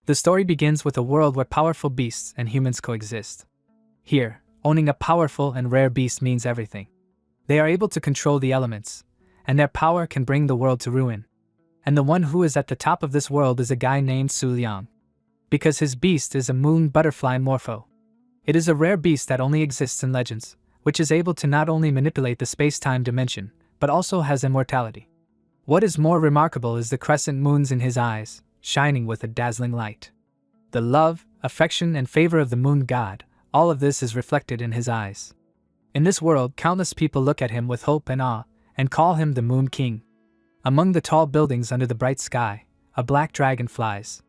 The story begins with a world where powerful beasts and humans coexist. Here, owning a powerful and rare beast means everything. They are able to control the elements, and their power can bring the world to ruin. And the one who is at the top of this world is a guy named Su Liang. Because his beast is a moon butterfly morpho. It is a rare beast that only exists in legends, which is able to not only manipulate the space-time dimension, but also has immortality. What is more remarkable is the crescent moons in his eyes, shining with a dazzling light. The love, affection, and favor of the moon god, all of this is reflected in his eyes. In this world, countless people look at him with hope and awe, and call him the Moon King. Among the tall buildings under the bright sky, a black dragon flies.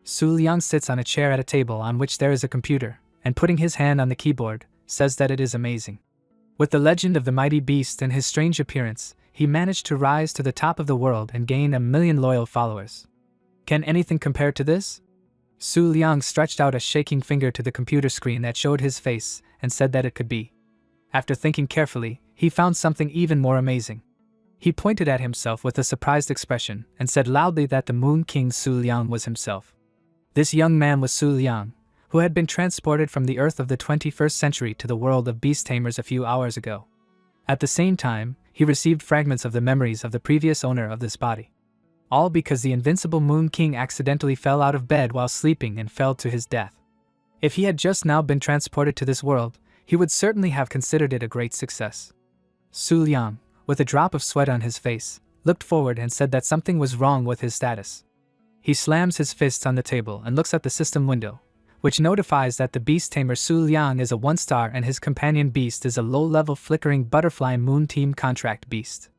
Su Liang sits on a chair at a table on which there is a computer, and putting his hand on the keyboard, says that it is amazing. With the legend of the mighty beast and his strange appearance, he managed to rise to the top of the world and gain 1 million loyal followers. Can anything compare to this? Su Liang stretched out a shaking finger to the computer screen that showed his face and said that it could be. After thinking carefully, he found something even more amazing. He pointed at himself with a surprised expression and said loudly that the Moon King Su Liang was himself. This young man was Su Liang, who had been transported from the Earth of the 21st century to the world of beast tamers a few hours ago. At the same time, he received fragments of the memories of the previous owner of this body. All because the invincible Moon King accidentally fell out of bed while sleeping and fell to his death. If he had just now been transported to this world, he would certainly have considered it a great success. Su Liang, with a drop of sweat on his face, looked forward and said that something was wrong with his status. He slams his fists on the table and looks at the system window, which notifies that the beast tamer Su Liang is a 1-star and his companion beast is a low-level flickering butterfly moon team contract beast.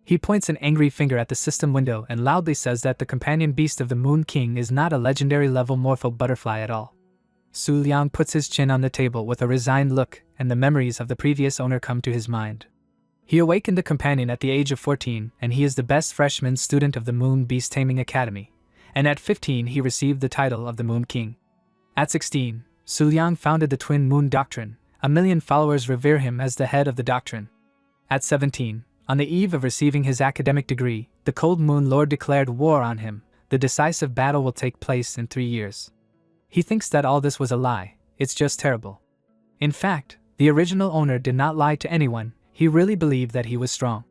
He points an angry finger at the system window and loudly says that the companion beast of the Moon King is not a legendary level morpho butterfly at all. Su Liang puts his chin on the table with a resigned look, and the memories of the previous owner come to his mind. He awakened the companion at the age of 14, and he is the best freshman student of the Moon Beast Taming Academy, and at 15 he received the title of the Moon King. At 16, Su Liang founded the Twin Moon Doctrine. 1 million followers revere him as the head of the doctrine. At 17, on the eve of receiving his academic degree, the Cold Moon Lord declared war on him. The decisive battle will take place in 3 years. He thinks that all this was a lie, it's just terrible. In fact, the original owner did not lie to anyone, he really believed that he was strong.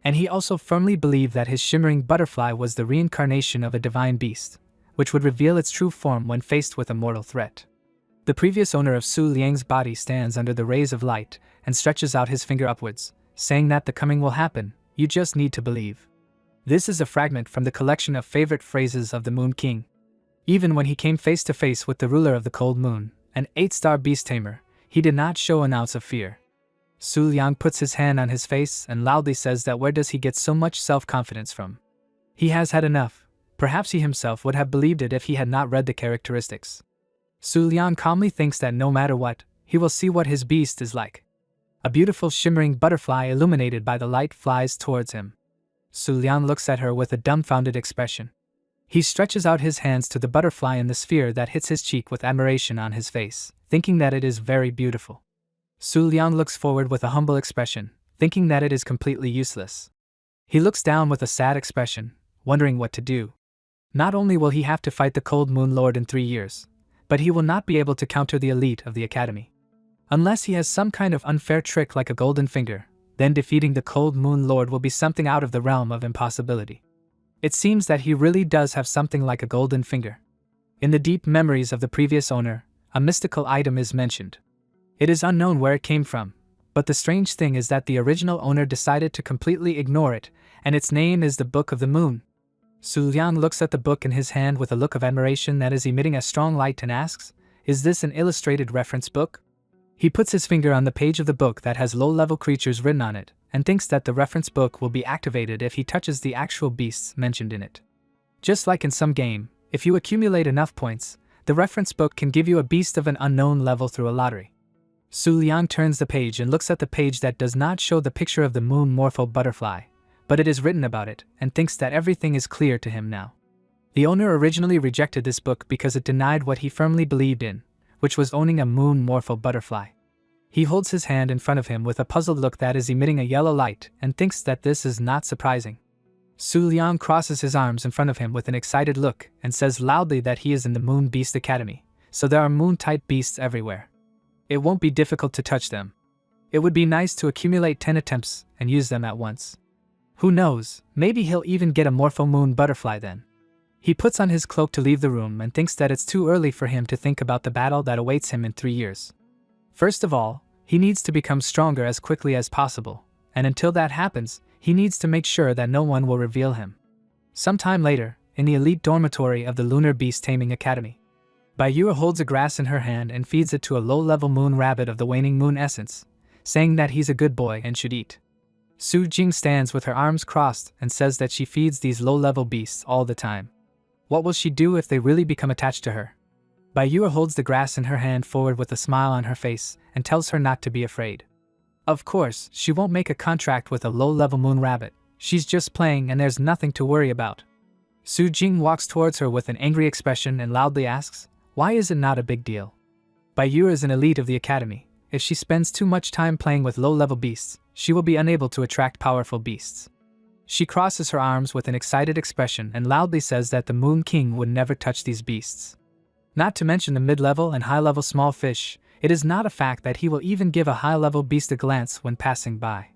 And he also firmly believed that his shimmering butterfly was the reincarnation of a divine beast, which would reveal its true form when faced with a mortal threat. The previous owner of Su Liang's body stands under the rays of light and stretches out his finger upwards, saying that the coming will happen, you just need to believe. This is a fragment from the collection of favorite phrases of the Moon King. Even when he came face to face with the ruler of the Cold Moon, an 8-star beast tamer, he did not show an ounce of fear. Su Liang puts his hand on his face and loudly says that where does he get so much self-confidence from? He has had enough. Perhaps he himself would have believed it if he had not read the characteristics. Su Liang calmly thinks that no matter what, he will see what his beast is like. A beautiful shimmering butterfly illuminated by the light flies towards him. Su Liang looks at her with a dumbfounded expression. He stretches out his hands to the butterfly in the sphere that hits his cheek with admiration on his face, thinking that it is very beautiful. Su Liang looks forward with a humble expression, thinking that it is completely useless. He looks down with a sad expression, wondering what to do. Not only will he have to fight the Cold Moon Lord in 3 years, but he will not be able to counter the elite of the academy. Unless he has some kind of unfair trick like a golden finger, then defeating the Cold Moon Lord will be something out of the realm of impossibility. It seems that he really does have something like a golden finger. In the deep memories of the previous owner, a mystical item is mentioned. It is unknown where it came from, but the strange thing is that the original owner decided to completely ignore it, and its name is the Book of the Moon. Su Liang looks at the book in his hand with a look of admiration that is emitting a strong light and asks, "Is this an illustrated reference book?" He puts his finger on the page of the book that has low-level creatures written on it, and thinks that the reference book will be activated if he touches the actual beasts mentioned in it. Just like in some game, if you accumulate enough points, the reference book can give you a beast of an unknown level through a lottery. Su Liang turns the page and looks at the page that does not show the picture of the moon morpho butterfly, but it is written about it, and thinks that everything is clear to him now. The owner originally rejected this book because it denied what he firmly believed in, which was owning a moon morpho butterfly. He holds his hand in front of him with a puzzled look that is emitting a yellow light and thinks that this is not surprising. Su Liang crosses his arms in front of him with an excited look and says loudly that he is in the Moon Beast Academy, so there are moon-type beasts everywhere. It won't be difficult to touch them. It would be nice to accumulate 10 attempts and use them at once. Who knows, maybe he'll even get a Morpho Moon butterfly then. He puts on his cloak to leave the room and thinks that it's too early for him to think about the battle that awaits him in 3 years. First of all, he needs to become stronger as quickly as possible, and until that happens, he needs to make sure that no one will reveal him. Sometime later, in the elite dormitory of the Lunar Beast Taming Academy, Bayua holds a grass in her hand and feeds it to a low-level moon rabbit of the waning moon essence, saying that he's a good boy and should eat. Su Jing stands with her arms crossed and says that she feeds these low-level beasts all the time. What will she do if they really become attached to her? Bayua holds the grass in her hand forward with a smile on her face and tells her not to be afraid. Of course, she won't make a contract with a low-level moon rabbit. She's just playing and there's nothing to worry about. Su Jing walks towards her with an angry expression and loudly asks, "Why is it not a big deal?" Bayua is an elite of the academy. If she spends too much time playing with low-level beasts, she will be unable to attract powerful beasts. She crosses her arms with an excited expression and loudly says that the Moon King would never touch these beasts. Not to mention the mid-level and high-level small fish, it is not a fact that he will even give a high-level beast a glance when passing by.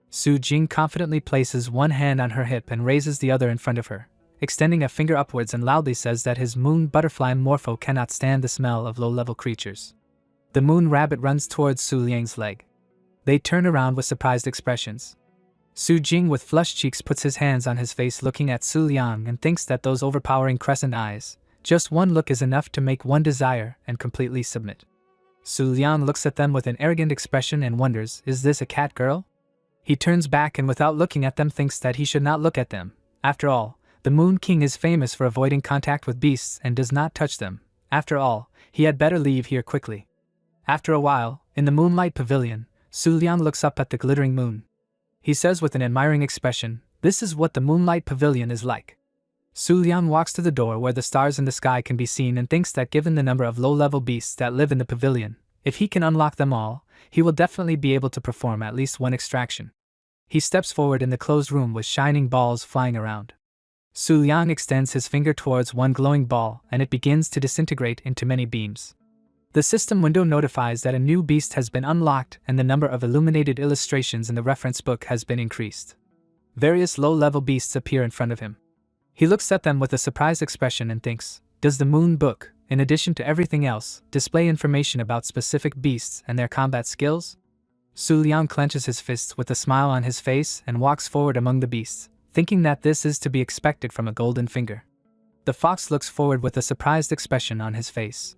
Su Jing confidently places one hand on her hip and raises the other in front of her, extending a finger upwards, and loudly says that his moon butterfly Morpho cannot stand the smell of low-level creatures. The moon rabbit runs towards Su Liang's leg. They turn around with surprised expressions. Su Jing with flushed cheeks puts his hands on his face looking at Su Liang and thinks that those overpowering crescent eyes, just one look is enough to make one desire and completely submit. Su Liang looks at them with an arrogant expression and wonders, is this a cat girl? He turns back and without looking at them thinks that he should not look at them. After all, the Moon King is famous for avoiding contact with beasts and does not touch them. After all, he had better leave here quickly. After a while, in the Moonlight Pavilion, Su Liang looks up at the glittering moon. He says with an admiring expression, "This is what the Moonlight Pavilion is like." Su Liang walks to the door where the stars in the sky can be seen and thinks that given the number of low-level beasts that live in the pavilion, if he can unlock them all, he will definitely be able to perform at least one extraction. He steps forward in the closed room with shining balls flying around. Su Liang extends his finger towards one glowing ball and it begins to disintegrate into many beams. The system window notifies that a new beast has been unlocked and the number of illuminated illustrations in the reference book has been increased. Various low-level beasts appear in front of him. He looks at them with a surprised expression and thinks, does the Moon Book, in addition to everything else, display information about specific beasts and their combat skills? Su Liang clenches his fists with a smile on his face and walks forward among the beasts, thinking that this is to be expected from a golden finger. The fox looks forward with a surprised expression on his face.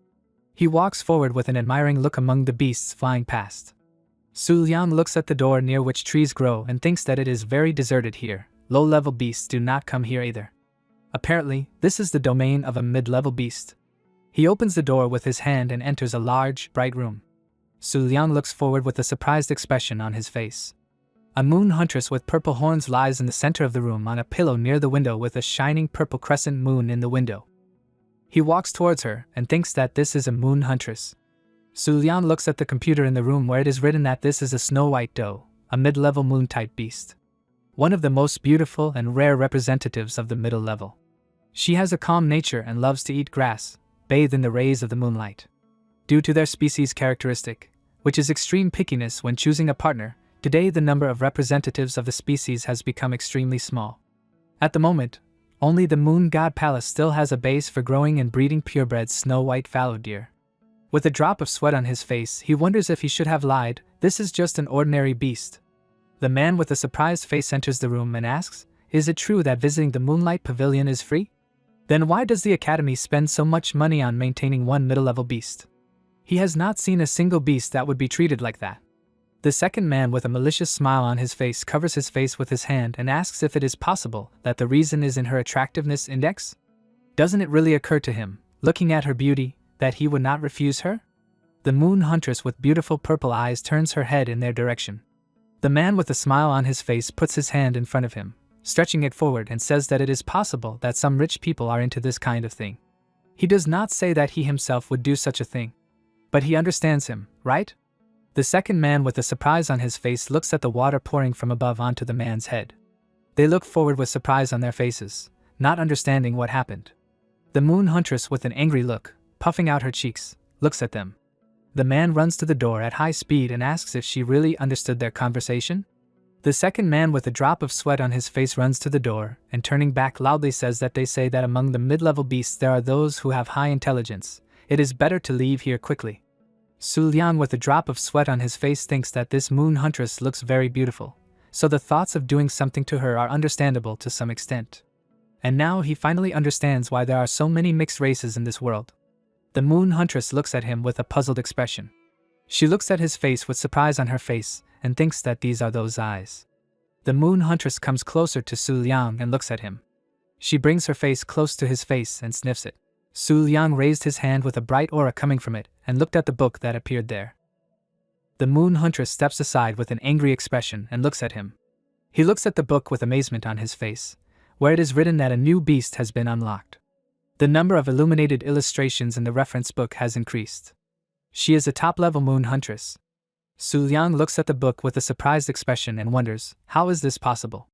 He walks forward with an admiring look among the beasts flying past. Su Liang looks at the door near which trees grow and thinks that it is very deserted here. Low-level beasts do not come here either. Apparently, this is the domain of a mid-level beast. He opens the door with his hand and enters a large, bright room. Su Liang looks forward with a surprised expression on his face. A moon huntress with purple horns lies in the center of the room on a pillow near the window with a shining purple crescent moon in the window. He walks towards her and thinks that this is a moon huntress. Su Liang looks at the computer in the room where it is written that this is a snow-white doe, a mid-level moon-type beast. One of the most beautiful and rare representatives of the middle level. She has a calm nature and loves to eat grass, bathe in the rays of the moonlight. Due to their species characteristic, which is extreme pickiness when choosing a partner, today the number of representatives of the species has become extremely small. At the moment, only the Moon God Palace still has a base for growing and breeding purebred snow-white fallow deer. With a drop of sweat on his face, he wonders if he should have lied. This is just an ordinary beast. The man with a surprised face enters the room and asks, is it true that visiting the Moonlight Pavilion is free? Then why does the Academy spend so much money on maintaining one middle-level beast? He has not seen a single beast that would be treated like that. The second man with a malicious smile on his face covers his face with his hand and asks if it is possible that the reason is in her attractiveness index? Doesn't it really occur to him, looking at her beauty, that he would not refuse her? The moon huntress with beautiful purple eyes turns her head in their direction. The man with a smile on his face puts his hand in front of him, stretching it forward, and says that it is possible that some rich people are into this kind of thing. He does not say that he himself would do such a thing. But he understands him, right? The second man with a surprise on his face looks at the water pouring from above onto the man's head. They look forward with surprise on their faces, not understanding what happened. The moon huntress, with an angry look, puffing out her cheeks, looks at them. The man runs to the door at high speed and asks if she really understood their conversation. The second man, with a drop of sweat on his face, runs to the door and, turning back, loudly says that they say that among the mid-level beasts there are those who have high intelligence. It is better to leave here quickly. Su Liang, with a drop of sweat on his face, thinks that this moon huntress looks very beautiful, so the thoughts of doing something to her are understandable to some extent. And now he finally understands why there are so many mixed races in this world. The moon huntress looks at him with a puzzled expression. She looks at his face with surprise on her face and thinks that these are those eyes. The moon huntress comes closer to Su Liang and looks at him. She brings her face close to his face and sniffs it. Su Liang raised his hand with a bright aura coming from it and looked at the book that appeared there. The moon huntress steps aside with an angry expression and looks at him. He looks at the book with amazement on his face, where it is written that a new beast has been unlocked. The number of illuminated illustrations in the reference book has increased. She is a top-level moon huntress. Su Liang looks at the book with a surprised expression and wonders, how is this possible?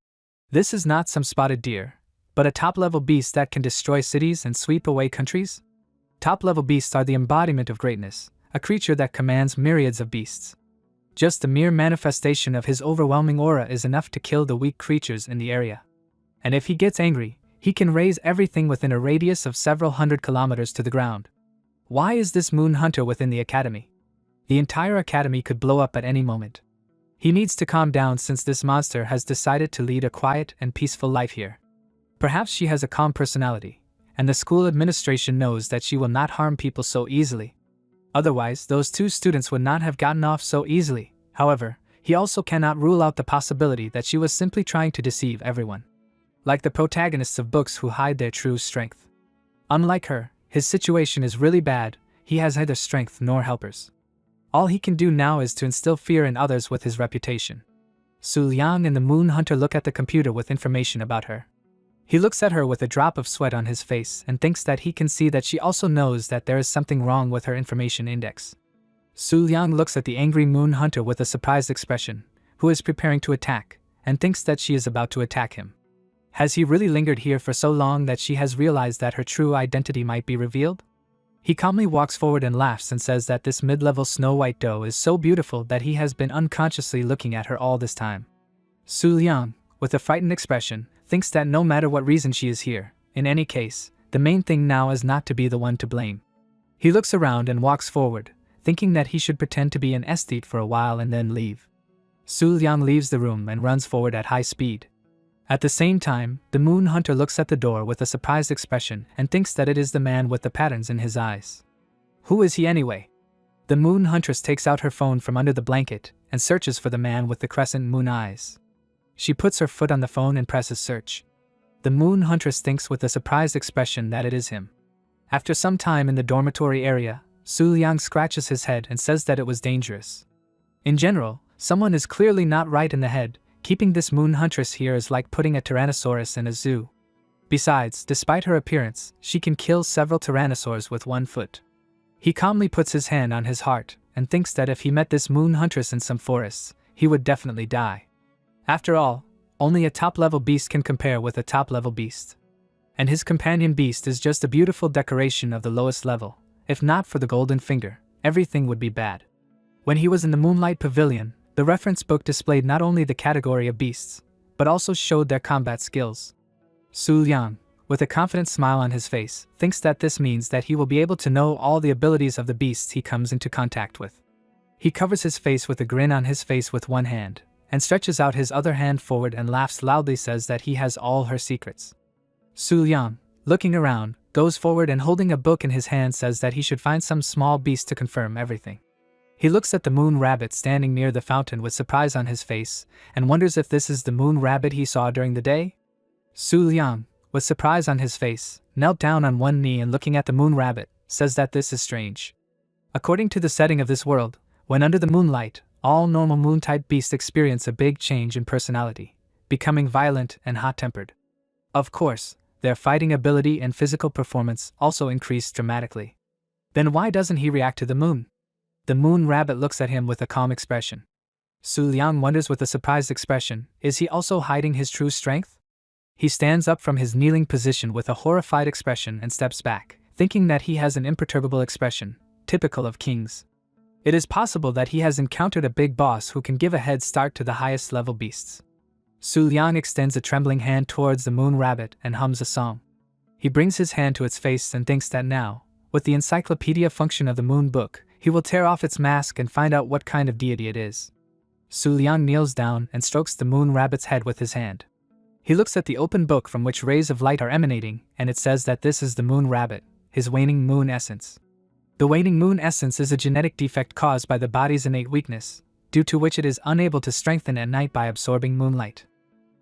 This is not some spotted deer, but a top-level beast that can destroy cities and sweep away countries? Top-level beasts are the embodiment of greatness, a creature that commands myriads of beasts. Just the mere manifestation of his overwhelming aura is enough to kill the weak creatures in the area. And if he gets angry, he can raise everything within a radius of several hundred kilometers to the ground. Why is this moon hunter within the academy? The entire academy could blow up at any moment. He needs to calm down since this monster has decided to lead a quiet and peaceful life here. Perhaps she has a calm personality, and the school administration knows that she will not harm people so easily. Otherwise, those two students would not have gotten off so easily. However, he also cannot rule out the possibility that she was simply trying to deceive everyone. Like the protagonists of books who hide their true strength. Unlike her, his situation is really bad. He has neither strength nor helpers. All he can do now is to instill fear in others with his reputation. Su Liang and the moon hunter look at the computer with information about her. He looks at her with a drop of sweat on his face and thinks that he can see that she also knows that there is something wrong with her information index. Su Liang looks at the angry moon hunter with a surprised expression, who is preparing to attack, and thinks that she is about to attack him. Has he really lingered here for so long that she has realized that her true identity might be revealed? He calmly walks forward and laughs and says that this mid-level snow-white doe is so beautiful that he has been unconsciously looking at her all this time. Su Liang, with a frightened expression, thinks that no matter what reason she is here, in any case, the main thing now is not to be the one to blame. He looks around and walks forward, thinking that he should pretend to be an aesthete for a while and then leave. Su Liang leaves the room and runs forward at high speed. At the same time, the moon hunter looks at the door with a surprised expression and thinks that it is the man with the patterns in his eyes. Who is he anyway? The moon huntress takes out her phone from under the blanket and searches for the man with the crescent moon eyes. She puts her foot on the phone and presses search. The moon huntress thinks with a surprised expression that it is him. After some time in the dormitory area, Su Liang scratches his head and says that it was dangerous. In general, someone is clearly not right in the head. Keeping this moon huntress here is like putting a tyrannosaurus in a zoo. Besides, despite her appearance, she can kill several tyrannosaurs with one foot. He calmly puts his hand on his heart and thinks that if he met this moon huntress in some forests, he would definitely die. After all, only a top-level beast can compare with a top-level beast. And his companion beast is just a beautiful decoration of the lowest level. If not for the golden finger, everything would be bad. When he was in the Moonlight Pavilion, the reference book displayed not only the category of beasts, but also showed their combat skills. Su Liang, with a confident smile on his face, thinks that this means that he will be able to know all the abilities of the beasts he comes into contact with. He covers his face with a grin on his face with one hand, and stretches out his other hand forward and laughs loudly, says that he has all her secrets. Su Liang, looking around, goes forward and holding a book in his hand says that he should find some small beast to confirm everything. He looks at the moon rabbit standing near the fountain with surprise on his face, and wonders if this is the moon rabbit he saw during the day. Su Liang, with surprise on his face, knelt down on one knee and looking at the moon rabbit, says that this is strange. According to the setting of this world, when under the moonlight, all normal moon-type beasts experience a big change in personality, becoming violent and hot-tempered. Of course, their fighting ability and physical performance also increase dramatically. Then why doesn't he react to the moon? The moon rabbit looks at him with a calm expression. Su Liang wonders with a surprised expression, is he also hiding his true strength? He stands up from his kneeling position with a horrified expression and steps back, thinking that he has an imperturbable expression, typical of kings. It is possible that he has encountered a big boss who can give a head start to the highest level beasts. Su Liang extends a trembling hand towards the moon rabbit and hums a song. He brings his hand to its face and thinks that now, with the encyclopedia function of the moon book, he will tear off its mask and find out what kind of deity it is. Su Liang kneels down and strokes the moon rabbit's head with his hand. He looks at the open book from which rays of light are emanating, and it says that this is the moon rabbit, his waning moon essence. The waning moon essence is a genetic defect caused by the body's innate weakness, due to which it is unable to strengthen at night by absorbing moonlight.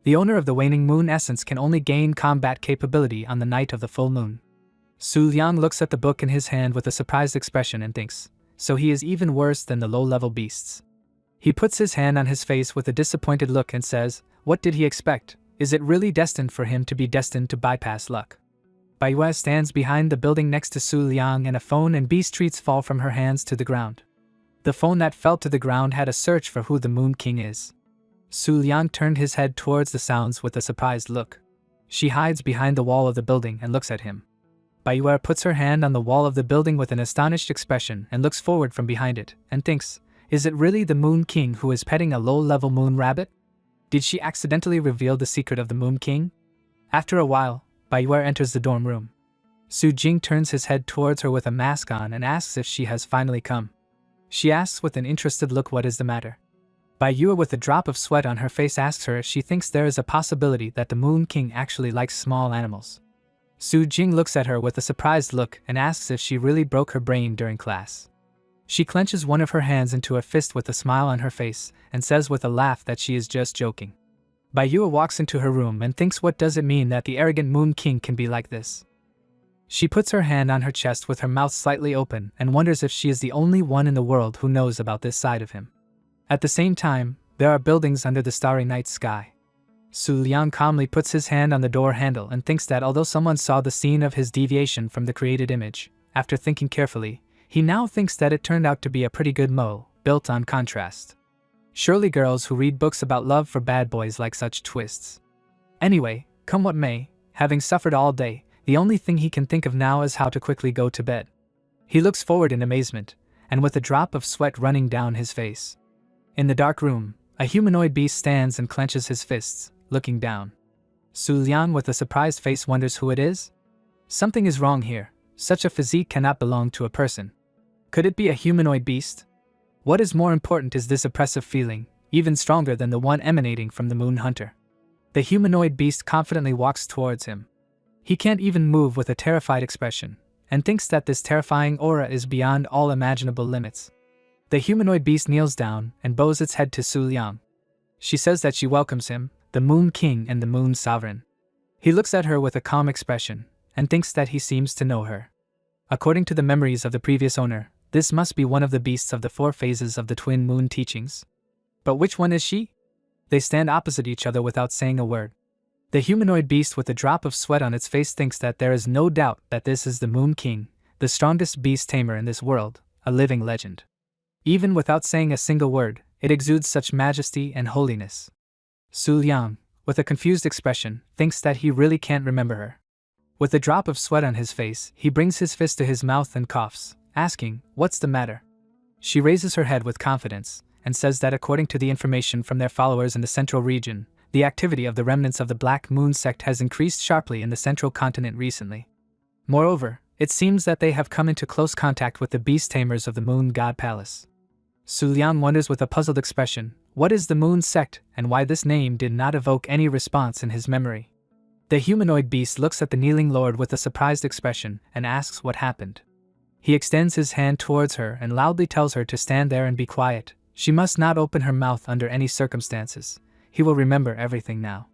The owner of the waning moon essence can only gain combat capability on the night of the full moon. Su Liang looks at the book in his hand with a surprised expression and thinks, so he is even worse than the low-level beasts. He puts his hand on his face with a disappointed look and says, what did he expect? Is it really destined for him to be destined to bypass luck? Baiyue stands behind the building next to Su Liang and a phone and beast treats fall from her hands to the ground. The phone that fell to the ground had a search for who the Moon King is. Su Liang turned his head towards the sounds with a surprised look. She hides behind the wall of the building and looks at him. Baiyue puts her hand on the wall of the building with an astonished expression and looks forward from behind it, and thinks, is it really the Moon King who is petting a low-level moon rabbit? Did she accidentally reveal the secret of the Moon King? After a while, Baiyue enters the dorm room. Su Jing turns his head towards her with a mask on and asks if she has finally come. She asks with an interested look what is the matter. Baiyue with a drop of sweat on her face asks her if she thinks there is a possibility that the Moon King actually likes small animals. Su Jing looks at her with a surprised look and asks if she really broke her brain during class. She clenches one of her hands into a fist with a smile on her face and says with a laugh that she is just joking. Baiyue walks into her room and thinks, what does it mean that the arrogant Moon King can be like this? She puts her hand on her chest with her mouth slightly open and wonders if she is the only one in the world who knows about this side of him. At the same time, there are buildings under the starry night sky. Su Liang calmly puts his hand on the door handle and thinks that although someone saw the scene of his deviation from the created image, after thinking carefully, he now thinks that it turned out to be a pretty good mole, built on contrast. Surely girls who read books about love for bad boys like such twists. Anyway, come what may, having suffered all day, the only thing he can think of now is how to quickly go to bed. He looks forward in amazement, and with a drop of sweat running down his face. In the dark room, a humanoid beast stands and clenches his fists, looking down. Su Liang with a surprised face wonders who it is? Something is wrong here. Such a physique cannot belong to a person. Could it be a humanoid beast? What is more important is this oppressive feeling, even stronger than the one emanating from the Moon Hunter. The humanoid beast confidently walks towards him. He can't even move with a terrified expression, and thinks that this terrifying aura is beyond all imaginable limits. The humanoid beast kneels down and bows its head to Su Liang. She says that she welcomes him, the Moon King and the Moon Sovereign. He looks at her with a calm expression, and thinks that he seems to know her. According to the memories of the previous owner, this must be one of the beasts of the 4 phases of the Twin Moon teachings. But which one is she? They stand opposite each other without saying a word. The humanoid beast with a drop of sweat on its face thinks that there is no doubt that this is the Moon King, the strongest beast tamer in this world, a living legend. Even without saying a single word, it exudes such majesty and holiness. Su Liang, with a confused expression, thinks that he really can't remember her. With a drop of sweat on his face, he brings his fist to his mouth and coughs, asking, what's the matter? She raises her head with confidence, and says that according to the information from their followers in the central region, the activity of the remnants of the Black Moon sect has increased sharply in the central continent recently. Moreover, it seems that they have come into close contact with the beast tamers of the Moon God Palace. Su Liang wonders with a puzzled expression, what is the Moon sect and why this name did not evoke any response in his memory. The humanoid beast looks at the kneeling lord with a surprised expression and asks what happened. He extends his hand towards her and loudly tells her to stand there and be quiet. She must not open her mouth under any circumstances. He will remember everything now.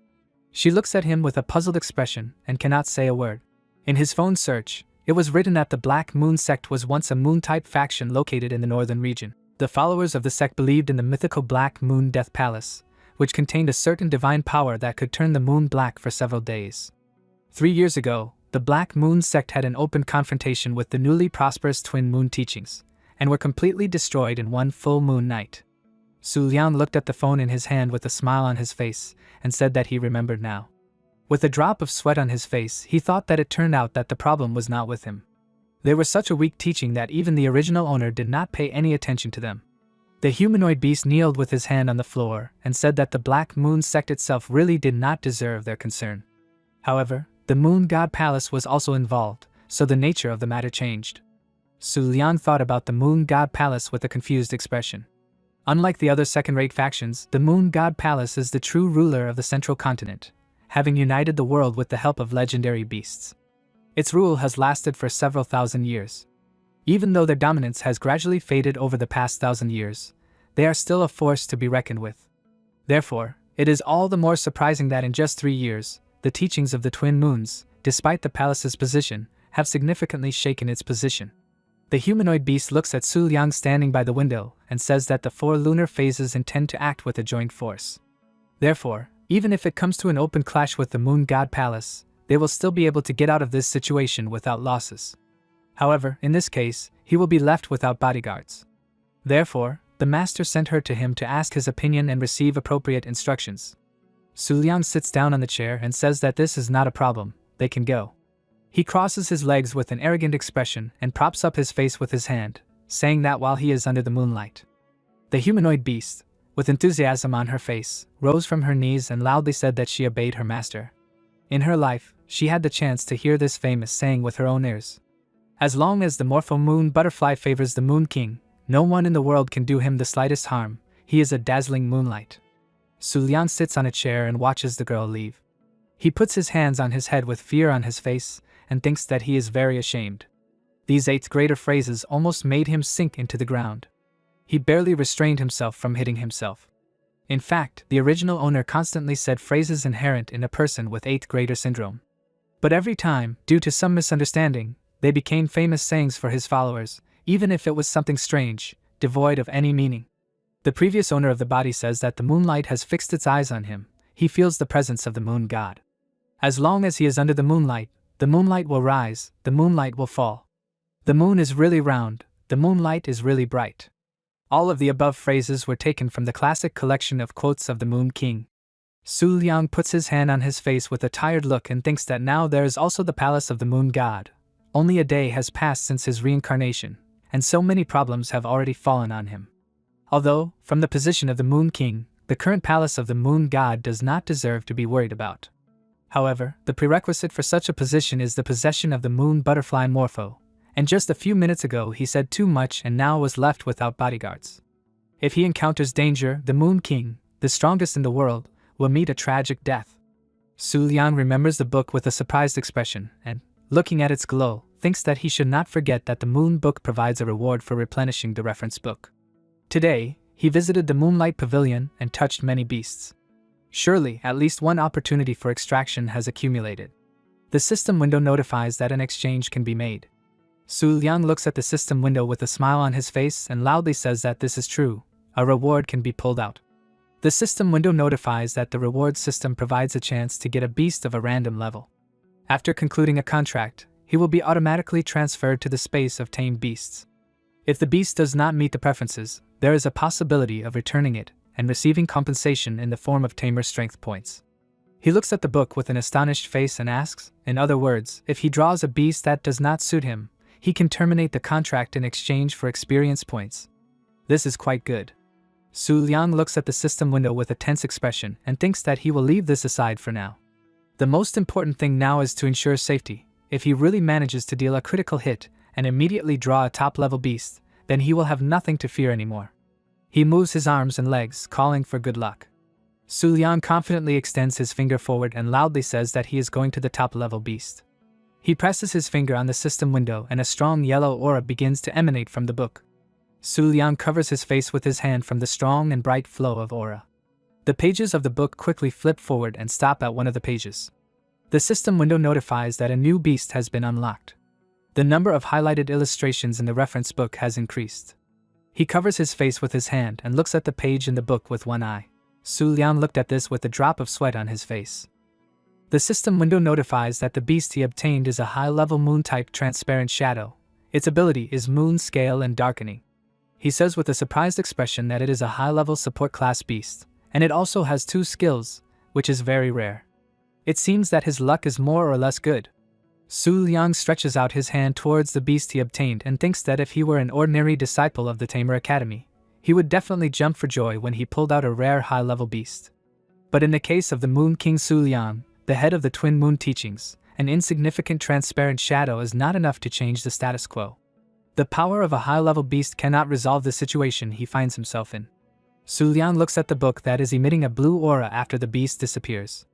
She looks at him with a puzzled expression and cannot say a word. In his phone search, it was written that the Black Moon sect was once a moon-type faction located in the northern region. The followers of the sect believed in the mythical Black Moon Death Palace, which contained a certain divine power that could turn the moon black for several days. 3 years ago, the Black Moon sect had an open confrontation with the newly prosperous Twin Moon teachings, and were completely destroyed in one full moon night. Su Liang looked at the phone in his hand with a smile on his face and said that he remembered now. With a drop of sweat on his face, he thought that it turned out that the problem was not with him. They were such a weak teaching that even the original owner did not pay any attention to them. The humanoid beast kneeled with his hand on the floor and said that the Black Moon sect itself really did not deserve their concern. However, the Moon God Palace was also involved, so the nature of the matter changed. Su Liang thought about the Moon God Palace with a confused expression. Unlike the other second-rate factions, the Moon God Palace is the true ruler of the central continent, having united the world with the help of legendary beasts. Its rule has lasted for several thousand years. Even though their dominance has gradually faded over the past 1,000 years, they are still a force to be reckoned with. Therefore, it is all the more surprising that in just 3 years, the teachings of the Twin Moons, despite the palace's position, have significantly shaken its position. The humanoid beast looks at Su Liang standing by the window and says that the 4 lunar phases intend to act with a joint force. Therefore, even if it comes to an open clash with the Moon God Palace, they will still be able to get out of this situation without losses. However, in this case, he will be left without bodyguards. Therefore, the master sent her to him to ask his opinion and receive appropriate instructions. Su Liang sits down on the chair and says that this is not a problem, they can go. He crosses his legs with an arrogant expression and props up his face with his hand, saying that while he is under the moonlight. The humanoid beast, with enthusiasm on her face, rose from her knees and loudly said that she obeyed her master. In her life, she had the chance to hear this famous saying with her own ears. As long as the morpho moon butterfly favors the Moon King, no one in the world can do him the slightest harm. He is a dazzling moonlight. Su Liang sits on a chair and watches the girl leave. He puts his hands on his head with fear on his face and thinks that he is very ashamed. These 8th grader phrases almost made him sink into the ground. He barely restrained himself from hitting himself. In fact, the original owner constantly said phrases inherent in a person with 8th grader syndrome. But every time, due to some misunderstanding, they became famous sayings for his followers, even if it was something strange, devoid of any meaning. The previous owner of the body says that the moonlight has fixed its eyes on him. He feels the presence of the moon god. As long as he is under the moonlight will rise, the moonlight will fall. The moon is really round, the moonlight is really bright. All of the above phrases were taken from the classic collection of quotes of the Moon King. Su Liang puts his hand on his face with a tired look and thinks that now there is also the palace of the moon god. Only a day has passed since his reincarnation, and so many problems have already fallen on him. Although, from the position of the Moon King, the current palace of the moon god does not deserve to be worried about. However, the prerequisite for such a position is the possession of the moon butterfly morpho, and just a few minutes ago he said too much and now was left without bodyguards. If he encounters danger, the Moon King, the strongest in the world, will meet a tragic death. Su Liang remembers the book with a surprised expression and, looking at its glow, thinks that he should not forget that the Moon Book provides a reward for replenishing the reference book. Today, he visited the Moonlight Pavilion and touched many beasts. Surely, at least one opportunity for extraction has accumulated. The system window notifies that an exchange can be made. Su Liang looks at the system window with a smile on his face and loudly says that this is true. A reward can be pulled out. The system window notifies that the reward system provides a chance to get a beast of a random level. After concluding a contract, he will be automatically transferred to the space of tamed beasts. If the beast does not meet the preferences, there is a possibility of returning it and receiving compensation in the form of tamer strength points. He looks at the book with an astonished face and asks, in other words, if he draws a beast that does not suit him, he can terminate the contract in exchange for experience points. This is quite good. Su Liang looks at the system window with a tense expression and thinks that he will leave this aside for now. The most important thing now is to ensure safety. If he really manages to deal a critical hit and immediately draw a top-level beast, then he will have nothing to fear anymore. He moves his arms and legs, calling for good luck. Su Liang confidently extends his finger forward and loudly says that he is going to the top-level beast. He presses his finger on the system window and a strong yellow aura begins to emanate from the book. Su Liang covers his face with his hand from the strong and bright flow of aura. The pages of the book quickly flip forward and stop at one of the pages. The system window notifies that a new beast has been unlocked. The number of highlighted illustrations in the reference book has increased. He covers his face with his hand and looks at the page in the book with one eye. Su Liang looked at this with a drop of sweat on his face. The system window notifies that the beast he obtained is a high-level moon-type transparent shadow. Its ability is moon scale and darkening. He says with a surprised expression that it is a high-level support class beast, and it also has 2 skills, which is very rare. It seems that his luck is more or less good. Su Liang stretches out his hand towards the beast he obtained and thinks that if he were an ordinary disciple of the Tamer Academy, he would definitely jump for joy when he pulled out a rare high-level beast. But in the case of the Moon King Su Liang, the head of the Twin Moon teachings, an insignificant transparent shadow is not enough to change the status quo. The power of a high-level beast cannot resolve the situation he finds himself in. Su Liang looks at the book that is emitting a blue aura after the beast disappears.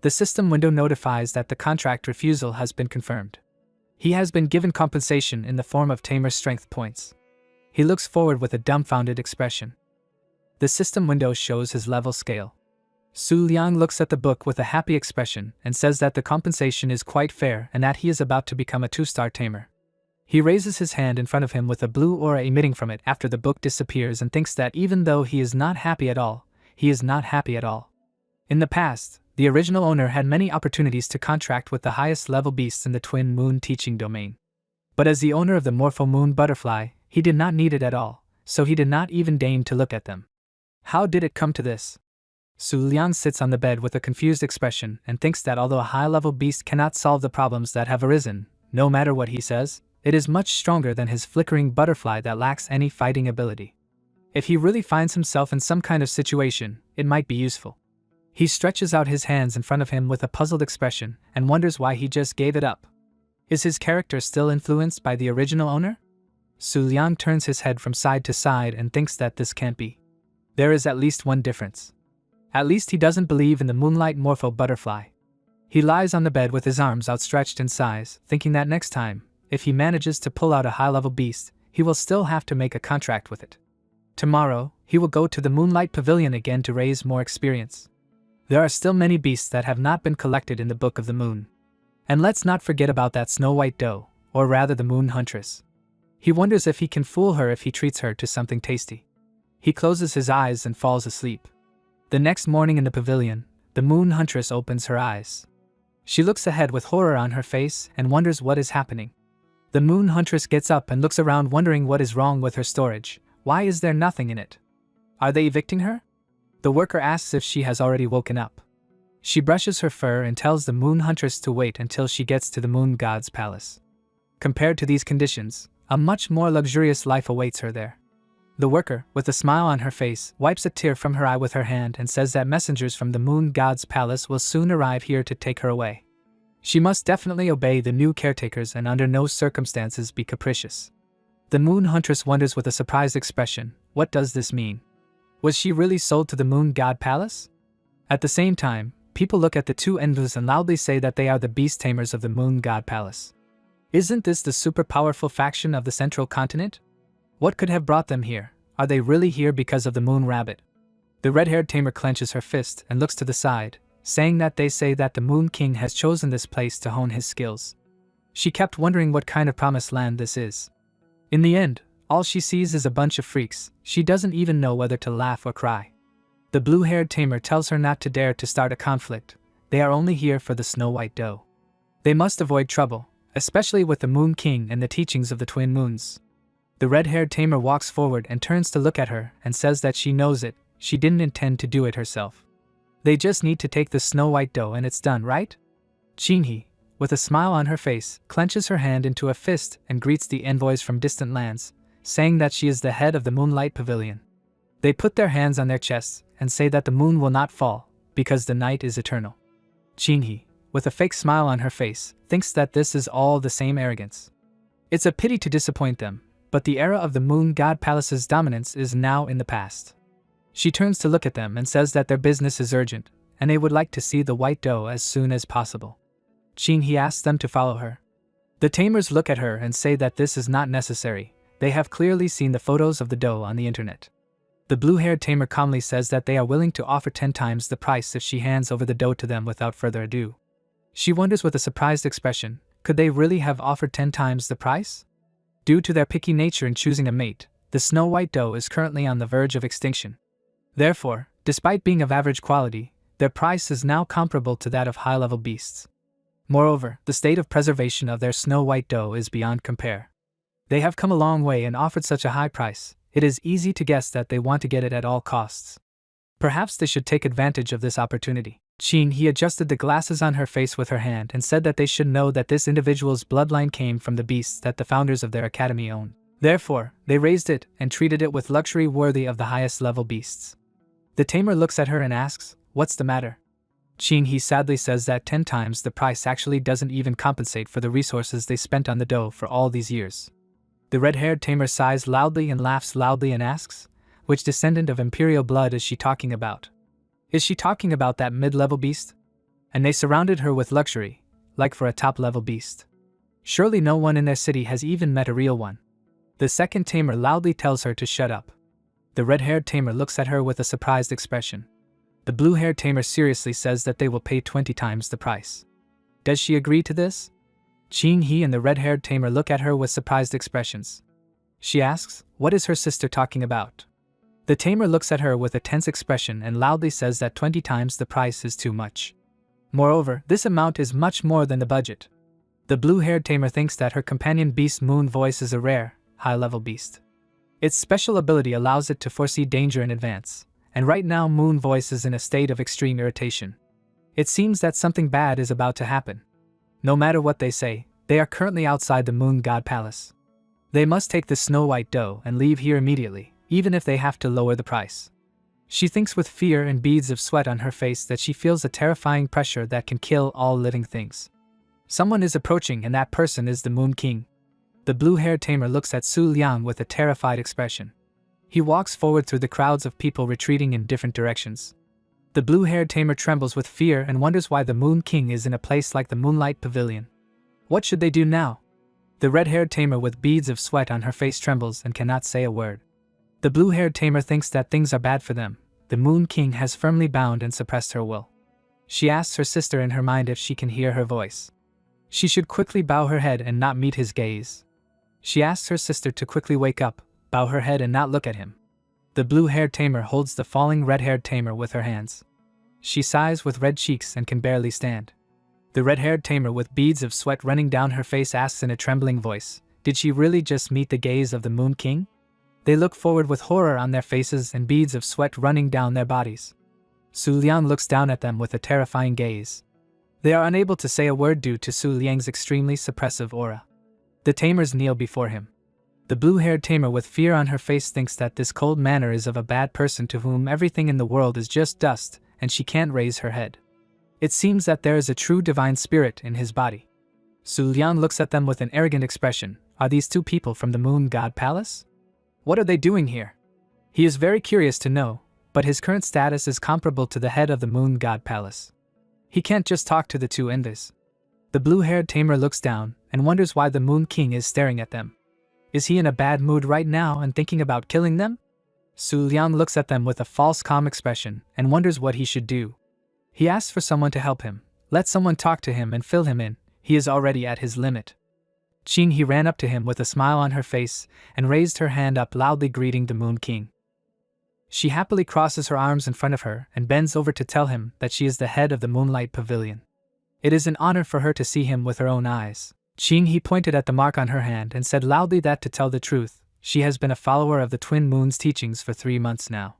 The system window notifies that the contract refusal has been confirmed. He has been given compensation in the form of Tamer strength points. He looks forward with a dumbfounded expression. The system window shows his level scale. Su Liang looks at the book with a happy expression and says that the compensation is quite fair and that he is about to become a 2-star tamer. He raises his hand in front of him with a blue aura emitting from it after the book disappears and thinks that even though he is not happy at all, he is not happy at all. In the past, the original owner had many opportunities to contract with the highest level beasts in the Twin Moon teaching domain. But as the owner of the Morpho Moon Butterfly, he did not need it at all, so he did not even deign to look at them. How did it come to this? Su Liang sits on the bed with a confused expression and thinks that although a high-level beast cannot solve the problems that have arisen, no matter what he says, it is much stronger than his flickering butterfly that lacks any fighting ability. If he really finds himself in some kind of situation, it might be useful. He stretches out his hands in front of him with a puzzled expression and wonders why he just gave it up. Is his character still influenced by the original owner? Su Liang turns his head from side to side and thinks that this can't be. There is at least one difference. At least he doesn't believe in the Moonlight Morpho Butterfly. He lies on the bed with his arms outstretched in sighs, thinking that next time, if he manages to pull out a high-level beast, he will still have to make a contract with it. Tomorrow, he will go to the Moonlight Pavilion again to raise more experience. There are still many beasts that have not been collected in the Book of the Moon. And let's not forget about that Snow White Doe, or rather the Moon Huntress. He wonders if he can fool her if he treats her to something tasty. He closes his eyes and falls asleep. The next morning in the pavilion, the Moon Huntress opens her eyes. She looks ahead with horror on her face and wonders what is happening. The Moon Huntress gets up and looks around wondering what is wrong with her storage. Why is there nothing in it? Are they evicting her? The worker asks if she has already woken up. She brushes her fur and tells the Moon Huntress to wait until she gets to the Moon God's palace. Compared to these conditions, a much more luxurious life awaits her there. The worker, with a smile on her face, wipes a tear from her eye with her hand and says that messengers from the Moon God's palace will soon arrive here to take her away. She must definitely obey the new caretakers and under no circumstances be capricious. The Moon Huntress wonders with a surprised expression, what does this mean? Was she really sold to the Moon God Palace? At the same time, people look at the 2 enros and loudly say that they are the beast tamers of the Moon God Palace. Isn't this the super powerful faction of the Central Continent? What could have brought them here? Are they really here because of the Moon Rabbit? The red-haired tamer clenches her fist and looks to the side, saying that they say that the Moon King has chosen this place to hone his skills. She kept wondering what kind of promised land this is. In the end, all she sees is a bunch of freaks. She doesn't even know whether to laugh or cry. The blue-haired tamer tells her not to dare to start a conflict. They are only here for the Snow White Doe. They must avoid trouble, especially with the Moon King and the teachings of the Twin Moons. The red-haired tamer walks forward and turns to look at her and says that she knows it, she didn't intend to do it herself. They just need to take the Snow White Doe and it's done, right? Jinhee, with a smile on her face, clenches her hand into a fist and greets the envoys from distant lands, saying that she is the head of the Moonlight Pavilion. They put their hands on their chests and say that the moon will not fall, because the night is eternal. Jinhee, with a fake smile on her face, thinks that this is all the same arrogance. It's a pity to disappoint them, but the era of the Moon God Palace's dominance is now in the past. She turns to look at them and says that their business is urgent, and they would like to see the White Doe as soon as possible. Jinhee asks them to follow her. The tamers look at her and say that this is not necessary. They have clearly seen the photos of the doe on the internet. The blue-haired tamer calmly says that they are willing to offer 10 times the price if she hands over the doe to them without further ado. She wonders with a surprised expression, could they really have offered 10 times the price? Due to their picky nature in choosing a mate, the Snow White Doe is currently on the verge of extinction. Therefore, despite being of average quality, their price is now comparable to that of high-level beasts. Moreover, the state of preservation of their Snow White Doe is beyond compare. They have come a long way and offered such a high price. It is easy to guess that they want to get it at all costs. Perhaps they should take advantage of this opportunity. He adjusted the glasses on her face with her hand and said that they should know that this individual's bloodline came from the beasts that the founders of their academy owned. Therefore, they raised it and treated it with luxury worthy of the highest level beasts. The tamer looks at her and asks, "What's the matter?" He sadly says that 10 times the price actually doesn't even compensate for the resources they spent on the dough for all these years. The red-haired tamer sighs loudly and laughs loudly and asks, "Which descendant of imperial blood is she talking about? Is she talking about that mid-level beast?" And they surrounded her with luxury, like for a top-level beast. Surely no one in their city has even met a real one. The second tamer loudly tells her to shut up. The red-haired tamer looks at her with a surprised expression. The blue-haired tamer seriously says that they will pay 20 times the price. Does she agree to this? He and the red-haired tamer look at her with surprised expressions. She asks, "What is her sister talking about?" The tamer looks at her with a tense expression and loudly says that 20 times the price is too much. Moreover, this amount is much more than the budget. The blue-haired tamer thinks that her companion beast Moon Voice is a rare, high-level beast. Its special ability allows it to foresee danger in advance, and right now Moon Voice is in a state of extreme irritation. It seems that something bad is about to happen. No matter what they say, they are currently outside the Moon God Palace. They must take the Snow White dough and leave here immediately, even if they have to lower the price. She thinks with fear and beads of sweat on her face that she feels a terrifying pressure that can kill all living things. Someone is approaching and that person is the Moon King. The blue-haired tamer looks at Su Liang with a terrified expression. He walks forward through the crowds of people retreating in different directions. The blue-haired tamer trembles with fear and wonders why the Moon King is in a place like the Moonlight Pavilion. What should they do now? The red-haired tamer with beads of sweat on her face trembles and cannot say a word. The blue-haired tamer thinks that things are bad for them. The Moon King has firmly bound and suppressed her will. She asks her sister in her mind if she can hear her voice. She should quickly bow her head and not meet his gaze. She asks her sister to quickly wake up, bow her head and not look at him. The blue-haired tamer holds the falling red-haired tamer with her hands. She sighs with red cheeks and can barely stand. The red-haired tamer with beads of sweat running down her face asks in a trembling voice, "Did she really just meet the gaze of the Moon King?" They look forward with horror on their faces and beads of sweat running down their bodies. Su Liang looks down at them with a terrifying gaze. They are unable to say a word due to Su Liang's extremely suppressive aura. The tamers kneel before him. The blue-haired tamer with fear on her face thinks that this cold manner is of a bad person to whom everything in the world is just dust, and she can't raise her head. It seems that there is a true divine spirit in his body. Su Liang looks at them with an arrogant expression. Are these two people from the Moon God Palace? What are they doing here? He is very curious to know, but his current status is comparable to the head of the Moon God Palace. He can't just talk to the two enders. The blue-haired tamer looks down and wonders why the Moon King is staring at them. Is he in a bad mood right now and thinking about killing them? Su Liang looks at them with a false calm expression and wonders what he should do. He asks for someone to help him. Let someone talk to him and fill him in. He is already at his limit. He ran up to him with a smile on her face and raised her hand up loudly greeting the Moon King. She happily crosses her arms in front of her and bends over to tell him that she is the head of the Moonlight Pavilion. It is an honor for her to see him with her own eyes. He pointed at the mark on her hand and said loudly that to tell the truth, she has been a follower of the Twin Moon's teachings for 3 months now.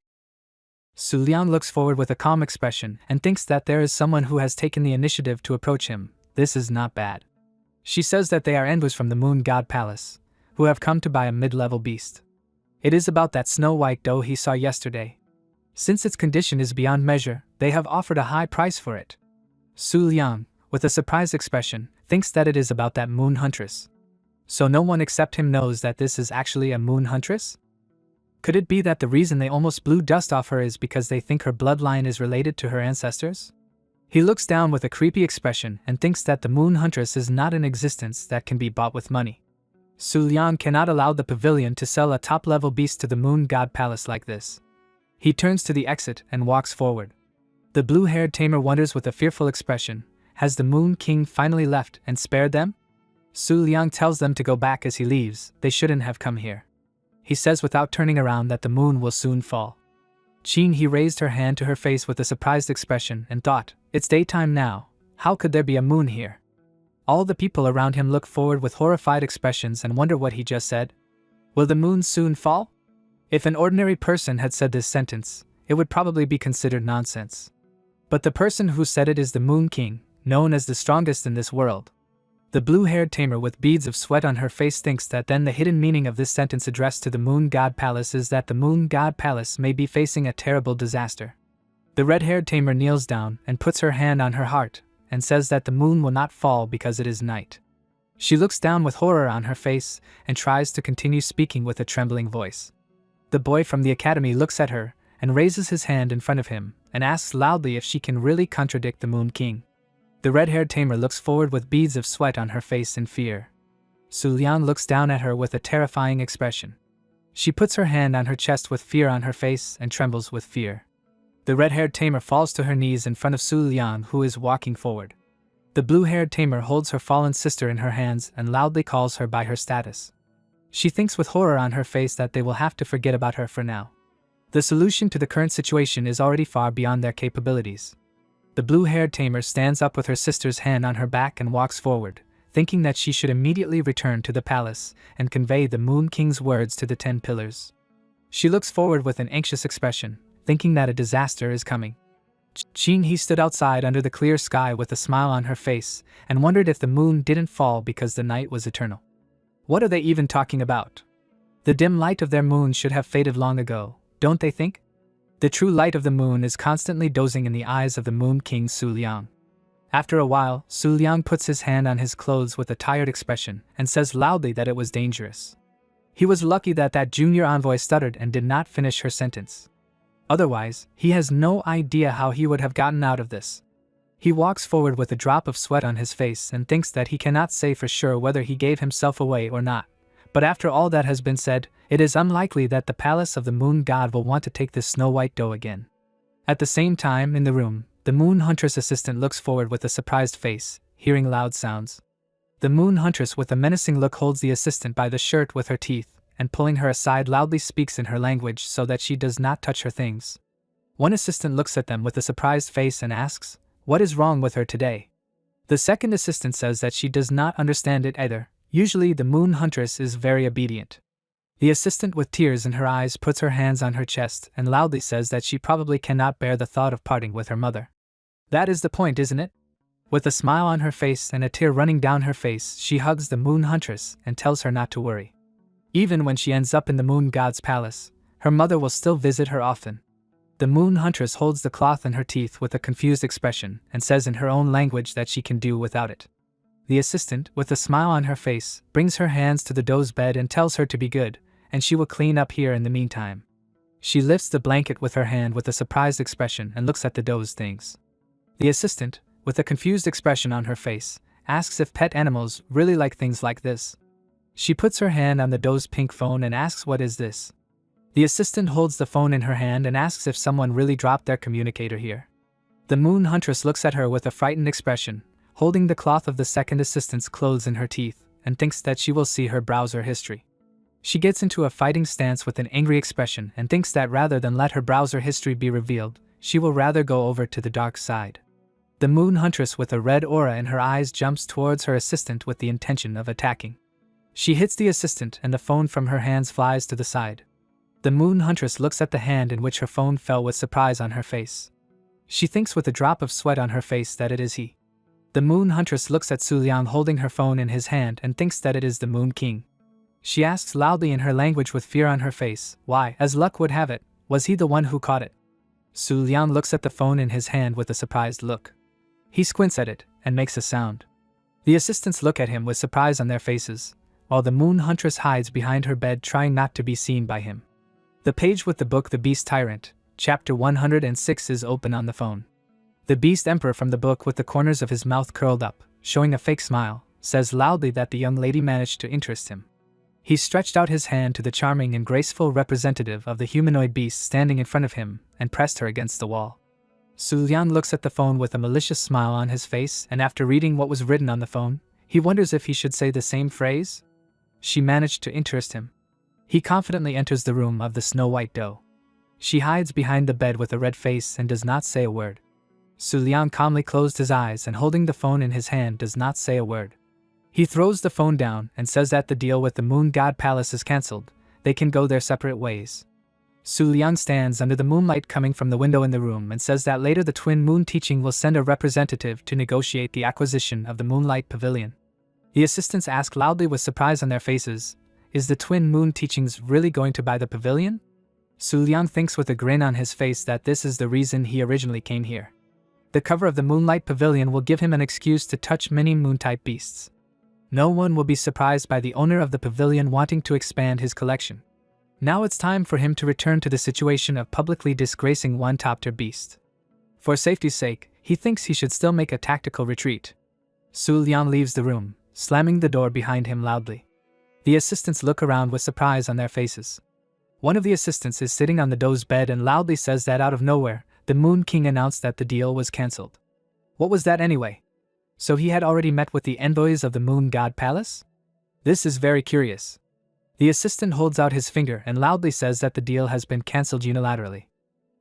Su Liang looks forward with a calm expression and thinks that there is someone who has taken the initiative to approach him. This is not bad. She says that they are envoys from the Moon God Palace, who have come to buy a mid-level beast. It is about that Snow White dough he saw yesterday. Since its condition is beyond measure, they have offered a high price for it. Su Liang, with a surprised expression, thinks that it is about that Moon Huntress. So no one except him knows that this is actually a Moon Huntress? Could it be that the reason they almost blew dust off her is because they think her bloodline is related to her ancestors? He looks down with a creepy expression and thinks that the Moon Huntress is not an existence that can be bought with money. Su Liang cannot allow the pavilion to sell a top-level beast to the Moon God Palace like this. He turns to the exit and walks forward. The blue-haired tamer wonders with a fearful expression, has the Moon King finally left and spared them? Su Liang tells them to go back as he leaves. They shouldn't have come here. He says without turning around that the moon will soon fall. He raised her hand to her face with a surprised expression and thought, it's daytime now, how could there be a moon here? All the people around him look forward with horrified expressions and wonder what he just said. Will the moon soon fall? If an ordinary person had said this sentence, it would probably be considered nonsense. But the person who said it is the Moon King, known as the strongest in this world. The blue-haired tamer with beads of sweat on her face thinks that then the hidden meaning of this sentence addressed to the Moon God Palace is that the Moon God Palace may be facing a terrible disaster. The red-haired tamer kneels down and puts her hand on her heart and says that the moon will not fall because it is night. She looks down with horror on her face and tries to continue speaking with a trembling voice. The boy from the academy looks at her and raises his hand in front of him and asks loudly if she can really contradict the Moon King. The red-haired tamer looks forward with beads of sweat on her face in fear. Su Liang looks down at her with a terrifying expression. She puts her hand on her chest with fear on her face and trembles with fear. The red-haired tamer falls to her knees in front of Su Liang, who is walking forward. The blue-haired tamer holds her fallen sister in her hands and loudly calls her by her status. She thinks with horror on her face that they will have to forget about her for now. The solution to the current situation is already far beyond their capabilities. The blue-haired tamer stands up with her sister's hand on her back and walks forward, thinking that she should immediately return to the palace and convey the Moon King's words to the 10 pillars. She looks forward with an anxious expression, thinking that a disaster is coming. Qin He stood outside under the clear sky with a smile on her face and wondered if the moon didn't fall because the night was eternal. What are they even talking about? The dim light of their moon should have faded long ago, don't they think? The true light of the moon is constantly dozing in the eyes of the Moon King Su Liang. After a while, Su Liang puts his hand on his clothes with a tired expression and says loudly that it was dangerous. He was lucky that junior envoy stuttered and did not finish her sentence. Otherwise, he has no idea how he would have gotten out of this. He walks forward with a drop of sweat on his face and thinks that he cannot say for sure whether he gave himself away or not. But after all that has been said, it is unlikely that the palace of the moon god will want to take this snow-white doe again. At the same time, in the room, the moon huntress assistant looks forward with a surprised face, hearing loud sounds. The moon huntress with a menacing look holds the assistant by the shirt with her teeth, and pulling her aside loudly speaks in her language so that she does not touch her things. One assistant looks at them with a surprised face and asks, "What is wrong with her today?" The second assistant says that she does not understand it either. Usually the moon huntress is very obedient. The assistant with tears in her eyes puts her hands on her chest and loudly says that she probably cannot bear the thought of parting with her mother. That is the point, isn't it? With a smile on her face and a tear running down her face, she hugs the moon huntress and tells her not to worry. Even when she ends up in the moon god's palace, her mother will still visit her often. The moon huntress holds the cloth in her teeth with a confused expression and says in her own language that she can do without it. The assistant, with a smile on her face, brings her hands to the doe's bed and tells her to be good, and she will clean up here in the meantime. She lifts the blanket with her hand with a surprised expression and looks at the doe's things. The assistant, with a confused expression on her face, asks if pet animals really like things like this. She puts her hand on the doe's pink phone and asks what is this. The assistant holds the phone in her hand and asks if someone really dropped their communicator here. The moon huntress looks at her with a frightened expression, holding the cloth of the second assistant's clothes in her teeth, and thinks that she will see her browser history. She gets into a fighting stance with an angry expression and thinks that rather than let her browser history be revealed, she will rather go over to the dark side. The moon huntress with a red aura in her eyes jumps towards her assistant with the intention of attacking. She hits the assistant and the phone from her hands flies to the side. The moon huntress looks at the hand in which her phone fell with surprise on her face. She thinks with a drop of sweat on her face that it is he. The moon huntress looks at Su Liang holding her phone in his hand and thinks that it is the Moon King. She asks loudly in her language with fear on her face, why, as luck would have it, was he the one who caught it? Su Liang looks at the phone in his hand with a surprised look. He squints at it and makes a sound. The assistants look at him with surprise on their faces, while the moon huntress hides behind her bed trying not to be seen by him. The page with the book The Beast Tyrant, chapter 106 is open on the phone. The Beast Emperor from the book with the corners of his mouth curled up, showing a fake smile, says loudly that the young lady managed to interest him. He stretched out his hand to the charming and graceful representative of the humanoid beast standing in front of him and pressed her against the wall. Su Liang looks at the phone with a malicious smile on his face, and after reading what was written on the phone, he wonders if he should say the same phrase. She managed to interest him. He confidently enters the room of the snow-white doe. She hides behind the bed with a red face and does not say a word. Su Liang calmly closed his eyes and holding the phone in his hand does not say a word. He throws the phone down and says that the deal with the Moon God Palace is cancelled, they can go their separate ways. Su Liang stands under the moonlight coming from the window in the room and says that later the Twin Moon Teaching will send a representative to negotiate the acquisition of the Moonlight Pavilion. The assistants ask loudly with surprise on their faces, "Is the Twin Moon Teachings really going to buy the pavilion?" Su Liang thinks with a grin on his face that this is the reason he originally came here. The cover of the Moonlight Pavilion will give him an excuse to touch many moon-type beasts. No one will be surprised by the owner of the pavilion wanting to expand his collection. Now it's time for him to return to the situation of publicly disgracing one top-tier beast. For safety's sake, he thinks he should still make a tactical retreat. Su Liang leaves the room, slamming the door behind him loudly. The assistants look around with surprise on their faces. One of the assistants is sitting on the doe's bed and loudly says that out of nowhere, the Moon King announced that the deal was cancelled. What was that anyway? So he had already met with the envoys of the Moon God Palace? This is very curious. The assistant holds out his finger and loudly says that the deal has been cancelled unilaterally.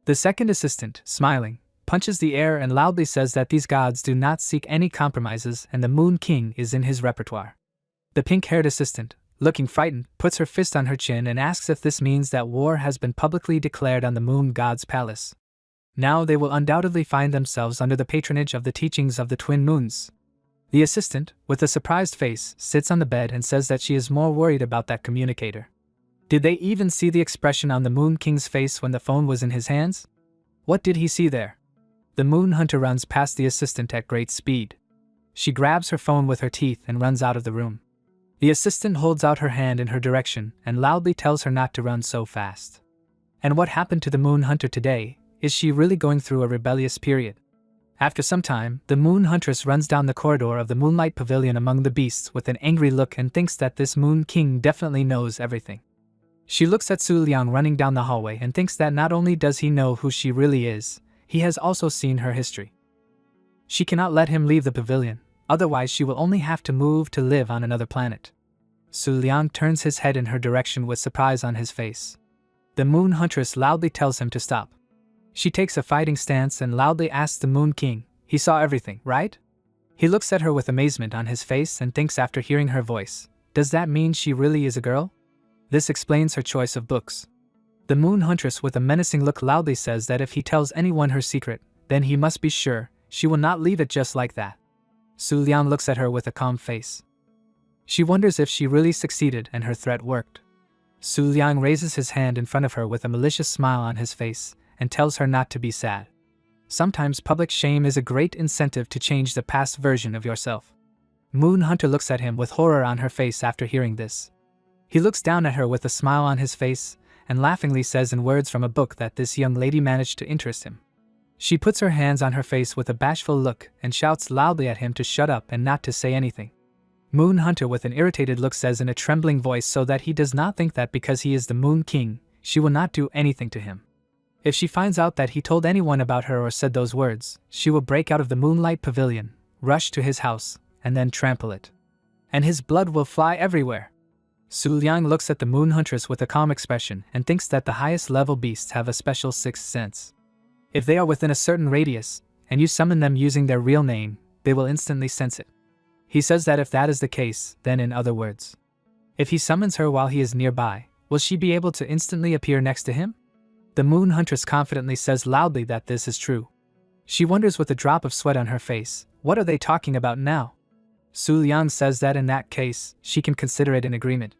The second assistant, smiling, punches the air and loudly says that these gods do not seek any compromises and the Moon King is in his repertoire. The pink-haired assistant, looking frightened, puts her fist on her chin and asks if this means that war has been publicly declared on the Moon God's palace. Now they will undoubtedly find themselves under the patronage of the teachings of the Twin Moons. The assistant, with a surprised face, sits on the bed and says that she is more worried about that communicator. Did they even see the expression on the Moon King's face when the phone was in his hands? What did he see there? The Moon Hunter runs past the assistant at great speed. She grabs her phone with her teeth and runs out of the room. The assistant holds out her hand in her direction and loudly tells her not to run so fast. And what happened to the Moon Hunter today? Is she really going through a rebellious period? After some time, the Moon Huntress runs down the corridor of the Moonlight Pavilion among the beasts with an angry look and thinks that this Moon King definitely knows everything. She looks at Su Liang running down the hallway and thinks that not only does he know who she really is, he has also seen her history. She cannot let him leave the pavilion, otherwise she will only have to move to live on another planet. Su Liang turns his head in her direction with surprise on his face. The Moon Huntress loudly tells him to stop. She takes a fighting stance and loudly asks the Moon King, "He saw everything, right?" He looks at her with amazement on his face and thinks after hearing her voice, does that mean she really is a girl? This explains her choice of books. The Moon Huntress with a menacing look loudly says that if he tells anyone her secret, then he must be sure she will not leave it just like that. Su Liang looks at her with a calm face. She wonders if she really succeeded and her threat worked. Su Liang raises his hand in front of her with a malicious smile on his face and tells her not to be sad. Sometimes public shame is a great incentive to change the past version of yourself. Moon Hunter looks at him with horror on her face after hearing this. He looks down at her with a smile on his face and laughingly says in words from a book that this young lady managed to interest him. She puts her hands on her face with a bashful look and shouts loudly at him to shut up and not to say anything. Moon Hunter with an irritated look says in a trembling voice so that he does not think that because he is the Moon King, she will not do anything to him. If she finds out that he told anyone about her or said those words, she will break out of the Moonlight Pavilion, rush to his house, and then trample it. And his blood will fly everywhere. Su Liang looks at the Moon Huntress with a calm expression and thinks that the highest level beasts have a special sixth sense. If they are within a certain radius, and you summon them using their real name, they will instantly sense it. He says that if that is the case, then in other words, if he summons her while he is nearby, will she be able to instantly appear next to him? The Moon Huntress confidently says loudly that this is true. She wonders with a drop of sweat on her face, what are they talking about now? Su Liang says that in that case, she can consider it an agreement.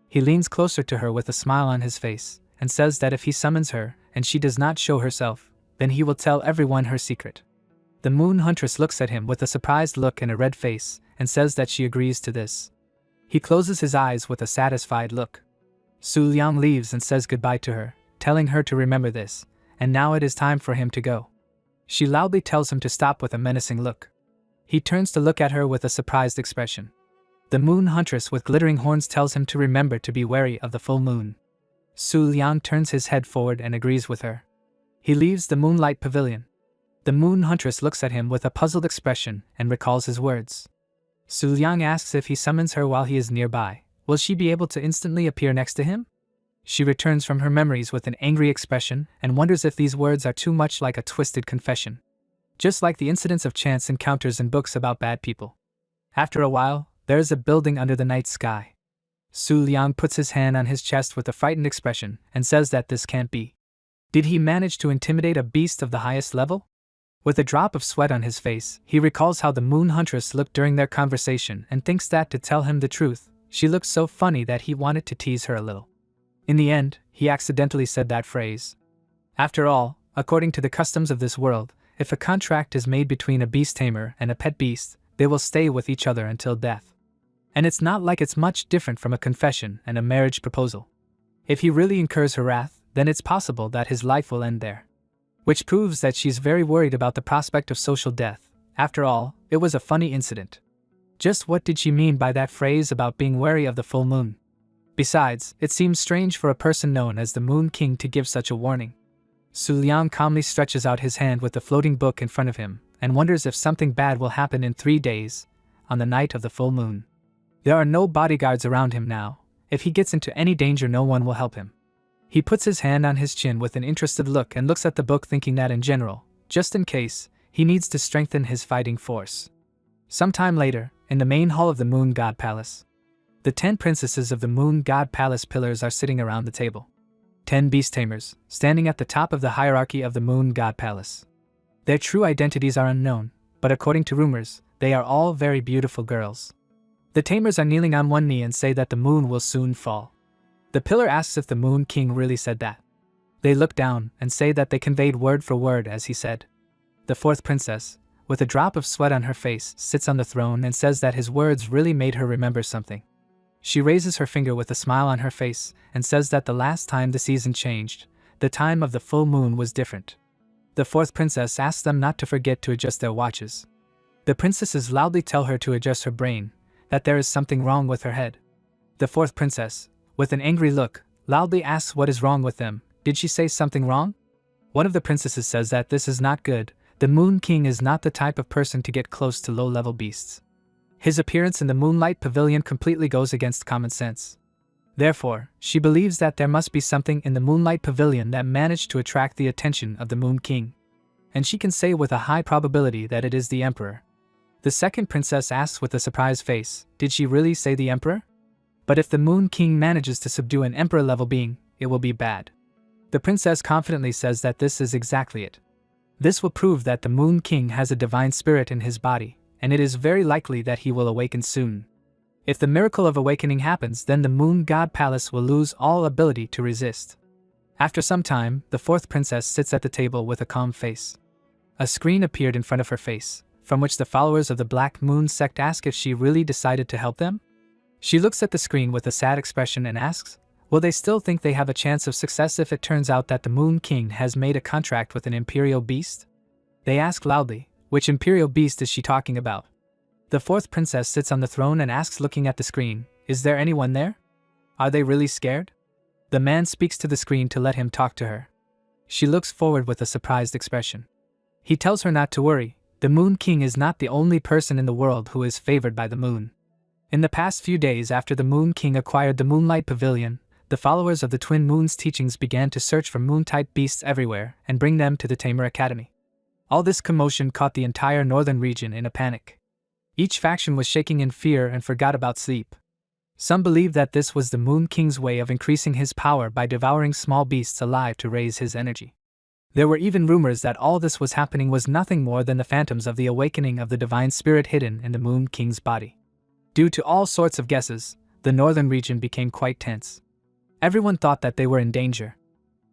He leans closer to her with a smile on his face, and says that if he summons her, and she does not show herself, then he will tell everyone her secret. The Moon Huntress looks at him with a surprised look and a red face, and says that she agrees to this. He closes his eyes with a satisfied look. Su Liang leaves and says goodbye to her, telling her to remember this, and now it is time for him to go. She loudly tells him to stop with a menacing look. He turns to look at her with a surprised expression. The Moon Huntress with glittering horns tells him to remember to be wary of the full moon. Su Liang turns his head forward and agrees with her. He leaves the Moonlight Pavilion. The Moon Huntress looks at him with a puzzled expression and recalls his words. Su Liang asks if he summons her while he is nearby, will she be able to instantly appear next to him? She returns from her memories with an angry expression and wonders if these words are too much like a twisted confession. Just like the incidents of chance encounters in books about bad people. After a while, there is a building under the night sky. Su Liang puts his hand on his chest with a frightened expression and says that this can't be. Did he manage to intimidate a beast of the highest level? With a drop of sweat on his face, he recalls how the moon huntress looked during their conversation and thinks that, to tell him the truth, she looked so funny that he wanted to tease her a little. In the end, he accidentally said that phrase. After all, according to the customs of this world, if a contract is made between a beast tamer and a pet beast, they will stay with each other until death. And it's not like it's much different from a confession and a marriage proposal. If he really incurs her wrath, then it's possible that his life will end there. Which proves that she's very worried about the prospect of social death. After all, it was a funny incident. Just what did she mean by that phrase about being wary of the full moon? Besides, it seems strange for a person known as the Moon King to give such a warning. Su Liang calmly stretches out his hand with the floating book in front of him and wonders if something bad will happen in 3 days, on the night of the full moon. There are no bodyguards around him now. If he gets into any danger, no one will help him. He puts his hand on his chin with an interested look and looks at the book, thinking that in general, just in case, he needs to strengthen his fighting force. Sometime later, in the main hall of the Moon God Palace, the 10 princesses of the Moon God Palace pillars are sitting around the table. 10 beast tamers, standing at the top of the hierarchy of the Moon God Palace. Their true identities are unknown, but according to rumors, they are all very beautiful girls. The tamers are kneeling on one knee and say that the moon will soon fall. The pillar asks if the Moon King really said that. They look down and say that they conveyed word for word as he said. The 4th princess, with a drop of sweat on her face, sits on the throne and says that his words really made her remember something. She raises her finger with a smile on her face and says that the last time the season changed, the time of the full moon was different. The 4th princess asks them not to forget to adjust their watches. The princesses loudly tell her to adjust her brain, that there is something wrong with her head. The 4th princess, with an angry look, loudly asks what is wrong with them. Did she say something wrong? One of the princesses says that this is not good. The Moon King is not the type of person to get close to low-level beasts. His appearance in the Moonlight Pavilion completely goes against common sense. Therefore, she believes that there must be something in the Moonlight Pavilion that managed to attract the attention of the Moon King. And she can say with a high probability that it is the Emperor. The 2nd princess asks with a surprised face, did she really say the Emperor? But if the Moon King manages to subdue an Emperor-level being, it will be bad. The princess confidently says that this is exactly it. This will prove that the Moon King has a divine spirit in his body, and it is very likely that he will awaken soon. If the miracle of awakening happens, then the Moon God Palace will lose all ability to resist. After some time, the 4th princess sits at the table with a calm face. A screen appeared in front of her face, from which the followers of the Black Moon sect ask if she really decided to help them. She looks at the screen with a sad expression and asks, will they still think they have a chance of success if it turns out that the Moon King has made a contract with an imperial beast? They ask loudly, which imperial beast is she talking about? The 4th princess sits on the throne and asks, looking at the screen, is there anyone there? Are they really scared? The man speaks to the screen to let him talk to her. She looks forward with a surprised expression. He tells her not to worry, the Moon King is not the only person in the world who is favored by the moon. In the past few days after the Moon King acquired the Moonlight Pavilion, the followers of the Twin Moon's teachings began to search for moon-type beasts everywhere and bring them to the Tamer Academy. All this commotion caught the entire northern region in a panic. Each faction was shaking in fear and forgot about sleep. Some believed that this was the Moon King's way of increasing his power by devouring small beasts alive to raise his energy. There were even rumors that all this was happening was nothing more than the phantoms of the awakening of the divine spirit hidden in the Moon King's body. Due to all sorts of guesses, the northern region became quite tense. Everyone thought that they were in danger.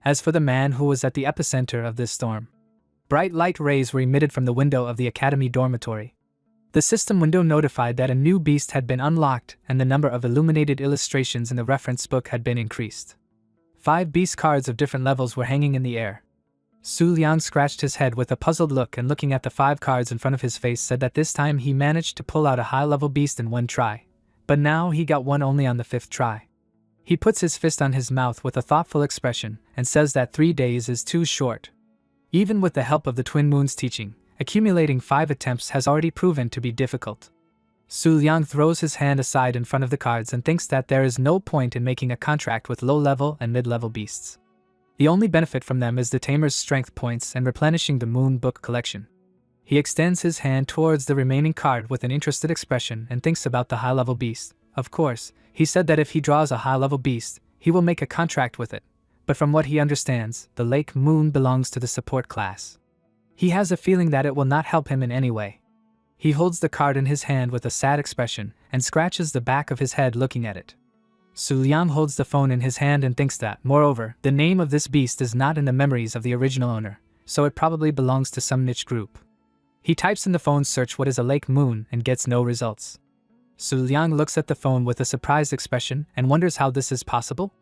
As for the man who was at the epicenter of this storm, bright light rays were emitted from the window of the academy dormitory. The system window notified that a new beast had been unlocked and the number of illuminated illustrations in the reference book had been increased. 5 beast cards of different levels were hanging in the air. Su Liang scratched his head with a puzzled look and, looking at the 5 cards in front of his face, said that this time he managed to pull out a high-level beast in one try, but now he got one only on the 5th try. He puts his fist on his mouth with a thoughtful expression and says that 3 days is too short. Even with the help of the Twin Moon's teaching, accumulating 5 attempts has already proven to be difficult. Su Liang throws his hand aside in front of the cards and thinks that there is no point in making a contract with low-level and mid-level beasts. The only benefit from them is the tamer's strength points and replenishing the Moon Book collection. He extends his hand towards the remaining card with an interested expression and thinks about the high-level beast. Of course, he said that if he draws a high-level beast, he will make a contract with it, but from what he understands, the Lake Moon belongs to the support class. He has a feeling that it will not help him in any way. He holds the card in his hand with a sad expression and scratches the back of his head looking at it. Su Liang holds the phone in his hand and thinks that, moreover, the name of this beast is not in the memories of the original owner, so it probably belongs to some niche group. He types in the phone search what is a Lake Moon and gets no results. Su Liang looks at the phone with a surprised expression and wonders how this is possible.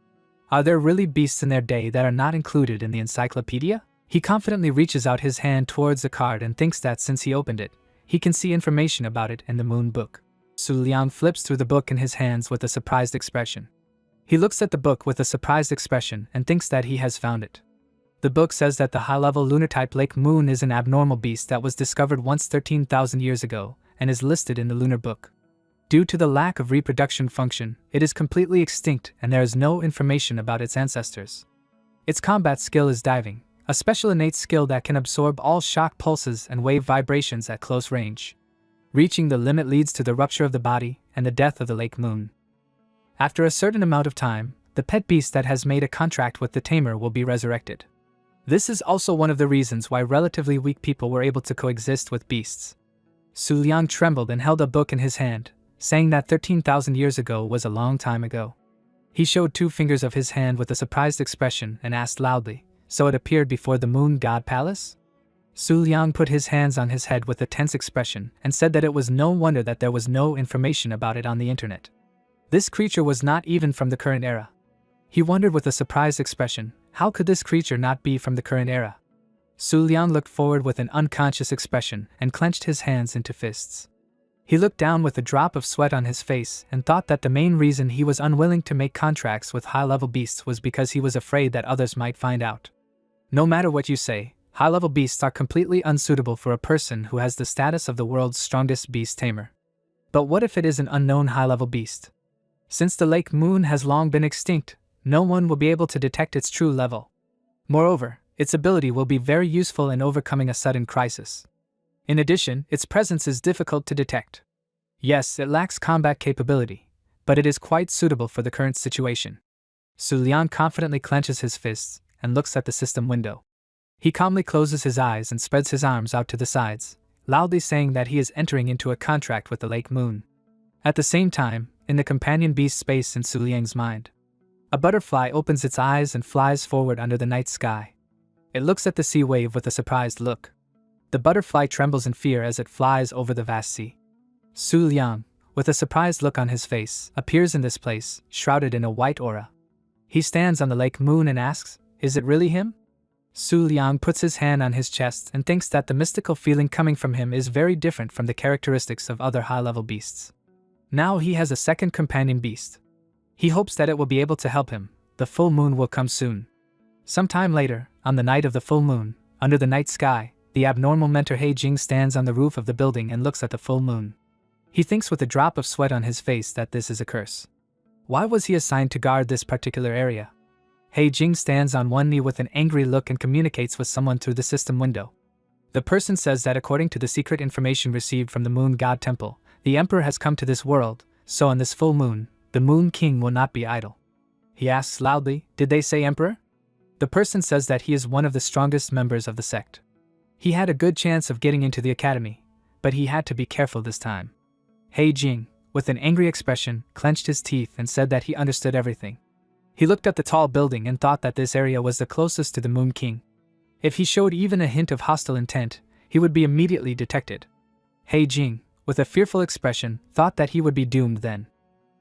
Are there really beasts in their day that are not included in the encyclopedia? He confidently reaches out his hand towards the card and thinks that since he opened it, he can see information about it in the Moon Book. Su Liang flips through the book in his hands with a surprised expression. He looks at the book with a surprised expression and thinks that he has found it. The book says that the high-level lunar-type Lake Moon is an abnormal beast that was discovered once 13,000 years ago and is listed in the Lunar Book. Due to the lack of reproduction function, it is completely extinct and there is no information about its ancestors. Its combat skill is diving, a special innate skill that can absorb all shock pulses and wave vibrations at close range. Reaching the limit leads to the rupture of the body and the death of the Lake Moon. After a certain amount of time, the pet beast that has made a contract with the tamer will be resurrected. This is also one of the reasons why relatively weak people were able to coexist with beasts. Su Liang trembled and held a book in his hand, saying that 13,000 years ago was a long time ago. He showed 2 fingers of his hand with a surprised expression and asked loudly, "So it appeared before the Moon God Palace?" Su Liang put his hands on his head with a tense expression and said that it was no wonder that there was no information about it on the internet. This creature was not even from the current era. He wondered with a surprised expression, how could this creature not be from the current era? Su Liang looked forward with an unconscious expression and clenched his hands into fists. He looked down with a drop of sweat on his face and thought that the main reason he was unwilling to make contracts with high-level beasts was because he was afraid that others might find out. No matter what you say, high-level beasts are completely unsuitable for a person who has the status of the world's strongest beast tamer. But what if it is an unknown high-level beast? Since the Lake Moon has long been extinct, no one will be able to detect its true level. Moreover, its ability will be very useful in overcoming a sudden crisis. In addition, its presence is difficult to detect. Yes, it lacks combat capability, but it is quite suitable for the current situation. Su Liang confidently clenches his fists and looks at the system window. He calmly closes his eyes and spreads his arms out to the sides, loudly saying that he is entering into a contract with the Lake Moon. At the same time, in the companion beast space in Su Liang's mind, a butterfly opens its eyes and flies forward under the night sky. It looks at the sea wave with a surprised look. The butterfly trembles in fear as it flies over the vast sea. Su Liang, with a surprised look on his face, appears in this place, shrouded in a white aura. He stands on the Lake Moon and asks, "Is it really him?" Su Liang puts his hand on his chest and thinks that the mystical feeling coming from him is very different from the characteristics of other high-level beasts. Now he has a second companion beast. He hopes that it will be able to help him. The full moon will come soon. Sometime later, on the night of the full moon, under the night sky, the abnormal mentor He Jing stands on the roof of the building and looks at the full moon. He thinks with a drop of sweat on his face that this is a curse. Why was he assigned to guard this particular area? He Jing stands on one knee with an angry look and communicates with someone through the system window. The person says that according to the secret information received from the Moon God Temple, the Emperor has come to this world, so on this full moon, the Moon King will not be idle. He asks loudly, "Did they say Emperor?" The person says that he is one of the strongest members of the sect. He had a good chance of getting into the academy, but he had to be careful this time. He Jing, with an angry expression, clenched his teeth and said that he understood everything. He looked at the tall building and thought that this area was the closest to the Moon King. If he showed even a hint of hostile intent, he would be immediately detected. He Jing, with a fearful expression, thought that he would be doomed then.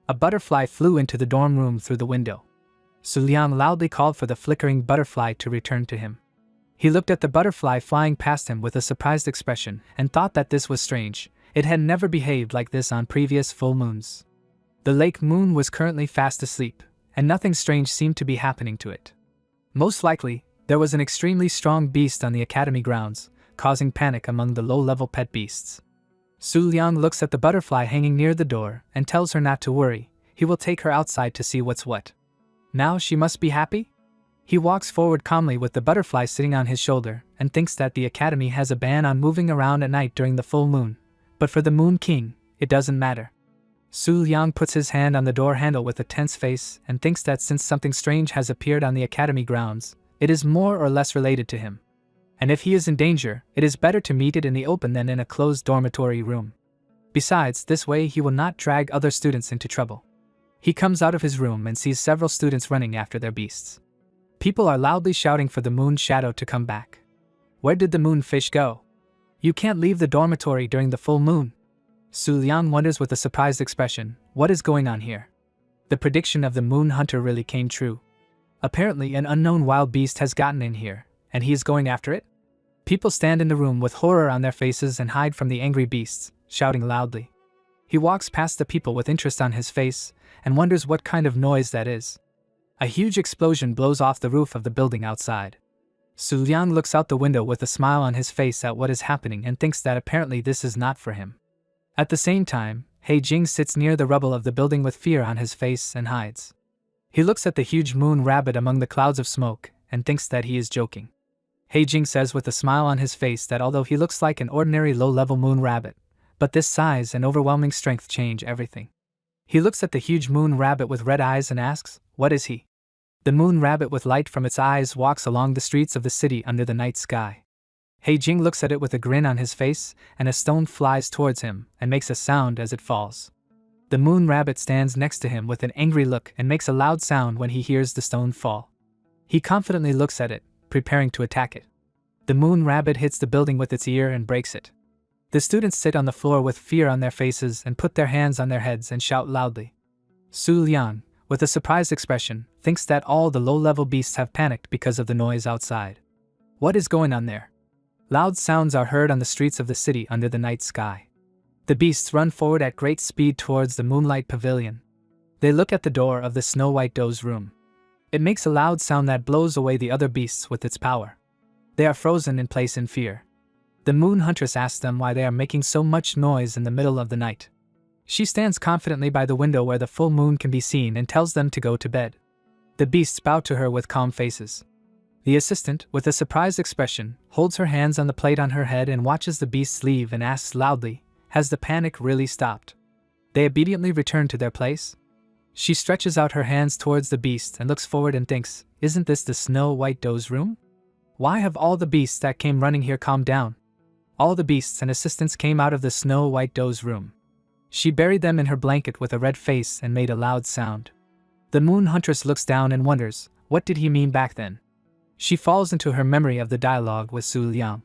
A butterfly flew into the dorm room through the window. Su Liang loudly called for the flickering butterfly to return to him. He looked at the butterfly flying past him with a surprised expression and thought that this was strange. It had never behaved like this on previous full moons. The Lake Moon was currently fast asleep, and nothing strange seemed to be happening to it. Most likely, there was an extremely strong beast on the academy grounds, causing panic among the low-level pet beasts. Su Liang looks at the butterfly hanging near the door and tells her not to worry. He will take her outside to see what's what. Now she must be happy? He walks forward calmly with the butterfly sitting on his shoulder and thinks that the academy has a ban on moving around at night during the full moon, but for the Moon King, it doesn't matter. Su Liang puts his hand on the door handle with a tense face and thinks that since something strange has appeared on the academy grounds, it is more or less related to him. And if he is in danger, it is better to meet it in the open than in a closed dormitory room. Besides, this way he will not drag other students into trouble. He comes out of his room and sees several students running after their beasts. People are loudly shouting for the moon shadow to come back. Where did the moon fish go? You can't leave the dormitory during the full moon. Su Liang wonders with a surprised expression, what is going on here? The prediction of the moon hunter really came true. Apparently an unknown wild beast has gotten in here, and he is going after it? People stand in the room with horror on their faces and hide from the angry beasts, shouting loudly. He walks past the people with interest on his face and wonders what kind of noise that is. A huge explosion blows off the roof of the building outside. Su Liang looks out the window with a smile on his face at what is happening and thinks that apparently this is not for him. At the same time, He Jing sits near the rubble of the building with fear on his face and hides. He looks at the huge moon rabbit among the clouds of smoke and thinks that he is joking. He Jing says with a smile on his face that although he looks like an ordinary low-level moon rabbit, but this size and overwhelming strength change everything. He looks at the huge moon rabbit with red eyes and asks, what is he? The moon rabbit with light from its eyes walks along the streets of the city under the night sky. He Jing looks at it with a grin on his face, and a stone flies towards him and makes a sound as it falls. The moon rabbit stands next to him with an angry look and makes a loud sound when he hears the stone fall. He confidently looks at it, preparing to attack it. The moon rabbit hits the building with its ear and breaks it. The students sit on the floor with fear on their faces and put their hands on their heads and shout loudly. Su Liang, with a surprised expression, thinks that all the low-level beasts have panicked because of the noise outside. What is going on there? Loud sounds are heard on the streets of the city under the night sky. The beasts run forward at great speed towards the moonlight pavilion. They look at the door of the Snow-White Doe's room. It makes a loud sound that blows away the other beasts with its power. They are frozen in place in fear. The moon huntress asks them why they are making so much noise in the middle of the night. She stands confidently by the window where the full moon can be seen and tells them to go to bed. The beasts bow to her with calm faces. The assistant, with a surprised expression, holds her hands on the plate on her head and watches the beasts leave and asks loudly, has the panic really stopped? They obediently return to their place. She stretches out her hands towards the beast and looks forward and thinks, isn't this the Snow-White Doe's room? Why have all the beasts that came running here calmed down? All the beasts and assistants came out of the Snow-White Doe's room. She buried them in her blanket with a red face and made a loud sound. The moon huntress looks down and wonders, what did he mean back then? She falls into her memory of the dialogue with Su Liang.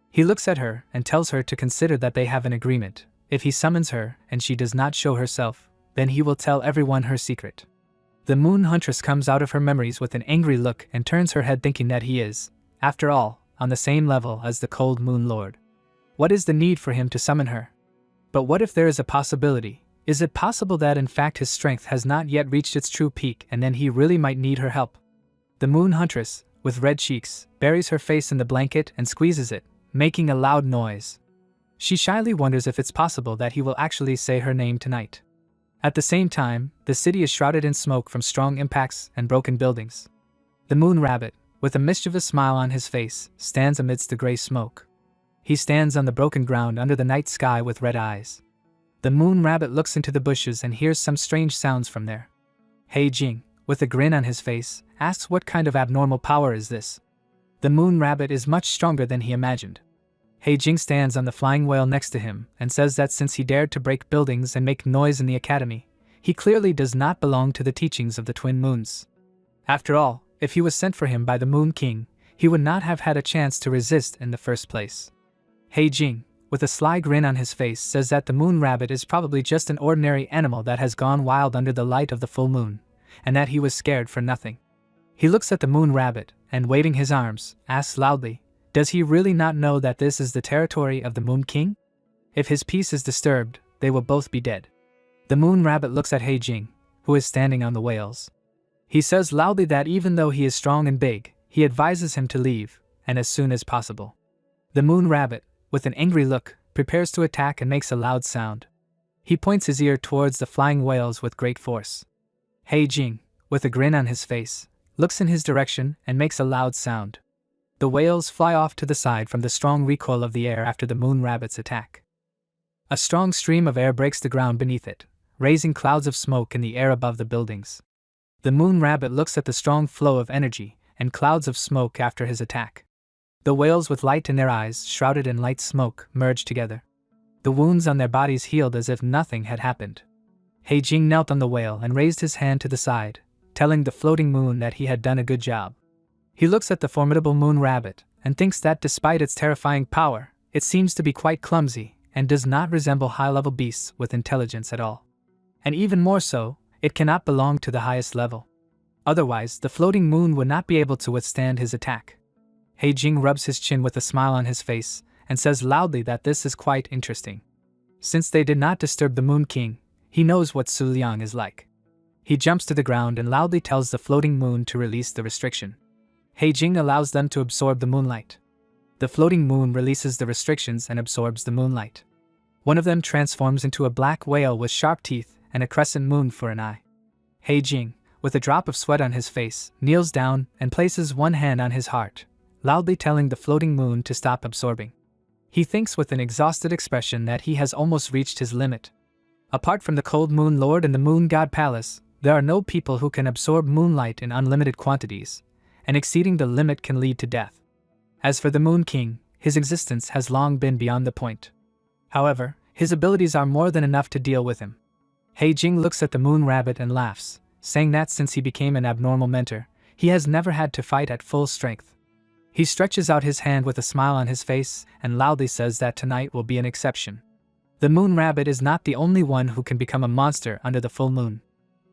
He looks at her and tells her to consider that they have an agreement. If he summons her and she does not show herself, then he will tell everyone her secret. The moon huntress comes out of her memories with an angry look and turns her head thinking that he is, after all, on the same level as the cold moon lord. What is the need for him to summon her? But what if there is a possibility? Is it possible that in fact his strength has not yet reached its true peak and then he really might need her help? The moon huntress, with red cheeks, buries her face in the blanket and squeezes it, making a loud noise. She shyly wonders if it's possible that he will actually say her name tonight. At the same time, the city is shrouded in smoke from strong impacts and broken buildings. The moon rabbit, with a mischievous smile on his face, stands amidst the gray smoke. He stands on the broken ground under the night sky with red eyes. The moon rabbit looks into the bushes and hears some strange sounds from there. He Jing, with a grin on his face, asks what kind of abnormal power is this. The moon rabbit is much stronger than he imagined. He Jing stands on the flying whale next to him and says that since he dared to break buildings and make noise in the academy, he clearly does not belong to the teachings of the twin moons. After all, if he was sent for him by the Moon King, he would not have had a chance to resist in the first place. He Jing, with a sly grin on his face, says that the moon rabbit is probably just an ordinary animal that has gone wild under the light of the full moon, and that he was scared for nothing. He looks at the moon rabbit and, waving his arms, asks loudly, does he really not know that this is the territory of the Moon King? If his peace is disturbed, they will both be dead. The moon rabbit looks at He Jing, who is standing on the whales. He says loudly that even though he is strong and big, he advises him to leave, and as soon as possible. The moon rabbit, with an angry look, prepares to attack and makes a loud sound. He points his ear towards the flying whales with great force. He Jing, with a grin on his face, looks in his direction and makes a loud sound. The whales fly off to the side from the strong recoil of the air after the moon rabbit's attack. A strong stream of air breaks the ground beneath it, raising clouds of smoke in the air above the buildings. The moon rabbit looks at the strong flow of energy and clouds of smoke after his attack. The whales with light in their eyes, shrouded in light smoke, merged together. The wounds on their bodies healed as if nothing had happened. He Jing knelt on the whale and raised his hand to the side, telling the floating moon that he had done a good job. He looks at the formidable moon rabbit and thinks that despite its terrifying power, it seems to be quite clumsy and does not resemble high-level beasts with intelligence at all. And even more so, it cannot belong to the highest level. Otherwise, the floating moon would not be able to withstand his attack. He Jing rubs his chin with a smile on his face and says loudly that this is quite interesting. Since they did not disturb the Moon King, he knows what Su Liang is like. He jumps to the ground and loudly tells the floating moon to release the restriction. He Jing allows them to absorb the moonlight. The floating moon releases the restrictions and absorbs the moonlight. One of them transforms into a black whale with sharp teeth and a crescent moon for an eye. He Jing, with a drop of sweat on his face, kneels down and places one hand on his heart, loudly telling the floating moon to stop absorbing. He thinks with an exhausted expression that he has almost reached his limit. Apart from the cold moon lord and the moon god palace, there are no people who can absorb moonlight in unlimited quantities, and exceeding the limit can lead to death. As for the Moon King, his existence has long been beyond the point. However, his abilities are more than enough to deal with him. He Jing looks at the moon rabbit and laughs, saying that since he became an abnormal mentor, he has never had to fight at full strength. He stretches out his hand with a smile on his face and loudly says that tonight will be an exception. The moon rabbit is not the only one who can become a monster under the full moon.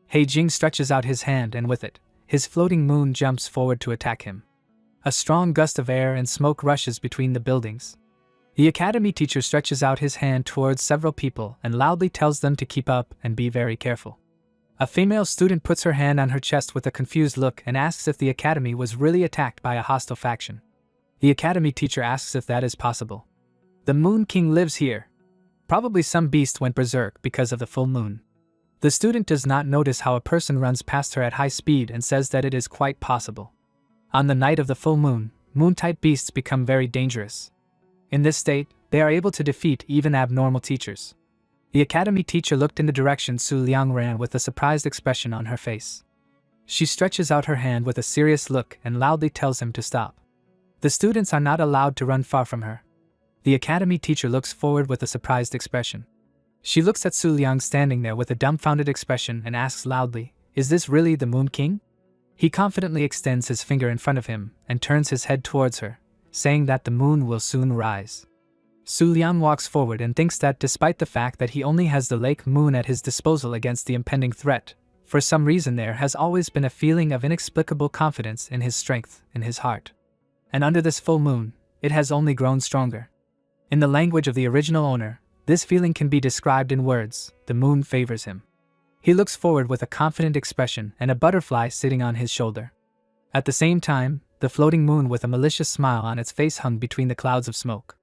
He Jing stretches out his hand and with it, his floating moon jumps forward to attack him. A strong gust of air and smoke rushes between the buildings. The academy teacher stretches out his hand towards several people and loudly tells them to keep up and be very careful. A female student puts her hand on her chest with a confused look and asks if the academy was really attacked by a hostile faction. The academy teacher asks if that is possible. The Moon King lives here. Probably some beast went berserk because of the full moon. The student does not notice how a person runs past her at high speed and says that it is quite possible. On the night of the full moon, moon-type beasts become very dangerous. In this state, they are able to defeat even abnormal teachers. The academy teacher looked in the direction Su Liang ran with a surprised expression on her face. She stretches out her hand with a serious look and loudly tells him to stop. The students are not allowed to run far from her. The academy teacher looks forward with a surprised expression. She looks at Su Liang standing there with a dumbfounded expression and asks loudly, "Is this really the Moon King?" He confidently extends his finger in front of him and turns his head towards her, saying that the moon will soon rise. Su Liang walks forward and thinks that despite the fact that he only has the lake moon at his disposal against the impending threat, for some reason there has always been a feeling of inexplicable confidence in his strength in his heart. And under this full moon, it has only grown stronger. In the language of the original owner, this feeling can be described in words: the moon favors him. He looks forward with a confident expression and a butterfly sitting on his shoulder. At the same time, the floating moon with a malicious smile on its face hung between the clouds of smoke.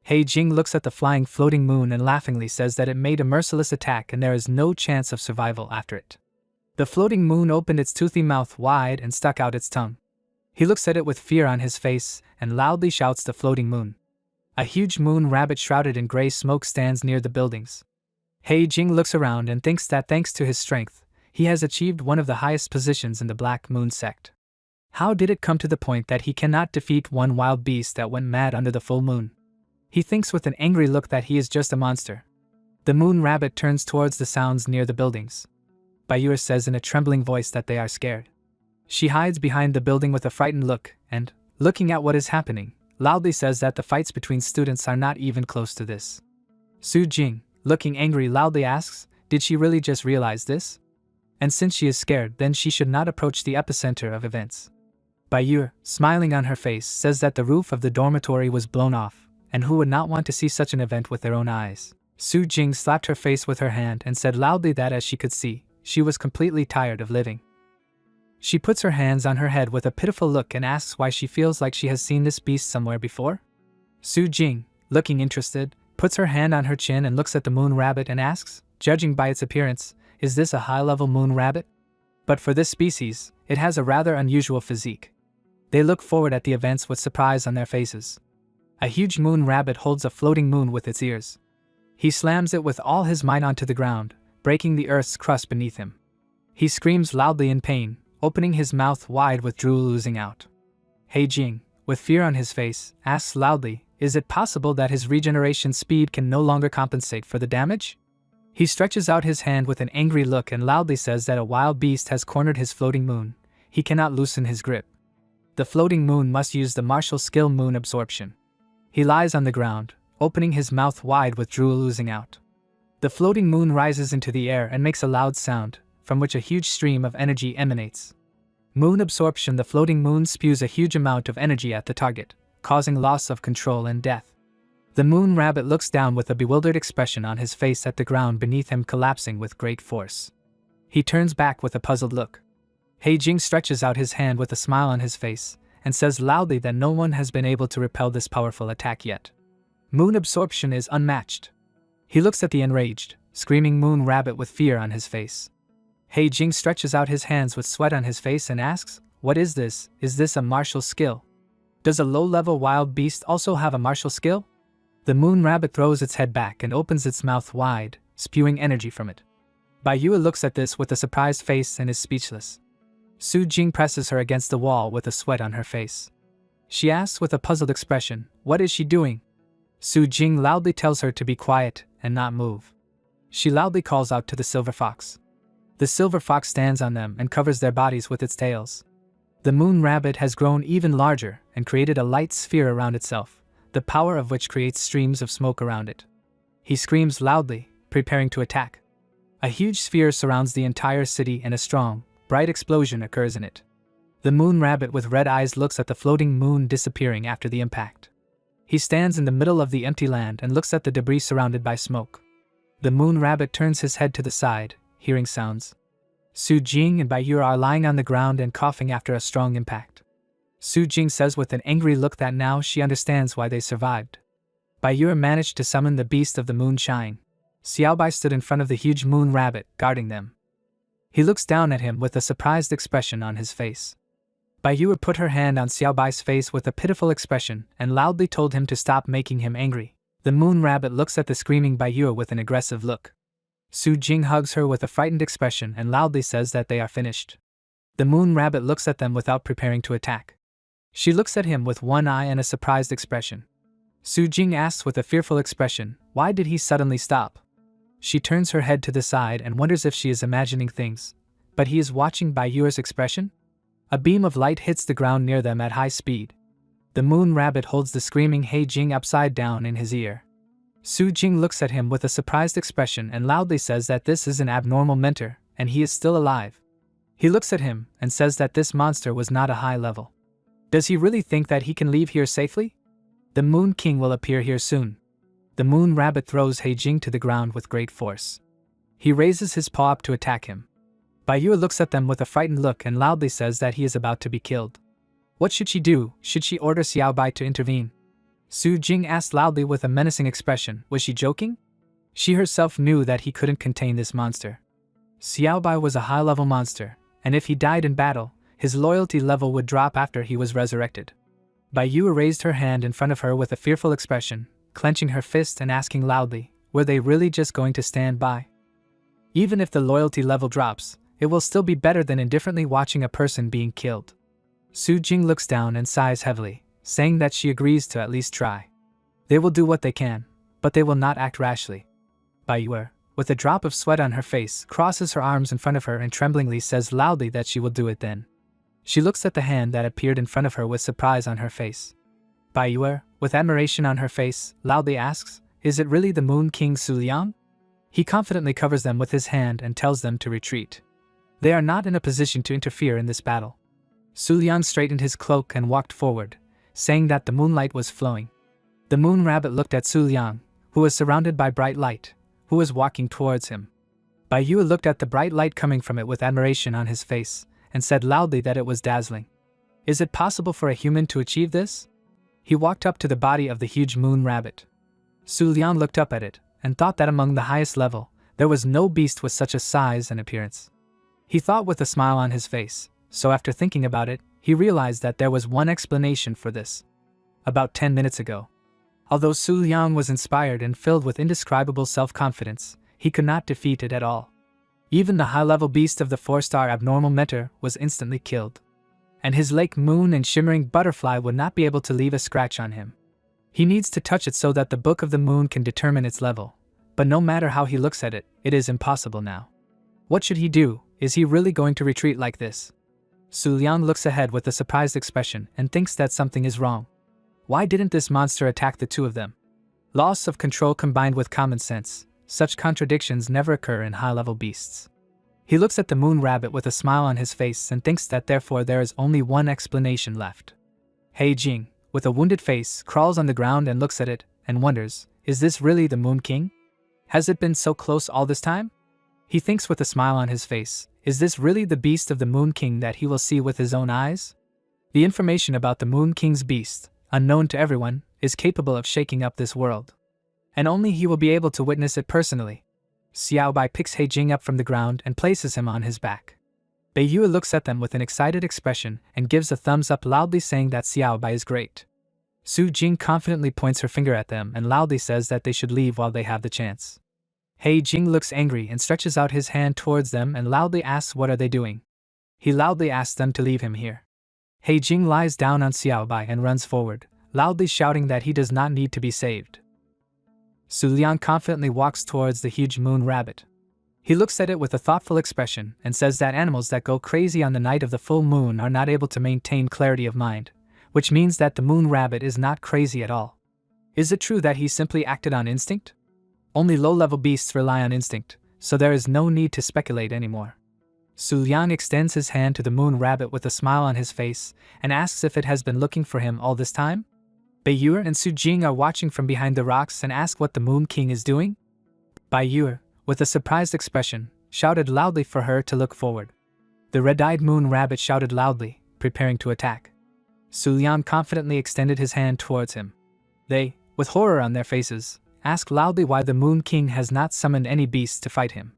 He Jing looks at the flying floating moon and laughingly says that it made a merciless attack and there is no chance of survival after it. The floating moon opened its toothy mouth wide and stuck out its tongue. He looks at it with fear on his face and loudly shouts the floating moon. A huge moon rabbit shrouded in gray smoke stands near the buildings. He Jing looks around and thinks that thanks to his strength, he has achieved one of the highest positions in the Black Moon sect. How did it come to the point that he cannot defeat one wild beast that went mad under the full moon? He thinks with an angry look that he is just a monster. The moon rabbit turns towards the sounds near the buildings. Bayur says in a trembling voice that they are scared. She hides behind the building with a frightened look and, looking at what is happening, loudly says that the fights between students are not even close to this. Su Jing, looking angry, loudly asks, did she really just realize this? And since she is scared, then she should not approach the epicenter of events. Bayur, smiling on her face, says that the roof of the dormitory was blown off, and who would not want to see such an event with their own eyes? Su Jing slapped her face with her hand and said loudly that as she could see, she was completely tired of living. She puts her hands on her head with a pitiful look and asks why she feels like she has seen this beast somewhere before. Su Jing, looking interested, puts her hand on her chin and looks at the moon rabbit and asks, judging by its appearance, is this a high-level moon rabbit? But for this species, it has a rather unusual physique. They look forward at the events with surprise on their faces. A huge moon rabbit holds a floating moon with its ears. He slams it with all his might onto the ground, breaking the earth's crust beneath him. He screams loudly in pain, opening his mouth wide with drool oozing out. He Jing, with fear on his face, asks loudly, is it possible that his regeneration speed can no longer compensate for the damage? He stretches out his hand with an angry look and loudly says that a wild beast has cornered his floating moon. He cannot loosen his grip. The floating moon must use the martial skill moon absorption. He lies on the ground, opening his mouth wide with drool oozing out. The floating moon rises into the air and makes a loud sound, from which a huge stream of energy emanates. Moon absorption. The floating moon spews a huge amount of energy at the target, causing loss of control and death. The moon rabbit looks down with a bewildered expression on his face at the ground beneath him collapsing with great force. He turns back with a puzzled look. He Jing stretches out his hand with a smile on his face, and says loudly that no one has been able to repel this powerful attack yet. Moon absorption is unmatched. He looks at the enraged, screaming moon rabbit with fear on his face. He Jing stretches out his hands with sweat on his face and asks, what is this? Is this a martial skill? Does a low-level wild beast also have a martial skill? The moon rabbit throws its head back and opens its mouth wide, spewing energy from it. Bai Yue looks at this with a surprised face and is speechless. Su Jing presses her against the wall with a sweat on her face. She asks with a puzzled expression, what is she doing? Su Jing loudly tells her to be quiet and not move. She loudly calls out to the silver fox. The silver fox stands on them and covers their bodies with its tails. The moon rabbit has grown even larger and created a light sphere around itself, the power of which creates streams of smoke around it. He screams loudly, preparing to attack. A huge sphere surrounds the entire city and a strong, bright explosion occurs in it. The moon rabbit with red eyes looks at the floating moon disappearing after the impact. He stands in the middle of the empty land and looks at the debris surrounded by smoke. The moon rabbit turns his head to the side, hearing sounds. Su Jing and Bai Yue are lying on the ground and coughing after a strong impact. Su Jing says with an angry look that now she understands why they survived. Bai Yue managed to summon the beast of the moonshine. Xiaobai stood in front of the huge moon rabbit, guarding them. He looks down at him with a surprised expression on his face. Bai Yue put her hand on Xiaobai's face with a pitiful expression and loudly told him to stop making him angry. The moon rabbit looks at the screaming Bai Yue with an aggressive look. Su Jing hugs her with a frightened expression and loudly says that they are finished. The moon rabbit looks at them without preparing to attack. She looks at him with one eye and a surprised expression. Su Jing asks with a fearful expression, why did he suddenly stop? She turns her head to the side and wonders if she is imagining things, but he is watching Bai Yue's expression. A beam of light hits the ground near them at high speed. The moon rabbit holds the screaming He Jing upside down in his ear. Su Jing looks at him with a surprised expression and loudly says that this is an abnormal mentor, and he is still alive. He looks at him and says that this monster was not a high level. Does he really think that he can leave here safely? The Moon King will appear here soon. The moon rabbit throws He Jing to the ground with great force. He raises his paw up to attack him. Bai Yue looks at them with a frightened look and loudly says that he is about to be killed. What should she do? Should she order Xiaobai to intervene? Su Jing asked loudly with a menacing expression. Was she joking? She herself knew that he couldn't contain this monster. Xiaobai was a high-level monster, and if he died in battle, his loyalty level would drop after he was resurrected. Bai Yue raised her hand in front of her with a fearful expression, clenching her fist and asking loudly, were they really just going to stand by? Even if the loyalty level drops, it will still be better than indifferently watching a person being killed. Su Jing looks down and sighs heavily, saying that she agrees to at least try. They will do what they can, but they will not act rashly. Bai Yue, with a drop of sweat on her face, crosses her arms in front of her and tremblingly says loudly that she will do it then. She looks at the hand that appeared in front of her with surprise on her face. Bai Yue, with admiration on her face, loudly asks, is it really the Moon King Su Liang? He confidently covers them with his hand and tells them to retreat. They are not in a position to interfere in this battle. Su Liang straightened his cloak and walked forward, saying that the moonlight was flowing. The moon rabbit looked at Su Liang, who was surrounded by bright light, who was walking towards him. Bai Yue looked at the bright light coming from it with admiration on his face, and said loudly that it was dazzling. Is it possible for a human to achieve this? He walked up to the body of the huge moon rabbit. Su Liang looked up at it, and thought that among the highest level, there was no beast with such a size and appearance. He thought with a smile on his face, so after thinking about it, he realized that there was one explanation for this. About 10 minutes ago. Although Su Liang was inspired and filled with indescribable self-confidence, he could not defeat it at all. Even the high-level beast of the 4-star abnormal mentor was instantly killed. And his lake moon and shimmering butterfly would not be able to leave a scratch on him. He needs to touch it so that the Book of the Moon can determine its level. But no matter how he looks at it, it is impossible now. What should he do? Is he really going to retreat like this? Su Liang looks ahead with a surprised expression and thinks that something is wrong. Why didn't this monster attack the two of them? Loss of control combined with common sense. Such contradictions never occur in high-level beasts. He looks at the moon rabbit with a smile on his face and thinks that therefore there is only one explanation left. He Jing, with a wounded face, crawls on the ground and looks at it, and wonders, is this really the Moon King? Has it been so close all this time? He thinks with a smile on his face, is this really the beast of the Moon King that he will see with his own eyes? The information about the Moon King's beast, unknown to everyone, is capable of shaking up this world. And only he will be able to witness it personally. Xiao Bai picks He Jing up from the ground and places him on his back. Bei Yue looks at them with an excited expression and gives a thumbs up, loudly saying that Xiao Bai is great. Su Jing confidently points her finger at them and loudly says that they should leave while they have the chance. He Jing looks angry and stretches out his hand towards them and loudly asks what are they doing. He loudly asks them to leave him here. He Jing lies down on Xiao Bai and runs forward, loudly shouting that he does not need to be saved. Su Liang confidently walks towards the huge moon rabbit. He looks at it with a thoughtful expression and says that animals that go crazy on the night of the full moon are not able to maintain clarity of mind, which means that the moon rabbit is not crazy at all. Is it true that he simply acted on instinct? Only low-level beasts rely on instinct, so there is no need to speculate anymore. Su Liang extends his hand to the moon rabbit with a smile on his face and asks if it has been looking for him all this time? Bei Yue and Su Jing are watching from behind the rocks and ask what the Moon King is doing. Bei Yue, with a surprised expression, shouted loudly for her to look forward. The red-eyed moon rabbit shouted loudly, preparing to attack. Su Liang confidently extended his hand towards him. They, with horror on their faces, ask loudly why the Moon King has not summoned any beasts to fight him.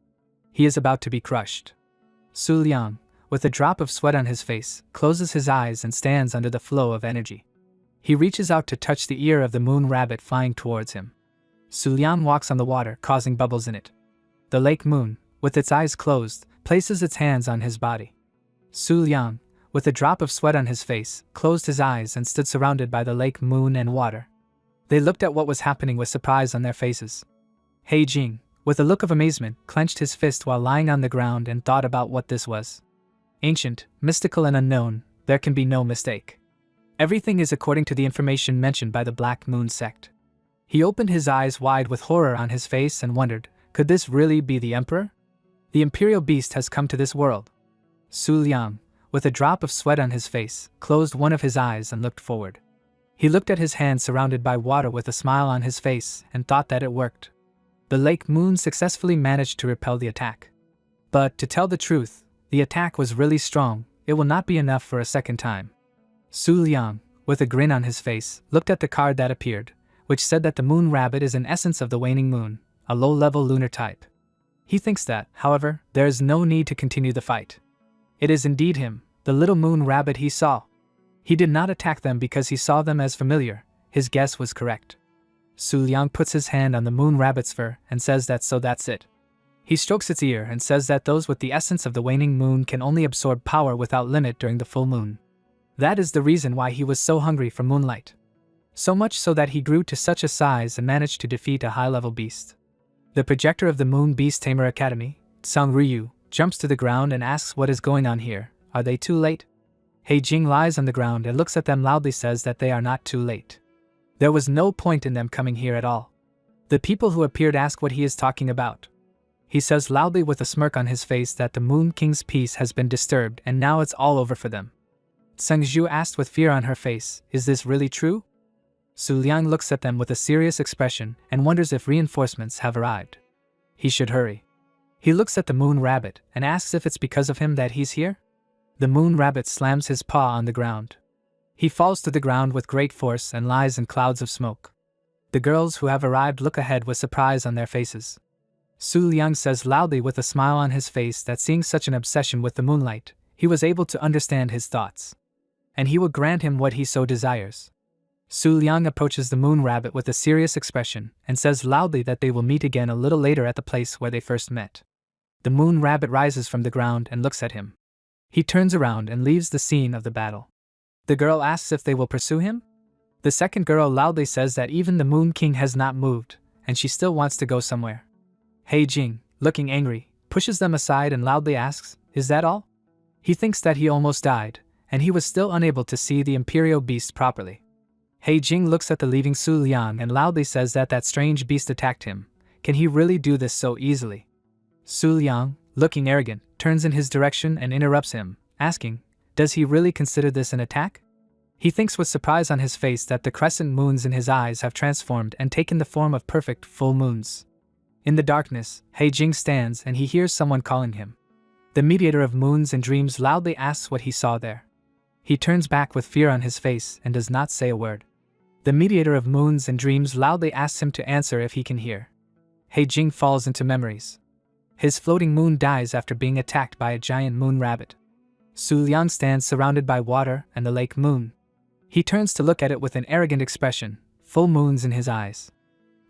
He is about to be crushed. Su Liang, with a drop of sweat on his face, closes his eyes and stands under the flow of energy. He reaches out to touch the ear of the moon rabbit flying towards him. Su Liang walks on the water, causing bubbles in it. The lake moon, with its eyes closed, places its hands on his body. Su Liang, with a drop of sweat on his face, closed his eyes and stood surrounded by the lake moon and water. They looked at what was happening with surprise on their faces. He Jing, with a look of amazement, clenched his fist while lying on the ground and thought about what this was. Ancient, mystical and unknown, there can be no mistake. Everything is according to the information mentioned by the Black Moon sect. He opened his eyes wide with horror on his face and wondered, could this really be the Emperor? The Imperial Beast has come to this world. Su Liang, with a drop of sweat on his face, closed one of his eyes and looked forward. He looked at his hand surrounded by water with a smile on his face and thought that it worked. The Lake Moon successfully managed to repel the attack. But, to tell the truth, the attack was really strong. It will not be enough for a second time. Su Liang, with a grin on his face, looked at the card that appeared, which said that the moon rabbit is an essence of the waning moon, a low-level lunar type. He thinks that, however, there is no need to continue the fight. It is indeed him, the little moon rabbit he saw. He did not attack them because he saw them as familiar. His guess was correct. Su Liang puts his hand on the moon rabbit's fur and says that so that's it. He strokes its ear and says that those with the essence of the waning moon can only absorb power without limit during the full moon. That is the reason why he was so hungry for moonlight. So much so that he grew to such a size and managed to defeat a high-level beast. The projector of the Moon Beast Tamer Academy, Tsang Ryu, jumps to the ground and asks what is going on here. Are they too late? He Jing lies on the ground and looks at them loudly, says that they are not too late. There was no point in them coming here at all. The people who appeared ask what he is talking about. He says loudly with a smirk on his face that the Moon King's peace has been disturbed and now it's all over for them. Tseng Zhu asked with fear on her face, is this really true? Su Liang looks at them with a serious expression and wonders if reinforcements have arrived. He should hurry. He looks at the moon rabbit and asks if it's because of him that he's here. The moon rabbit slams his paw on the ground. He falls to the ground with great force and lies in clouds of smoke. The girls who have arrived look ahead with surprise on their faces. Su Liang says loudly with a smile on his face that seeing such an obsession with the moonlight, he was able to understand his thoughts. And he will grant him what he so desires. Su Liang approaches the moon rabbit with a serious expression and says loudly that they will meet again a little later at the place where they first met. The moon rabbit rises from the ground and looks at him. He turns around and leaves the scene of the battle. The girl asks if they will pursue him. The second girl loudly says that even the Moon King has not moved, and she still wants to go somewhere. He Jing, looking angry, pushes them aside and loudly asks, "Is that all?" He thinks that he almost died, and he was still unable to see the Imperial Beast properly. He Jing looks at the leaving Su Liang and loudly says that that strange beast attacked him. Can he really do this so easily? Su Liang, looking arrogant, turns in his direction and interrupts him, asking, does he really consider this an attack? He thinks with surprise on his face that the crescent moons in his eyes have transformed and taken the form of perfect full moons. In the darkness, He Jing stands and he hears someone calling him. The mediator of moons and dreams loudly asks what he saw there. He turns back with fear on his face and does not say a word. The mediator of moons and dreams loudly asks him to answer if he can hear. He Jing falls into memories. His floating moon dies after being attacked by a giant moon rabbit. Su Liang stands surrounded by water and the lake moon. He turns to look at it with an arrogant expression, full moons in his eyes.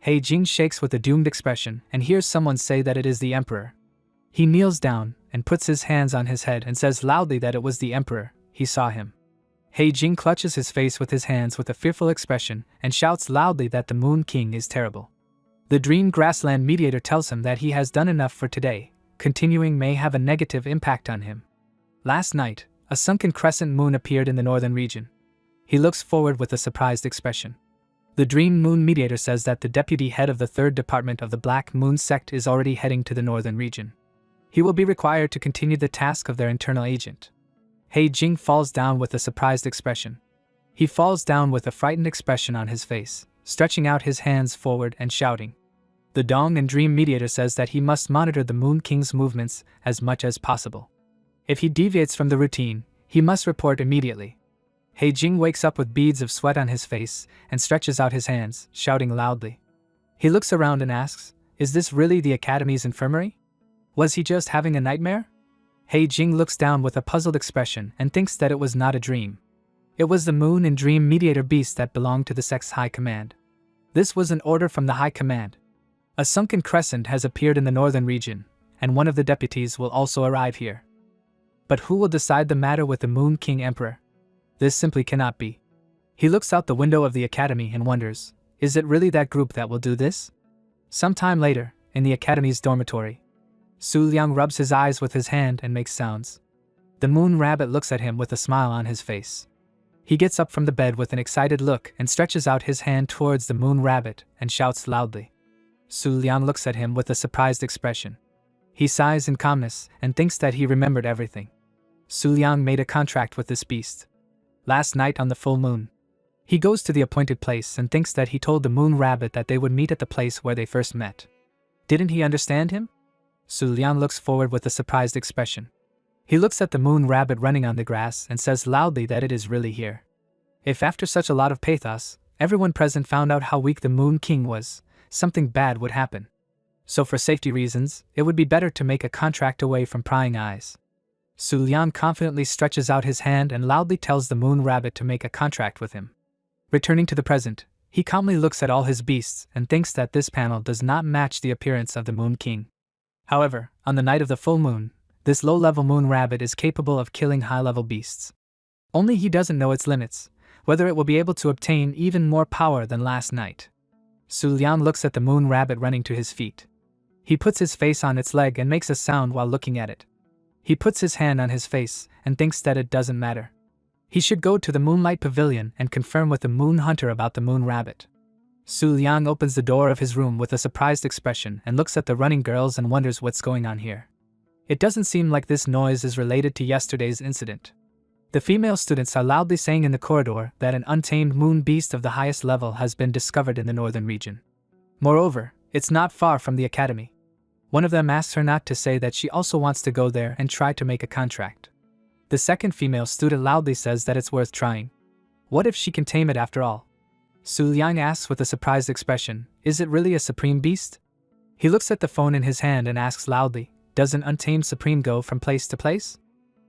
He Jing shakes with a doomed expression and hears someone say that it is the emperor. He kneels down and puts his hands on his head and says loudly that it was the emperor. He saw him. He Jing clutches his face with his hands with a fearful expression and shouts loudly that the Moon King is terrible. The Dream Grassland mediator tells him that he has done enough for today. Continuing may have a negative impact on him. Last night, a sunken crescent moon appeared in the northern region. He looks forward with a surprised expression. The Dream Moon mediator says that the deputy head of the 3rd department of the Black Moon sect is already heading to the northern region. He will be required to continue the task of their internal agent. He Jing falls down with a surprised expression. He falls down with a frightened expression on his face, stretching out his hands forward and shouting. The Dong and Dream mediator says that he must monitor the Moon King's movements as much as possible. If he deviates from the routine, he must report immediately. He Jing wakes up with beads of sweat on his face and stretches out his hands, shouting loudly. He looks around and asks, is this really the Academy's infirmary? Was he just having a nightmare? He Jing looks down with a puzzled expression and thinks that it was not a dream. It was the Moon and Dream mediator beast that belonged to the sect's High Command. This was an order from the High Command. A sunken crescent has appeared in the northern region, and one of the deputies will also arrive here. But who will decide the matter with the Moon King Emperor? This simply cannot be. He looks out the window of the academy and wonders, is it really that group that will do this? Sometime later, in the academy's dormitory, Su Liang rubs his eyes with his hand and makes sounds. The moon rabbit looks at him with a smile on his face. He gets up from the bed with an excited look and stretches out his hand towards the moon rabbit and shouts loudly. Su Liang looks at him with a surprised expression. He sighs in calmness and thinks that he remembered everything. Su Liang made a contract with this beast. Last night on the full moon. He goes to the appointed place and thinks that he told the moon rabbit that they would meet at the place where they first met. Didn't he understand him? Su Liang looks forward with a surprised expression. He looks at the moon rabbit running on the grass and says loudly that it is really here. If after such a lot of pathos, everyone present found out how weak the Moon King was, something bad would happen. So for safety reasons, it would be better to make a contract away from prying eyes. Su Liang confidently stretches out his hand and loudly tells the moon rabbit to make a contract with him. Returning to the present, he calmly looks at all his beasts and thinks that this panel does not match the appearance of the Moon King. However, on the night of the full moon, this low-level moon rabbit is capable of killing high-level beasts. Only he doesn't know its limits, whether it will be able to obtain even more power than last night. Su Liang looks at the moon rabbit running to his feet. He puts his face on its leg and makes a sound while looking at it. He puts his hand on his face and thinks that it doesn't matter. He should go to the Moonlight Pavilion and confirm with the Moon Hunter about the moon rabbit. Su Liang opens the door of his room with a surprised expression and looks at the running girls and wonders what's going on here. It doesn't seem like this noise is related to yesterday's incident. The female students are loudly saying in the corridor that an untamed moon beast of the highest level has been discovered in the northern region. Moreover, it's not far from the academy. One of them asks her not to say that she also wants to go there and try to make a contract. The second female student loudly says that it's worth trying. What if she can tame it after all? Su Liang asks with a surprised expression, is it really a supreme beast? He looks at the phone in his hand and asks loudly, does an untamed supreme go from place to place?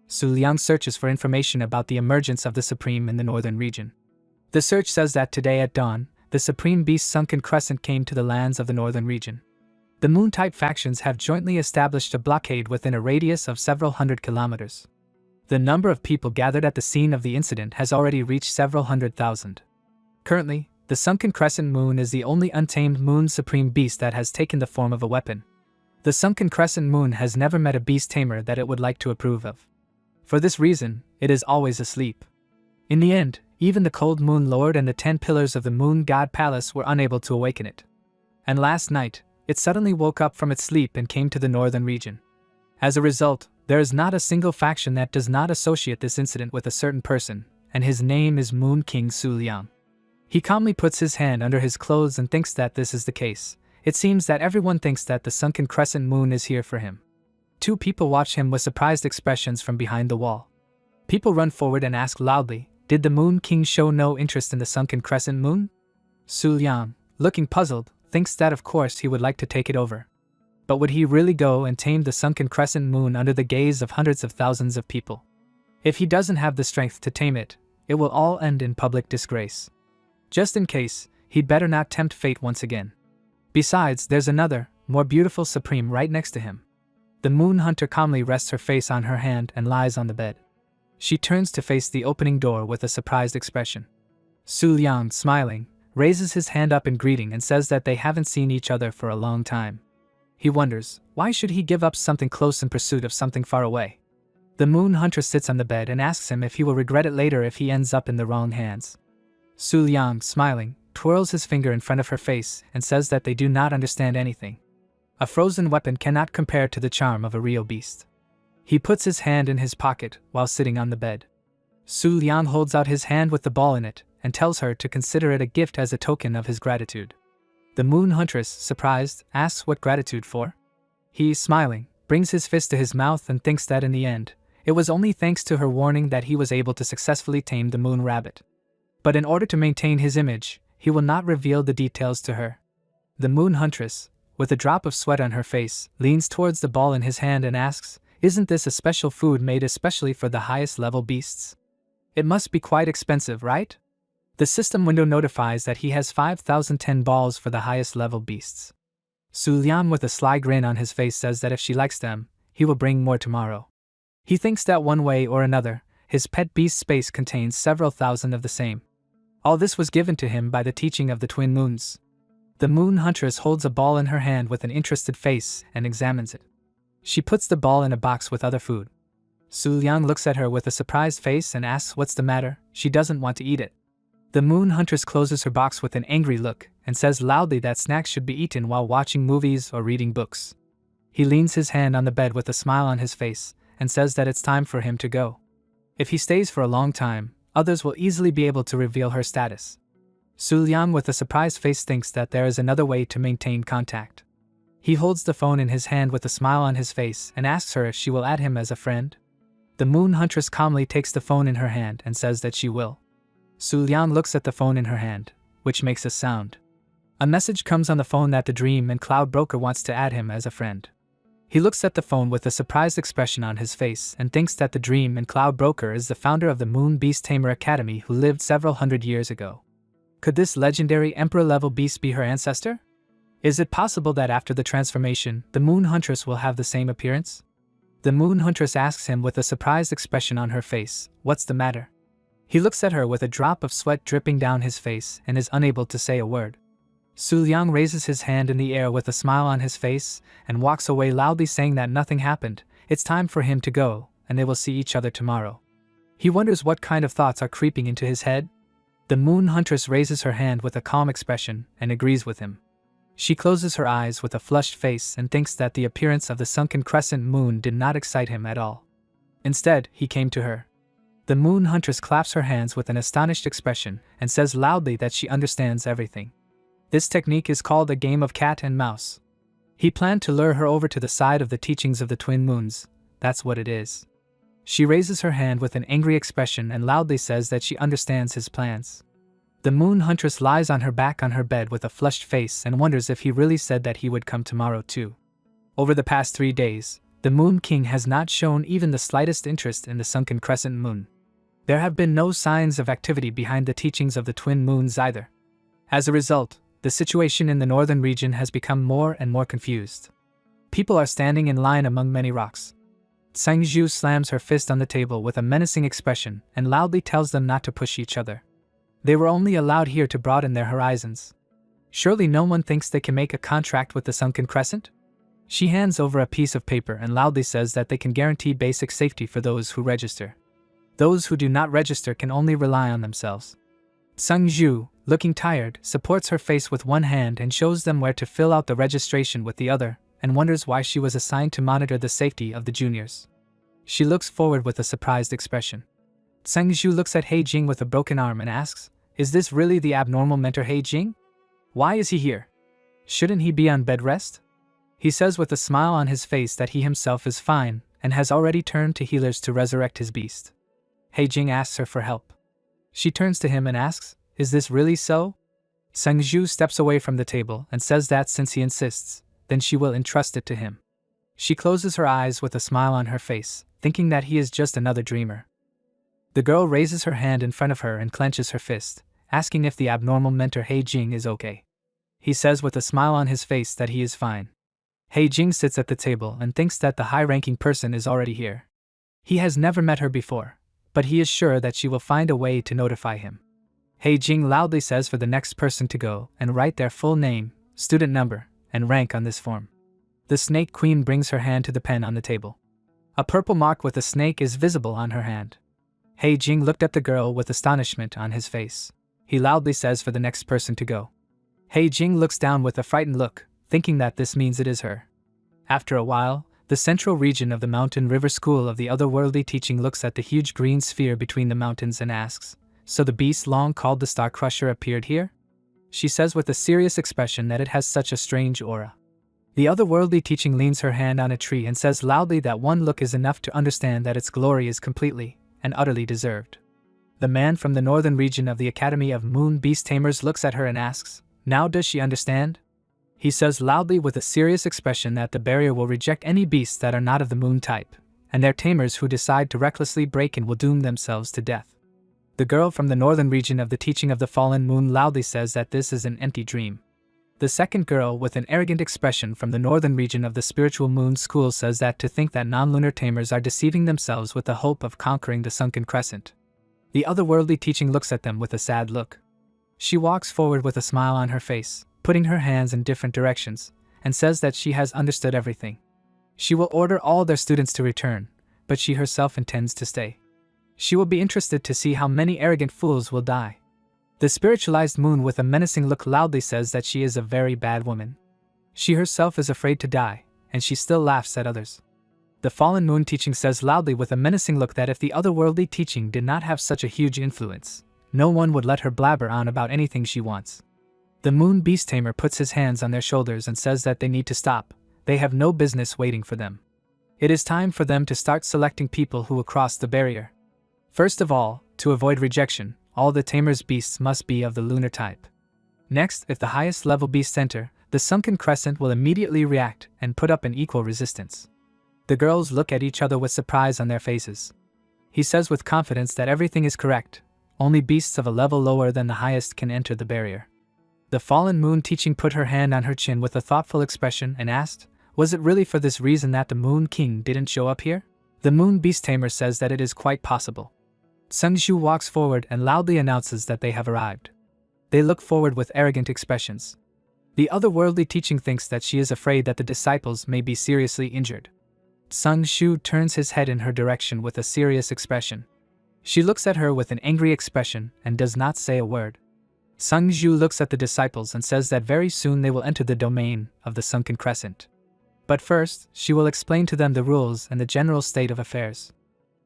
Su Liang searches for information about the emergence of the supreme in the northern region. The search says that today at dawn, the supreme beast's sunken crescent came to the lands of the northern region. The Moon-type factions have jointly established a blockade within a radius of several hundred kilometers. The number of people gathered at the scene of the incident has already reached several 100,000. Currently, the sunken crescent moon is the only untamed moon supreme beast that has taken the form of a weapon. The sunken crescent moon has never met a beast tamer that it would like to approve of. For this reason, it is always asleep. In the end, even the cold moon lord and the 10 pillars of the moon god palace were unable to awaken it. And last night, it suddenly woke up from its sleep and came to the northern region. As a result, there is not a single faction that does not associate this incident with a certain person, and his name is Moon King Su Liang. He calmly puts his hand under his clothes and thinks that this is the case. It seems that everyone thinks that the sunken crescent moon is here for him. 2 people watch him with surprised expressions from behind the wall. People run forward and ask loudly, "Did the Moon King show no interest in the sunken crescent moon?" Su Liang, looking puzzled, thinks that of course he would like to take it over. But would he really go and tame the sunken crescent moon under the gaze of hundreds of thousands of people? If he doesn't have the strength to tame it, it will all end in public disgrace. Just in case, he'd better not tempt fate once again. Besides, there's another, more beautiful supreme right next to him. The moon hunter calmly rests her face on her hand and lies on the bed. She turns to face the opening door with a surprised expression. Su Liang, smiling, raises his hand up in greeting and says that they haven't seen each other for a long time. He wonders, why should he give up something close in pursuit of something far away? The moon hunter sits on the bed and asks him if he will regret it later if he ends up in the wrong hands. Su Liang, smiling, twirls his finger in front of her face and says that they do not understand anything. A frozen weapon cannot compare to the charm of a real beast. He puts his hand in his pocket while sitting on the bed. Su Liang holds out his hand with the ball in it and tells her to consider it a gift as a token of his gratitude. The moon huntress, surprised, asks what gratitude for. He, smiling, brings his fist to his mouth and thinks that in the end, it was only thanks to her warning that he was able to successfully tame the moon rabbit. But in order to maintain his image, he will not reveal the details to her. The moon huntress, with a drop of sweat on her face, leans towards the ball in his hand and asks, "Isn't this a special food made especially for the highest level beasts? It must be quite expensive, right?" The system window notifies that he has 5,010 balls for the highest level beasts. Su Liang with a sly grin on his face says that if she likes them, he will bring more tomorrow. He thinks that one way or another, his pet beast space contains several thousand of the same. All this was given to him by the teaching of the twin moons. The moon huntress holds a ball in her hand with an interested face and examines it. She puts the ball in a box with other food. Su Liang looks at her with a surprised face and asks what's the matter. She doesn't want to eat it. The moon huntress closes her box with an angry look and says loudly that snacks should be eaten while watching movies or reading books. He leans his hand on the bed with a smile on his face and says that it's time for him to go. If he stays for a long time, others will easily be able to reveal her status. Su Liang with a surprised face thinks that there is another way to maintain contact. He holds the phone in his hand with a smile on his face and asks her if she will add him as a friend. The moon huntress calmly takes the phone in her hand and says that she will. Su Liang looks at the phone in her hand, which makes a sound. A message comes on the phone that the Dream and Cloud Broker wants to add him as a friend. He looks at the phone with a surprised expression on his face and thinks that the Dream and Cloud Broker is the founder of the Moon Beast Tamer Academy who lived several hundred years ago. Could this legendary Emperor-level beast be her ancestor? Is it possible that after the transformation, the Moon Huntress will have the same appearance? The Moon Huntress asks him with a surprised expression on her face, "What's the matter?" He looks at her with a drop of sweat dripping down his face and is unable to say a word. Su Liang raises his hand in the air with a smile on his face and walks away loudly saying that nothing happened. It's time for him to go, and they will see each other tomorrow. He wonders what kind of thoughts are creeping into his head. The Moon Huntress raises her hand with a calm expression and agrees with him. She closes her eyes with a flushed face and thinks that the appearance of the sunken crescent moon did not excite him at all. Instead, he came to her. The Moon Huntress claps her hands with an astonished expression and says loudly that she understands everything. This technique is called a game of cat and mouse. He planned to lure her over to the side of the teachings of the twin moons. That's what it is. She raises her hand with an angry expression and loudly says that she understands his plans. The Moon Huntress lies on her back on her bed with a flushed face and wonders if he really said that he would come tomorrow too. Over the past 3 days, the Moon King has not shown even the slightest interest in the sunken crescent moon. There have been no signs of activity behind the teachings of the twin moons either. As a result, The situation in the northern region has become more and more confused. People are standing in line among many rocks. Sangju slams her fist on the table with a menacing expression and loudly tells them not to push each other. They were only allowed here to broaden their horizons. Surely no one thinks they can make a contract with the Sunken Crescent? She hands over a piece of paper and loudly says that they can guarantee basic safety for those who register. Those who do not register can only rely on themselves. Sangju, looking tired, supports her face with one hand and shows them where to fill out the registration with the other, and wonders why she was assigned to monitor the safety of the juniors. She looks forward with a surprised expression. Sangju looks at He Jing with a broken arm and asks, "Is this really the abnormal mentor He Jing? Why is he here? Shouldn't he be on bed rest?" He says with a smile on his face that he himself is fine and has already turned to healers to resurrect his beast. He Jing asks her for help. She turns to him and asks, "Is this really so?" Sangju steps away from the table and says that since he insists, then she will entrust it to him. She closes her eyes with a smile on her face, thinking that he is just another dreamer. The girl raises her hand in front of her and clenches her fist, asking if the abnormal mentor He Jing is okay. He says with a smile on his face that he is fine. He Jing sits at the table and thinks that the high-ranking person is already here. He has never met her before, but he is sure that she will find a way to notify him. He Jing loudly says for the next person to go and write their full name, student number, and rank on this form. The Snake Queen brings her hand to the pen on the table. A purple mark with a snake is visible on her hand. He Jing looked at the girl with astonishment on his face. He loudly says for the next person to go. He Jing looks down with a frightened look, thinking that this means it is her. After a while, the central region of the Mountain River School of the Otherworldly Teaching looks at the huge green sphere between the mountains and asks, "So the beast long called the Star Crusher appeared here?" She says with a serious expression that it has such a strange aura. The Otherworldly Teaching leans her hand on a tree and says loudly that one look is enough to understand that its glory is completely and utterly deserved. The man from the northern region of the Academy of Moon Beast Tamers looks at her and asks, "Now does she understand?" He says loudly with a serious expression that the barrier will reject any beasts that are not of the moon type, and their tamers who decide to recklessly break in will doom themselves to death. The girl from the northern region of the Teaching of the Fallen Moon loudly says that this is an empty dream. The second girl with an arrogant expression from the northern region of the Spiritual Moon School says that to think that non-lunar tamers are deceiving themselves with the hope of conquering the Sunken Crescent. The Otherworldly Teaching looks at them with a sad look. She walks forward with a smile on her face, putting her hands in different directions, and says that she has understood everything. She will order all their students to return, but she herself intends to stay. She will be interested to see how many arrogant fools will die. The spiritualized moon with a menacing look loudly says that she is a very bad woman. She herself is afraid to die, and she still laughs at others. The fallen moon teaching says loudly with a menacing look that if the otherworldly teaching did not have such a huge influence, no one would let her blabber on about anything she wants. The moon beast tamer puts his hands on their shoulders and says that they need to stop. They have no business waiting for them. It is time for them to start selecting people who will cross the barrier. First of all, to avoid rejection, all the tamer's beasts must be of the lunar type. Next, if the highest level beasts enter, the Sunken Crescent will immediately react and put up an equal resistance. The girls look at each other with surprise on their faces. He says with confidence that everything is correct, only beasts of a level lower than the highest can enter the barrier. The fallen moon teaching put her hand on her chin with a thoughtful expression and asked, "Was it really for this reason that the Moon King didn't show up here?" The moon beast tamer says that it is quite possible. Sungshu walks forward and loudly announces that they have arrived. They look forward with arrogant expressions. The otherworldly teaching thinks that she is afraid that the disciples may be seriously injured. Sungshu turns his head in her direction with a serious expression. She looks at her with an angry expression and does not say a word. Sungshu looks at the disciples and says that very soon they will enter the domain of the Sunken Crescent. But first, she will explain to them the rules and the general state of affairs.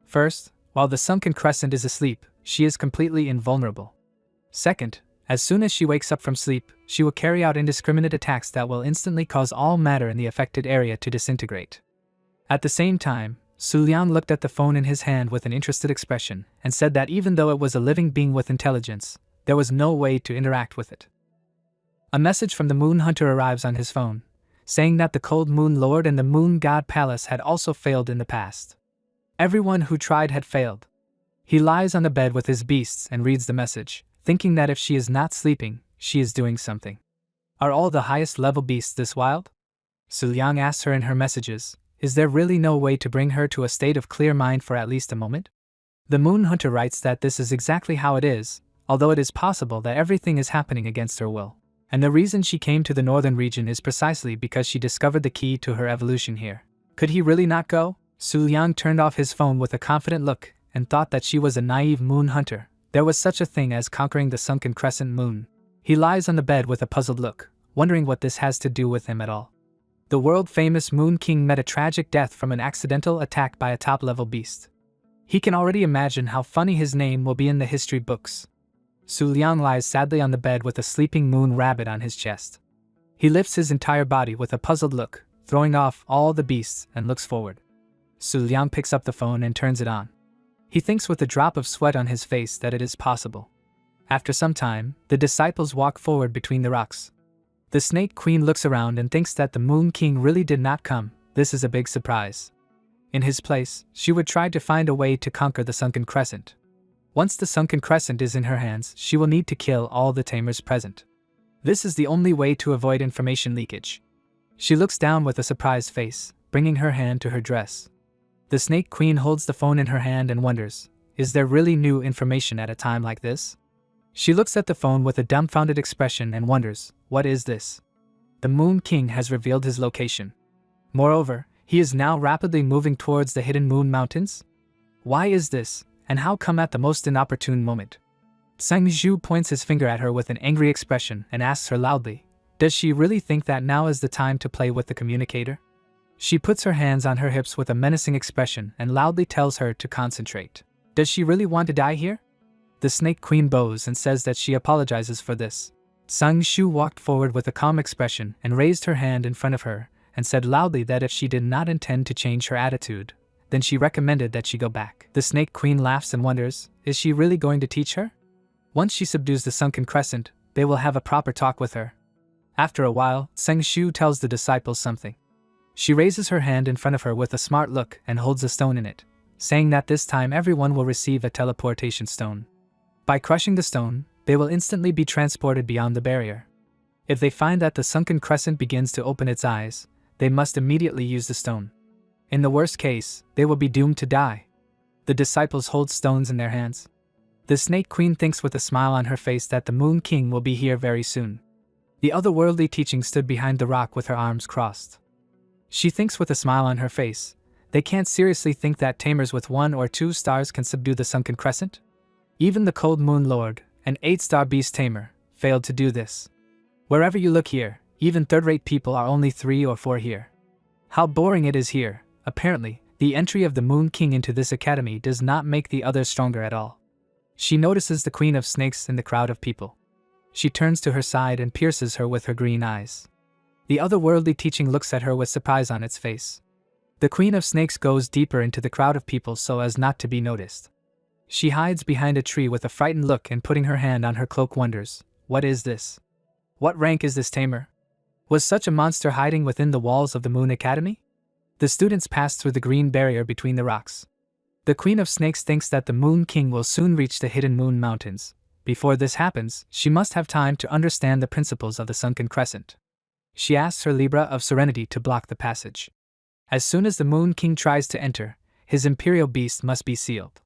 First, while the Sunken Crescent is asleep, she is completely invulnerable. Second, as soon as she wakes up from sleep, she will carry out indiscriminate attacks that will instantly cause all matter in the affected area to disintegrate. At the same time, Su Lian looked at the phone in his hand with an interested expression and said that even though it was a living being with intelligence, there was no way to interact with it. A message from the Moon Hunter arrives on his phone, saying that the Cold Moon Lord and the Moon God Palace had also failed in the past. Everyone who tried had failed. He lies on the bed with his beasts and reads the message, thinking that if she is not sleeping, she is doing something. Are all the highest level beasts this wild? Su Liang asks her in her messages, is there really no way to bring her to a state of clear mind for at least a moment? The Moon Hunter writes that this is exactly how it is, although it is possible that everything is happening against her will. And the reason she came to the northern region is precisely because she discovered the key to her evolution here. Could he really not go? Su Liang turned off his phone with a confident look and thought that she was a naive moon hunter. There was such a thing as conquering the sunken crescent moon. He lies on the bed with a puzzled look, wondering what this has to do with him at all. The world-famous Moon King met a tragic death from an accidental attack by a top-level beast. He can already imagine how funny his name will be in the history books. Su Liang lies sadly on the bed with a sleeping moon rabbit on his chest. He lifts his entire body with a puzzled look, throwing off all the beasts, and looks forward. Su Liang picks up the phone and turns it on. He thinks with a drop of sweat on his face that it is possible. After some time, the disciples walk forward between the rocks. The Snake Queen looks around and thinks that the Moon King really did not come. This is a big surprise. In his place, she would try to find a way to conquer the sunken crescent. Once the sunken crescent is in her hands, she will need to kill all the tamers present. This is the only way to avoid information leakage. She looks down with a surprised face, bringing her hand to her dress. The Snake Queen holds the phone in her hand and wonders, is there really new information at a time like this? She looks at the phone with a dumbfounded expression and wonders, what is this? The Moon King has revealed his location. Moreover, he is now rapidly moving towards the hidden Moon Mountains? Why is this, and how come at the most inopportune moment? Sang Zhu points his finger at her with an angry expression and asks her loudly, does she really think that now is the time to play with the communicator? She puts her hands on her hips with a menacing expression and loudly tells her to concentrate. Does she really want to die here? The Snake Queen bows and says that she apologizes for this. Sang Shu walked forward with a calm expression and raised her hand in front of her and said loudly that if she did not intend to change her attitude, then she recommended that she go back. The Snake Queen laughs and wonders, is she really going to teach her? Once she subdues the sunken crescent, they will have a proper talk with her. After a while, Sang Shu tells the disciples something. She raises her hand in front of her with a smart look and holds a stone in it, saying that this time everyone will receive a teleportation stone. By crushing the stone, they will instantly be transported beyond the barrier. If they find that the sunken crescent begins to open its eyes, they must immediately use the stone. In the worst case, they will be doomed to die. The disciples hold stones in their hands. The Snake Queen thinks with a smile on her face that the Moon King will be here very soon. The otherworldly teaching stood behind the rock with her arms crossed. She thinks with a smile on her face, they can't seriously think that tamers with 1 or 2 stars can subdue the sunken crescent? Even the Cold Moon Lord, an 8-star beast tamer, failed to do this. Wherever you look here, even third-rate people are only 3 or 4 here. How boring it is here. Apparently, the entry of the Moon King into this academy does not make the others stronger at all. She notices the Queen of Snakes in the crowd of people. She turns to her side and pierces her with her green eyes. The otherworldly teaching looks at her with surprise on its face. The Queen of Snakes goes deeper into the crowd of people so as not to be noticed. She hides behind a tree with a frightened look and putting her hand on her cloak wonders, what is this? What rank is this tamer? Was such a monster hiding within the walls of the Moon Academy? The students pass through the green barrier between the rocks. The Queen of Snakes thinks that the Moon King will soon reach the hidden Moon Mountains. Before this happens, she must have time to understand the principles of the sunken crescent. She asks her Libra of Serenity to block the passage. As soon as the Moon King tries to enter, his imperial beast must be sealed.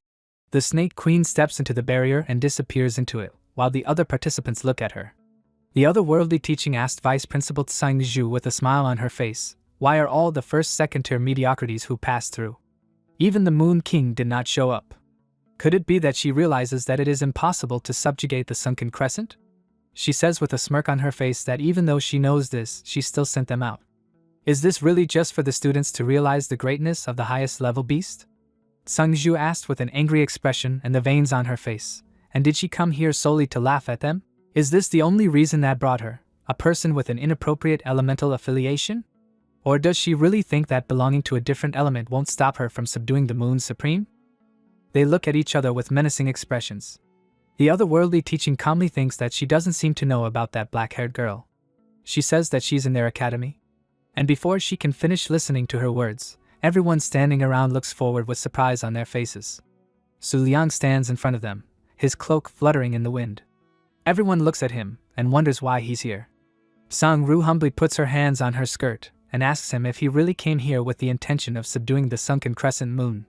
The Snake Queen steps into the barrier and disappears into it, while the other participants look at her. The otherworldly teaching asked Vice Principal Tsang Zhu with a smile on her face, why are all the first-second-tier mediocrities who passed through? Even the Moon King did not show up. Could it be that she realizes that it is impossible to subjugate the sunken crescent? She says with a smirk on her face that even though she knows this, she still sent them out. Is this really just for the students to realize the greatness of the highest level beast? Tsang Zhu asked with an angry expression and the veins on her face. And did she come here solely to laugh at them? Is this the only reason that brought her, a person with an inappropriate elemental affiliation? Or does she really think that belonging to a different element won't stop her from subduing the Moon Supreme? They look at each other with menacing expressions. The otherworldly teaching calmly thinks that she doesn't seem to know about that black-haired girl. She says that she's in their academy. And before she can finish listening to her words, everyone standing around looks forward with surprise on their faces. Su Liang stands in front of them, his cloak fluttering in the wind. Everyone looks at him and wonders why he's here. Sang-ru humbly puts her hands on her skirt and asks him if he really came here with the intention of subduing the sunken crescent moon.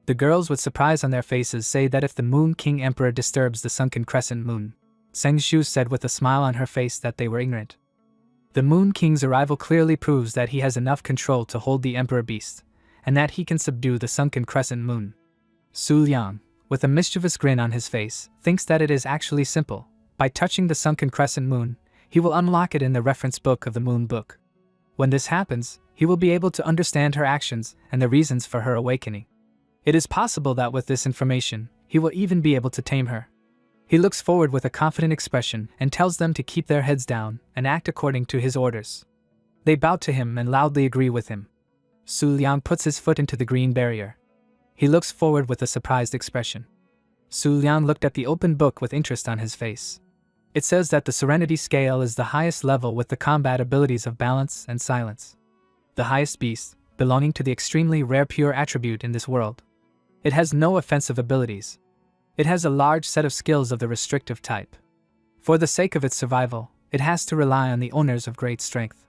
The girls with surprise on their faces say that if the Moon King Emperor disturbs the sunken crescent moon, Sang-shu said with a smile on her face that they were ignorant. The Moon King's arrival clearly proves that he has enough control to hold the Emperor Beast, and that he can subdue the sunken crescent moon. Su Liang, with a mischievous grin on his face, thinks that it is actually simple. By touching the sunken crescent moon, he will unlock it in the reference book of the Moon Book. When this happens, he will be able to understand her actions and the reasons for her awakening. It is possible that with this information, he will even be able to tame her. He looks forward with a confident expression and tells them to keep their heads down and act according to his orders. They bow to him and loudly agree with him. Su Liang puts his foot into the green barrier. He looks forward with a surprised expression. Su Liang looked at the open book with interest on his face. It says that the Serenity Scale is the highest level with the combat abilities of balance and silence. The highest beast, belonging to the extremely rare pure attribute in this world. It has no offensive abilities. It has a large set of skills of the restrictive type. For the sake of its survival, it has to rely on the owners of great strength.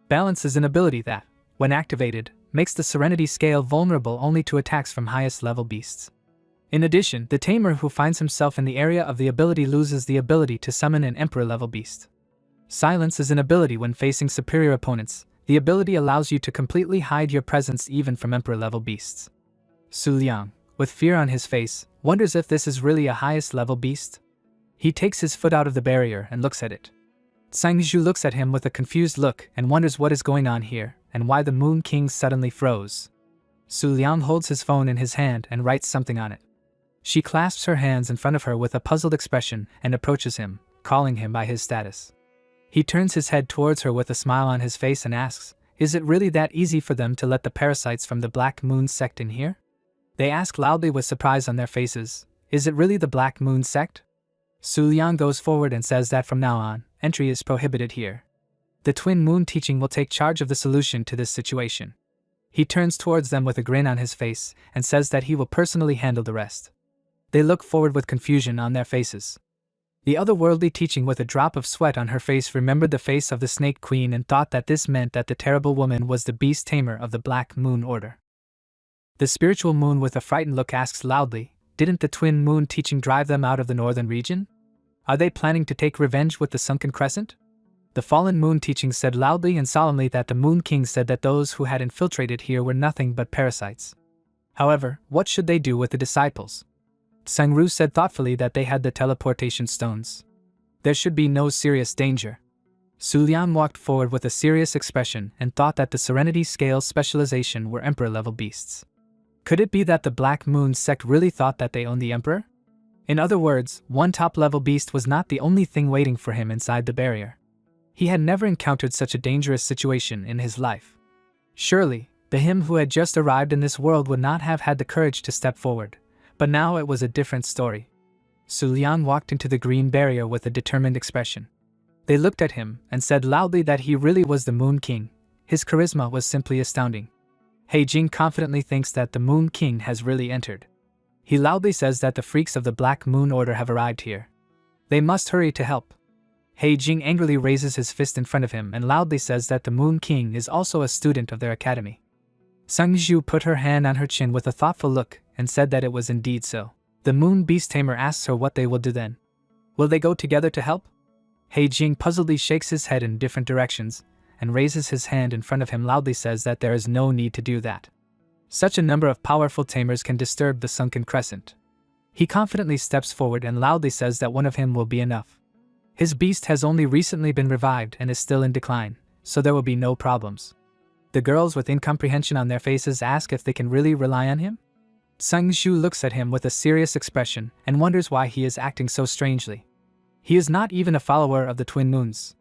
Balance is an ability that, when activated, makes the Serenity Scale vulnerable only to attacks from highest level beasts. In addition, the tamer who finds himself in the area of the ability loses the ability to summon an Emperor level beast. Silence is an ability when facing superior opponents. The ability allows you to completely hide your presence even from Emperor level beasts. Su Liang, with fear on his face, wonders if this is really a highest level beast. He takes his foot out of the barrier and looks at it. Sang-shu looks at him with a confused look and wonders what is going on here and why the Moon King suddenly froze. Su Liang holds his phone in his hand and writes something on it. She clasps her hands in front of her with a puzzled expression and approaches him, calling him by his status. He turns his head towards her with a smile on his face and asks, "Is it really that easy for them to let the parasites from the Black Moon sect in here?" They ask loudly with surprise on their faces, "Is it really the Black Moon sect?" Su Liang goes forward and says that from now on, entry is prohibited here. The Twin Moon teaching will take charge of the solution to this situation. He turns towards them with a grin on his face and says that he will personally handle the rest. They look forward with confusion on their faces. The otherworldly teaching with a drop of sweat on her face remembered the face of the Snake Queen and thought that this meant that the terrible woman was the beast tamer of the Black Moon Order. The spiritual moon with a frightened look asks loudly, "Didn't the Twin Moon teaching drive them out of the northern region? Are they planning to take revenge with the sunken crescent?" The fallen moon teaching said loudly and solemnly that the Moon King said that those who had infiltrated here were nothing but parasites. However, what should they do with the disciples? Sang-ru said thoughtfully that they had the teleportation stones. There should be no serious danger. Su Liang walked forward with a serious expression and thought that the Serenity Scale specialization were Emperor-level beasts. Could it be that the Black Moon sect really thought that they owned the Emperor? In other words, one top-level beast was not the only thing waiting for him inside the barrier. He had never encountered such a dangerous situation in his life. Surely, the him who had just arrived in this world would not have had the courage to step forward, but now it was a different story. Su Liang walked into the green barrier with a determined expression. They looked at him and said loudly that he really was the Moon King. His charisma was simply astounding. He Jing confidently thinks that the Moon King has really entered. He loudly says that the freaks of the Black Moon Order have arrived here. They must hurry to help. He Jing angrily raises his fist in front of him and loudly says that the Moon King is also a student of their academy. Sang-shu put her hand on her chin with a thoughtful look and said that it was indeed so. The Moon Beast Tamer asks her what they will do then. Will they go together to help? He Jing puzzledly shakes his head in different directions and raises his hand in front of him loudly says that there is no need to do that. Such a number of powerful tamers can disturb the sunken crescent. He confidently steps forward and loudly says that one of him will be enough. His beast has only recently been revived and is still in decline, so there will be no problems. The girls with incomprehension on their faces ask if they can really rely on him. Sang-shu looks at him with a serious expression and wonders why he is acting so strangely. He is not even a follower of the Twin Moons.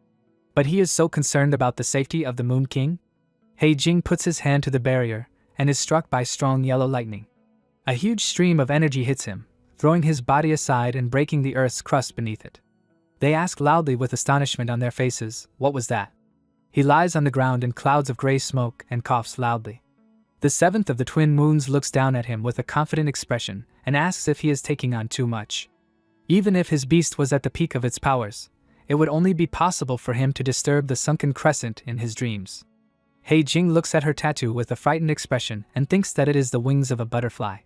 But he is so concerned about the safety of the Moon King. He Jing puts his hand to the barrier and is struck by strong yellow lightning. A huge stream of energy hits him, throwing his body aside and breaking the earth's crust beneath it. They ask loudly with astonishment on their faces, "What was that?" He lies on the ground in clouds of gray smoke and coughs loudly. The seventh of the Twin Moons looks down at him with a confident expression and asks if he is taking on too much. Even if his beast was at the peak of its powers, it would only be possible for him to disturb the sunken crescent in his dreams. Hei Jing looks at her tattoo with a frightened expression and thinks that it is the wings of a butterfly.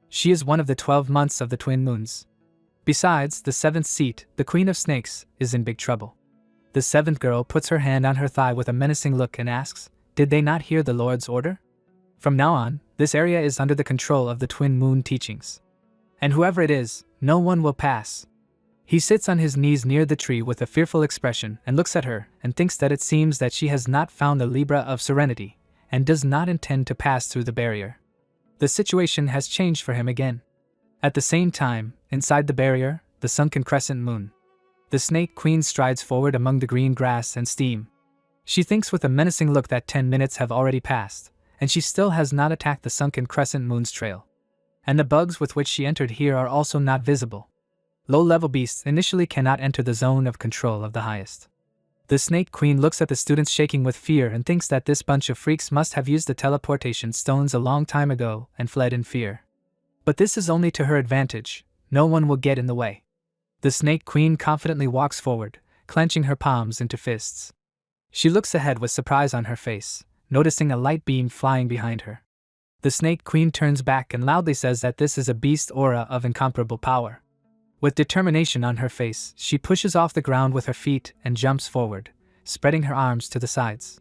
She is one of the 12 months of the twin moons. Besides, the 7th seat, the Queen of Snakes, is in big trouble. The 7th girl puts her hand on her thigh with a menacing look and asks, "Did they not hear the Lord's order?" From now on, this area is under the control of the twin moon teachings. And whoever it is, no one will pass. He sits on his knees near the tree with a fearful expression and looks at her and thinks that it seems that she has not found the Libra of Serenity and does not intend to pass through the barrier. The situation has changed for him again. At the same time, inside the barrier, the sunken crescent moon. The Snake Queen strides forward among the green grass and steam. She thinks with a menacing look that 10 minutes have already passed, and she still has not attacked the sunken crescent moon's trail. And the bugs with which she entered here are also not visible. Low-level beasts initially cannot enter the zone of control of the highest. The Snake Queen looks at the students shaking with fear and thinks that this bunch of freaks must have used the teleportation stones a long time ago and fled in fear. But this is only to her advantage. No one will get in the way. The Snake Queen confidently walks forward, clenching her palms into fists. She looks ahead with surprise on her face, noticing a light beam flying behind her. The Snake Queen turns back and loudly says that this is a beast aura of incomparable power. With determination on her face, she pushes off the ground with her feet and jumps forward, spreading her arms to the sides.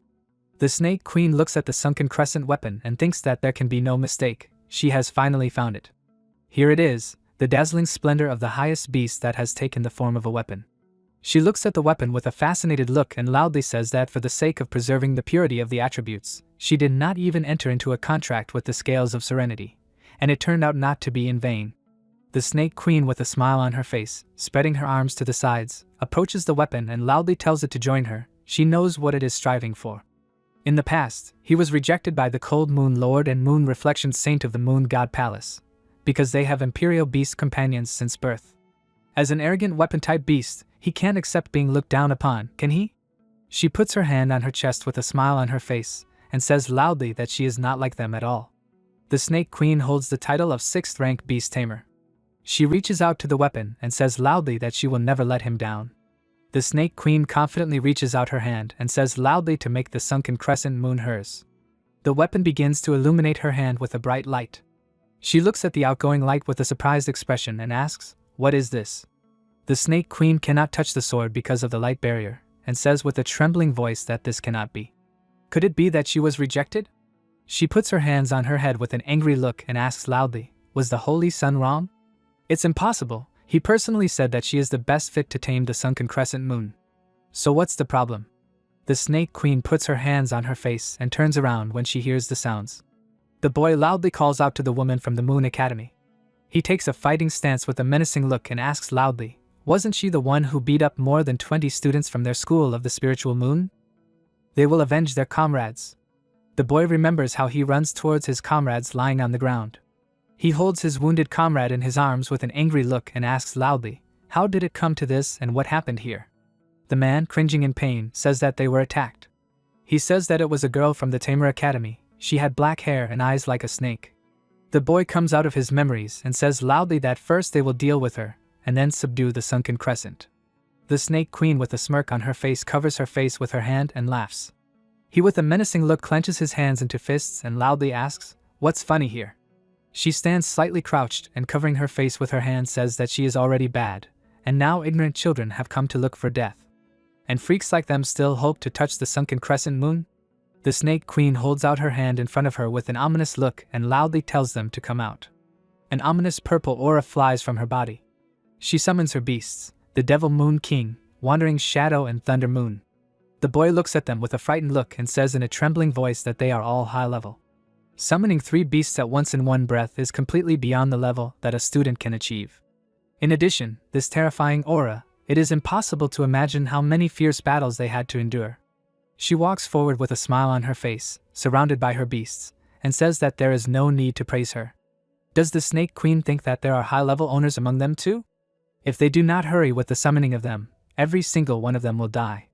The Snake Queen looks at the sunken crescent weapon and thinks that there can be no mistake. She has finally found it. Here it is, the dazzling splendor of the highest beast that has taken the form of a weapon. She looks at the weapon with a fascinated look and loudly says that for the sake of preserving the purity of the attributes, she did not even enter into a contract with the Scales of Serenity, and it turned out not to be in vain. The Snake Queen, with a smile on her face, spreading her arms to the sides, approaches the weapon and loudly tells it to join her. She knows what it is striving for. In the past, he was rejected by the Cold Moon Lord and Moon Reflection Saint of the Moon God Palace, because they have Imperial Beast companions since birth. As an arrogant weapon-type beast, he can't accept being looked down upon, can he? She puts her hand on her chest with a smile on her face, and says loudly that she is not like them at all. The Snake Queen holds the title of 6th rank Beast Tamer. She reaches out to the weapon and says loudly that she will never let him down. The Snake Queen confidently reaches out her hand and says loudly to make the sunken crescent moon hers. The weapon begins to illuminate her hand with a bright light. She looks at the outgoing light with a surprised expression and asks, "What is this?" The Snake Queen cannot touch the sword because of the light barrier, and says with a trembling voice that this cannot be. Could it be that she was rejected? She puts her hands on her head with an angry look and asks loudly, "Was the Holy Sun wrong?" It's impossible. He personally said that she is the best fit to tame the sunken crescent moon. So what's the problem? The Snake Queen puts her hands on her face and turns around when she hears the sounds. The boy loudly calls out to the woman from the Moon Academy. He takes a fighting stance with a menacing look and asks loudly, "Wasn't she the one who beat up more than 20 students from their school of the spiritual moon? They will avenge their comrades." The boy remembers how he runs towards his comrades lying on the ground. He holds his wounded comrade in his arms with an angry look and asks loudly, "How did it come to this and what happened here?" The man, cringing in pain, says that they were attacked. He says that it was a girl from the Tamer Academy. She had black hair and eyes like a snake. The boy comes out of his memories and says loudly that first they will deal with her, and then subdue the sunken crescent. The Snake Queen, with a smirk on her face, covers her face with her hand and laughs. He, with a menacing look, clenches his hands into fists and loudly asks, "What's funny here?" She stands slightly crouched and, covering her face with her hand, says that she is already bad, and now ignorant children have come to look for death. And freaks like them still hope to touch the sunken crescent moon? The Snake Queen holds out her hand in front of her with an ominous look and loudly tells them to come out. An ominous purple aura flies from her body. She summons her beasts, the Devil Moon King, Wandering Shadow, and Thunder Moon. The boy looks at them with a frightened look and says in a trembling voice that they are all high level. Summoning 3 beasts at once in one breath is completely beyond the level that a student can achieve. In addition, this terrifying aura, it is impossible to imagine how many fierce battles they had to endure. She walks forward with a smile on her face, surrounded by her beasts, and says that there is no need to praise her. Does the Snake Queen think that there are high-level owners among them too? If they do not hurry with the summoning of them, every single one of them will die.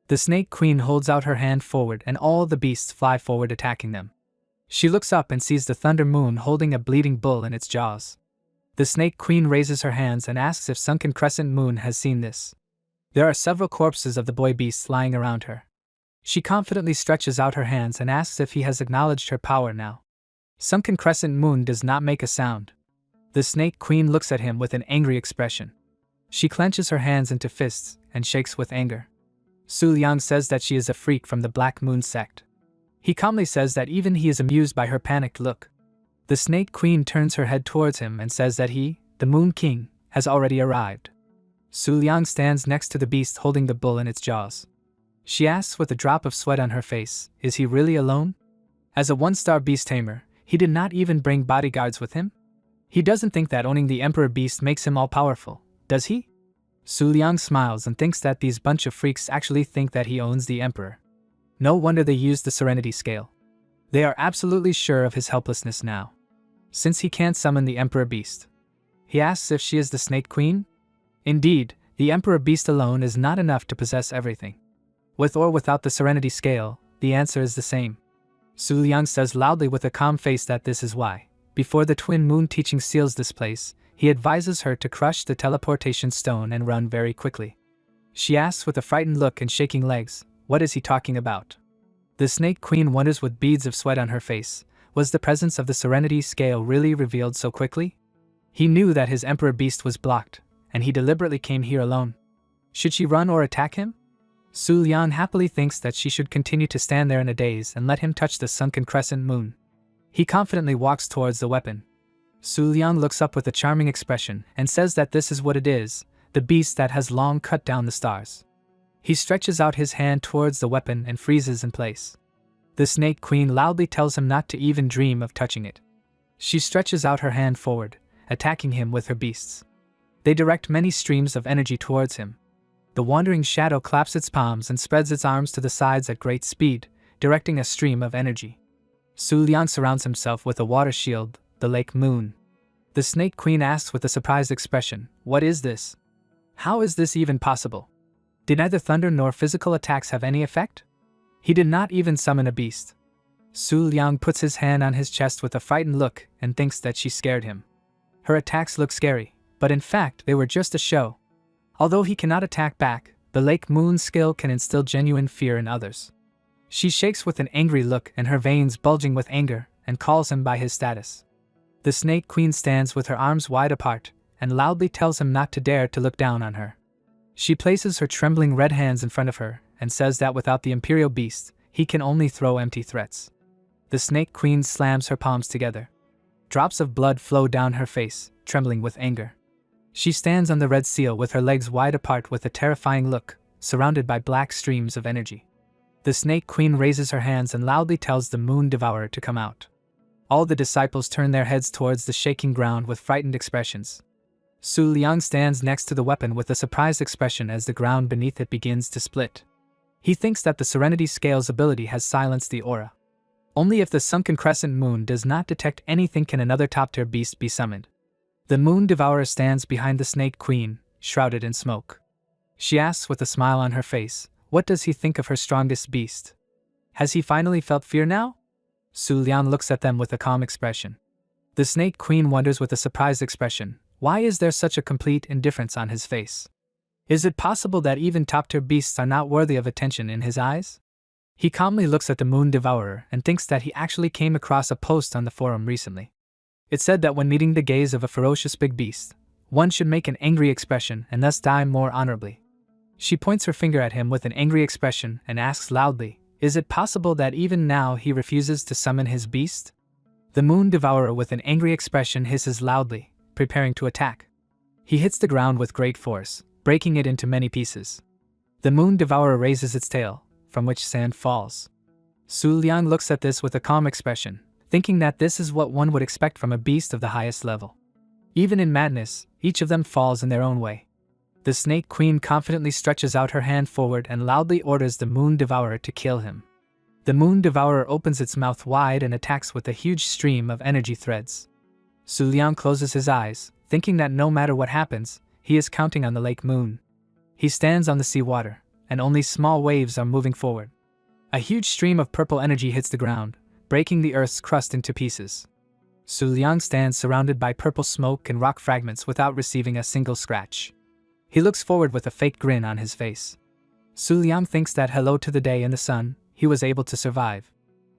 The Snake Queen holds out her hand forward and all the beasts fly forward, attacking them. She looks up and sees the Thunder Moon holding a bleeding bull in its jaws. The Snake Queen raises her hands and asks if Sunken Crescent Moon has seen this. There are several corpses of the boy beasts lying around her. She confidently stretches out her hands and asks if he has acknowledged her power now. Sunken crescent moon does not make a sound. The snake queen looks at him with an angry expression. She clenches her hands into fists and shakes with anger. Su Liang says that she is a freak from the Black Moon sect. He calmly says that even he is amused by her panicked look. The snake queen turns her head towards him and says that he, the Moon King, has already arrived. Su Liang stands next to the beast holding the bull in its jaws. She asks with a drop of sweat on her face, is he really alone? As a one-star beast tamer, he did not even bring bodyguards with him? He doesn't think that owning the Emperor Beast makes him all-powerful, does he? Su Liang smiles and thinks that these bunch of freaks actually think that he owns the Emperor. No wonder they use the Serenity Scale. They are absolutely sure of his helplessness now, since he can't summon the Emperor Beast. He asks if she is the Snake Queen? Indeed, the Emperor Beast alone is not enough to possess everything. With or without the Serenity Scale, the answer is the same. Su Liang says loudly with a calm face that this is why, before the Twin Moon teaching seals this place, he advises her to crush the teleportation stone and run very quickly. She asks with a frightened look and shaking legs, what is he talking about? The Snake Queen wonders with beads of sweat on her face, was the presence of the Serenity Scale really revealed so quickly? He knew that his Emperor Beast was blocked, and he deliberately came here alone. Should she run or attack him? Su Liang happily thinks that she should continue to stand there in a daze and let him touch the sunken crescent moon. He confidently walks towards the weapon. Su Liang looks up with a charming expression and says that this is what it is, the beast that has long cut down the stars. He stretches out his hand towards the weapon and freezes in place. The Snake Queen loudly tells him not to even dream of touching it. She stretches out her hand forward, attacking him with her beasts. They direct many streams of energy towards him. The wandering shadow claps its palms and spreads its arms to the sides at great speed, directing a stream of energy. Su Liang surrounds himself with a water shield, the Lake Moon. The Snake Queen asks with a surprised expression, what is this? How is this even possible? Did neither thunder nor physical attacks have any effect? He did not even summon a beast. Su Liang puts his hand on his chest with a frightened look and thinks that she scared him. Her attacks look scary, but in fact they were just a show. Although he cannot attack back, the Lake Moon's skill can instill genuine fear in others. She shakes with an angry look and her veins bulging with anger, and calls him by his status. The Snake Queen stands with her arms wide apart, and loudly tells him not to dare to look down on her. She places her trembling red hands in front of her, and says that without the Imperial Beast, he can only throw empty threats. The Snake Queen slams her palms together. Drops of blood flow down her face, trembling with anger. She stands on the red seal with her legs wide apart with a terrifying look, surrounded by black streams of energy. The Snake Queen raises her hands and loudly tells the Moon Devourer to come out. All the disciples turn their heads towards the shaking ground with frightened expressions. Su Liang stands next to the weapon with a surprised expression as the ground beneath it begins to split. He thinks that the Serenity Scale's ability has silenced the aura. Only if the sunken crescent moon does not detect anything can another top-tier beast be summoned. The Moon Devourer stands behind the Snake Queen, shrouded in smoke. She asks with a smile on her face, what does he think of her strongest beast? Has he finally felt fear now? Su Liang looks at them with a calm expression. The Snake Queen wonders with a surprised expression, why is there such a complete indifference on his face? Is it possible that even top-tier beasts are not worthy of attention in his eyes? He calmly looks at the Moon Devourer and thinks that he actually came across a post on the forum recently. It said that when meeting the gaze of a ferocious big beast, one should make an angry expression and thus die more honorably. She points her finger at him with an angry expression and asks loudly, is it possible that even now he refuses to summon his beast? The Moon Devourer with an angry expression hisses loudly, preparing to attack. He hits the ground with great force, breaking it into many pieces. The Moon Devourer raises its tail, from which sand falls. Su Liang looks at this with a calm expression, thinking that this is what one would expect from a beast of the highest level. Even in madness, each of them falls in their own way. The Snake Queen confidently stretches out her hand forward and loudly orders the Moon Devourer to kill him. The Moon Devourer opens its mouth wide and attacks with a huge stream of energy threads. Su Liang closes his eyes, thinking that no matter what happens, he is counting on the Lake Moon. He stands on the sea water, and only small waves are moving forward. A huge stream of purple energy hits the ground, breaking the earth's crust into pieces. Su Liang stands surrounded by purple smoke and rock fragments without receiving a single scratch. He looks forward with a fake grin on his face. Su Liang thinks that hello to the day in the sun, he was able to survive.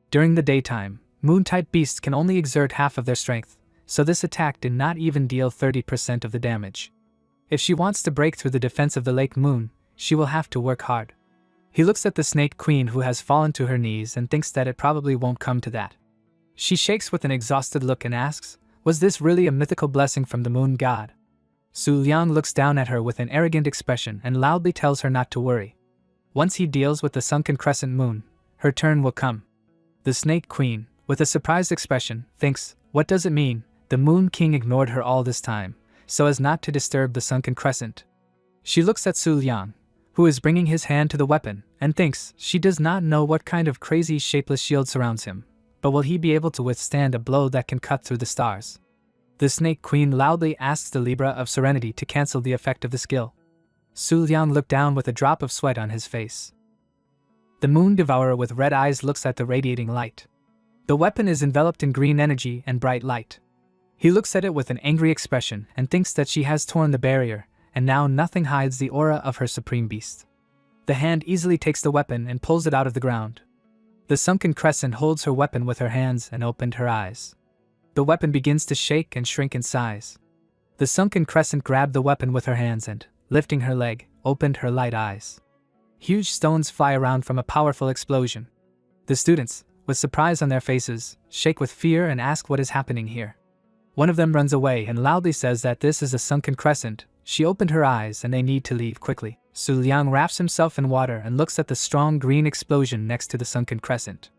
During the daytime, moon-type beasts can only exert half of their strength, so this attack did not even deal 30% of the damage. If she wants to break through the defense of the Lake Moon, she will have to work hard. He looks at the Snake Queen who has fallen to her knees and thinks that it probably won't come to that. She shakes with an exhausted look and asks, was this really a mythical blessing from the moon god? Su Liang looks down at her with an arrogant expression and loudly tells her not to worry. Once he deals with the sunken crescent moon, her turn will come. The Snake Queen, with a surprised expression, thinks, what does it mean? The Moon King ignored her all this time, so as not to disturb the sunken crescent. She looks at Su Liang, who is bringing his hand to the weapon, and thinks she does not know what kind of crazy shapeless shield surrounds him, but will he be able to withstand a blow that can cut through the stars? The Snake Queen loudly asks the Libra of Serenity to cancel the effect of the skill. Su Liang looked down with a drop of sweat on his face. The Moon Devourer with red eyes looks at the radiating light. The weapon is enveloped in green energy and bright light. He looks at it with an angry expression and thinks that she has torn the barrier, and now nothing hides the aura of her supreme beast. The hand easily takes the weapon and pulls it out of the ground. The sunken crescent holds her weapon with her hands and opened her eyes. The weapon begins to shake and shrink in size. The sunken crescent grabbed the weapon with her hands and, lifting her leg, opened her light eyes. Huge stones fly around from a powerful explosion. The students, with surprise on their faces, shake with fear and ask what is happening here. One of them runs away and loudly says that this is a sunken crescent. She opened her eyes and they need to leave quickly. Su Liang wraps himself in water and looks at the strong green explosion next to the sunken crescent.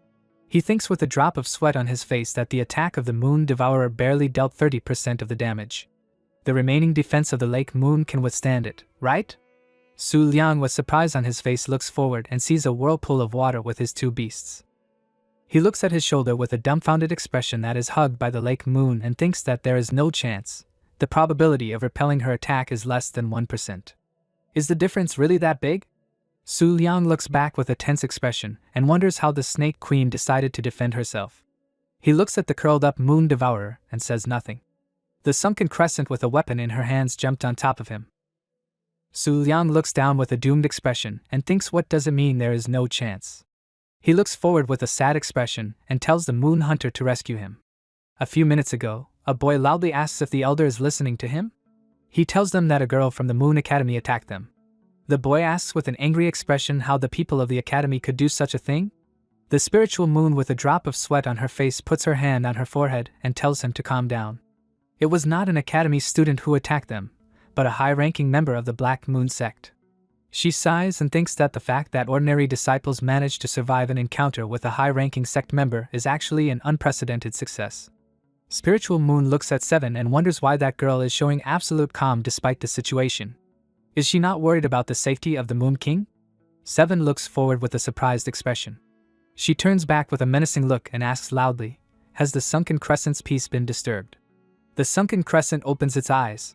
He thinks with a drop of sweat on his face that the attack of the Moon Devourer barely dealt 30% of the damage. The remaining defense of the Lake Moon can withstand it, right? Su Liang, with surprise on his face, looks forward and sees a whirlpool of water with his two beasts. He looks at his shoulder with a dumbfounded expression that is hugged by the Lake Moon and thinks that there is no chance. The probability of repelling her attack is less than 1%. Is the difference really that big? Su Liang looks back with a tense expression and wonders how the Snake Queen decided to defend herself. He looks at the curled-up Moon Devourer and says nothing. The sunken crescent with a weapon in her hands jumped on top of him. Su Liang looks down with a doomed expression and thinks, what does it mean there is no chance? He looks forward with a sad expression and tells the Moon Hunter to rescue him. A few minutes ago, a boy loudly asks if the elder is listening to him. He tells them that a girl from the Moon Academy attacked them. The boy asks with an angry expression how the people of the academy could do such a thing. The spiritual moon with a drop of sweat on her face puts her hand on her forehead and tells him to calm down. It was not an academy student who attacked them, but a high-ranking member of the Black Moon sect. She sighs and thinks that the fact that ordinary disciples managed to survive an encounter with a high-ranking sect member is actually an unprecedented success. Spiritual Moon looks at Seven and wonders why that girl is showing absolute calm despite the situation. Is she not worried about the safety of the Moon King? Seven looks forward with a surprised expression. She turns back with a menacing look and asks loudly, has the sunken crescent's peace been disturbed? The sunken crescent opens its eyes.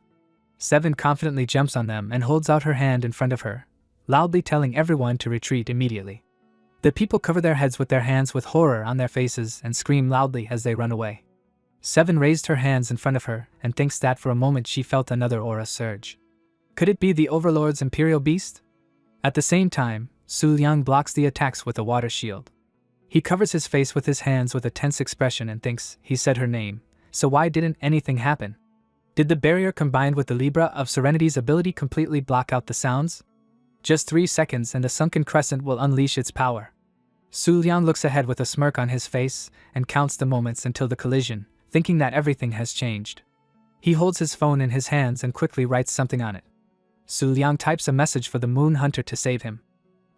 Seven confidently jumps on them and holds out her hand in front of her, loudly telling everyone to retreat immediately. The people cover their heads with their hands with horror on their faces and scream loudly as they run away. Seven raised her hands in front of her and thinks that for a moment she felt another aura surge. Could it be the Overlord's Imperial Beast? At the same time, Su Liang blocks the attacks with a water shield. He covers his face with his hands with a tense expression and thinks he said her name, so why didn't anything happen? Did the barrier combined with the Libra of Serenity's ability completely block out the sounds? Just 3 seconds and the sunken crescent will unleash its power. Su Liang looks ahead with a smirk on his face and counts the moments until the collision, thinking that everything has changed. He holds his phone in his hands and quickly writes something on it. Su Liang types a message for the Moon Hunter to save him.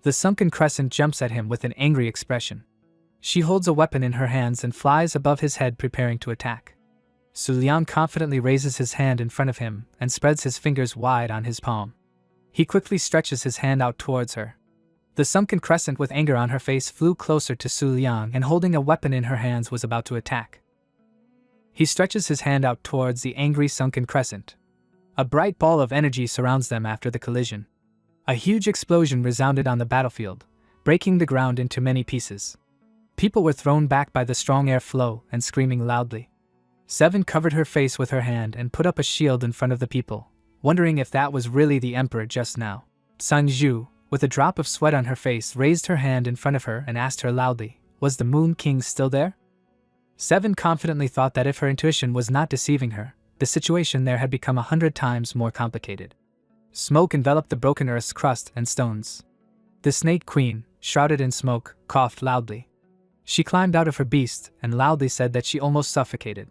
The sunken crescent jumps at him with an angry expression. She holds a weapon in her hands and flies above his head preparing to attack. Su Liang confidently raises his hand in front of him and spreads his fingers wide on his palm. He quickly stretches his hand out towards her. The sunken crescent with anger on her face flew closer to Su Liang and holding a weapon in her hands was about to attack. He stretches his hand out towards the angry sunken crescent. A bright ball of energy surrounds them after the collision. A huge explosion resounded on the battlefield, breaking the ground into many pieces. People were thrown back by the strong air flow and screaming loudly. Seven covered her face with her hand and put up a shield in front of the people, wondering if that was really the emperor just now. Sun Zhu, with a drop of sweat on her face, raised her hand in front of her and asked her loudly, was the Moon King still there? Seven confidently thought that if her intuition was not deceiving her, the situation there had become 100 times more complicated. Smoke enveloped the broken earth's crust and stones. The Snake Queen, shrouded in smoke, coughed loudly. She climbed out of her beast and loudly said that she almost suffocated.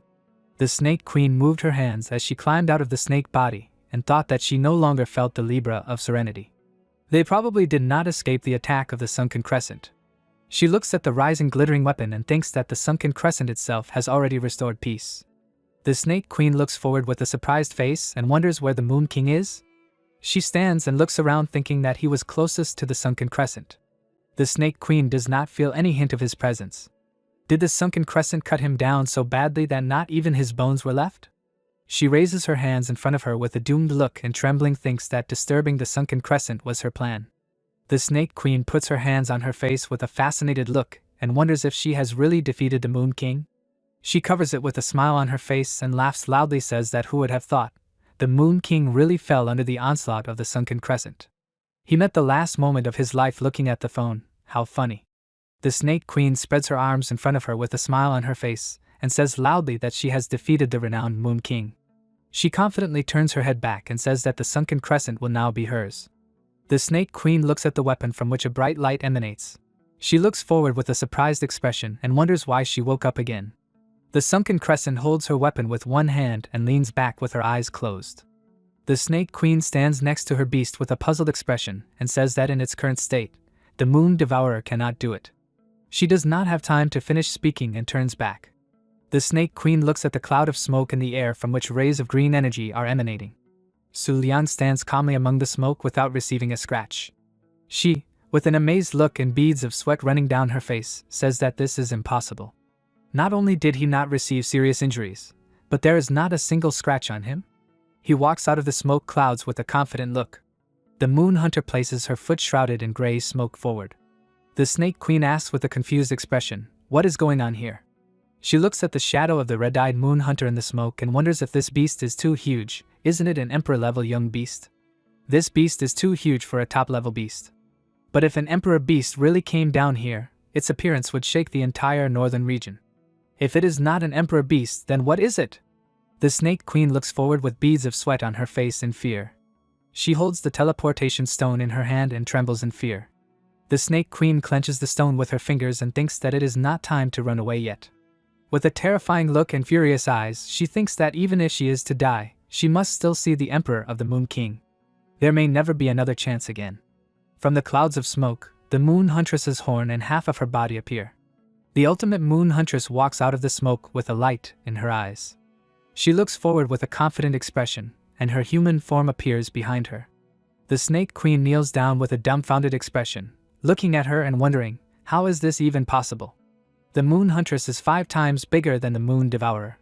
The Snake Queen moved her hands as she climbed out of the snake body and thought that she no longer felt the Libra of serenity. They probably did not escape the attack of the sunken crescent. She looks at the rising glittering weapon and thinks that the sunken crescent itself has already restored peace. The Snake Queen looks forward with a surprised face and wonders where the Moon King is. She stands and looks around thinking that he was closest to the sunken crescent. The Snake Queen does not feel any hint of his presence. Did the sunken crescent cut him down so badly that not even his bones were left? She raises her hands in front of her with a doomed look and trembling thinks that disturbing the sunken crescent was her plan. The Snake Queen puts her hands on her face with a fascinated look and wonders if she has really defeated the Moon King. She covers it with a smile on her face and laughs loudly, says that who would have thought, the Moon King really fell under the onslaught of the sunken crescent. He met the last moment of his life looking at the phone, how funny. The Snake Queen spreads her arms in front of her with a smile on her face and says loudly that she has defeated the renowned Moon King. She confidently turns her head back and says that the sunken crescent will now be hers. The Snake Queen looks at the weapon from which a bright light emanates. She looks forward with a surprised expression and wonders why she woke up again. The sunken crescent holds her weapon with one hand and leans back with her eyes closed. The Snake Queen stands next to her beast with a puzzled expression and says that in its current state, the Moon Devourer cannot do it. She does not have time to finish speaking and turns back. The Snake Queen looks at the cloud of smoke in the air from which rays of green energy are emanating. Su Liang stands calmly among the smoke without receiving a scratch. She, with an amazed look and beads of sweat running down her face, says that this is impossible. Not only did he not receive serious injuries, but there is not a single scratch on him. He walks out of the smoke clouds with a confident look. The Moon Hunter places her foot shrouded in gray smoke forward. The Snake Queen asks with a confused expression, what is going on here? She looks at the shadow of the red-eyed Moon Hunter in the smoke and wonders if this beast is too huge. Isn't it an emperor-level young beast? This beast is too huge for a top-level beast. But if an emperor beast really came down here, its appearance would shake the entire northern region. If it is not an emperor beast, then what is it? The Snake Queen looks forward with beads of sweat on her face in fear. She holds the teleportation stone in her hand and trembles in fear. The Snake Queen clenches the stone with her fingers and thinks that it is not time to run away yet. With a terrifying look and furious eyes, she thinks that even if she is to die, she must still see the Emperor of the Moon King. There may never be another chance again. From the clouds of smoke, the Moon Huntress's horn and half of her body appear. The ultimate Moon Huntress walks out of the smoke with a light in her eyes. She looks forward with a confident expression, and her human form appears behind her. The Snake Queen kneels down with a dumbfounded expression, looking at her and wondering, how is this even possible? The Moon Huntress is 5 times bigger than the Moon Devourer.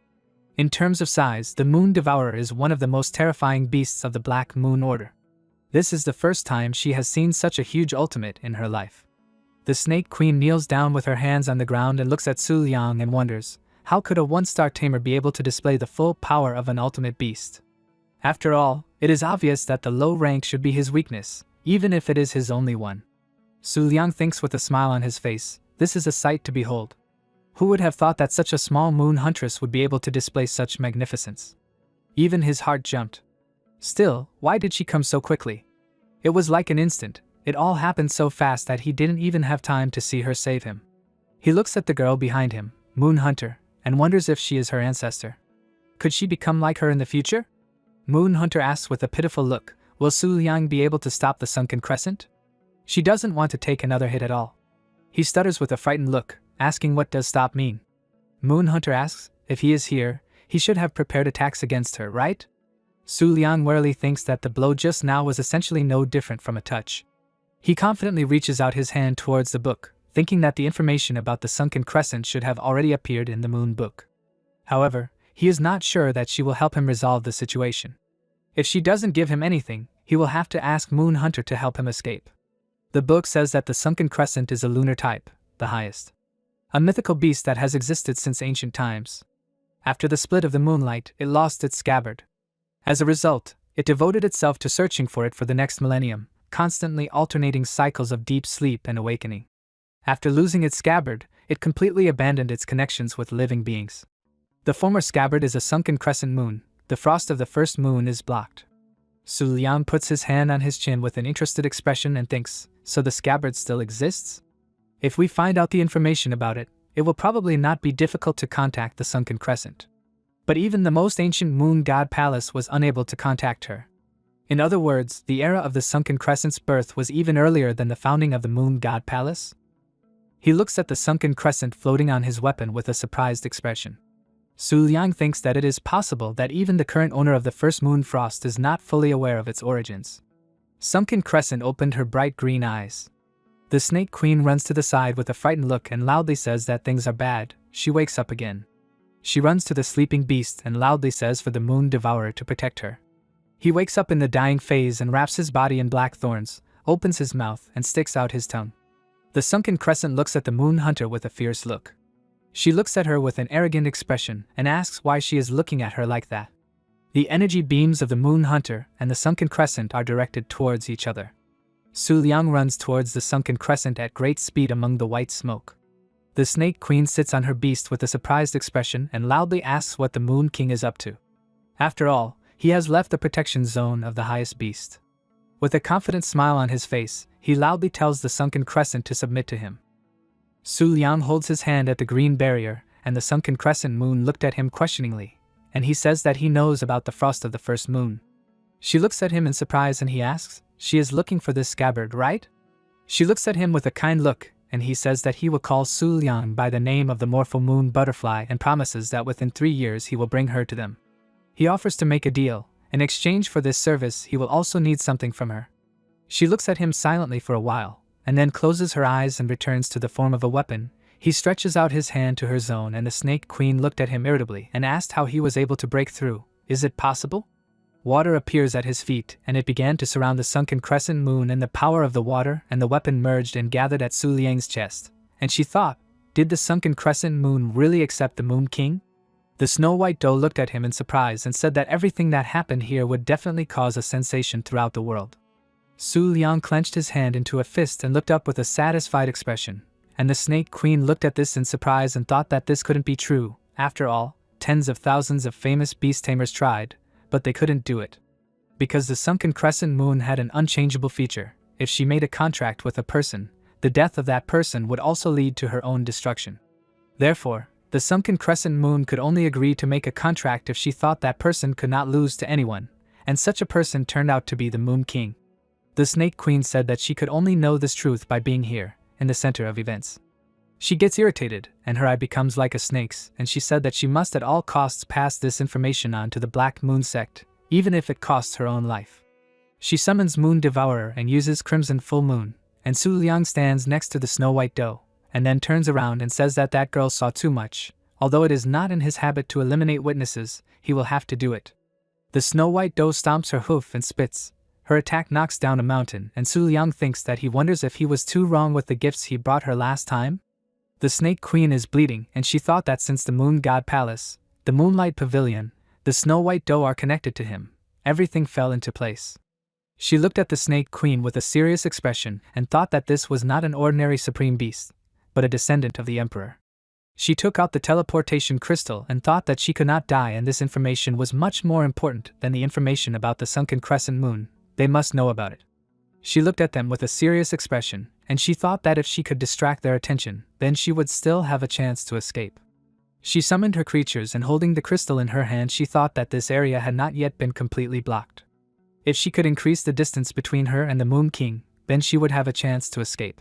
In terms of size, the Moon Devourer is one of the most terrifying beasts of the Black Moon Order. This is the first time she has seen such a huge ultimate in her life. The Snake Queen kneels down with her hands on the ground and looks at Su Liang and wonders, how could a 1-star tamer be able to display the full power of an ultimate beast? After all, it is obvious that the low rank should be his weakness, even if it is his only one. Su Liang thinks with a smile on his face, this is a sight to behold. Who would have thought that such a small moon huntress would be able to display such magnificence? Even his heart jumped. Still, why did she come so quickly? It was like an instant. It all happened so fast that he didn't even have time to see her save him. He looks at the girl behind him, Moon Hunter, and wonders if she is her ancestor. Could she become like her in the future? Moon Hunter asks with a pitiful look, will Su Liang be able to stop the sunken crescent? She doesn't want to take another hit at all. He stutters with a frightened look, asking what does stop mean. Moon Hunter asks, if he is here, he should have prepared attacks against her, right? Su Liang warily thinks that the blow just now was essentially no different from a touch. He confidently reaches out his hand towards the book, thinking that the information about the sunken crescent should have already appeared in the Moon Book. However, he is not sure that she will help him resolve the situation. If she doesn't give him anything, he will have to ask Moon Hunter to help him escape. The book says that the sunken crescent is a lunar type, the highest. A mythical beast that has existed since ancient times. After the split of the moonlight, it lost its scabbard. As a result, It devoted itself to searching for it for the next millennium, constantly alternating cycles of deep sleep and awakening. After losing its scabbard, it completely abandoned its connections with living beings. The former scabbard is a sunken crescent moon. The frost of the first moon is blocked. Su Liang puts his hand on his chin with an interested expression and thinks, so the scabbard still exists? If we find out the information about it, it will probably not be difficult to contact the sunken crescent. But even the most ancient moon god palace was unable to contact her. In other words, the era of the sunken crescent's birth was even earlier than the founding of the moon god palace. He looks at the sunken crescent floating on his weapon with a surprised expression. Su Liang thinks that it is possible that even the current owner of the first moon frost is not fully aware of its origins. Sunken Crescent opened her bright green eyes. The Snake Queen runs to the side with a frightened look and loudly says that things are bad. She wakes up again. She runs to the sleeping beast and loudly says for the Moon Devourer to protect her. He wakes up in the dying phase and wraps his body in black thorns, opens his mouth and sticks out his tongue. The Sunken Crescent looks at the Moon Hunter with a fierce look. She looks at her with an arrogant expression and asks why she is looking at her like that. The energy beams of the Moon Hunter and the Sunken Crescent are directed towards each other. Su Liang runs towards the Sunken Crescent at great speed among the white smoke. The Snake Queen sits on her beast with a surprised expression and loudly asks what the Moon King is up to. After all, he has left the protection zone of the highest beast. With a confident smile on his face, he loudly tells the Sunken Crescent to submit to him. Su Liang holds his hand at the green barrier, and the Sunken Crescent moon looked at him questioningly, and he says that he knows about the frost of the first moon. She looks at him in surprise and he asks, she is looking for this scabbard, right? She looks at him with a kind look, and he says that he will call Su Liang by the name of the Morpho Moon Butterfly and promises that within 3 years he will bring her to them. He offers to make a deal. In exchange for this service, he will also need something from her. She looks at him silently for a while, and then closes her eyes and returns to the form of a weapon. He stretches out his hand to her zone and the Snake Queen looked at him irritably and asked how he was able to break through. Is it possible? Water appears at his feet and it began to surround the Sunken Crescent moon, and the power of the water and the weapon merged and gathered at Su Liang's chest. And she thought, did the Sunken Crescent moon really accept the Moon King? The Snow White Doe looked at him in surprise and said that everything that happened here would definitely cause a sensation throughout the world. Su Liang clenched his hand into a fist and looked up with a satisfied expression, and the Snake Queen looked at this in surprise and thought that this couldn't be true. After all, tens of thousands of famous beast tamers tried, but they couldn't do it. Because the Sunken Crescent moon had an unchangeable feature. If she made a contract with a person, the death of that person would also lead to her own destruction. Therefore, the Sunken Crescent moon could only agree to make a contract if she thought that person could not lose to anyone, and such a person turned out to be the Moon King. The Snake Queen said that she could only know this truth by being here, in the center of events. She gets irritated, and her eye becomes like a snake's, and she said that she must at all costs pass this information on to the Black Moon sect, even if it costs her own life. She summons Moon Devourer and uses Crimson Full Moon, and Su Liang stands next to the Snow White Doe, and then turns around and says that that girl saw too much. Although it is not in his habit to eliminate witnesses, he will have to do it. The Snow White Doe stomps her hoof and spits. Her attack knocks down a mountain, and Su Liang thinks that he wonders if he was too wrong with the gifts he brought her last time. The Snake Queen is bleeding, and she thought that since the Moon God Palace, the Moonlight Pavilion, the Snow White Doe are connected to him, everything fell into place. She looked at the Snake Queen with a serious expression and thought that this was not an ordinary supreme beast, but a descendant of the Emperor. She took out the teleportation crystal and thought that she could not die, and this information was much more important than the information about the Sunken Crescent moon. They must know about it. She looked at them with a serious expression, and she thought that if she could distract their attention, then she would still have a chance to escape. She summoned her creatures, and holding the crystal in her hand, she thought that this area had not yet been completely blocked. If she could increase the distance between her and the Moon King, then she would have a chance to escape.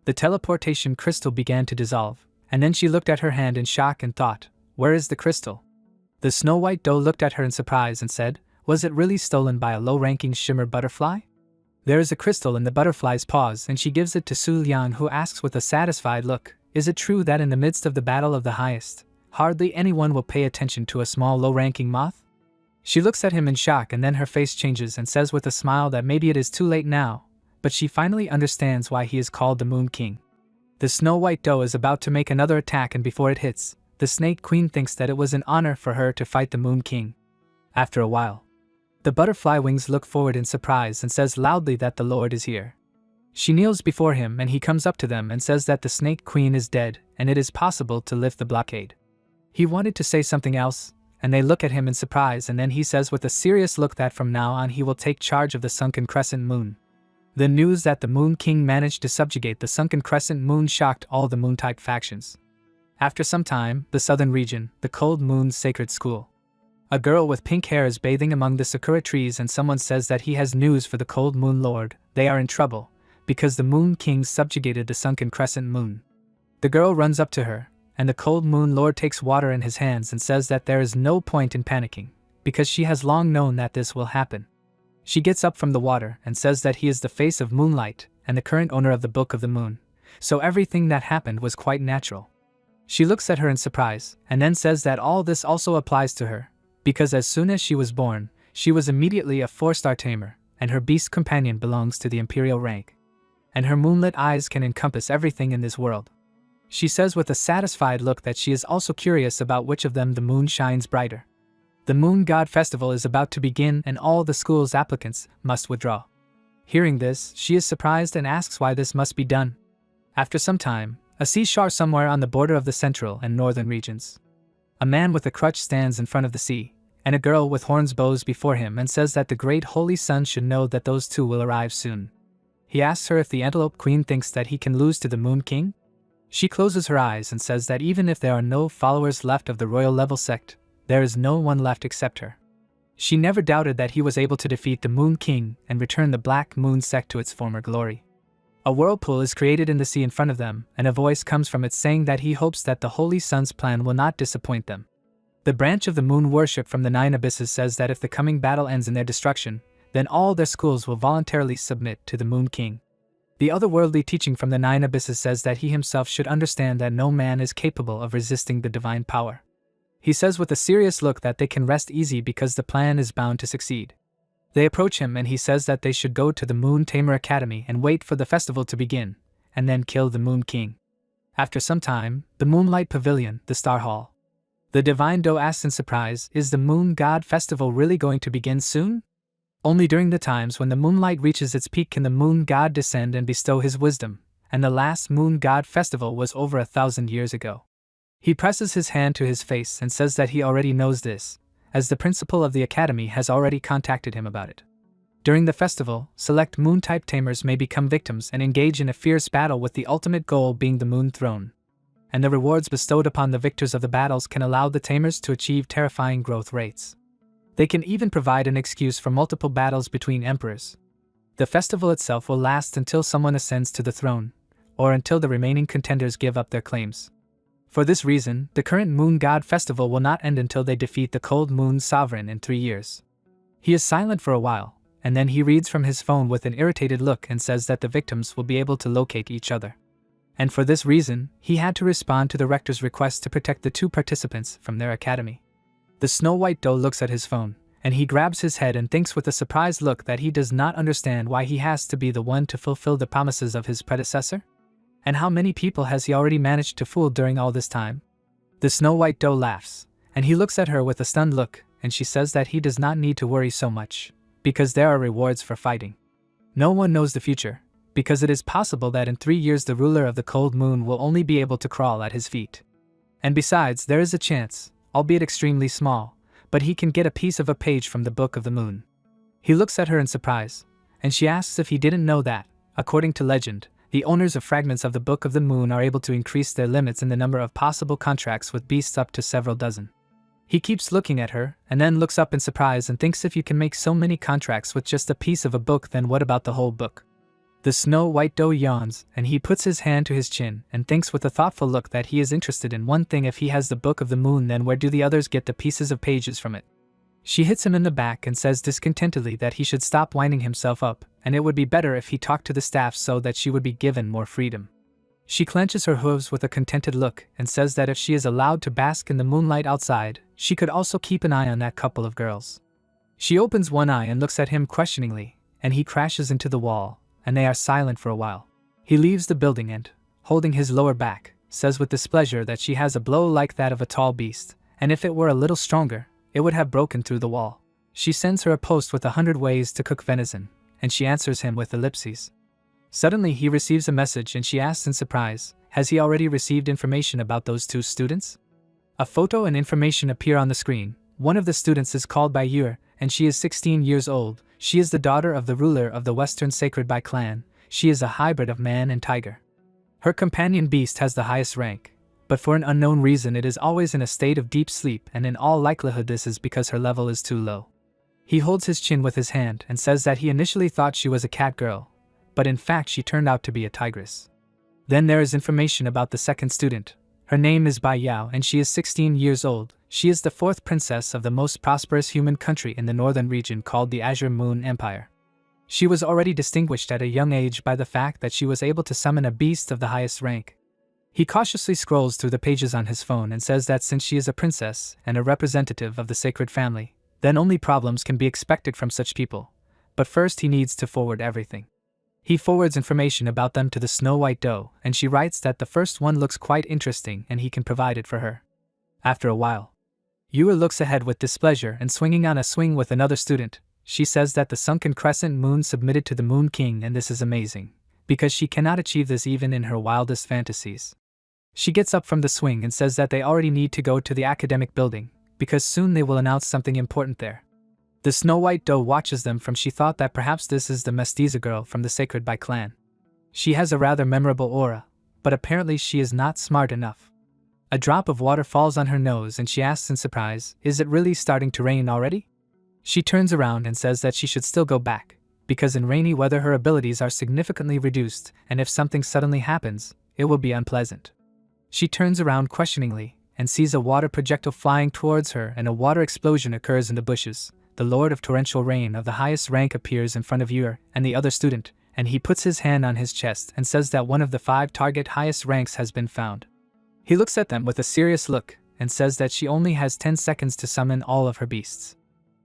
The teleportation crystal began to dissolve, and then she looked at her hand in shock and thought, where is the crystal? The Snow White Doe looked at her in surprise and said, was it really stolen by a low-ranking shimmer butterfly? There is a crystal in the butterfly's paws, and she gives it to Su Liang, who asks with a satisfied look, is it true that in the midst of the battle of the highest, hardly anyone will pay attention to a small low-ranking moth? She looks at him in shock, and then her face changes and says with a smile that maybe it is too late now, but she finally understands why he is called the Moon King. The Snow White Doe is about to make another attack, and before it hits, the Snake Queen thinks that it was an honor for her to fight the Moon King. After a while, The butterfly wings look forward in surprise and says loudly that the Lord is here. She kneels before him and he comes up to them and says that the Snake Queen is dead and it is possible to lift the blockade. He wanted to say something else, and they look at him in surprise, and then he says with a serious look that from now on he will take charge of the sunken crescent moon. The news that the Moon King managed to subjugate the sunken crescent moon shocked all the moon-type factions. After some time, the southern region, the cold moon's sacred school. A girl with pink hair is bathing among the sakura trees and someone says that he has news for the cold moon lord. They are in trouble, because the Moon King subjugated the sunken crescent moon. The girl runs up to her, and the cold moon lord takes water in his hands and says that there is no point in panicking, because she has long known that this will happen. She gets up from the water and says that he is the face of moonlight and the current owner of the Book of the Moon, so everything that happened was quite natural. She looks at her in surprise, and then says that all this also applies to her, because as soon as she was born, she was immediately a 4-star tamer, and her beast companion belongs to the imperial rank. And her moonlit eyes can encompass everything in this world. She says with a satisfied look that she is also curious about which of them the moon shines brighter. The Moon God Festival is about to begin and all the school's applicants must withdraw. Hearing this, she is surprised and asks why this must be done. After some time, a seashore somewhere on the border of the central and northern regions. A man with a crutch stands in front of the sea, and a girl with horns bows before him and says that the great holy sun should know that those two will arrive soon. He asks her if the Antelope Queen thinks that he can lose to the Moon King. She closes her eyes and says that even if there are no followers left of the royal level sect, there is no one left except her. She never doubted that he was able to defeat the Moon King and return the Black Moon sect to its former glory. A whirlpool is created in the sea in front of them, and a voice comes from it saying that he hopes that the Holy Sun's plan will not disappoint them. The branch of the moon worship from the 9 abysses says that if the coming battle ends in their destruction, then all their schools will voluntarily submit to the Moon King. The otherworldly teaching from the 9 abysses says that he himself should understand that no man is capable of resisting the divine power. He says with a serious look that they can rest easy because the plan is bound to succeed. They approach him and he says that they should go to the Moon Tamer Academy and wait for the festival to begin, and then kill the Moon King. After some time, the Moonlight Pavilion, the Star Hall. The Divine Doe asks in surprise, is the Moon God Festival really going to begin soon? Only during the times when the moonlight reaches its peak can the Moon God descend and bestow his wisdom, and the last Moon God Festival was over 1,000 years ago. He presses his hand to his face and says that he already knows this, as the principal of the academy has already contacted him about it. During the festival, select moon-type tamers may become victims and engage in a fierce battle with the ultimate goal being the Moon Throne. And the rewards bestowed upon the victors of the battles can allow the tamers to achieve terrifying growth rates. They can even provide an excuse for multiple battles between emperors. The festival itself will last until someone ascends to the throne, or until the remaining contenders give up their claims. For this reason, the current Moon God Festival will not end until they defeat the Cold Moon Sovereign in 3 years. He is silent for a while, and then he reads from his phone with an irritated look and says that the victims will be able to locate each other. And for this reason, he had to respond to the rector's request to protect the 2 participants from their academy. The Snow White Doe looks at his phone, and he grabs his head and thinks with a surprised look that he does not understand why he has to be the one to fulfill the promises of his predecessor. And how many people has he already managed to fool during all this time? The Snow White Doe laughs, and he looks at her with a stunned look, and she says that he does not need to worry so much, because there are rewards for fighting. No one knows the future, because it is possible that in 3 years the ruler of the Cold Moon will only be able to crawl at his feet. And besides, there is a chance, albeit extremely small, but he can get a piece of a page from the Book of the Moon. He looks at her in surprise, and she asks if he didn't know that, according to legend, the owners of fragments of the Book of the Moon are able to increase their limits in the number of possible contracts with beasts up to several dozen. He keeps looking at her, and then looks up in surprise and thinks if you can make so many contracts with just a piece of a book, then what about the whole book? The Snow White Doe yawns, and he puts his hand to his chin and thinks with a thoughtful look that he is interested in one thing. If he has the Book of the Moon, then where do the others get the pieces of pages from it? She hits him in the back and says discontentedly that he should stop winding himself up, and it would be better if he talked to the staff so that she would be given more freedom. She clenches her hooves with a contented look and says that if she is allowed to bask in the moonlight outside, she could also keep an eye on that couple of girls. She opens one eye and looks at him questioningly, and he crashes into the wall, and they are silent for a while. He leaves the building and, holding his lower back, says with displeasure that she has a blow like that of a tall beast, and if it were a little stronger, it would have broken through the wall. She sends her a post with 100 ways to cook venison, and she answers him with ellipses. Suddenly he receives a message and she asks in surprise, has he already received information about those two students? A photo and information appear on the screen. One of the students is called by Yur, and she is 16 years old. She is the daughter of the ruler of the Western Sacred Bai clan. She is a hybrid of man and tiger. Her companion beast has the highest rank, but for an unknown reason it is always in a state of deep sleep, and in all likelihood this is because her level is too low. He holds his chin with his hand and says that he initially thought she was a cat girl, but in fact she turned out to be a tigress. Then there is information about the second student. Her name is Bai Yao and she is 16 years old. She is the fourth princess of the most prosperous human country in the northern region called the Azure Moon Empire. She was already distinguished at a young age by the fact that she was able to summon a beast of the highest rank. He cautiously scrolls through the pages on his phone and says that since she is a princess and a representative of the sacred family, then only problems can be expected from such people. But first he needs to forward everything. He forwards information about them to the Snow White Doe, and she writes that the first one looks quite interesting and he can provide it for her. After a while, Yua looks ahead with displeasure and swinging on a swing with another student. She says that the sunken crescent moon submitted to the Moon King, and this is amazing, because she cannot achieve this even in her wildest fantasies. She gets up from the swing and says that they already need to go to the academic building, because soon they will announce something important there. The Snow White Doe watches them from she thought that perhaps this is the mestiza girl from the Sacred Bai clan. She has a rather memorable aura, but apparently she is not smart enough. A drop of water falls on her nose and she asks in surprise, is it really starting to rain already? She turns around and says that she should still go back, because in rainy weather her abilities are significantly reduced, and if something suddenly happens, it will be unpleasant. She turns around questioningly, and sees a water projectile flying towards her and a water explosion occurs in the bushes. The Lord of Torrential Rain of the highest rank appears in front of Yur and the other student, and he puts his hand on his chest and says that one of the 5 target highest ranks has been found. He looks at them with a serious look and says that she only has 10 seconds to summon all of her beasts.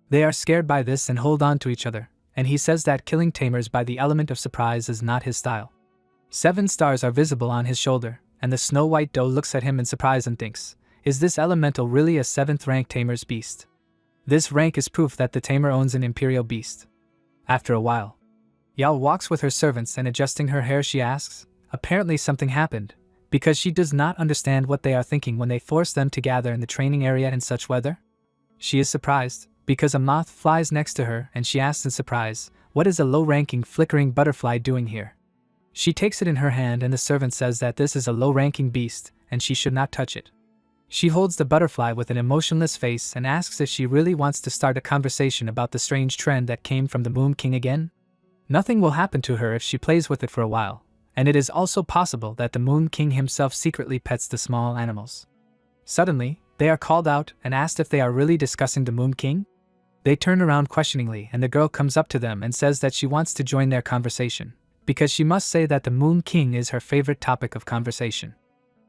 They are scared by this and hold on to each other, and he says that killing tamers by the element of surprise is not his style. 7 stars are visible on his shoulder, and the Snow White Doe looks at him in surprise and thinks, is this elemental really a 7th rank tamer's beast? This rank is proof that the tamer owns an imperial beast. After a while, Yao walks with her servants and adjusting her hair she asks, apparently something happened, because she does not understand what they are thinking when they force them to gather in the training area in such weather. She is surprised, because a moth flies next to her and she asks in surprise, what is a low-ranking flickering butterfly doing here? She takes it in her hand and the servant says that this is a low-ranking beast and she should not touch it. She holds the butterfly with an emotionless face and asks if she really wants to start a conversation about the strange trend that came from the Moon King again. Nothing will happen to her if she plays with it for a while, and it is also possible that the Moon King himself secretly pets the small animals. Suddenly, they are called out and asked if they are really discussing the Moon King. They turn around questioningly and the girl comes up to them and says that she wants to join their conversation, because she must say that the Moon King is her favorite topic of conversation.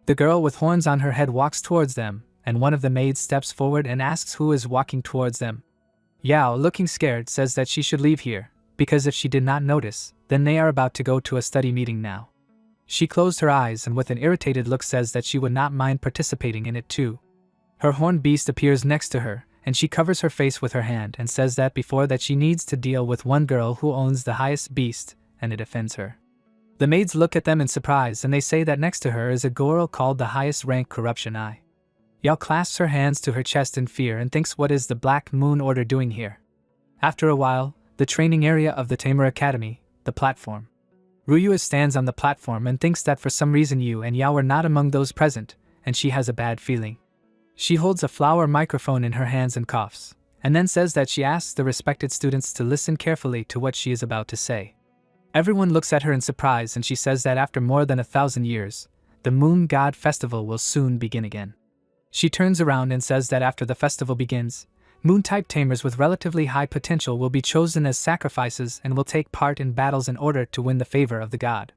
The girl with horns on her head walks towards them, and one of the maids steps forward and asks who is walking towards them. Yao, looking scared, says that she should leave here, because if she did not notice, then they are about to go to a study meeting now. She closed her eyes and with an irritated look says that she would not mind participating in it too. Her horned beast appears next to her, and she covers her face with her hand and says that before that she needs to deal with one girl who owns the highest beast, and it offends her. The maids look at them in surprise and they say that next to her is a girl called the highest rank Corruption Eye. Yao clasps her hands to her chest in fear and thinks, what is the Black Moon Order doing here? After a while, the training area of the Tamer Academy, the platform. Ruyua stands on the platform and thinks that for some reason Yu and Yao are not among those present, and she has a bad feeling. She holds a flower microphone in her hands and coughs, and then says that she asks the respected students to listen carefully to what she is about to say. Everyone looks at her in surprise and she says that after more than 1,000 years, the Moon God Festival will soon begin again. She turns around and says that after the festival begins, Moon-type tamers with relatively high potential will be chosen as sacrifices and will take part in battles in order to win the favor of the god.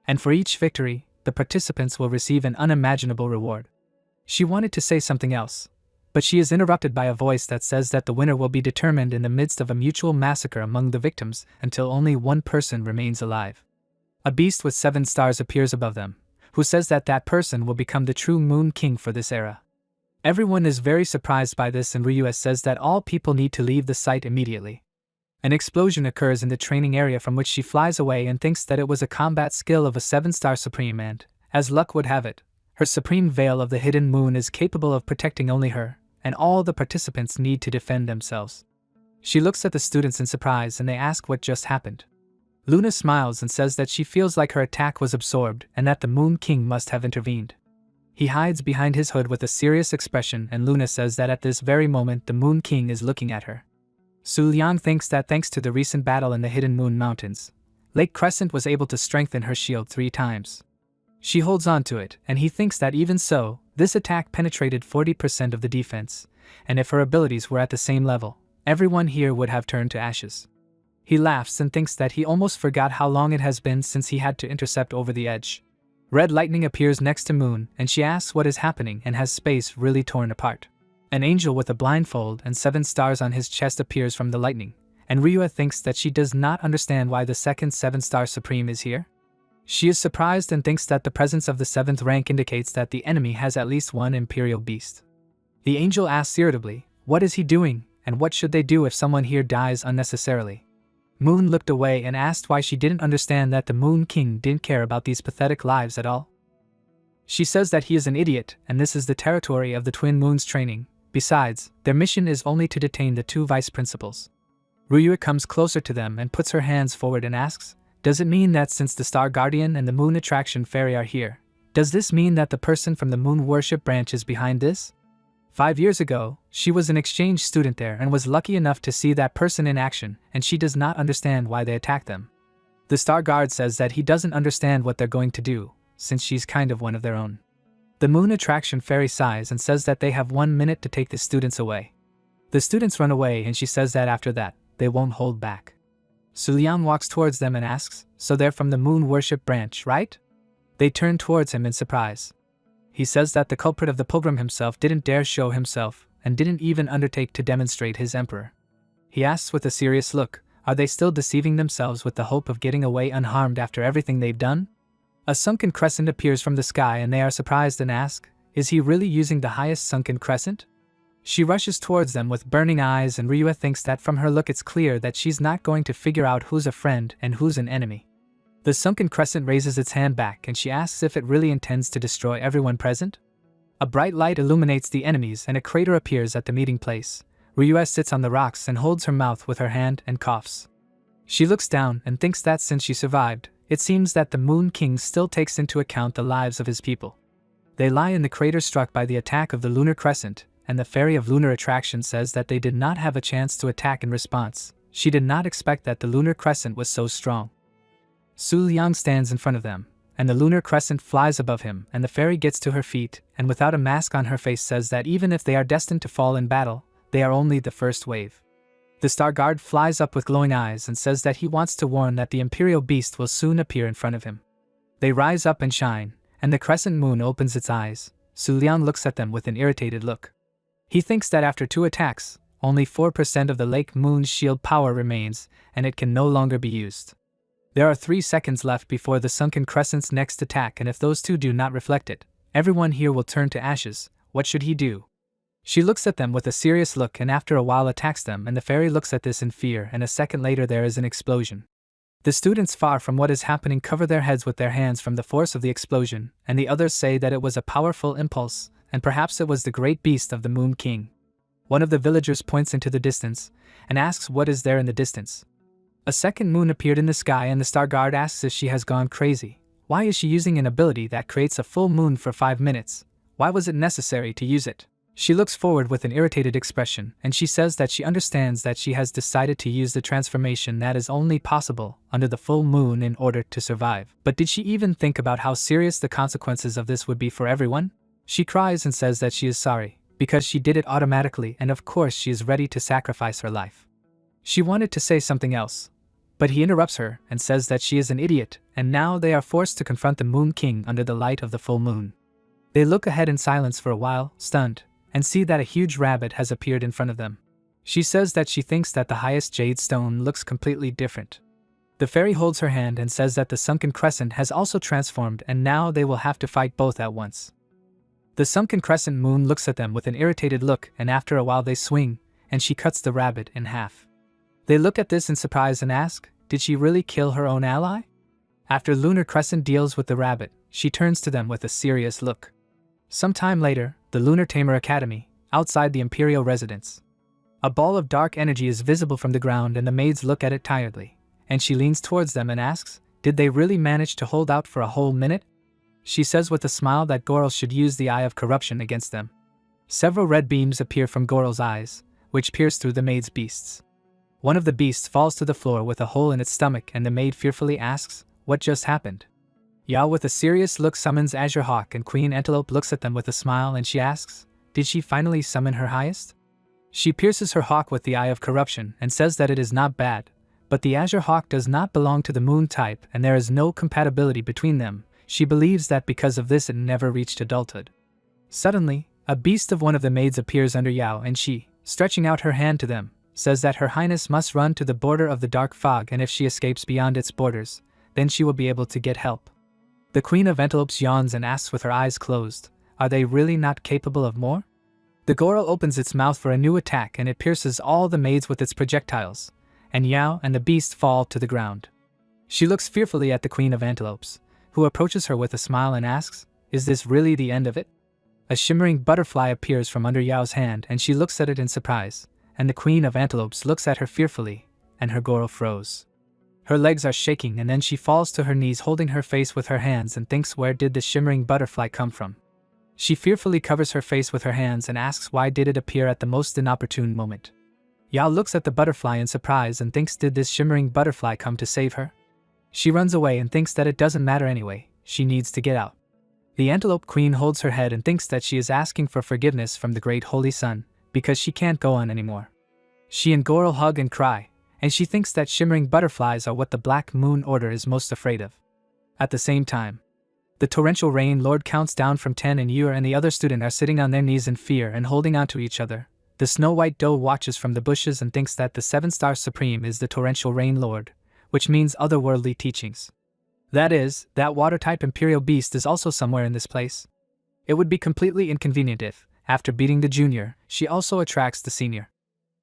And for each victory, the participants will receive an unimaginable reward. She wanted to say something else, but she is interrupted by a voice that says that the winner will be determined in the midst of a mutual massacre among the victims until only one person remains alive. A beast with 7 stars appears above them, who says that that person will become the true Moon King for this era. Everyone is very surprised by this, and Ryua says that all people need to leave the site immediately. An explosion occurs in the training area, from which she flies away and thinks that it was a combat skill of a 7-star Supreme, and, as luck would have it, her Supreme Veil of the Hidden Moon is capable of protecting only her, and all the participants need to defend themselves. She looks at the students in surprise and they ask what just happened. Luna smiles and says that she feels like her attack was absorbed and that the Moon King must have intervened. He hides behind his hood with a serious expression, and Luna says that at this very moment the Moon King is looking at her. Su Liang thinks that thanks to the recent battle in the Hidden Moon Mountains, Lake Crescent was able to strengthen her shield 3 times. She holds on to it, and he thinks that even so, this attack penetrated 40% of the defense, and if her abilities were at the same level, everyone here would have turned to ashes. He laughs and thinks that he almost forgot how long it has been since he had to intercept over the edge. Red lightning appears next to Moon, and she asks what is happening and has space really torn apart. An angel with a blindfold and 7 stars on his chest appears from the lightning, and Ryua thinks that she does not understand why the second 7-star Supreme is here. She is surprised and thinks that the presence of the 7th rank indicates that the enemy has at least one Imperial Beast. The angel asks irritably, what is he doing, and what should they do if someone here dies unnecessarily? Moon looked away and asked why she didn't understand that the Moon King didn't care about these pathetic lives at all. She says that he is an idiot and this is the territory of the Twin Moons training. Besides, their mission is only to detain the 2 vice principals. Ryua comes closer to them and puts her hands forward and asks, does it mean that since the Star Guardian and the Moon Attraction Fairy are here, does this mean that the person from the Moon Worship branch is behind this? 5 years ago, she was an exchange student there and was lucky enough to see that person in action, and she does not understand why they attacked them. The Star Guard says that he doesn't understand what they're going to do, since she's kind of one of their own. The Moon Attraction Fairy sighs and says that they have 1 minute to take the students away. The students run away, and she says that after that, they won't hold back. Su Liang walks towards them and asks, so they're from the Moon Worship branch, right? They turn towards him in surprise. He says that the culprit of the pilgrim himself didn't dare show himself, and didn't even undertake to demonstrate his emperor. He asks with a serious look, are they still deceiving themselves with the hope of getting away unharmed after everything they've done? A sunken crescent appears from the sky and they are surprised and ask, is he really using the highest sunken crescent? She rushes towards them with burning eyes, and Ryua thinks that from her look it's clear that she's not going to figure out who's a friend and who's an enemy. The sunken crescent raises its hand back and she asks if it really intends to destroy everyone present. A bright light illuminates the enemies and a crater appears at the meeting place. Ryua sits on the rocks and holds her mouth with her hand and coughs. She looks down and thinks that since she survived, it seems that the Moon King still takes into account the lives of his people. They lie in the crater struck by the attack of the lunar crescent, and the Fairy of Lunar Attraction says that they did not have a chance to attack in response. She did not expect that the lunar crescent was so strong. Su Liang stands in front of them, and the lunar crescent flies above him, and the fairy gets to her feet, and without a mask on her face says that even if they are destined to fall in battle, they are only the first wave. The Star Guard flies up with glowing eyes and says that he wants to warn that the Imperial Beast will soon appear in front of him. They rise up and shine, and the crescent moon opens its eyes. Su Liang looks at them with an irritated look. He thinks that after 2 attacks, only 4% of the Lake Moon's shield power remains, and it can no longer be used. There are 3 seconds left before the sunken crescent's next attack, and if those 2 do not reflect it, everyone here will turn to ashes. What should he do? She looks at them with a serious look and after a while attacks them, and the fairy looks at this in fear, and a second later there is an explosion. The students far from what is happening cover their heads with their hands from the force of the explosion, and the others say that it was a powerful impulse, and perhaps it was the great beast of the Moon King. One of the villagers points into the distance, and asks what is there in the distance. A second moon appeared in the sky, and the Star Guard asks if she has gone crazy. Why is she using an ability that creates a full moon for 5 minutes? Why was it necessary to use it? She looks forward with an irritated expression, and she says that she understands that she has decided to use the transformation that is only possible under the full moon in order to survive. But did she even think about how serious the consequences of this would be for everyone? She cries and says that she is sorry, because she did it automatically, and of course she is ready to sacrifice her life. She wanted to say something else, but he interrupts her and says that she is an idiot, and now they are forced to confront the Moon King under the light of the full moon. They look ahead in silence for a while, stunned, and see that a huge rabbit has appeared in front of them. She says that she thinks that the highest jade stone looks completely different. The fairy holds her hand and says that the sunken crescent has also transformed, and now they will have to fight both at once. The sunken crescent moon looks at them with an irritated look, and after a while they swing, and she cuts the rabbit in half. They look at this in surprise and ask, did she really kill her own ally? After Lunar Crescent deals with the rabbit, she turns to them with a serious look. Some time later, the Lunar Tamer Academy, outside the Imperial residence. A ball of dark energy is visible from the ground and the maids look at it tiredly, and she leans towards them and asks, did they really manage to hold out for a whole minute? She says with a smile that Goral should use the eye of corruption against them. Several red beams appear from Goral's eyes, which pierce through the maid's beasts. One of the beasts falls to the floor with a hole in its stomach, and the maid fearfully asks, what just happened? Yao with a serious look summons Azure Hawk, and Queen Antelope looks at them with a smile and she asks, did she finally summon her highest? She pierces her hawk with the eye of corruption and says that it is not bad, but the Azure Hawk does not belong to the moon type and there is no compatibility between them. She believes that because of this it never reached adulthood. Suddenly, a beast of one of the maids appears under Yao and she, stretching out her hand to them, says that Her Highness must run to the border of the dark fog, and if she escapes beyond its borders, then she will be able to get help. The Queen of Antelopes yawns and asks with her eyes closed, are they really not capable of more? The Goral opens its mouth for a new attack and it pierces all the maids with its projectiles, and Yao and the beast fall to the ground. She looks fearfully at the Queen of Antelopes, who approaches her with a smile and asks, is this really the end of it? A shimmering butterfly appears from under Yao's hand and she looks at it in surprise, and the Queen of Antelopes looks at her fearfully, and her Goral froze. Her legs are shaking and then she falls to her knees holding her face with her hands and thinks, where did the shimmering butterfly come from? She fearfully covers her face with her hands and asks why did it appear at the most inopportune moment. Yao looks at the butterfly in surprise and thinks, did this shimmering butterfly come to save her? She runs away and thinks that it doesn't matter anyway, she needs to get out. The Antelope Queen holds her head and thinks that she is asking for forgiveness from the Great Holy Sun, because she can't go on anymore. She and Goral hug and cry, and she thinks that shimmering butterflies are what the Black Moon Order is most afraid of. At the same time, the Torrential Rain Lord counts down from 10 and Yor and the other student are sitting on their knees in fear and holding onto each other. The Snow White Doe watches from the bushes and thinks that the 7-star Supreme is the Torrential Rain Lord, which means otherworldly teachings. That is, that water-type Imperial Beast is also somewhere in this place. It would be completely inconvenient if, after beating the junior, she also attracts the senior.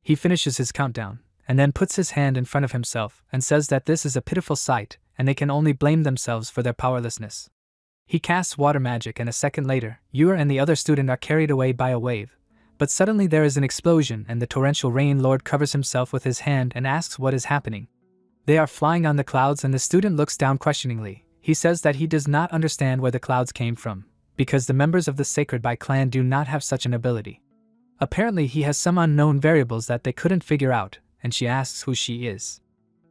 He finishes his countdown, and then puts his hand in front of himself and says that this is a pitiful sight and they can only blame themselves for their powerlessness. He casts water magic and a second later, Yor and the other student are carried away by a wave, but suddenly there is an explosion and the Torrential Rain Lord covers himself with his hand and asks what is happening. They are flying on the clouds and the student looks down questioningly. He says that he does not understand where the clouds came from, because the members of the Sacred By clan do not have such an ability. Apparently he has some unknown variables that they couldn't figure out, and she asks who she is.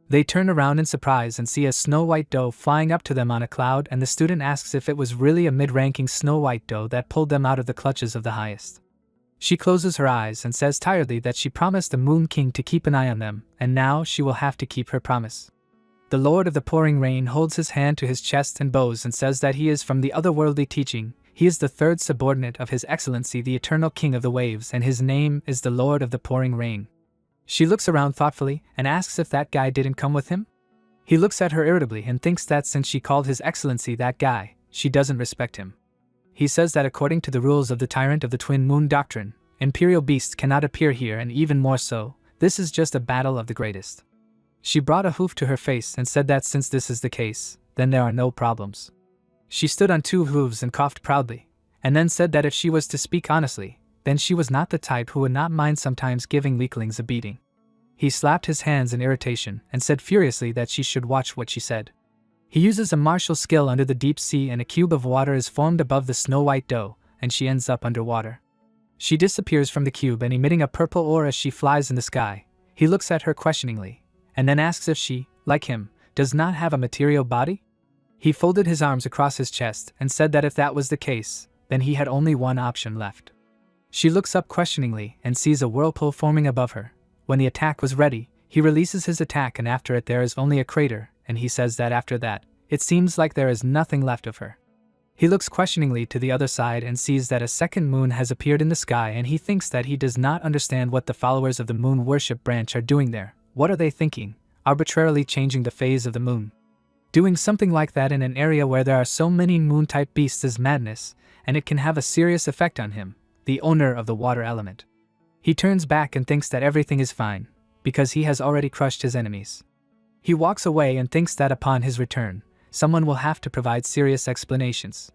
They turn around in surprise and see a Snow White Doe flying up to them on a cloud, and the student asks if it was really a mid-ranking Snow White Doe that pulled them out of the clutches of the highest. She closes her eyes and says tiredly that she promised the Moon King to keep an eye on them, and now she will have to keep her promise. The Lord of the Pouring Rain holds his hand to his chest and bows and says that he is from the otherworldly teaching. He is the third subordinate of His Excellency the Eternal King of the Waves, and his name is the Lord of the Pouring Rain. She looks around thoughtfully and asks if that guy didn't come with him. He looks at her irritably and thinks that since she called His Excellency that guy, she doesn't respect him. He says that according to the rules of the Tyrant of the Twin Moon Doctrine, Imperial beasts cannot appear here, and even more so, this is just a battle of the greatest. She brought a hoof to her face and said that since this is the case, then there are no problems. She stood on 2 hooves and coughed proudly, and then said that if she was to speak honestly, then she was not the type who would not mind sometimes giving weaklings a beating. He slapped his hands in irritation and said furiously that she should watch what she said. He uses a martial skill under the deep sea and a cube of water is formed above the Snow White Doe, and she ends up underwater. She disappears from the cube and emitting a purple aura as she flies in the sky. He looks at her questioningly, and then asks if she, like him, does not have a material body? He folded his arms across his chest and said that if that was the case, then he had only one option left. She looks up questioningly and sees a whirlpool forming above her. When the attack was ready, he releases his attack and after it there is only a crater, and he says that after that, it seems like there is nothing left of her. He looks questioningly to the other side and sees that a second moon has appeared in the sky, and he thinks that he does not understand what the followers of the moon worship branch are doing there. What are they thinking? Arbitrarily changing the phase of the moon. Doing something like that in an area where there are so many moon-type beasts is madness, and it can have a serious effect on him, the owner of the water element. He turns back and thinks that everything is fine, because he has already crushed his enemies. He walks away and thinks that upon his return, someone will have to provide serious explanations.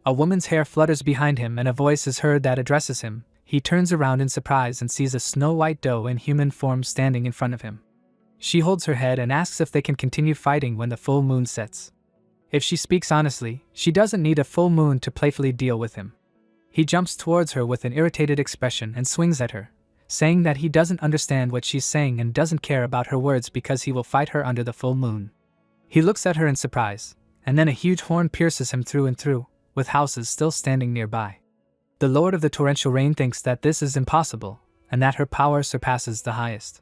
A woman's hair flutters behind him and a voice is heard that addresses him. He turns around in surprise and sees a snow-white doe in human form standing in front of him. She holds her head and asks if they can continue fighting when the full moon sets. If she speaks honestly, she doesn't need a full moon to playfully deal with him. He jumps towards her with an irritated expression and swings at her, saying that he doesn't understand what she's saying and doesn't care about her words because he will fight her under the full moon. He looks at her in surprise, and then a huge horn pierces him through and through, with houses still standing nearby. The Lord of the Torrential Rain thinks that this is impossible, and that her power surpasses the highest.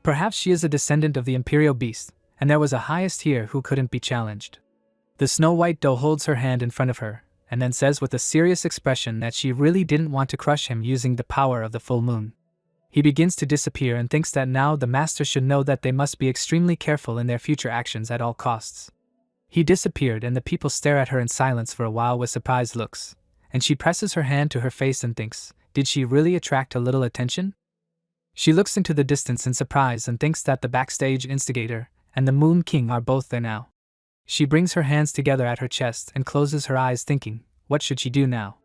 Perhaps she is a descendant of the Imperial Beast, and there was a highest here who couldn't be challenged. The snow-white doe holds her hand in front of her, and then says with a serious expression that she really didn't want to crush him using the power of the full moon. He begins to disappear and thinks that now the master should know that they must be extremely careful in their future actions at all costs. He disappeared and the people stare at her in silence for a while with surprised looks, and she presses her hand to her face and thinks, did she really attract a little attention? She looks into the distance in surprise and thinks that the backstage instigator and the Moon King are both there now. She brings her hands together at her chest and closes her eyes thinking, what should she do now?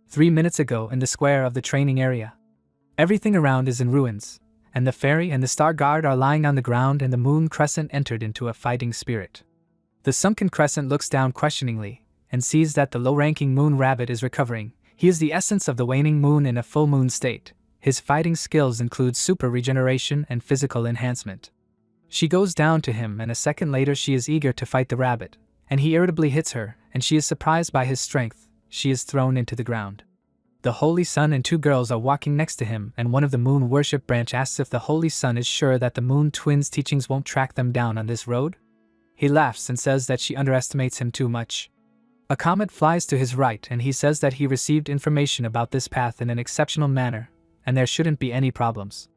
3 minutes ago in the square of the training area. Everything around is in ruins, and the fairy and the star guard are lying on the ground and the moon crescent entered into a fighting spirit. The sunken crescent looks down questioningly, and sees that the low-ranking moon rabbit is recovering. He is the essence of the waning moon in a full moon state. His fighting skills include super regeneration and physical enhancement. She goes down to him and a second later she is eager to fight the rabbit, and he irritably hits her, and she is surprised by his strength. She is thrown into the ground. The Holy Sun and 2 girls are walking next to him, and one of the moon worship branch asks if the Holy Sun is sure that the moon twins' teachings won't track them down on this road. He laughs and says that she underestimates him too much. A comet flies to his right and he says that he received information about this path in an exceptional manner, and there shouldn't be any problems.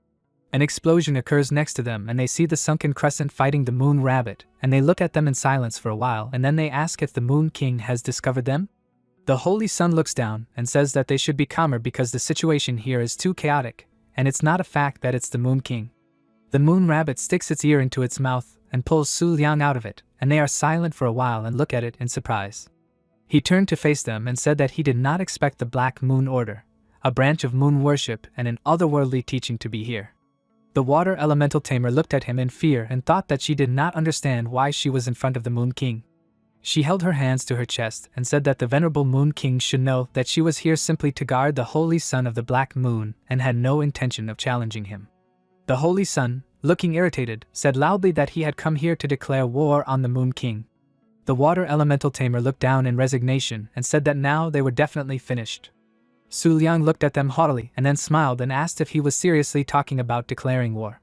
An explosion occurs next to them and they see the sunken crescent fighting the moon rabbit, and they look at them in silence for a while and then they ask if the Moon King has discovered them. The Holy Sun looks down and says that they should be calmer because the situation here is too chaotic, and it's not a fact that it's the Moon King. The moon rabbit sticks its ear into its mouth and pulls Su Liang out of it, and they are silent for a while and look at it in surprise. He turned to face them and said that he did not expect the Black Moon Order, a branch of moon worship and an otherworldly teaching, to be here. The water elemental tamer looked at him in fear and thought that she did not understand why she was in front of the Moon King. She held her hands to her chest and said that the venerable Moon King should know that she was here simply to guard the Holy Sun of the Black Moon and had no intention of challenging him. The Holy Sun, looking irritated, said loudly that he had come here to declare war on the Moon King. The water elemental tamer looked down in resignation and said that now they were definitely finished. Su Liang looked at them haughtily and then smiled and asked if he was seriously talking about declaring war.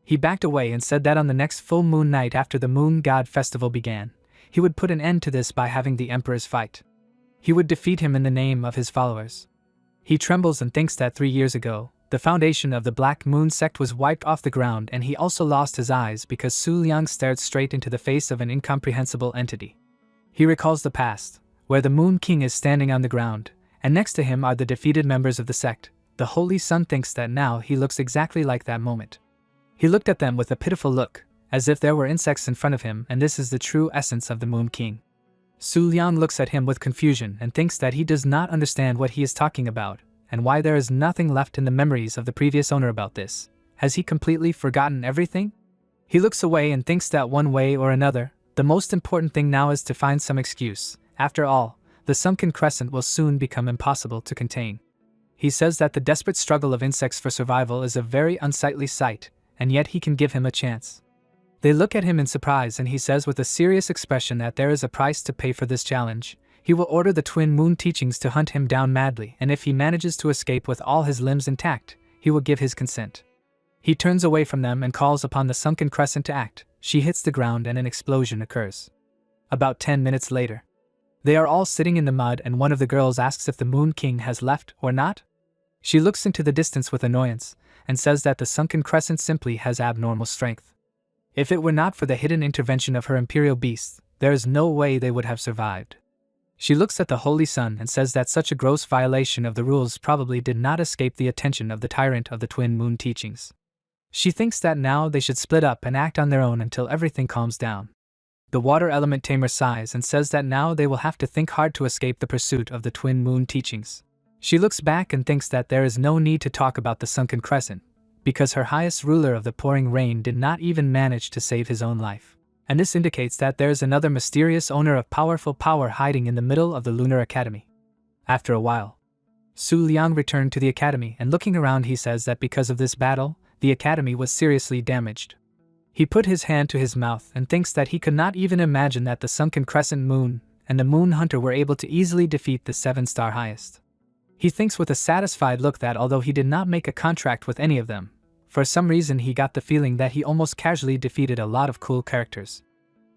He backed away and said that on the next full moon night after the Moon God Festival began, he would put an end to this by having the emperors fight. He would defeat him in the name of his followers. He trembles and thinks that 3 years ago, the foundation of the Black Moon sect was wiped off the ground, and he also lost his eyes because Su Liang stared straight into the face of an incomprehensible entity. He recalls the past, where the Moon King is standing on the ground, and next to him are the defeated members of the sect. The Holy Sun thinks that now he looks exactly like that moment. He looked at them with a pitiful look, as if there were insects in front of him, and this is the true essence of the Moon King. Su Liang looks at him with confusion and thinks that he does not understand what he is talking about, and why there is nothing left in the memories of the previous owner about this. Has he completely forgotten everything? He looks away and thinks that one way or another, the most important thing now is to find some excuse. After all, the sunken crescent will soon become impossible to contain. He says that the desperate struggle of insects for survival is a very unsightly sight, and yet he can give him a chance. They look at him in surprise and he says with a serious expression that there is a price to pay for this challenge. He will order the Twin Moon teachings to hunt him down madly, and if he manages to escape with all his limbs intact, he will give his consent. He turns away from them and calls upon the sunken crescent to act. She hits the ground and an explosion occurs. About 10 minutes later, they are all sitting in the mud and one of the girls asks if the Moon King has left or not. She looks into the distance with annoyance and says that the sunken crescent simply has abnormal strength. If it were not for the hidden intervention of her imperial beasts, there is no way they would have survived. She looks at the holy sun and says that such a gross violation of the rules probably did not escape the attention of the tyrant of the twin moon teachings. She thinks that now they should split up and act on their own until everything calms down. The water element tamer sighs and says that now they will have to think hard to escape the pursuit of the twin moon teachings. She looks back and thinks that there is no need to talk about the sunken crescent, because her highest ruler of the pouring rain did not even manage to save his own life. And this indicates that there is another mysterious owner of powerful power hiding in the middle of the Lunar Academy. After a while, Su Liang returned to the academy, and looking around he says that because of this battle, the academy was seriously damaged. He put his hand to his mouth and thinks that he could not even imagine that the sunken crescent moon and the moon hunter were able to easily defeat the 7-star highest. He thinks with a satisfied look that although he did not make a contract with any of them, for some reason he got the feeling that he almost casually defeated a lot of cool characters.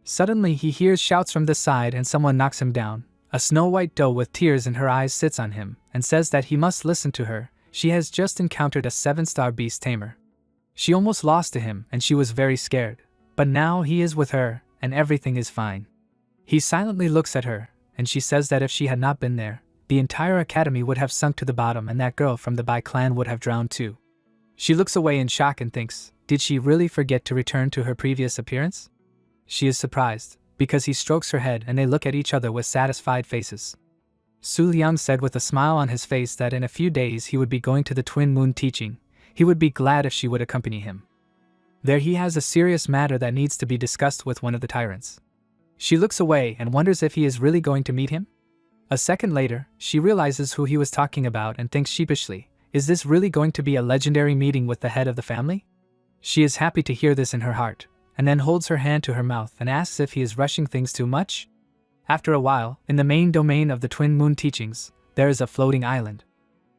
Suddenly he hears shouts from the side and someone knocks him down. A snow-white doe with tears in her eyes sits on him and says that he must listen to her. She has just encountered a 7-star beast tamer. She almost lost to him and she was very scared, but now he is with her and everything is fine. He silently looks at her and she says that if she had not been there, the entire academy would have sunk to the bottom and that girl from the Bai clan would have drowned too. She looks away in shock and thinks, did she really forget to return to her previous appearance? She is surprised, because he strokes her head and they look at each other with satisfied faces. Su Liang said with a smile on his face that in a few days he would be going to the Twin Moon teaching. He would be glad if she would accompany him. There he has a serious matter that needs to be discussed with one of the tyrants. She looks away and wonders if he is really going to meet him. A second later, she realizes who he was talking about and thinks sheepishly, is this really going to be a legendary meeting with the head of the family? She is happy to hear this in her heart, and then holds her hand to her mouth and asks if he is rushing things too much. After a while, in the main domain of the Twin Moon teachings, there is a floating island.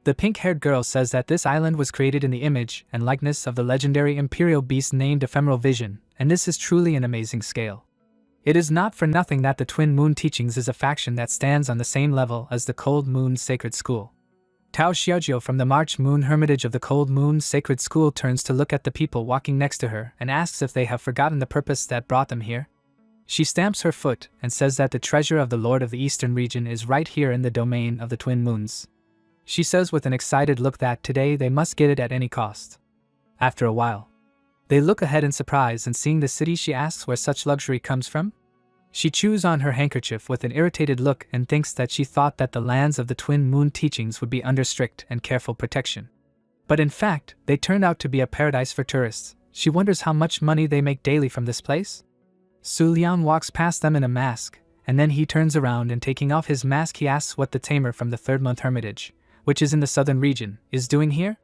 The pink-haired girl says that this island was created in the image and likeness of the legendary imperial beast named Ephemeral Vision, and this is truly an amazing scale. It is not for nothing that the Twin Moon teachings is a faction that stands on the same level as the Cold Moon Sacred School. Tao Xiaojiu from the March Moon Hermitage of the Cold Moon Sacred School turns to look at the people walking next to her and asks if they have forgotten the purpose that brought them here. She stamps her foot and says that the treasure of the Lord of the Eastern region is right here in the domain of the Twin Moons. She says with an excited look that today they must get it at any cost. After a while, they look ahead in surprise and seeing the city she asks where such luxury comes from. She chews on her handkerchief with an irritated look and thinks that she thought that the lands of the Twin Moon teachings would be under strict and careful protection. But in fact, they turned out to be a paradise for tourists. She wonders how much money they make daily from this place. Su Liang walks past them in a mask, and then he turns around and taking off his mask he asks what the tamer from the Third Month Hermitage, which is in the southern region, is doing here?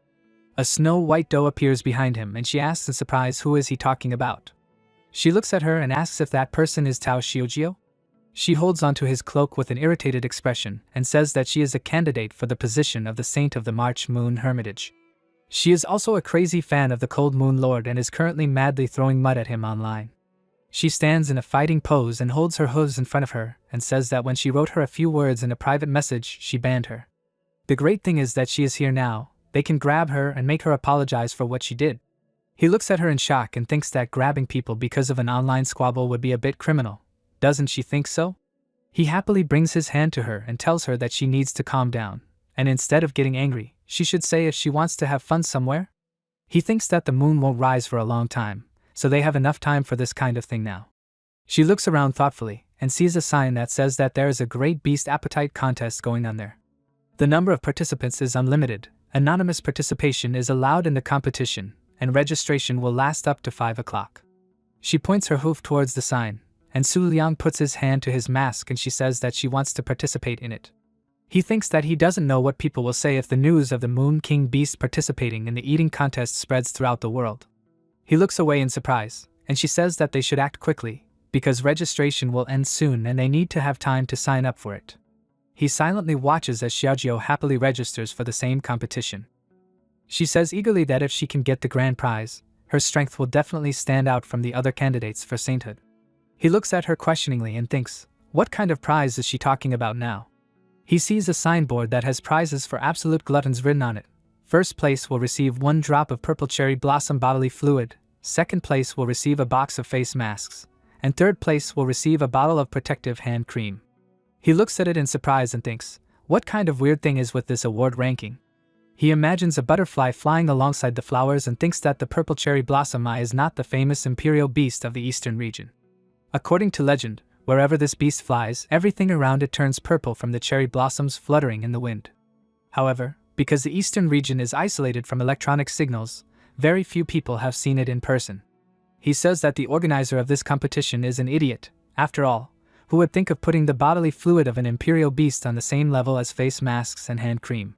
A snow-white doe appears behind him and she asks in surprise who is he talking about. She looks at her and asks if that person is Tao Xiaojiu. She holds onto his cloak with an irritated expression and says that she is a candidate for the position of the Saint of the March Moon Hermitage. She is also a crazy fan of the Cold Moon Lord and is currently madly throwing mud at him online. She stands in a fighting pose and holds her hooves in front of her and says that when she wrote her a few words in a private message, she banned her. The great thing is that she is here now. They can grab her and make her apologize for what she did. He looks at her in shock and thinks that grabbing people because of an online squabble would be a bit criminal. Doesn't she think so? He happily brings his hand to her and tells her that she needs to calm down, and instead of getting angry, she should say if she wants to have fun somewhere. He thinks that the moon won't rise for a long time, so they have enough time for this kind of thing now. She looks around thoughtfully and sees a sign that says that there is a great beast appetite contest going on there. The number of participants is unlimited, anonymous participation is allowed in the competition, and registration will last up to 5 o'clock. She points her hoof towards the sign, and Su Liang puts his hand to his mask and she says that she wants to participate in it. He thinks that he doesn't know what people will say if the news of the Moon King Beast participating in the eating contest spreads throughout the world. He looks away in surprise, and she says that they should act quickly, because registration will end soon and they need to have time to sign up for it. He silently watches as Xiaojiu happily registers for the same competition. She says eagerly that if she can get the grand prize, her strength will definitely stand out from the other candidates for sainthood. He looks at her questioningly and thinks, what kind of prize is she talking about now? He sees a signboard that has prizes for absolute gluttons written on it. First place will receive 1 drop of purple cherry blossom bodily fluid, second place will receive a box of face masks, and third place will receive a bottle of protective hand cream. He looks at it in surprise and thinks, what kind of weird thing is with this award ranking? He imagines a butterfly flying alongside the flowers and thinks that the purple cherry blossom eye is not the famous imperial beast of the eastern region. According to legend, wherever this beast flies, everything around it turns purple from the cherry blossoms fluttering in the wind. However, because the eastern region is isolated from electronic signals, very few people have seen it in person. He says that the organizer of this competition is an idiot, after all. Who would think of putting the bodily fluid of an imperial beast on the same level as face masks and hand cream?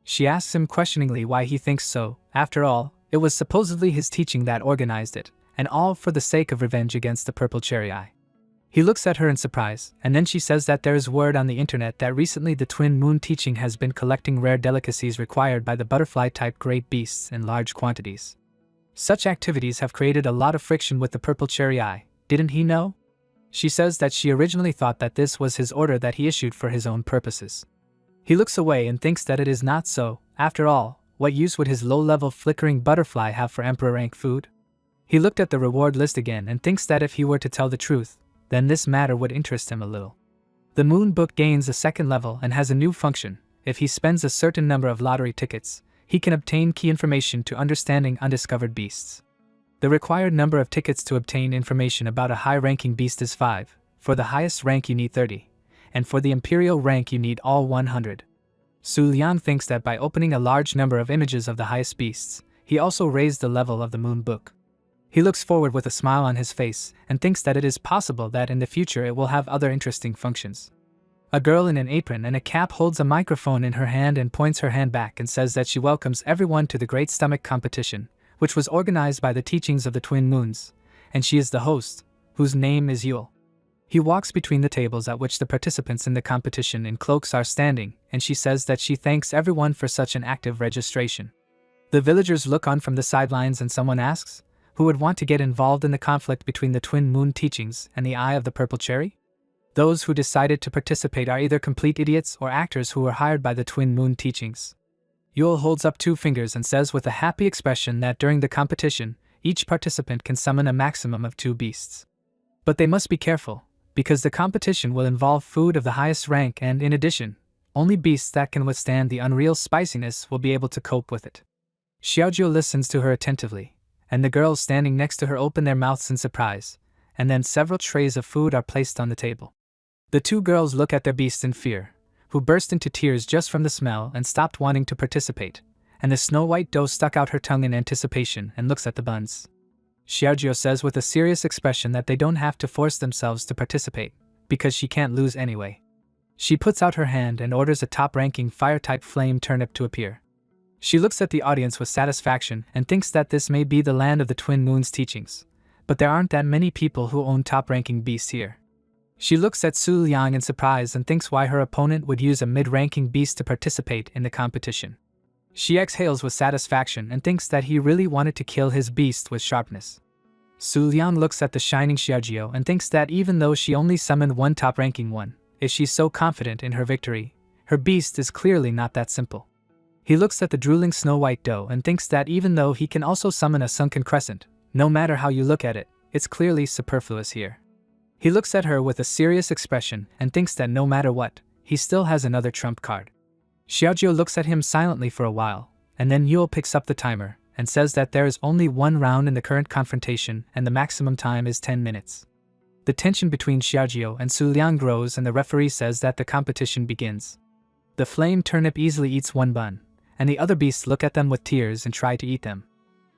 She asks him questioningly why he thinks so. After all, it was supposedly his teaching that organized it, and all for the sake of revenge against the purple cherry eye. He looks at her in surprise, and then she says that there is word on the internet that recently the twin moon teaching has been collecting rare delicacies required by the butterfly-type great beasts in large quantities. Such activities have created a lot of friction with the purple cherry eye, didn't he know? She says that she originally thought that this was his order that he issued for his own purposes. He looks away and thinks that it is not so. After all, what use would his low-level flickering butterfly have for emperor rank food? He looked at the reward list again and thinks that if he were to tell the truth, then this matter would interest him a little. The moon book gains a second level and has a new function. If he spends a certain number of lottery tickets, he can obtain key information to understanding undiscovered beasts. The required number of tickets to obtain information about a high-ranking beast is 5, for the highest rank you need 30, and for the imperial rank you need all 100. Su Liang thinks that by opening a large number of images of the highest beasts, he also raised the level of the moon book. He looks forward with a smile on his face and thinks that it is possible that in the future it will have other interesting functions. A girl in an apron and a cap holds a microphone in her hand and points her hand back and says that she welcomes everyone to the Great Stomach Competition, which was organized by the teachings of the Twin Moons, and she is the host, whose name is Yule. He walks between the tables at which the participants in the competition in cloaks are standing, and she says that she thanks everyone for such an active registration. The villagers look on from the sidelines and someone asks, who would want to get involved in the conflict between the Twin Moon teachings and the Eye of the Purple Cherry? Those who decided to participate are either complete idiots or actors who were hired by the Twin Moon teachings. Yule holds up 2 fingers and says with a happy expression that during the competition, each participant can summon a maximum of 2 beasts. But they must be careful, because the competition will involve food of the highest rank and, in addition, only beasts that can withstand the unreal spiciness will be able to cope with it. Xiaojiu listens to her attentively, and the girls standing next to her open their mouths in surprise, and then several trays of food are placed on the table. The 2 girls look at their beasts in fear, who burst into tears just from the smell and stopped wanting to participate, and the snow-white doe stuck out her tongue in anticipation and looks at the buns. Xiaojiu says with a serious expression that they don't have to force themselves to participate, because she can't lose anyway. She puts out her hand and orders a top-ranking fire-type flame turnip to appear. She looks at the audience with satisfaction and thinks that this may be the land of the Twin Moon's teachings, but there aren't that many people who own top-ranking beasts here. She looks at Su Liang in surprise and thinks why her opponent would use a mid-ranking beast to participate in the competition. She exhales with satisfaction and thinks that he really wanted to kill his beast with sharpness. Su Liang looks at the shining Xiaojiu and thinks that even though she only summoned one top-ranking one, if she's so confident in her victory, her beast is clearly not that simple. He looks at the drooling snow-white doe and thinks that even though he can also summon a sunken crescent, no matter how you look at it, it's clearly superfluous here. He looks at her with a serious expression and thinks that no matter what, he still has another trump card. Xiaojiu looks at him silently for a while, and then Yule picks up the timer and says that there is only 1 round in the current confrontation and the maximum time is 10 minutes. The tension between Xiaojiu and Su Liang grows and the referee says that the competition begins. The flame turnip easily eats 1 bun, and the other beasts look at them with tears and try to eat them.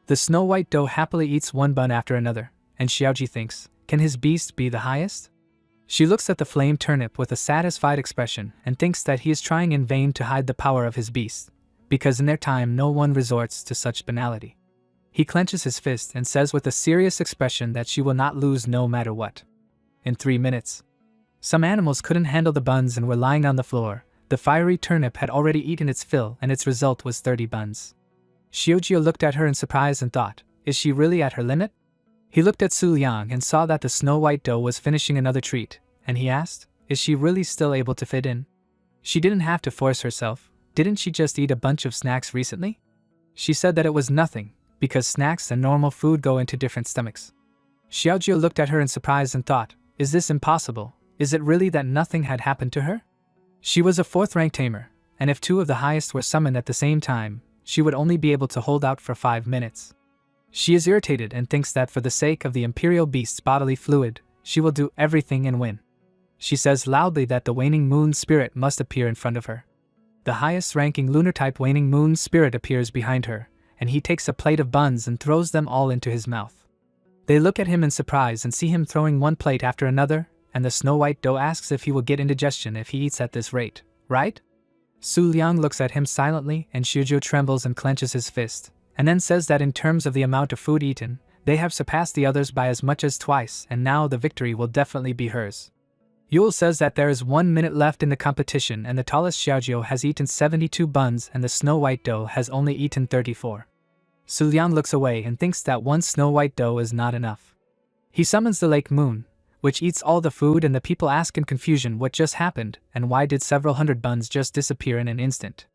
The snow-white doe happily eats 1 bun after another, and Xiaoji thinks, can his beast be the highest? She looks at the flame turnip with a satisfied expression and thinks that he is trying in vain to hide the power of his beast, because in their time no one resorts to such banality. He clenches his fist and says with a serious expression that she will not lose no matter what. In 3 minutes. Some animals couldn't handle the buns and were lying on the floor. The fiery turnip had already eaten its fill and its result was 30 buns. Xiaojiu looked at her in surprise and thought, is she really at her limit? He looked at Su Liang and saw that the snow-white doe was finishing another treat, and he asked, is she really still able to fit in? She didn't have to force herself, didn't she just eat a bunch of snacks recently? She said that it was nothing, because snacks and normal food go into different stomachs. Xiaojiu looked at her in surprise and thought, is this impossible? Is it really that nothing had happened to her? She was a 4th-rank tamer, and if 2 of the highest were summoned at the same time, she would only be able to hold out for 5 minutes. She is irritated and thinks that for the sake of the Imperial Beast's bodily fluid, she will do everything and win. She says loudly that the waning moon spirit must appear in front of her. The highest-ranking lunar-type waning moon spirit appears behind her, and he takes a plate of buns and throws them all into his mouth. They look at him in surprise and see him throwing one plate after another, and the Snow-White Doe asks if he will get indigestion if he eats at this rate, right? Su Liang looks at him silently and Shizhou trembles and clenches his fist, and then says that in terms of the amount of food eaten, they have surpassed the others by as much as twice and now the victory will definitely be hers. Yule says that there is 1 minute left in the competition and the tallest Xiaojiu has eaten 72 buns and the Snow-White Doe has only eaten 34. Su Liang looks away and thinks that one Snow-White Doe is not enough. He summons the Lake Moon, which eats all the food and the people ask in confusion what just happened and why did several hundred buns just disappear in an instant.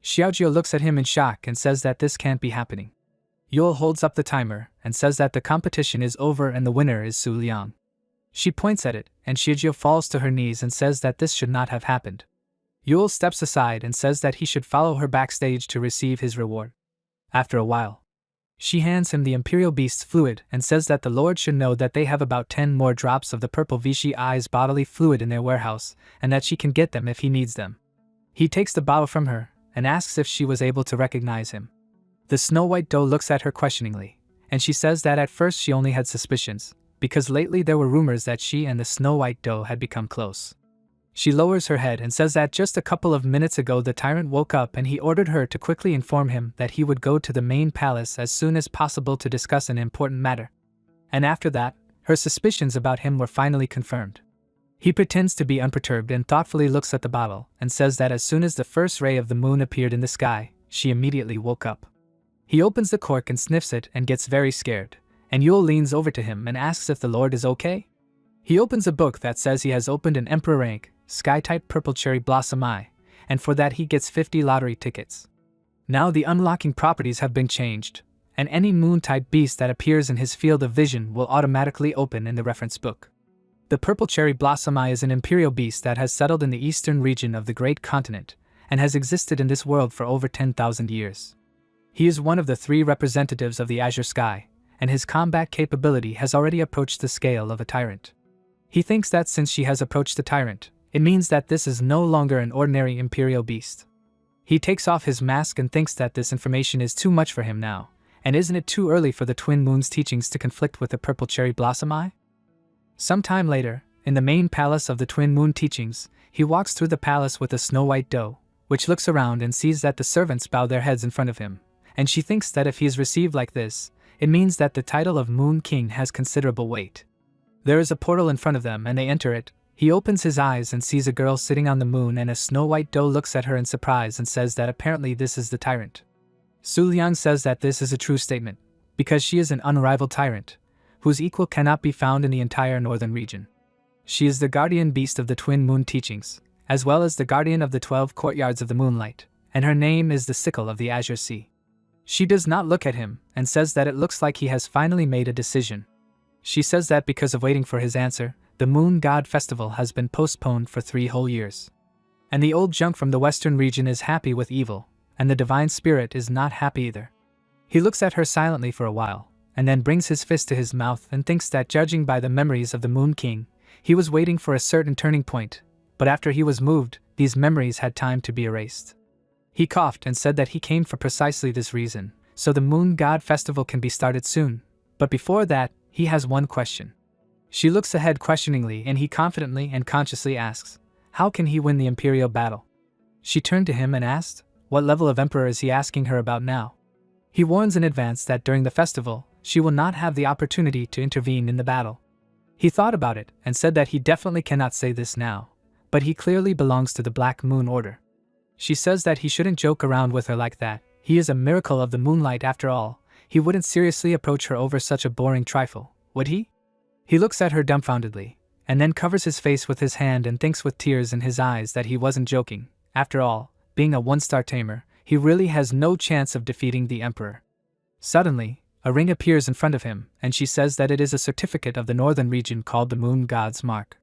Xiaojiu looks at him in shock and says that this can't be happening. Yule holds up the timer and says that the competition is over and the winner is Su Liang. She points at it, and Shizhou falls to her knees and says that this should not have happened. Yule steps aside and says that he should follow her backstage to receive his reward. After a while, she hands him the Imperial Beast's fluid and says that the Lord should know that they have about 10 more drops of the purple Vichy Eyes bodily fluid in their warehouse, and that she can get them if he needs them. He takes the bottle from her, and asks if she was able to recognize him. The Snow-White Doe looks at her questioningly, and she says that at first she only had suspicions, because lately there were rumors that she and the Snow-White Doe had become close. She lowers her head and says that just a couple of minutes ago the tyrant woke up and he ordered her to quickly inform him that he would go to the main palace as soon as possible to discuss an important matter. And after that, her suspicions about him were finally confirmed. He pretends to be unperturbed and thoughtfully looks at the bottle and says that as soon as the first ray of the moon appeared in the sky, she immediately woke up. He opens the cork and sniffs it and gets very scared, and Yule leans over to him and asks if the Lord is okay. He opens a book that says he has opened an Emperor rank, Sky-type Purple Cherry Blossom Eye, and for that he gets 50 lottery tickets. Now the unlocking properties have been changed, and any moon-type beast that appears in his field of vision will automatically open in the reference book. The Purple Cherry Blossom Eye is an imperial beast that has settled in the eastern region of the Great Continent, and has existed in this world for over 10,000 years. He is one of the 3 representatives of the Azure Sky, and his combat capability has already approached the scale of a tyrant. He thinks that since she has approached the tyrant, it means that this is no longer an ordinary imperial beast. He takes off his mask and thinks that this information is too much for him now, and isn't it too early for the Twin Moon's teachings to conflict with the Purple Cherry Blossom Eye? Sometime later, in the main palace of the Twin Moon teachings, he walks through the palace with a Snow-White Doe, which looks around and sees that the servants bow their heads in front of him, and she thinks that if he is received like this, it means that the title of Moon King has considerable weight. There is a portal in front of them and they enter it. He opens his eyes and sees a girl sitting on the moon and a Snow-White Doe looks at her in surprise and says that apparently this is the tyrant. Su Liang says that this is a true statement, because she is an unrivaled tyrant, whose equal cannot be found in the entire northern region. She is the guardian beast of the Twin Moon teachings, as well as the guardian of the 12 courtyards of the moonlight, and her name is the Sickle of the Azure Sea. She does not look at him and says that it looks like he has finally made a decision. She says that because of waiting for his answer, the Moon God Festival has been postponed for 3 whole years. And the old junk from the western region is happy with evil, and the divine spirit is not happy either. He looks at her silently for a while, and then brings his fist to his mouth and thinks that judging by the memories of the Moon King, he was waiting for a certain turning point, but after he was moved, these memories had time to be erased. He coughed and said that he came for precisely this reason, so the Moon God Festival can be started soon, but before that, he has one question. She looks ahead questioningly and he confidently and consciously asks, how can he win the imperial battle? She turned to him and asked, what level of emperor is he asking her about now? He warns in advance that during the festival, she will not have the opportunity to intervene in the battle. He thought about it and said that he definitely cannot say this now, but he clearly belongs to the Black Moon Order. She says that he shouldn't joke around with her like that. He is a miracle of the moonlight after all. He wouldn't seriously approach her over such a boring trifle, would he? He looks at her dumbfoundedly, and then covers his face with his hand and thinks with tears in his eyes that he wasn't joking. After all, being a 1-star tamer, he really has no chance of defeating the Emperor. Suddenly, a ring appears in front of him, and she says that it is a certificate of the northern region called the Moon God's Mark.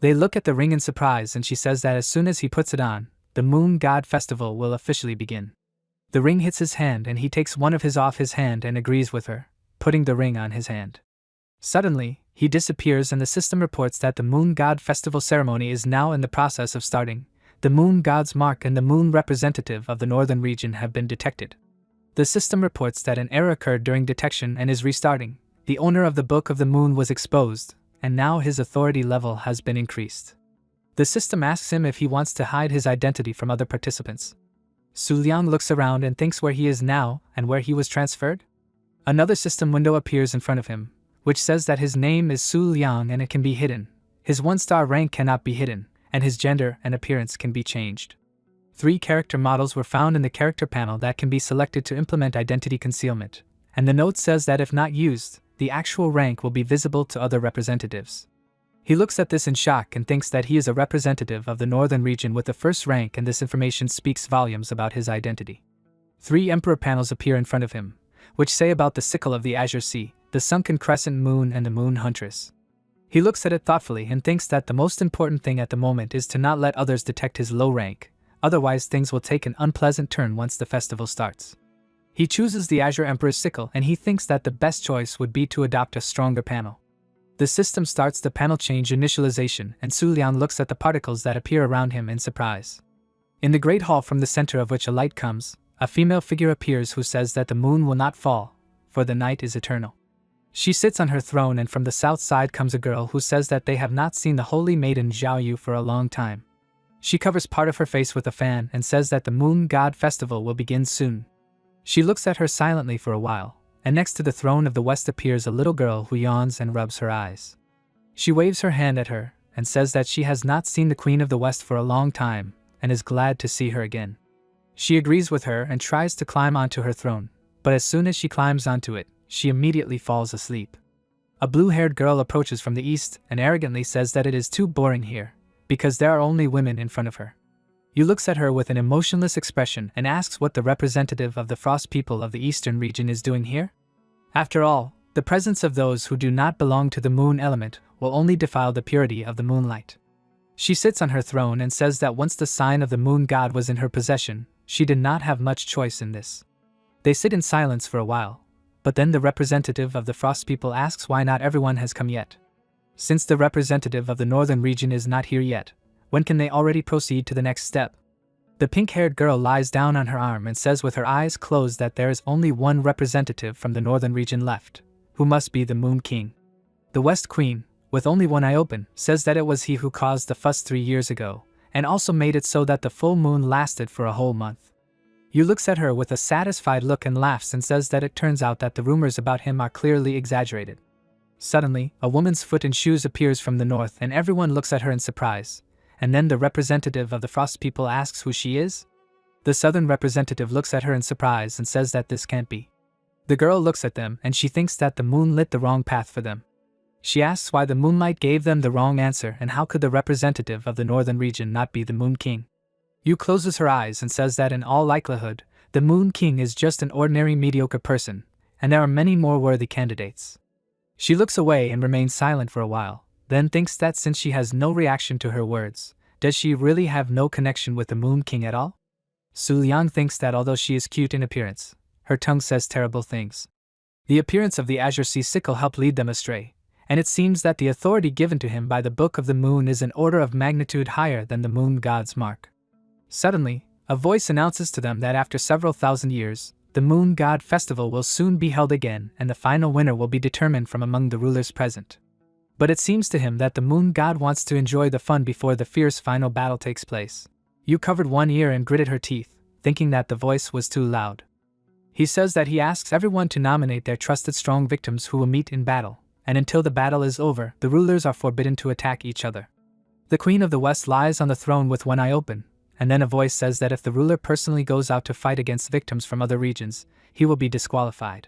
They look at the ring in surprise and she says that as soon as he puts it on, the Moon God Festival will officially begin. The ring hits his hand and he takes one of his off his hand and agrees with her, putting the ring on his hand. Suddenly, he disappears and the system reports that the Moon God Festival ceremony is now in the process of starting. The Moon God's mark and the Moon representative of the northern region have been detected. The system reports that an error occurred during detection and is restarting. The owner of the Book of the Moon was exposed, and now his authority level has been increased. The system asks him if he wants to hide his identity from other participants. Su Liang looks around and thinks where he is now and where he was transferred. Another system window appears in front of him, which says that his name is Su Liang and it can be hidden. His 1-star rank cannot be hidden, and his gender and appearance can be changed. 3 character models were found in the character panel that can be selected to implement identity concealment, and the note says that if not used, the actual rank will be visible to other representatives. He looks at this in shock and thinks that he is a representative of the northern region with the 1st rank, and this information speaks volumes about his identity. 3 emperor panels appear in front of him, which say about the sickle of the Azure Sea, the sunken crescent moon and the moon huntress. He looks at it thoughtfully and thinks that the most important thing at the moment is to not let others detect his low rank, otherwise things will take an unpleasant turn once the festival starts. He chooses the Azure Emperor's sickle and he thinks that the best choice would be to adopt a stronger panel. The system starts the panel change initialization and Su Liang looks at the particles that appear around him in surprise. In the great hall from the center of which a light comes, a female figure appears who says that the moon will not fall, for the night is eternal. She sits on her throne and from the south side comes a girl who says that they have not seen the holy maiden Zhao Yu for a long time. She covers part of her face with a fan and says that the Moon God Festival will begin soon. She looks at her silently for a while, and next to the throne of the west appears a little girl who yawns and rubs her eyes. She waves her hand at her and says that she has not seen the Queen of the West for a long time and is glad to see her again. She agrees with her and tries to climb onto her throne, but as soon as she climbs onto it, she immediately falls asleep. A blue-haired girl approaches from the east and arrogantly says that it is too boring here, because there are only women in front of her. Yu looks at her with an emotionless expression and asks what the representative of the frost people of the eastern region is doing here. After all, the presence of those who do not belong to the moon element will only defile the purity of the moonlight. She sits on her throne and says that once the sign of the moon god was in her possession, she did not have much choice in this. They sit in silence for a while, but then the representative of the frost people asks why not everyone has come yet. Since the representative of the northern region is not here yet, when can they already proceed to the next step? The pink-haired girl lies down on her arm and says with her eyes closed that there is only one representative from the northern region left, who must be the Moon King. The West Queen, with only one eye open, says that it was he who caused the fuss 3 years ago, and also made it so that the full moon lasted for a whole month. Yu looks at her with a satisfied look and laughs and says that it turns out that the rumors about him are clearly exaggerated. Suddenly, a woman's foot in shoes appears from the north and everyone looks at her in surprise, and then the representative of the frost people asks who she is. The southern representative looks at her in surprise and says that this can't be. The girl looks at them and she thinks that the moon lit the wrong path for them. She asks why the moonlight gave them the wrong answer and how could the representative of the northern region not be the Moon King. Yu closes her eyes and says that in all likelihood, the Moon King is just an ordinary mediocre person, and there are many more worthy candidates. She looks away and remains silent for a while, then thinks that since she has no reaction to her words, does she really have no connection with the Moon King at all? Su Liang thinks that although she is cute in appearance, her tongue says terrible things. The appearance of the Azure Sea sickle helped lead them astray, and it seems that the authority given to him by the Book of the Moon is an order of magnitude higher than the Moon God's mark. Suddenly, a voice announces to them that after several thousand years, the Moon God Festival will soon be held again and the final winner will be determined from among the rulers present. But it seems to him that the Moon God wants to enjoy the fun before the fierce final battle takes place. Yu covered one ear and gritted her teeth, thinking that the voice was too loud. He says that he asks everyone to nominate their trusted strong victims who will meet in battle, and until the battle is over, the rulers are forbidden to attack each other. The Queen of the West lies on the throne with one eye open, and then a voice says that if the ruler personally goes out to fight against victims from other regions, he will be disqualified.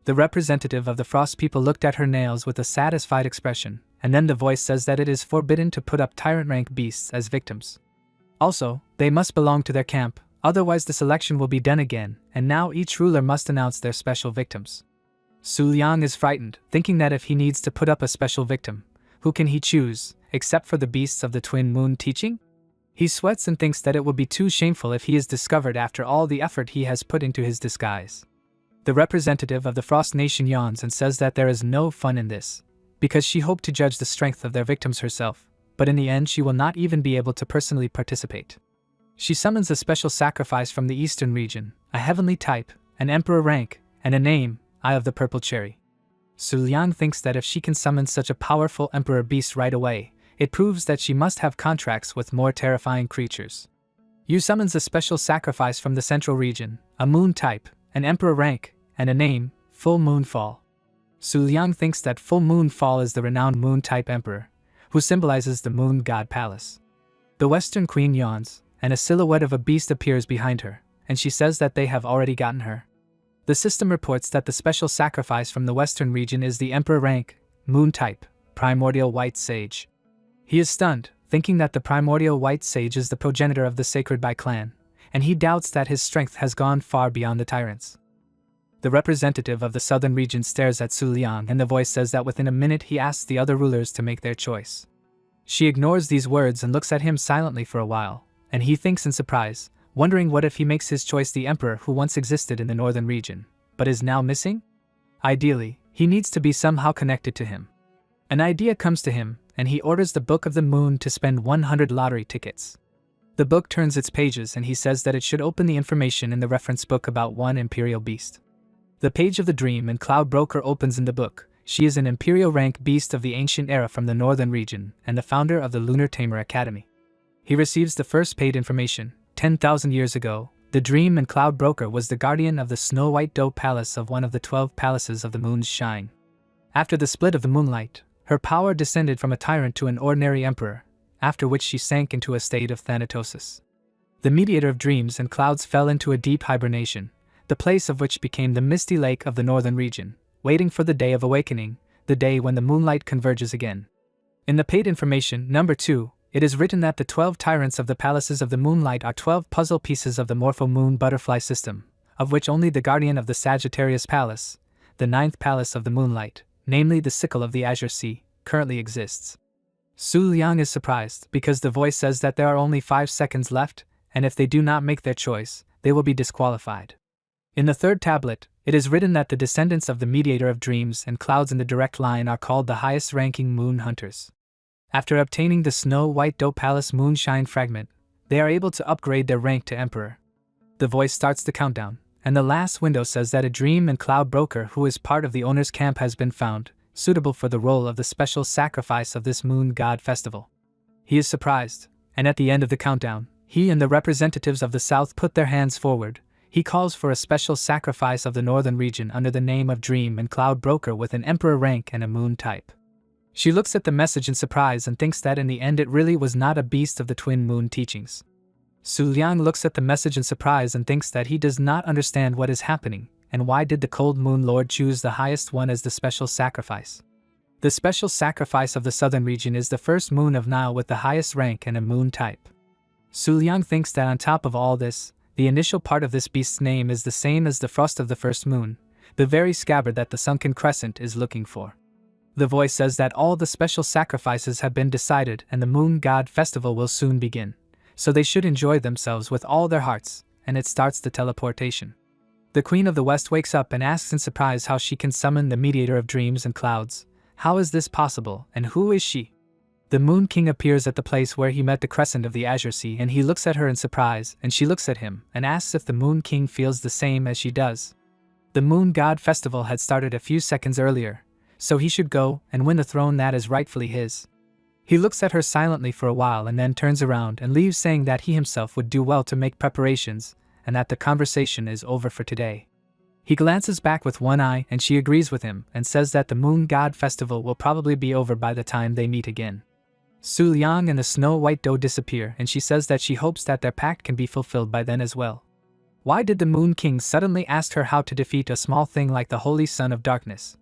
The representative of the frost people looked at her nails with a satisfied expression, and then the voice says that it is forbidden to put up tyrant rank beasts as victims. Also, they must belong to their camp, otherwise the selection will be done again, and now each ruler must announce their special victims. Su Liang is frightened, thinking that if he needs to put up a special victim, who can he choose, except for the beasts of the twin moon teaching? He sweats and thinks that it will be too shameful if he is discovered after all the effort he has put into his disguise. The representative of the Frost Nation yawns and says that there is no fun in this, because she hoped to judge the strength of their victims herself, but in the end she will not even be able to personally participate. She summons a special sacrifice from the eastern region, a heavenly type, an emperor rank, and a name, Eye of the Purple Cherry. Su Liang thinks that if she can summon such a powerful emperor beast right away, it proves that she must have contracts with more terrifying creatures. Yu summons a special sacrifice from the central region, a moon type, an emperor rank, and a name, Full Moon Fall. Su Liang thinks that Full Moon Fall is the renowned moon type emperor, who symbolizes the moon god palace. The Western Queen yawns, and a silhouette of a beast appears behind her, and she says that they have already gotten her. The system reports that the special sacrifice from the Western region is the Emperor rank, Moon type, Primordial White Sage. He is stunned, thinking that the Primordial White Sage is the progenitor of the Sacred Bai clan, and he doubts that his strength has gone far beyond the tyrants. The representative of the southern region stares at Su Liang, and the voice says that within a minute he asks the other rulers to make their choice. She ignores these words and looks at him silently for a while, and he thinks in surprise, wondering what if he makes his choice the emperor who once existed in the northern region, but is now missing? Ideally, he needs to be somehow connected to him. An idea comes to him, and he orders the Book of the Moon to spend 100 lottery tickets. The book turns its pages and he says that it should open the information in the reference book about one imperial beast. The page of the Dream and Cloud Broker opens in the book. She is an imperial rank beast of the ancient era from the northern region and the founder of the Lunar Tamer Academy. He receives the first paid information. 10,000 years ago, the Dream and Cloud Broker was the guardian of the Snow White Doe Palace of one of the 12 palaces of the moon's shine. After the split of the moonlight, her power descended from a tyrant to an ordinary emperor, after which she sank into a state of thanatosis. The mediator of dreams and clouds fell into a deep hibernation, the place of which became the misty lake of the northern region, waiting for the day of awakening, the day when the moonlight converges again. In the paid information, number 2, it is written that the 12 tyrants of the palaces of the moonlight are 12 puzzle pieces of the Morpho-Moon butterfly system, of which only the guardian of the Sagittarius Palace, the 9th palace of the moonlight, namely the sickle of the Azure Sea, currently exists. Su Liang is surprised because the voice says that there are only 5 seconds left, and if they do not make their choice, they will be disqualified. In the 3rd tablet, it is written that the descendants of the mediator of dreams and clouds in the direct line are called the highest-ranking moon hunters. After obtaining the Snow White Doe Palace Moonshine Fragment, they are able to upgrade their rank to Emperor. The voice starts the countdown, and the last window says that a Dream and Cloud Broker who is part of the owner's camp has been found, suitable for the role of the special sacrifice of this moon god festival. He is surprised, and at the end of the countdown, he and the representatives of the south put their hands forward. He calls for a special sacrifice of the northern region under the name of Dream and Cloud Broker with an Emperor rank and a moon type. She looks at the message in surprise and thinks that in the end it really was not a beast of the twin moon teachings. Su Liang looks at the message in surprise and thinks that he does not understand what is happening, and why did the Cold Moon Lord choose the highest one as the special sacrifice. The special sacrifice of the southern region is the first moon of Nile with the highest rank and a moon type. Su Liang thinks that on top of all this, the initial part of this beast's name is the same as the frost of the first moon, the very scabbard that the sunken crescent is looking for. The voice says that all the special sacrifices have been decided and the moon god festival will soon begin, so they should enjoy themselves with all their hearts, and it starts the teleportation. The Queen of the West wakes up and asks in surprise how she can summon the mediator of dreams and clouds. How is this possible, and who is she? The Moon King appears at the place where he met the crescent of the Azure Sea, and he looks at her in surprise, and she looks at him and asks if the Moon King feels the same as she does. The Moon God Festival had started a few seconds earlier, so he should go and win the throne that is rightfully his. He looks at her silently for a while and then turns around and leaves, saying that he himself would do well to make preparations, and that the conversation is over for today. He glances back with one eye and she agrees with him and says that the Moon God Festival will probably be over by the time they meet again. Su Liang and the Snow White Doe disappear, and she says that she hopes that their pact can be fulfilled by then as well. Why did the Moon King suddenly ask her how to defeat a small thing like the Holy Son of Darkness?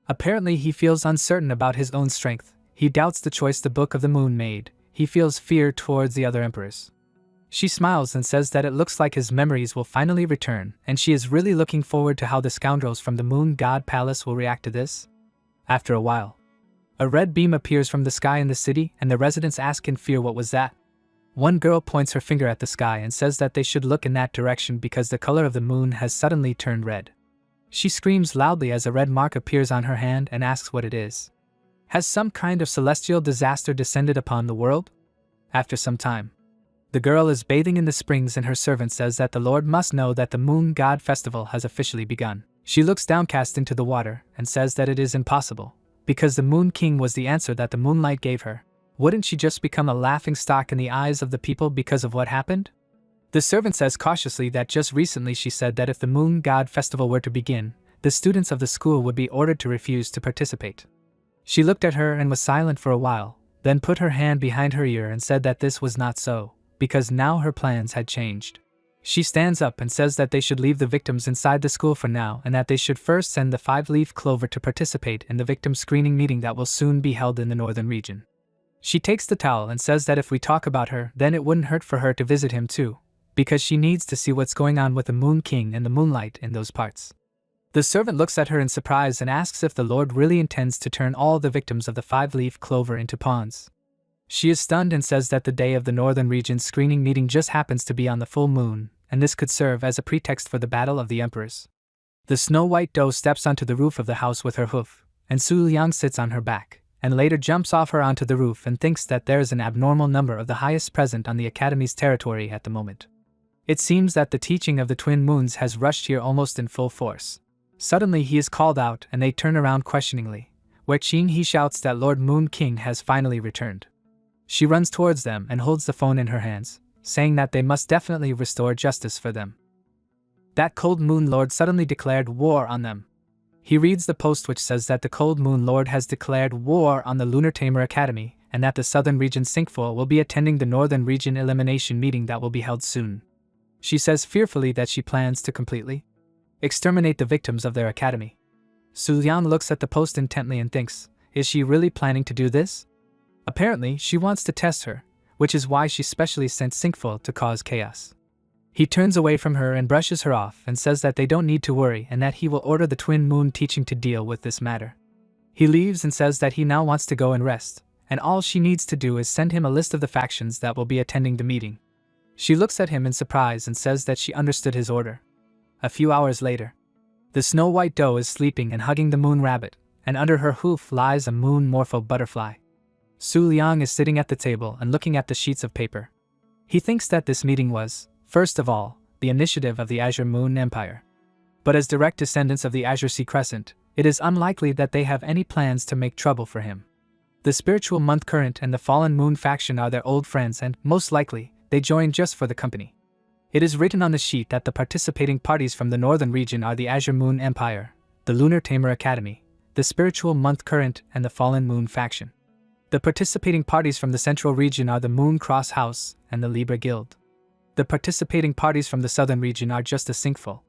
Apparently he feels uncertain about his own strength. He doubts the choice the Book of the Moon made. He feels fear towards the other emperors. She smiles and says that it looks like his memories will finally return, and she is really looking forward to how the scoundrels from the Moon God Palace will react to this. After a while, A red beam appears from the sky in the city, and the residents ask in fear what was that. One girl points her finger at the sky and says that they should look in that direction because the color of the moon has suddenly turned red. She screams loudly as a red mark appears on her hand and asks what it is. Has some kind of celestial disaster descended upon the world? After some time, the girl is bathing in the springs and her servant says that the Lord must know that the Moon God Festival has officially begun. She looks downcast into the water and says that it is impossible, because the Moon King was the answer that the moonlight gave her. Wouldn't she just become a laughingstock in the eyes of the people because of what happened? The servant says cautiously that just recently she said that if the Moon God Festival were to begin, the students of the school would be ordered to refuse to participate. She looked at her and was silent for a while, then put her hand behind her ear and said that this was not so, because now her plans had changed. She stands up and says that they should leave the victims inside the school for now and that they should first send the 5-leaf clover to participate in the victim screening meeting that will soon be held in the northern region. She takes the towel and says that if we talk about her, then it wouldn't hurt for her to visit him too, because she needs to see what's going on with the Moon King and the moonlight in those parts. The servant looks at her in surprise and asks if the Lord really intends to turn all the victims of the 5-leaf clover into pawns. She is stunned and says that the day of the northern region's screening meeting just happens to be on the full moon, and this could serve as a pretext for the battle of the emperors. The snow-white doe steps onto the roof of the house with her hoof, and Su Liang sits on her back, and later jumps off her onto the roof and thinks that there is an abnormal number of the highest present on the Academy's territory at the moment. It seems that the teaching of the twin moons has rushed here almost in full force. Suddenly he is called out and they turn around questioningly. Where Qing he shouts that Lord Moon King has finally returned. She runs towards them and holds the phone in her hands, saying that they must definitely restore justice for them. That Cold Moon Lord suddenly declared war on them. He reads the post which says that the Cold Moon Lord has declared war on the Lunar Tamer Academy and that the Southern Region Sinkful will be attending the Northern Region elimination meeting that will be held soon. She says fearfully that she plans to completely exterminate the victims of their academy. Su Liang looks at the post intently and thinks, is she really planning to do this? Apparently, she wants to test her, which is why she specially sent Sinkful to cause chaos. He turns away from her and brushes her off and says that they don't need to worry and that he will order the Twin Moon teaching to deal with this matter. He leaves and says that he now wants to go and rest, and all she needs to do is send him a list of the factions that will be attending the meeting. She looks at him in surprise and says that she understood his order. A few hours later, the snow-white doe is sleeping and hugging the moon rabbit, and under her hoof lies a moon morpho butterfly. Su Liang is sitting at the table and looking at the sheets of paper. He thinks that this meeting was, first of all, the initiative of the Azure Moon Empire. But as direct descendants of the Azure Sea Crescent, it is unlikely that they have any plans to make trouble for him. The Spiritual Month Current and the Fallen Moon faction are their old friends and, most likely, they join just for the company. It is written on the sheet that the participating parties from the northern region are the Azure Moon Empire, the Lunar Tamer Academy, the Spiritual Month Current and the Fallen Moon faction. The participating parties from the central region are the Moon Cross House and the Libra Guild. The participating parties from the southern region are just a Sinkful.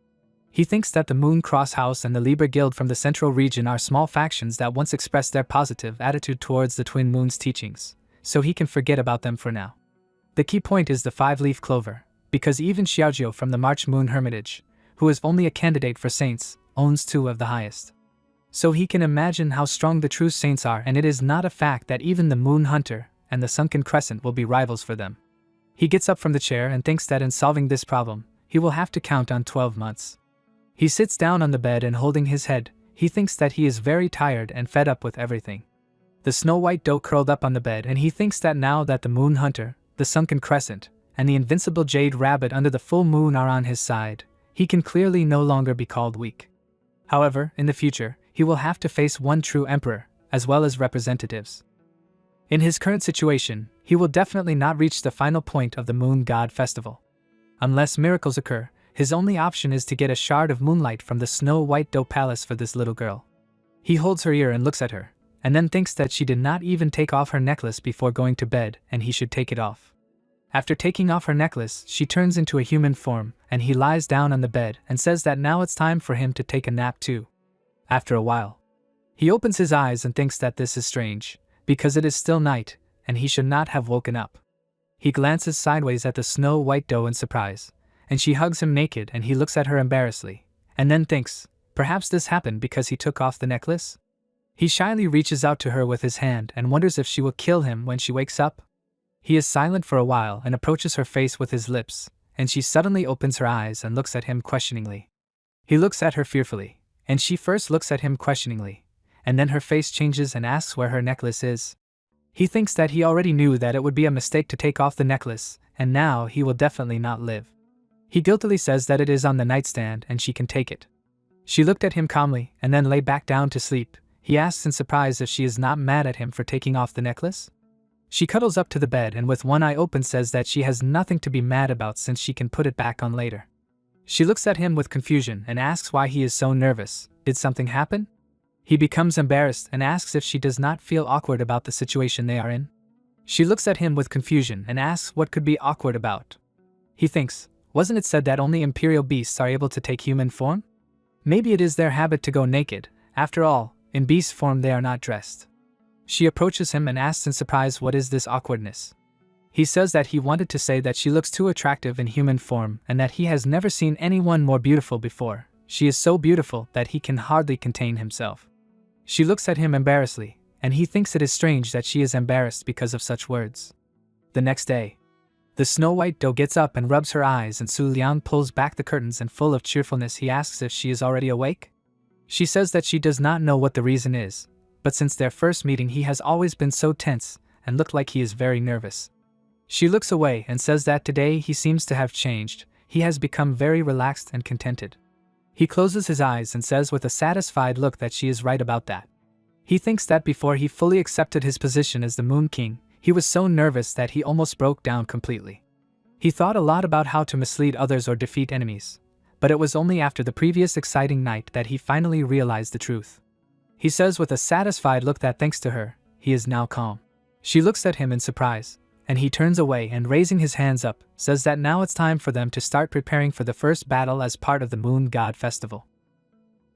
He thinks that the Moon Cross House and the Libra Guild from the central region are small factions that once expressed their positive attitude towards the Twin Moon's teachings, so he can forget about them for now. The key point is the 5-leaf clover, because even Xiaojiu from the March Moon Hermitage, who is only a candidate for saints, owns 2 of the highest. So he can imagine how strong the true saints are, and it is not a fact that even the Moon Hunter and the Sunken Crescent will be rivals for them. He gets up from the chair and thinks that in solving this problem, he will have to count on 12 months. He sits down on the bed and holding his head, he thinks that he is very tired and fed up with everything. The snow-white doe curled up on the bed and he thinks that now that the Moon Hunter, the Sunken Crescent, and the invincible Jade Rabbit under the full moon are on his side, he can clearly no longer be called weak. However, in the future, he will have to face one true emperor, as well as representatives. In his current situation, he will definitely not reach the final point of the Moon God Festival. Unless miracles occur, his only option is to get a shard of moonlight from the Snow-White Doe Palace for this little girl. He holds her ear and looks at her, and then thinks that she did not even take off her necklace before going to bed and he should take it off. After taking off her necklace, she turns into a human form, and he lies down on the bed and says that now it's time for him to take a nap too. After a while, he opens his eyes and thinks that this is strange, because it is still night, and he should not have woken up. He glances sideways at the snow-white doe in surprise, and she hugs him naked and he looks at her embarrassedly, and then thinks, perhaps this happened because he took off the necklace? He shyly reaches out to her with his hand and wonders if she will kill him when she wakes up. He is silent for a while and approaches her face with his lips, and she suddenly opens her eyes and looks at him questioningly. He looks at her fearfully, and she first looks at him questioningly, and then her face changes and asks where her necklace is. He thinks that he already knew that it would be a mistake to take off the necklace, and now he will definitely not live. He guiltily says that it is on the nightstand and she can take it. She looked at him calmly and then lay back down to sleep. He asks in surprise if she is not mad at him for taking off the necklace. She cuddles up to the bed and with one eye open says that she has nothing to be mad about since she can put it back on later. She looks at him with confusion and asks why he is so nervous. Did something happen? He becomes embarrassed and asks if she does not feel awkward about the situation they are in. She looks at him with confusion and asks what could be awkward about. He thinks, wasn't it said that only imperial beasts are able to take human form? Maybe it is their habit to go naked. After all, in beast form they are not dressed. She approaches him and asks in surprise what is this awkwardness. He says that he wanted to say that she looks too attractive in human form and that he has never seen anyone more beautiful before. She is so beautiful that he can hardly contain himself. She looks at him embarrassedly, and he thinks it is strange that she is embarrassed because of such words. The next day, the Snow White doe gets up and rubs her eyes and Su Liang pulls back the curtains and full of cheerfulness he asks if she is already awake. She says that she does not know what the reason is, but since their first meeting he has always been so tense and looked like he is very nervous. She looks away and says that today he seems to have changed. He has become very relaxed and contented. He closes his eyes and says with a satisfied look that she is right about that. He thinks that before he fully accepted his position as the Moon King, he was so nervous that he almost broke down completely. He thought a lot about how to mislead others or defeat enemies, but it was only after the previous exciting night that he finally realized the truth. He says with a satisfied look that thanks to her, he is now calm. She looks at him in surprise, and he turns away and raising his hands up, says that now it's time for them to start preparing for the first battle as part of the Moon God Festival.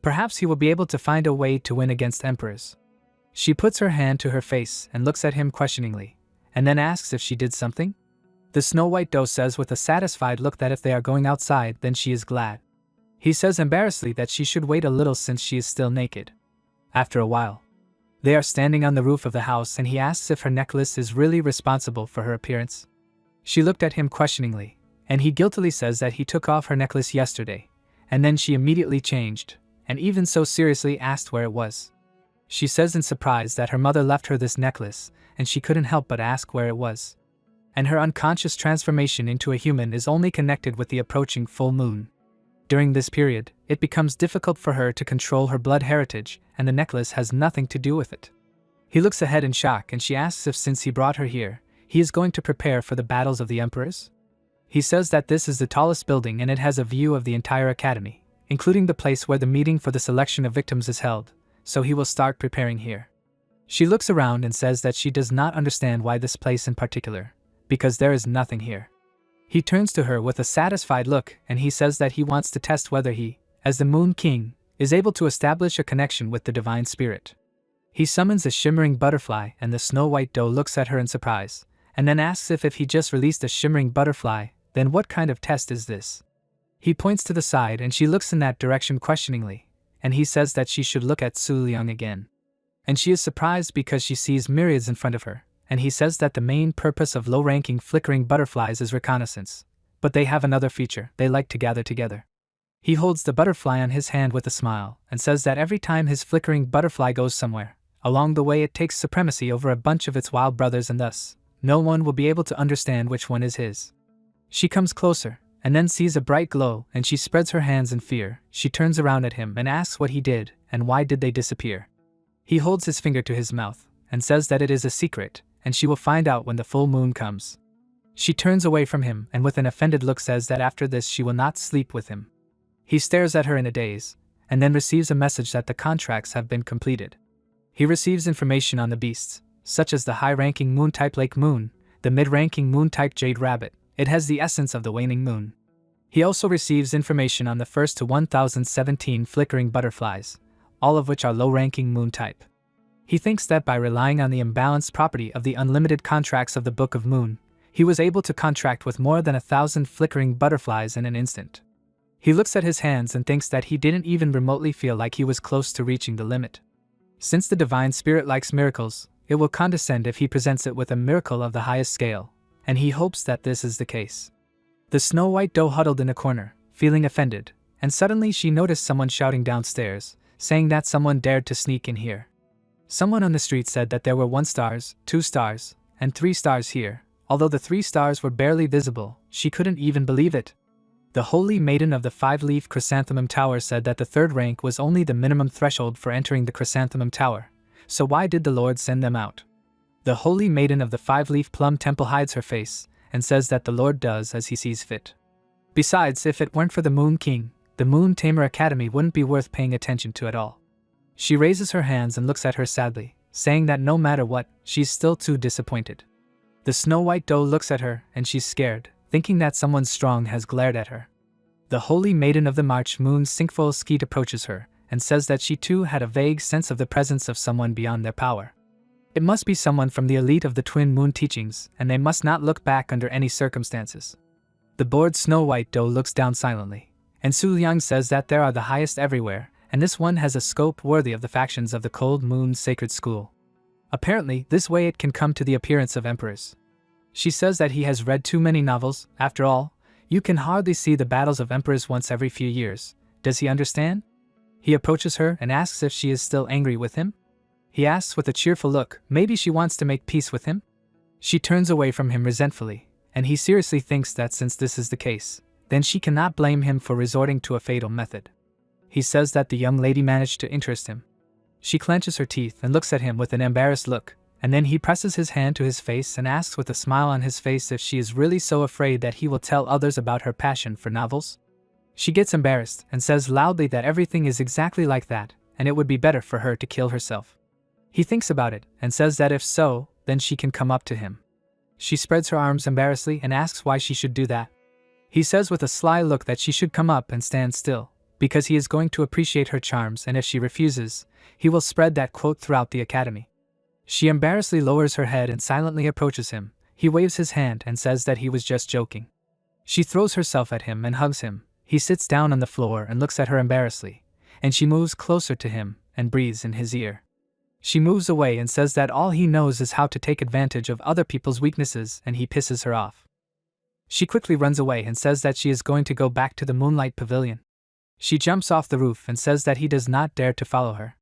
Perhaps he will be able to find a way to win against emperors. She puts her hand to her face and looks at him questioningly, and then asks if she did something. The Snow White doe says with a satisfied look that if they are going outside then she is glad. He says embarrassedly that she should wait a little since she is still naked. After a while, they are standing on the roof of the house and he asks if her necklace is really responsible for her appearance. She looked at him questioningly, and he guiltily says that he took off her necklace yesterday, and then she immediately changed, and even so seriously asked where it was. She says in surprise that her mother left her this necklace, and she couldn't help but ask where it was. And her unconscious transformation into a human is only connected with the approaching full moon. During this period, it becomes difficult for her to control her blood heritage, and the necklace has nothing to do with it. He looks ahead in shock and she asks if since he brought her here, he is going to prepare for the battles of the emperors. He says that this is the tallest building and it has a view of the entire academy, including the place where the meeting for the selection of victims is held, so he will start preparing here. She looks around and says that she does not understand why this place in particular, because there is nothing here. He turns to her with a satisfied look and he says that he wants to test whether he, as the Moon King, is able to establish a connection with the divine spirit. He summons a shimmering butterfly and the Snow White doe looks at her in surprise, and then asks if he just released a shimmering butterfly, then what kind of test is this? He points to the side and she looks in that direction questioningly, and he says that she should look at Su Liang again. And she is surprised because she sees myriads in front of her, and he says that the main purpose of low-ranking flickering butterflies is reconnaissance, but they have another feature, they like to gather together. He holds the butterfly on his hand with a smile, and says that every time his flickering butterfly goes somewhere, along the way it takes supremacy over a bunch of its wild brothers and thus, no one will be able to understand which one is his. She comes closer, and then sees a bright glow and she spreads her hands in fear. She turns around at him and asks what he did, and why did they disappear. He holds his finger to his mouth, and says that it is a secret, and she will find out when the full moon comes. She turns away from him and with an offended look says that after this she will not sleep with him. He stares at her in a daze, and then receives a message that the contracts have been completed. He receives information on the beasts, such as the high-ranking moon-type Lake Moon, the mid-ranking moon-type Jade Rabbit. It has the essence of the waning moon. He also receives information on the first to 1017 flickering butterflies, all of which are low-ranking moon-type. He thinks that by relying on the imbalanced property of the unlimited contracts of the Book of Moon, he was able to contract with more than 1,000 flickering butterflies in an instant. He looks at his hands and thinks that he didn't even remotely feel like he was close to reaching the limit. Since the divine spirit likes miracles, it will condescend if he presents it with a miracle of the highest scale, and he hopes that this is the case. The Snow White doe huddled in a corner, feeling offended, and suddenly she noticed someone shouting downstairs, saying that someone dared to sneak in here. Someone on the street said that there were 1 star, 2 stars, and 3 stars here. Although the 3 stars were barely visible, she couldn't even believe it. The holy maiden of the 5-leaf chrysanthemum tower said that the 3rd rank was only the minimum threshold for entering the chrysanthemum tower, so why did the Lord send them out? The holy maiden of the 5-leaf plum temple hides her face, and says that the Lord does as he sees fit. Besides, if it weren't for the Moon King, the Moon Tamer Academy wouldn't be worth paying attention to at all. She raises her hands and looks at her sadly, saying that no matter what, she's still too disappointed. The Snow White doe looks at her, and she's scared, thinking that someone strong has glared at her. The holy maiden of the March Moon Sinkful Skeet approaches her, and says that she too had a vague sense of the presence of someone beyond their power. It must be someone from the elite of the Twin Moon teachings, and they must not look back under any circumstances. The bored Snow White doe looks down silently, and Su Liang says that there are the highest everywhere, and this one has a scope worthy of the factions of the Cold Moon Sacred School. Apparently, this way it can come to the appearance of emperors. She says that he has read too many novels. After all, you can hardly see the battles of emperors once every few years. Does he understand? He approaches her and asks if she is still angry with him. He asks with a cheerful look, maybe she wants to make peace with him? She turns away from him resentfully, and he seriously thinks that since this is the case, then she cannot blame him for resorting to a fatal method. He says that the young lady managed to interest him. She clenches her teeth and looks at him with an embarrassed look, and then he presses his hand to his face and asks with a smile on his face if she is really so afraid that he will tell others about her passion for novels. She gets embarrassed and says loudly that everything is exactly like that, and it would be better for her to kill herself. He thinks about it and says that if so, then she can come up to him. She spreads her arms embarrassedly and asks why she should do that. He says with a sly look that she should come up and stand still, because he is going to appreciate her charms, and if she refuses, he will spread that quote throughout the academy. She embarrassedly lowers her head and silently approaches him. He waves his hand and says that he was just joking. She throws herself at him and hugs him. He sits down on the floor and looks at her embarrassedly, and she moves closer to him and breathes in his ear. She moves away and says that all he knows is how to take advantage of other people's weaknesses, and he pisses her off. She quickly runs away and says that she is going to go back to the Moonlight Pavilion. She jumps off the roof and says that he does not dare to follow her.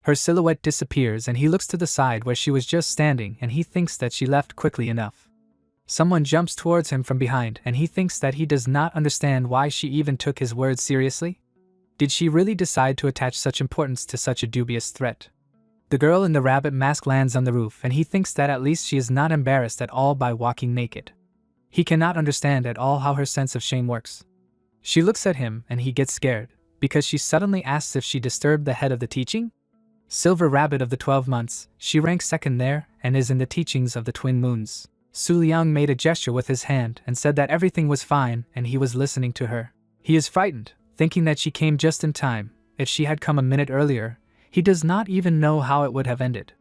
Her silhouette disappears and he looks to the side where she was just standing, and he thinks that she left quickly enough. Someone jumps towards him from behind and he thinks that he does not understand why she even took his words seriously. Did she really decide to attach such importance to such a dubious threat? The girl in the rabbit mask lands on the roof and he thinks that at least she is not embarrassed at all by walking naked. He cannot understand at all how her sense of shame works. She looks at him and he gets scared, because she suddenly asks if she disturbed the head of the teaching? Silver Rabbit of the 12 months, she ranks second there and is in the teachings of the Twin Moons. Su Liang made a gesture with his hand and said that everything was fine and he was listening to her. He is frightened, thinking that she came just in time. If she had come a minute earlier, he does not even know how it would have ended.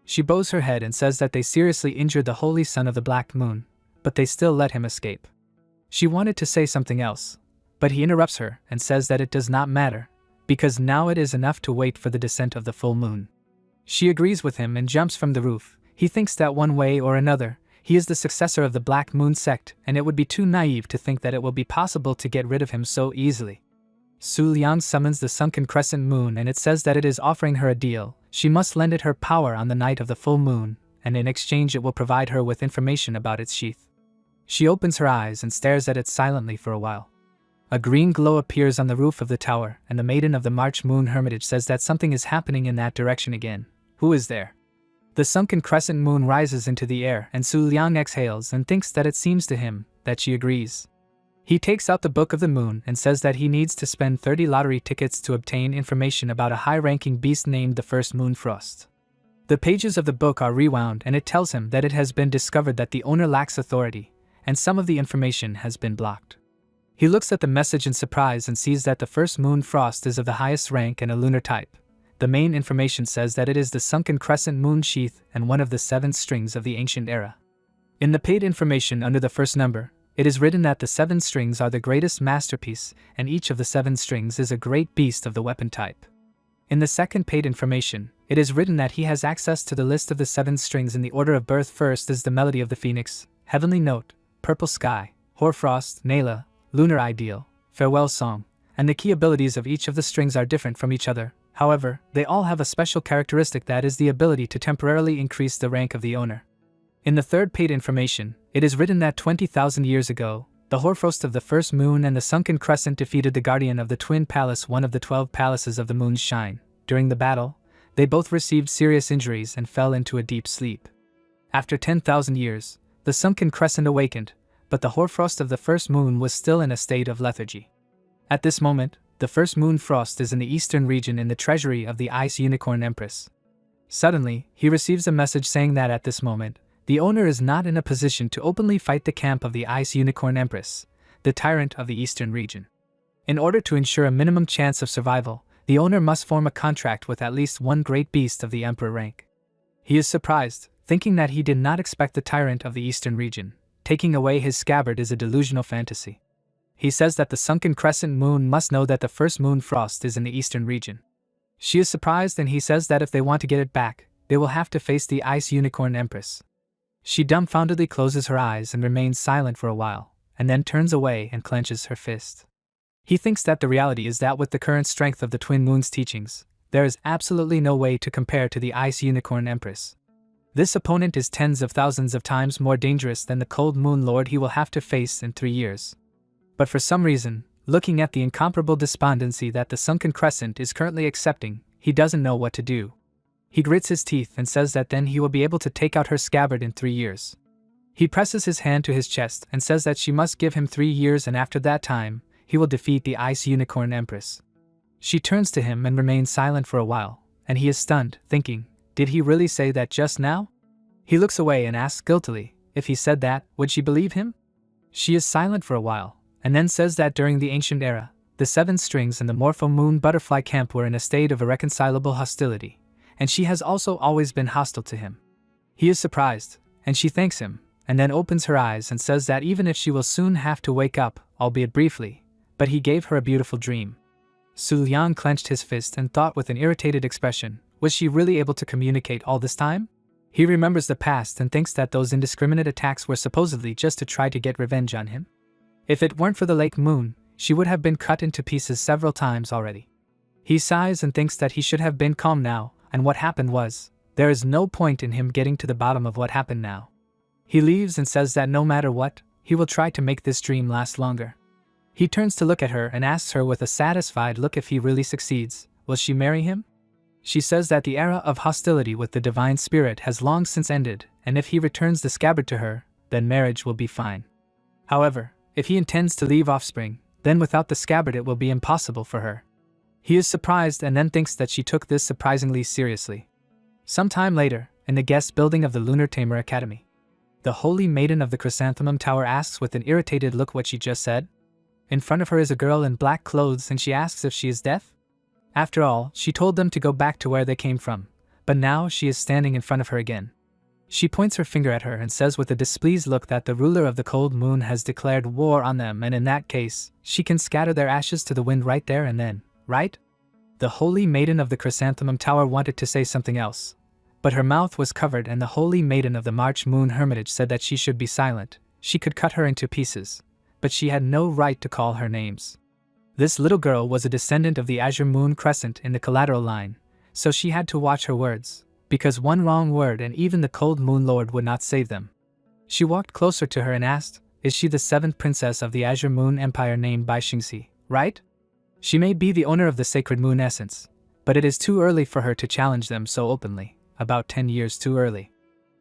She bows her head and says that they seriously injured the holy son of the Black Moon, but they still let him escape. She wanted to say something else, but he interrupts her and says that it does not matter, because now it is enough to wait for the descent of the full moon. She agrees with him and jumps from the roof. He thinks that one way or another, he is the successor of the Black Moon sect, and it would be too naive to think that it will be possible to get rid of him so easily. Su Liang summons the sunken crescent moon and it says that it is offering her a deal. She must lend it her power on the night of the full moon, and in exchange it will provide her with information about its sheath. She opens her eyes and stares at it silently for a while. A green glow appears on the roof of the tower, and the maiden of the March Moon Hermitage says that something is happening in that direction again. Who is there? The sunken crescent moon rises into the air, and Su Liang exhales and thinks that it seems to him that she agrees. He takes out the Book of the Moon and says that he needs to spend 30 lottery tickets to obtain information about a high-ranking beast named the First Moon Frost. The pages of the book are rewound and it tells him that it has been discovered that the owner lacks authority, and some of the information has been blocked. He looks at the message in surprise and sees that the First Moon Frost is of the highest rank and a lunar type. The main information says that it is the sunken crescent moon sheath and one of the 7 strings of the ancient era. In the paid information under the first number, it is written that the 7 strings are the greatest masterpiece, and each of the 7 strings is a great beast of the weapon type. In the second paid information, it is written that he has access to the list of the 7 strings in the order of birth. First is the melody of the phoenix, heavenly note, purple sky, hoarfrost, Nayla, lunar ideal, farewell song, and the key abilities of each of the strings are different from each other. However, they all have a special characteristic, that is the ability to temporarily increase the rank of the owner. In the third paid information, it is written that 20,000 years ago, the hoarfrost of the first moon and the sunken crescent defeated the guardian of the twin palace, one of the 12 palaces of the moon's shine. During the battle, they both received serious injuries and fell into a deep sleep. After 10,000 years, the sunken crescent awakened, but the hoarfrost of the first moon was still in a state of lethargy. At this moment, the first moon frost is in the eastern region in the treasury of the Ice Unicorn Empress. Suddenly, he receives a message saying that at this moment, the owner is not in a position to openly fight the camp of the Ice Unicorn Empress, the tyrant of the eastern region. In order to ensure a minimum chance of survival, the owner must form a contract with at least one great beast of the emperor rank. He is surprised, thinking that he did not expect the tyrant of the eastern region. Taking away his scabbard is a delusional fantasy. He says that the sunken crescent moon must know that the first moon frost is in the eastern region. She is surprised, and he says that if they want to get it back, they will have to face the Ice Unicorn Empress. She dumbfoundedly closes her eyes and remains silent for a while, and then turns away and clenches her fist. He thinks that the reality is that with the current strength of the Twin Moon's teachings, there is absolutely no way to compare to the Ice Unicorn Empress. This opponent is tens of thousands of times more dangerous than the Cold Moon Lord he will have to face in 3 years. But for some reason, looking at the incomparable despondency that the sunken crescent is currently accepting, he doesn't know what to do. He grits his teeth and says that then he will be able to take out her scabbard in 3 years. He presses his hand to his chest and says that she must give him 3 years, and after that time, he will defeat the Ice Unicorn Empress. She turns to him and remains silent for a while, and he is stunned, thinking, did he really say that just now? He looks away and asks guiltily, if he said that, would she believe him? She is silent for a while, and then says that during the ancient era, the 7 strings and the Morpho Moon Butterfly Camp were in a state of irreconcilable hostility, and she has also always been hostile to him. He is surprised, and she thanks him, and then opens her eyes and says that even if she will soon have to wake up, albeit briefly, but he gave her a beautiful dream. Su Liang clenched his fist and thought with an irritated expression, was she really able to communicate all this time? He remembers the past and thinks that those indiscriminate attacks were supposedly just to try to get revenge on him. If it weren't for the Lake Moon, she would have been cut into pieces several times already. He sighs and thinks that he should have been calm now, and what happened was, there is no point in him getting to the bottom of what happened now. He leaves and says that no matter what, he will try to make this dream last longer. He turns to look at her and asks her with a satisfied look if he really succeeds, will she marry him? She says that the era of hostility with the divine spirit has long since ended, and if he returns the scabbard to her, then marriage will be fine. However, if he intends to leave offspring, then without the scabbard it will be impossible for her. He is surprised and then thinks that she took this surprisingly seriously. Some time later, in the guest building of the Lunar Tamer Academy, the Holy Maiden of the Chrysanthemum Tower asks with an irritated look what she just said. In front of her is a girl in black clothes and she asks if she is deaf. After all, she told them to go back to where they came from, but now she is standing in front of her again. She points her finger at her and says with a displeased look that the ruler of the cold moon has declared war on them, and in that case, she can scatter their ashes to the wind right there and then, right? The Holy Maiden of the Chrysanthemum Tower wanted to say something else, but her mouth was covered and the Holy Maiden of the March Moon Hermitage said that she should be silent. She could cut her into pieces, but she had no right to call her names. This little girl was a descendant of the Azure Moon Crescent in the collateral line, so she had to watch her words, because one wrong word and even the Cold Moon Lord would not save them. She walked closer to her and asked, is she the 7th princess of the Azure Moon Empire named Bai Xingxi, right? She may be the owner of the sacred moon essence, but it is too early for her to challenge them so openly, about 10 years too early.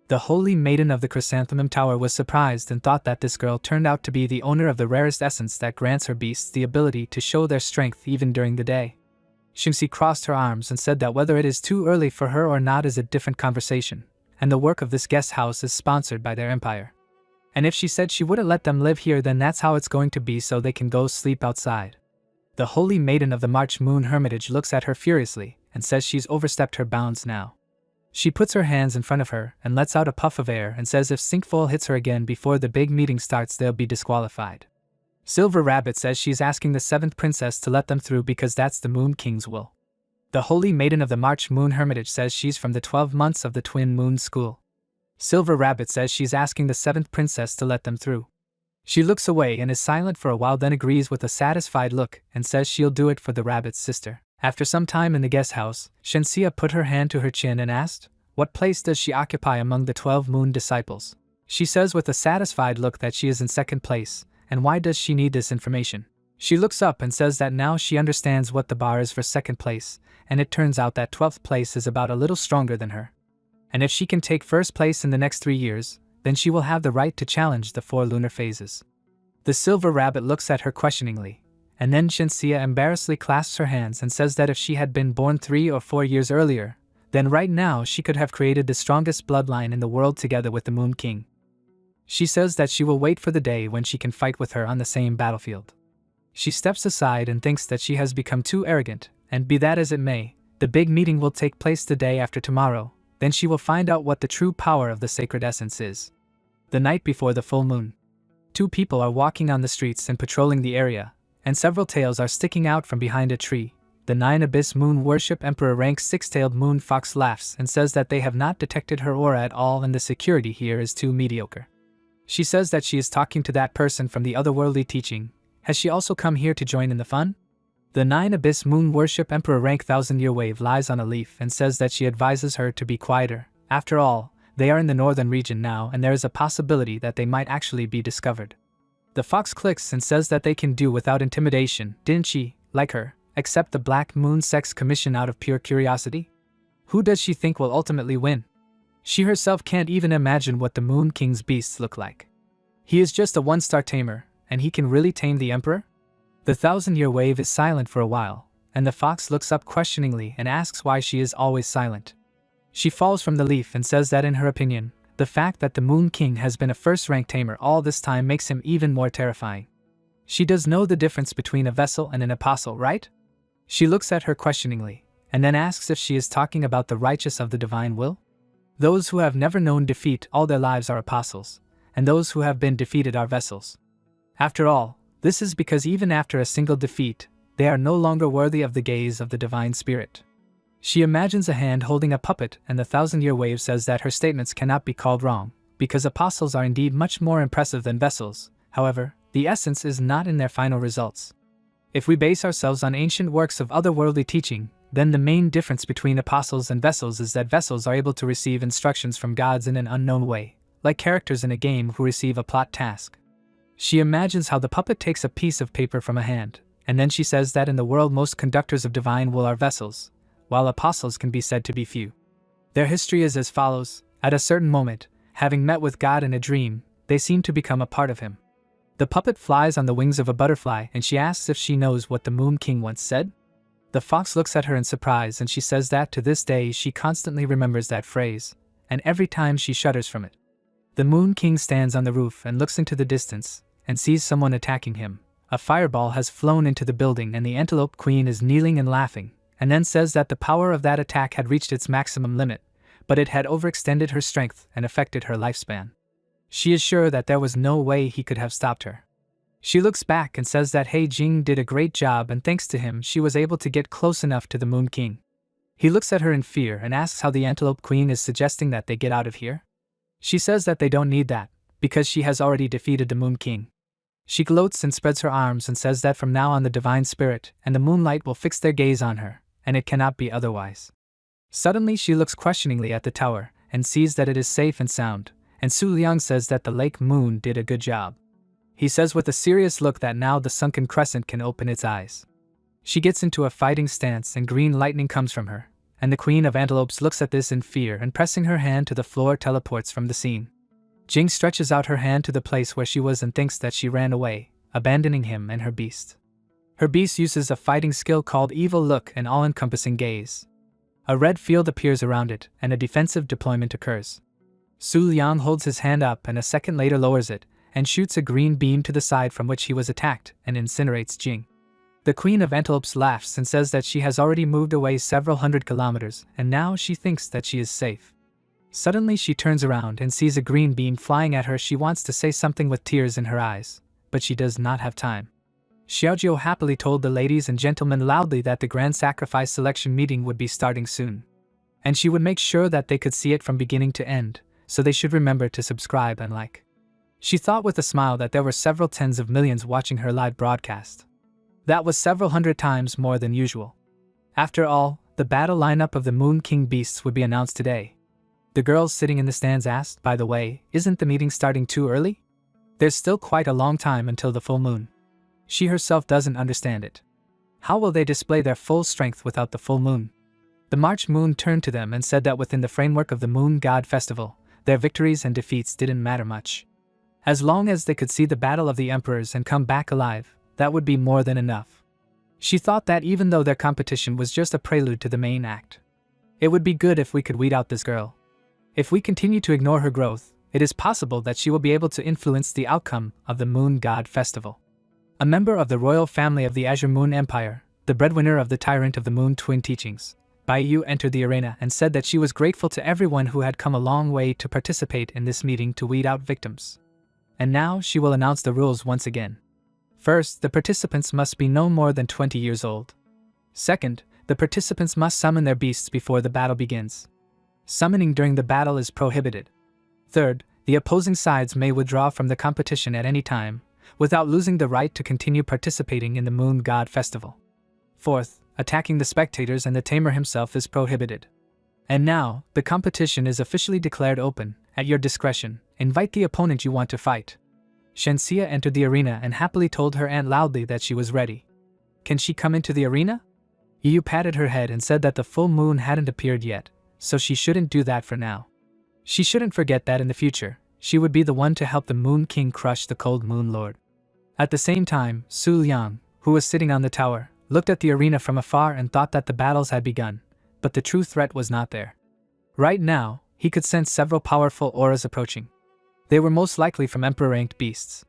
The Holy Maiden of the Chrysanthemum Tower was surprised and thought that this girl turned out to be the owner of the rarest essence that grants her beasts the ability to show their strength even during the day. Xingxi crossed her arms and said that whether it is too early for her or not is a different conversation, and the work of this guest house is sponsored by their empire. And if she said she wouldn't let them live here, then that's how it's going to be, so they can go sleep outside. The Holy Maiden of the March Moon Hermitage looks at her furiously and says she's overstepped her bounds now. She puts her hands in front of her and lets out a puff of air and says if Sinkful hits her again before the big meeting starts, they'll be disqualified. Silver Rabbit says she's asking the 7th princess to let them through because that's the Moon King's will. The holy maiden of the March Moon Hermitage says she's from the 12 months of the Twin Moon School. Silver Rabbit says she's asking the 7th princess to let them through. She looks away and is silent for a while, then agrees with a satisfied look and says she'll do it for the rabbit's sister. After some time in the guest house, Shensia put her hand to her chin and asked, what place does she occupy among the 12 moon disciples? She says with a satisfied look that she is in 2nd place, and why does she need this information? She looks up and says that now she understands what the bar is for 2nd place, and it turns out that 12th place is about a little stronger than her. And if she can take 1st place in the next 3 years, then she will have the right to challenge the 4 lunar phases. The Silver Rabbit looks at her questioningly, and then Shensia embarrassedly clasps her hands and says that if she had been born 3 or 4 years earlier, then right now she could have created the strongest bloodline in the world together with the Moon King. She says that she will wait for the day when she can fight with her on the same battlefield. She steps aside and thinks that she has become too arrogant, and be that as it may, the big meeting will take place the day after tomorrow, then she will find out what the true power of the sacred essence is. The night before the full moon. 2 people are walking on the streets and patrolling the area, and several tails are sticking out from behind a tree. The 9 Abyss Moon Worship Emperor rank 6-tailed Moon Fox laughs and says that they have not detected her aura at all and the security here is too mediocre. She says that she is talking to that person from the otherworldly teaching. Has she also come here to join in the fun? The 9 Abyss Moon Worship Emperor rank 1000-year wave lies on a leaf and says that she advises her to be quieter. After all, they are in the northern region now and there is a possibility that they might actually be discovered. The fox clicks and says that they can do without intimidation. Didn't she, like her, accept the Black Moon Sex Commission out of pure curiosity? Who does she think will ultimately win? She herself can't even imagine what the Moon King's beasts look like. He is just a 1-star tamer, and he can really tame the Emperor? The 1000-year wave is silent for a while, and the fox looks up questioningly and asks why she is always silent. She falls from the leaf and says that in her opinion, the fact that the Moon King has been a 1st-rank tamer all this time makes him even more terrifying. She does know the difference between a vessel and an apostle, right? She looks at her questioningly, and then asks if she is talking about the righteous of the divine will? Those who have never known defeat all their lives are apostles, and those who have been defeated are vessels. After all, this is because even after a single defeat, they are no longer worthy of the gaze of the divine spirit. She imagines a hand holding a puppet and the 1000-year wave says that her statements cannot be called wrong, because apostles are indeed much more impressive than vessels. However, the essence is not in their final results. If we base ourselves on ancient works of otherworldly teaching, then the main difference between apostles and vessels is that vessels are able to receive instructions from gods in an unknown way, like characters in a game who receive a plot task. She imagines how the puppet takes a piece of paper from a hand, and then she says that in the world most conductors of divine will are vessels, while apostles can be said to be few. Their history is as follows: at a certain moment, having met with God in a dream, they seem to become a part of him. The puppet flies on the wings of a butterfly and she asks if she knows what the Moon King once said. The fox looks at her in surprise and she says that to this day she constantly remembers that phrase, and every time she shudders from it. The Moon King stands on the roof and looks into the distance, and sees someone attacking him. A fireball has flown into the building and the Antelope Queen is kneeling and laughing, and then says that the power of that attack had reached its maximum limit, but it had overextended her strength and affected her lifespan. She is sure that there was no way he could have stopped her. She looks back and says that He Jing did a great job and thanks to him she was able to get close enough to the Moon King. He looks at her in fear and asks how the Antelope Queen is suggesting that they get out of here. She says that they don't need that, because she has already defeated the Moon King. She gloats and spreads her arms and says that from now on the divine spirit and the moonlight will fix their gaze on her, and it cannot be otherwise. Suddenly she looks questioningly at the tower and sees that it is safe and sound, and Su Liang says that the Lake Moon did a good job. He says with a serious look that now the sunken crescent can open its eyes. She gets into a fighting stance and green lightning comes from her, and the Queen of Antelopes looks at this in fear and pressing her hand to the floor teleports from the scene. Jing stretches out her hand to the place where she was and thinks that she ran away, abandoning him and her beast. Her beast uses a fighting skill called Evil Look and All-Encompassing Gaze. A red field appears around it, and a defensive deployment occurs. Su Liang holds his hand up and a second later lowers it, and shoots a green beam to the side from which he was attacked, and incinerates Jing. The Queen of Antelopes laughs and says that she has already moved away several hundred kilometers, and now she thinks that she is safe. Suddenly she turns around and sees a green beam flying at her. She wants to say something with tears in her eyes, but she does not have time. Xiaojiu happily told the ladies and gentlemen loudly that the grand sacrifice selection meeting would be starting soon. And she would make sure that they could see it from beginning to end, so they should remember to subscribe and like. She thought with a smile that there were several tens of millions watching her live broadcast. That was several hundred times more than usual. After all, the battle lineup of the Moon King beasts would be announced today. The girls sitting in the stands asked, by the way, isn't the meeting starting too early? There's still quite a long time until the full moon. She herself doesn't understand it. How will they display their full strength without the full moon? The March moon turned to them and said that within the framework of the Moon God Festival, their victories and defeats didn't matter much. As long as they could see the battle of the emperors and come back alive, that would be more than enough. She thought that even though their competition was just a prelude to the main act, it would be good if we could weed out this girl. If we continue to ignore her growth, it is possible that she will be able to influence the outcome of the Moon God Festival. A member of the royal family of the Azure Moon Empire, the breadwinner of the Tyrant of the Moon Twin Teachings, Bai Yu entered the arena and said that she was grateful to everyone who had come a long way to participate in this meeting to weed out victims. And now she will announce the rules once again. First, the participants must be no more than 20 years old. Second, the participants must summon their beasts before the battle begins. Summoning during the battle is prohibited. Third, the opposing sides may withdraw from the competition at any time, without losing the right to continue participating in the Moon God Festival. Fourth, attacking the spectators and the tamer himself is prohibited. And now, the competition is officially declared open. At your discretion, invite the opponent you want to fight. Shenxia entered the arena and happily told her aunt loudly that she was ready. Can she come into the arena? Yu patted her head and said that the full moon hadn't appeared yet, so she shouldn't do that for now. She shouldn't forget that in the future, she would be the one to help the Moon King crush the Cold Moon Lord. At the same time, Su Liang, who was sitting on the tower, looked at the arena from afar and thought that the battles had begun, but the true threat was not there. Right now, he could sense several powerful auras approaching. They were most likely from Emperor-ranked beasts.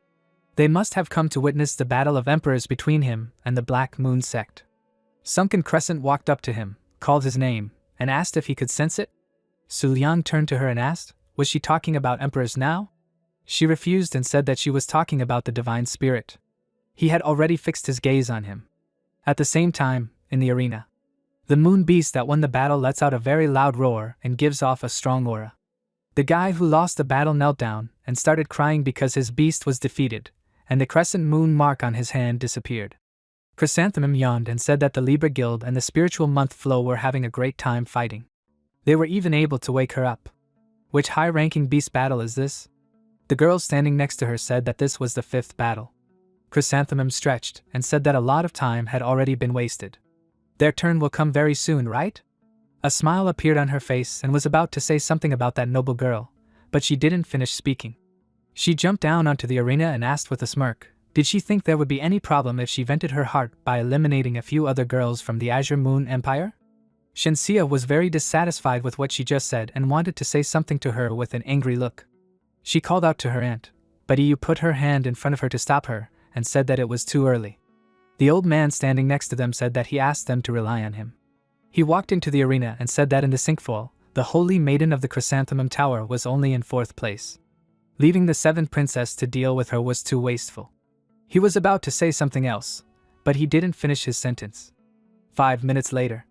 They must have come to witness the battle of emperors between him and the Black Moon sect. Sunken Crescent walked up to him, called his name, and asked if he could sense it. Su Liang turned to her and asked, was she talking about emperors now? She refused and said that she was talking about the divine spirit. He had already fixed his gaze on him. At the same time, in the arena, the moon beast that won the battle lets out a very loud roar and gives off a strong aura. The guy who lost the battle knelt down and started crying because his beast was defeated, and the crescent moon mark on his hand disappeared. Chrysanthemum yawned and said that the Libra Guild and the Spiritual Month Flow were having a great time fighting. They were even able to wake her up. Which high-ranking beast battle is this? The girl standing next to her said that this was the 5th battle. Chrysanthemum stretched and said that a lot of time had already been wasted. Their turn will come very soon, right? A smile appeared on her face and was about to say something about that noble girl, but she didn't finish speaking. She jumped down onto the arena and asked with a smirk, did she think there would be any problem if she vented her heart by eliminating a few other girls from the Azure Moon Empire? Shenxia was very dissatisfied with what she just said and wanted to say something to her with an angry look. She called out to her aunt, but Yu put her hand in front of her to stop her and said that it was too early. The old man standing next to them said that he asked them to rely on him. He walked into the arena and said that in the Sinkfall, the Holy Maiden of the Chrysanthemum Tower was only in 4th place. Leaving the 7th princess to deal with her was too wasteful. He was about to say something else, but he didn't finish his sentence. 5 minutes later,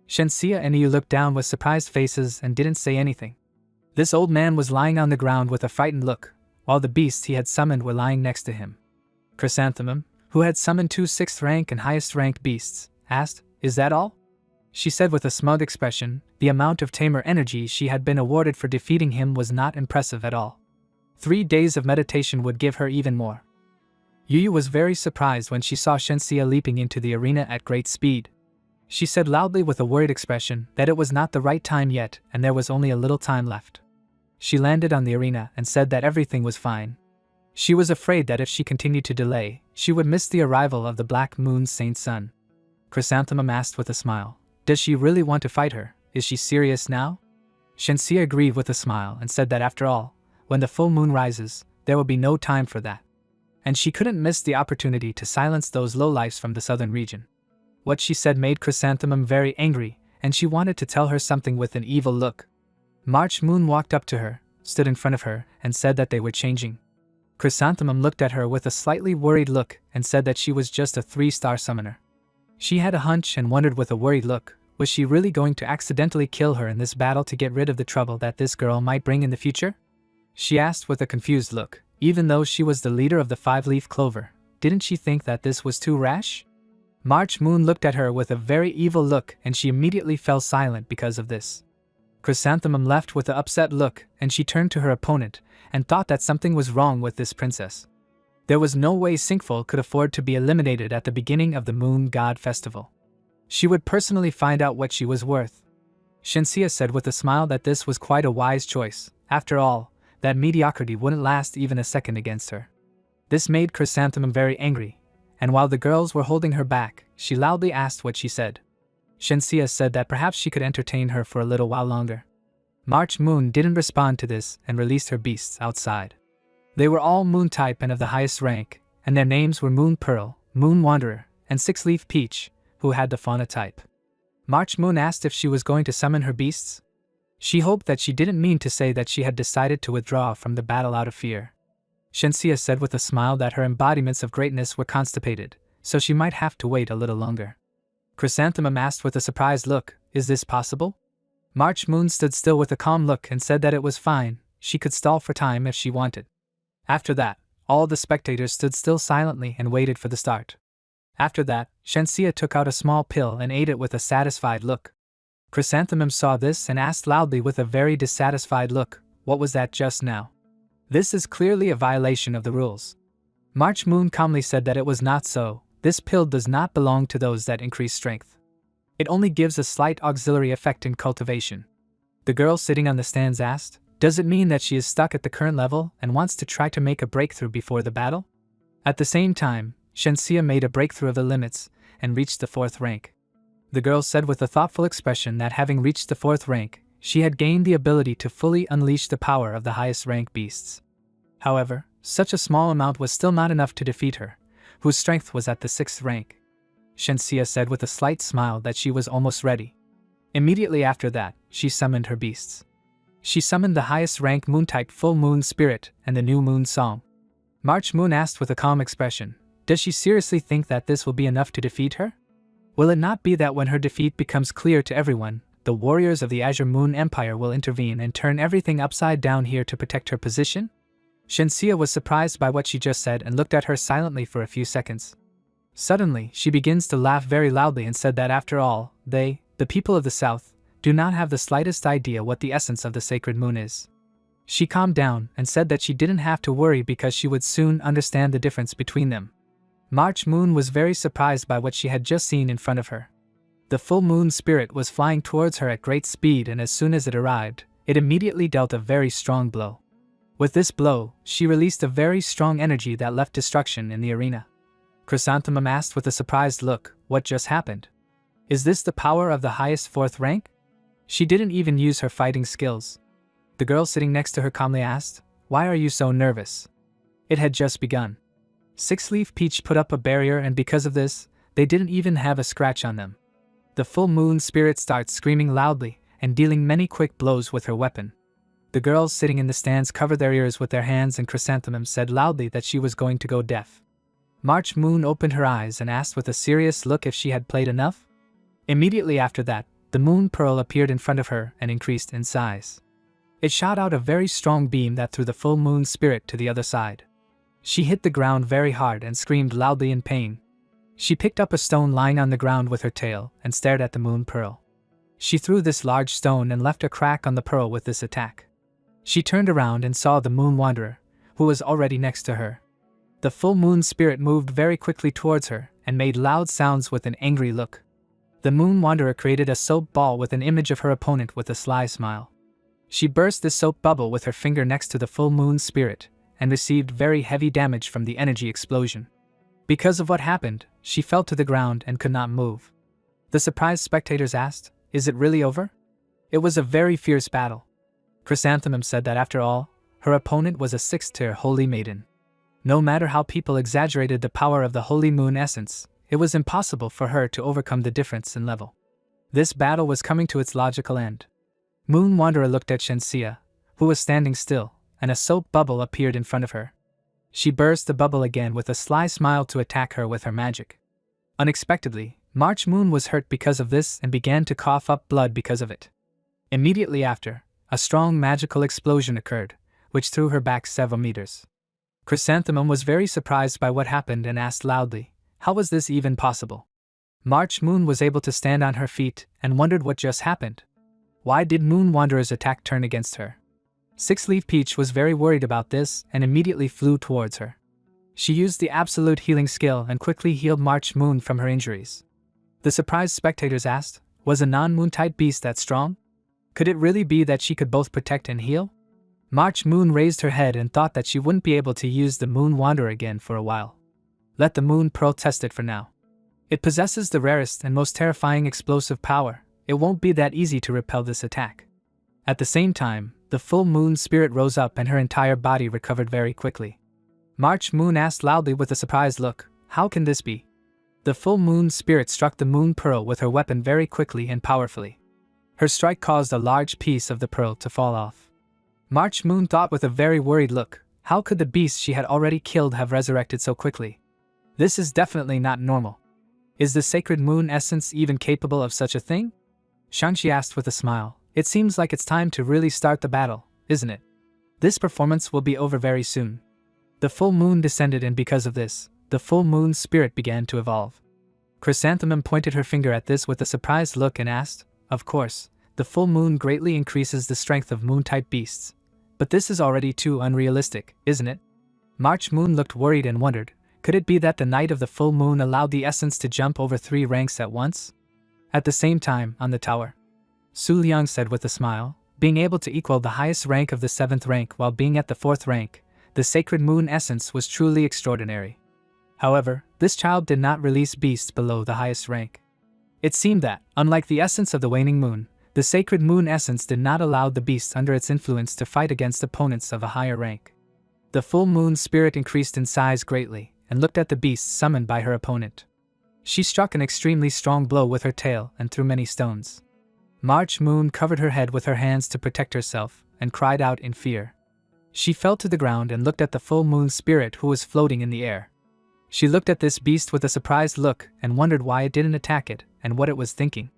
Shenxia and Yu looked down with surprised faces and didn't say anything. This old man was lying on the ground with a frightened look, while the beasts he had summoned were lying next to him. Chrysanthemum, who had summoned 2 6th rank and highest ranked beasts, asked, is that all? She said with a smug expression, the amount of tamer energy she had been awarded for defeating him was not impressive at all. 3 days of meditation would give her even more. Yu was very surprised when she saw Shenxia leaping into the arena at great speed. She said loudly with a worried expression that it was not the right time yet and there was only a little time left. She landed on the arena and said that everything was fine. She was afraid that if she continued to delay, she would miss the arrival of the Black Moon Saint Sun. Chrysanthemum asked with a smile, does she really want to fight her? Is she serious now? Shenxia agreed with a smile and said that after all, when the full moon rises, there will be no time for that. And she couldn't miss the opportunity to silence those lowlifes from the southern region. What she said made Chrysanthemum very angry, and she wanted to tell her something with an evil look. March Moon walked up to her, stood in front of her, and said that they were changing. Chrysanthemum looked at her with a slightly worried look and said that she was just a 3-star summoner. She had a hunch and wondered with a worried look, was she really going to accidentally kill her in this battle to get rid of the trouble that this girl might bring in the future? She asked with a confused look. Even though she was the leader of the 5-leaf clover, didn't she think that this was too rash? March Moon looked at her with a very evil look and she immediately fell silent because of this. Chrysanthemum left with an upset look and she turned to her opponent and thought that something was wrong with this princess. There was no way Sinkful could afford to be eliminated at the beginning of the Moon God Festival. She would personally find out what she was worth. Shensia said with a smile that this was quite a wise choice. After all, that mediocrity wouldn't last even a second against her. This made Chrysanthemum very angry, and while the girls were holding her back, she loudly asked what she said. Shensia said that perhaps she could entertain her for a little while longer. March Moon didn't respond to this and released her beasts outside. They were all Moon type and of the highest rank, and their names were Moon Pearl, Moon Wanderer, and 6-leaf Peach, who had the fauna type. March Moon asked if she was going to summon her beasts. She hoped that she didn't mean to say that she had decided to withdraw from the battle out of fear. Shensia said with a smile that her embodiments of greatness were constipated, so she might have to wait a little longer. Chrysanthemum asked with a surprised look, "Is this possible?" March Moon stood still with a calm look and said that it was fine, she could stall for time if she wanted. After that, all the spectators stood still silently and waited for the start. After that, Shensia took out a small pill and ate it with a satisfied look. Chrysanthemum saw this and asked loudly with a very dissatisfied look, "What was that just now? This is clearly a violation of the rules." March Moon calmly said that it was not so. This pill does not belong to those that increase strength. It only gives a slight auxiliary effect in cultivation. The girl sitting on the stands asked, "Does it mean that she is stuck at the current level and wants to try to make a breakthrough before the battle?" At the same time, Shensia made a breakthrough of the limits and reached the 4th rank. The girl said with a thoughtful expression that having reached the 4th rank, she had gained the ability to fully unleash the power of the highest rank beasts. However, such a small amount was still not enough to defeat her, whose strength was at the 6th rank. Shensia said with a slight smile that she was almost ready. Immediately after that, she summoned her beasts. She summoned the highest rank moon-type Full Moon Spirit and the New Moon Song. March Moon asked with a calm expression, "Does she seriously think that this will be enough to defeat her? Will it not be that when her defeat becomes clear to everyone, the warriors of the Azure Moon Empire will intervene and turn everything upside down here to protect her position?" Shensia was surprised by what she just said and looked at her silently for a few seconds. Suddenly, she begins to laugh very loudly and said that after all, they, the people of the south, do not have the slightest idea what the essence of the sacred moon is. She calmed down and said that she didn't have to worry because she would soon understand the difference between them. March Moon was very surprised by what she had just seen in front of her. The full moon spirit was flying towards her at great speed, and as soon as it arrived, it immediately dealt a very strong blow. With this blow, she released a very strong energy that left destruction in the arena. Chrysanthemum asked with a surprised look, "What just happened? Is this the power of the highest 4th rank?" She didn't even use her fighting skills. The girl sitting next to her calmly asked, "Why are you so nervous? It had just begun." 6-leaf Peach put up a barrier, and because of this, they didn't even have a scratch on them. The full moon spirit starts screaming loudly and dealing many quick blows with her weapon. The girls sitting in the stands covered their ears with their hands, and Chrysanthemum said loudly that she was going to go deaf. March Moon opened her eyes and asked with a serious look if she had played enough. Immediately after that, the Moon Pearl appeared in front of her and increased in size. It shot out a very strong beam that threw the full moon spirit to the other side. She hit the ground very hard and screamed loudly in pain. She picked up a stone lying on the ground with her tail and stared at the Moon Pearl. She threw this large stone and left a crack on the pearl with this attack. She turned around and saw the Moon Wanderer, who was already next to her. The full moon spirit moved very quickly towards her and made loud sounds with an angry look. The Moon Wanderer created a soap ball with an image of her opponent with a sly smile. She burst this soap bubble with her finger next to the full moon spirit and received very heavy damage from the energy explosion. Because of what happened, she fell to the ground and could not move. The surprised spectators asked, "Is it really over?" It was a very fierce battle. Chrysanthemum said that after all, her opponent was a 6th-tier holy maiden. No matter how people exaggerated the power of the holy moon essence, it was impossible for her to overcome the difference in level. This battle was coming to its logical end. Moon Wanderer looked at Shensia, who was standing still, and a soap bubble appeared in front of her. She burst the bubble again with a sly smile to attack her with her magic. Unexpectedly, March Moon was hurt because of this and began to cough up blood because of it. Immediately after, a strong magical explosion occurred, which threw her back several meters. Chrysanthemum was very surprised by what happened and asked loudly, "How was this even possible?" March Moon was able to stand on her feet and wondered what just happened. Why did Moon Wanderer's attack turn against her? Six-Leaf Peach was very worried about this and immediately flew towards her. She used the absolute healing skill and quickly healed March Moon from her injuries. The surprised spectators asked, was a non-moon-type beast that strong? Could it really be that she could both protect and heal? March Moon raised her head and thought that she wouldn't be able to use the Moon Wanderer again for a while. Let the Moon Pearl test it for now. It possesses the rarest and most terrifying explosive power. It won't be that easy to repel this attack. At the same time, the full moon spirit rose up and her entire body recovered very quickly. March Moon asked loudly with a surprised look, "How can this be?" The full moon spirit struck the Moon Pearl with her weapon very quickly and powerfully. Her strike caused a large piece of the pearl to fall off. March Moon thought with a very worried look, how could the beast she had already killed have resurrected so quickly? This is definitely not normal. Is the sacred moon essence even capable of such a thing? Shang-Chi asked with a smile, "It seems like it's time to really start the battle, isn't it? This performance will be over very soon." The full moon descended and because of this, the full moon spirit began to evolve. Chrysanthemum pointed her finger at this with a surprised look and asked, "Of course, the full moon greatly increases the strength of moon-type beasts. But this is already too unrealistic, isn't it?" March Moon looked worried and wondered, could it be that the night of the full moon allowed the essence to jump over 3 ranks at once? At the same time, on the tower, Su Liang said with a smile, being able to equal the highest rank of the 7th rank while being at the 4th rank, the sacred moon essence was truly extraordinary. However, this child did not release beasts below the highest rank. It seemed that, unlike the essence of the waning moon, the sacred moon essence did not allow the beasts under its influence to fight against opponents of a higher rank. The full moon spirit increased in size greatly and looked at the beasts summoned by her opponent. She struck an extremely strong blow with her tail and threw many stones. March Moon covered her head with her hands to protect herself and cried out in fear. She fell to the ground and looked at the full moon spirit who was floating in the air. She looked at this beast with a surprised look and wondered why it didn't attack it and what it was thinking.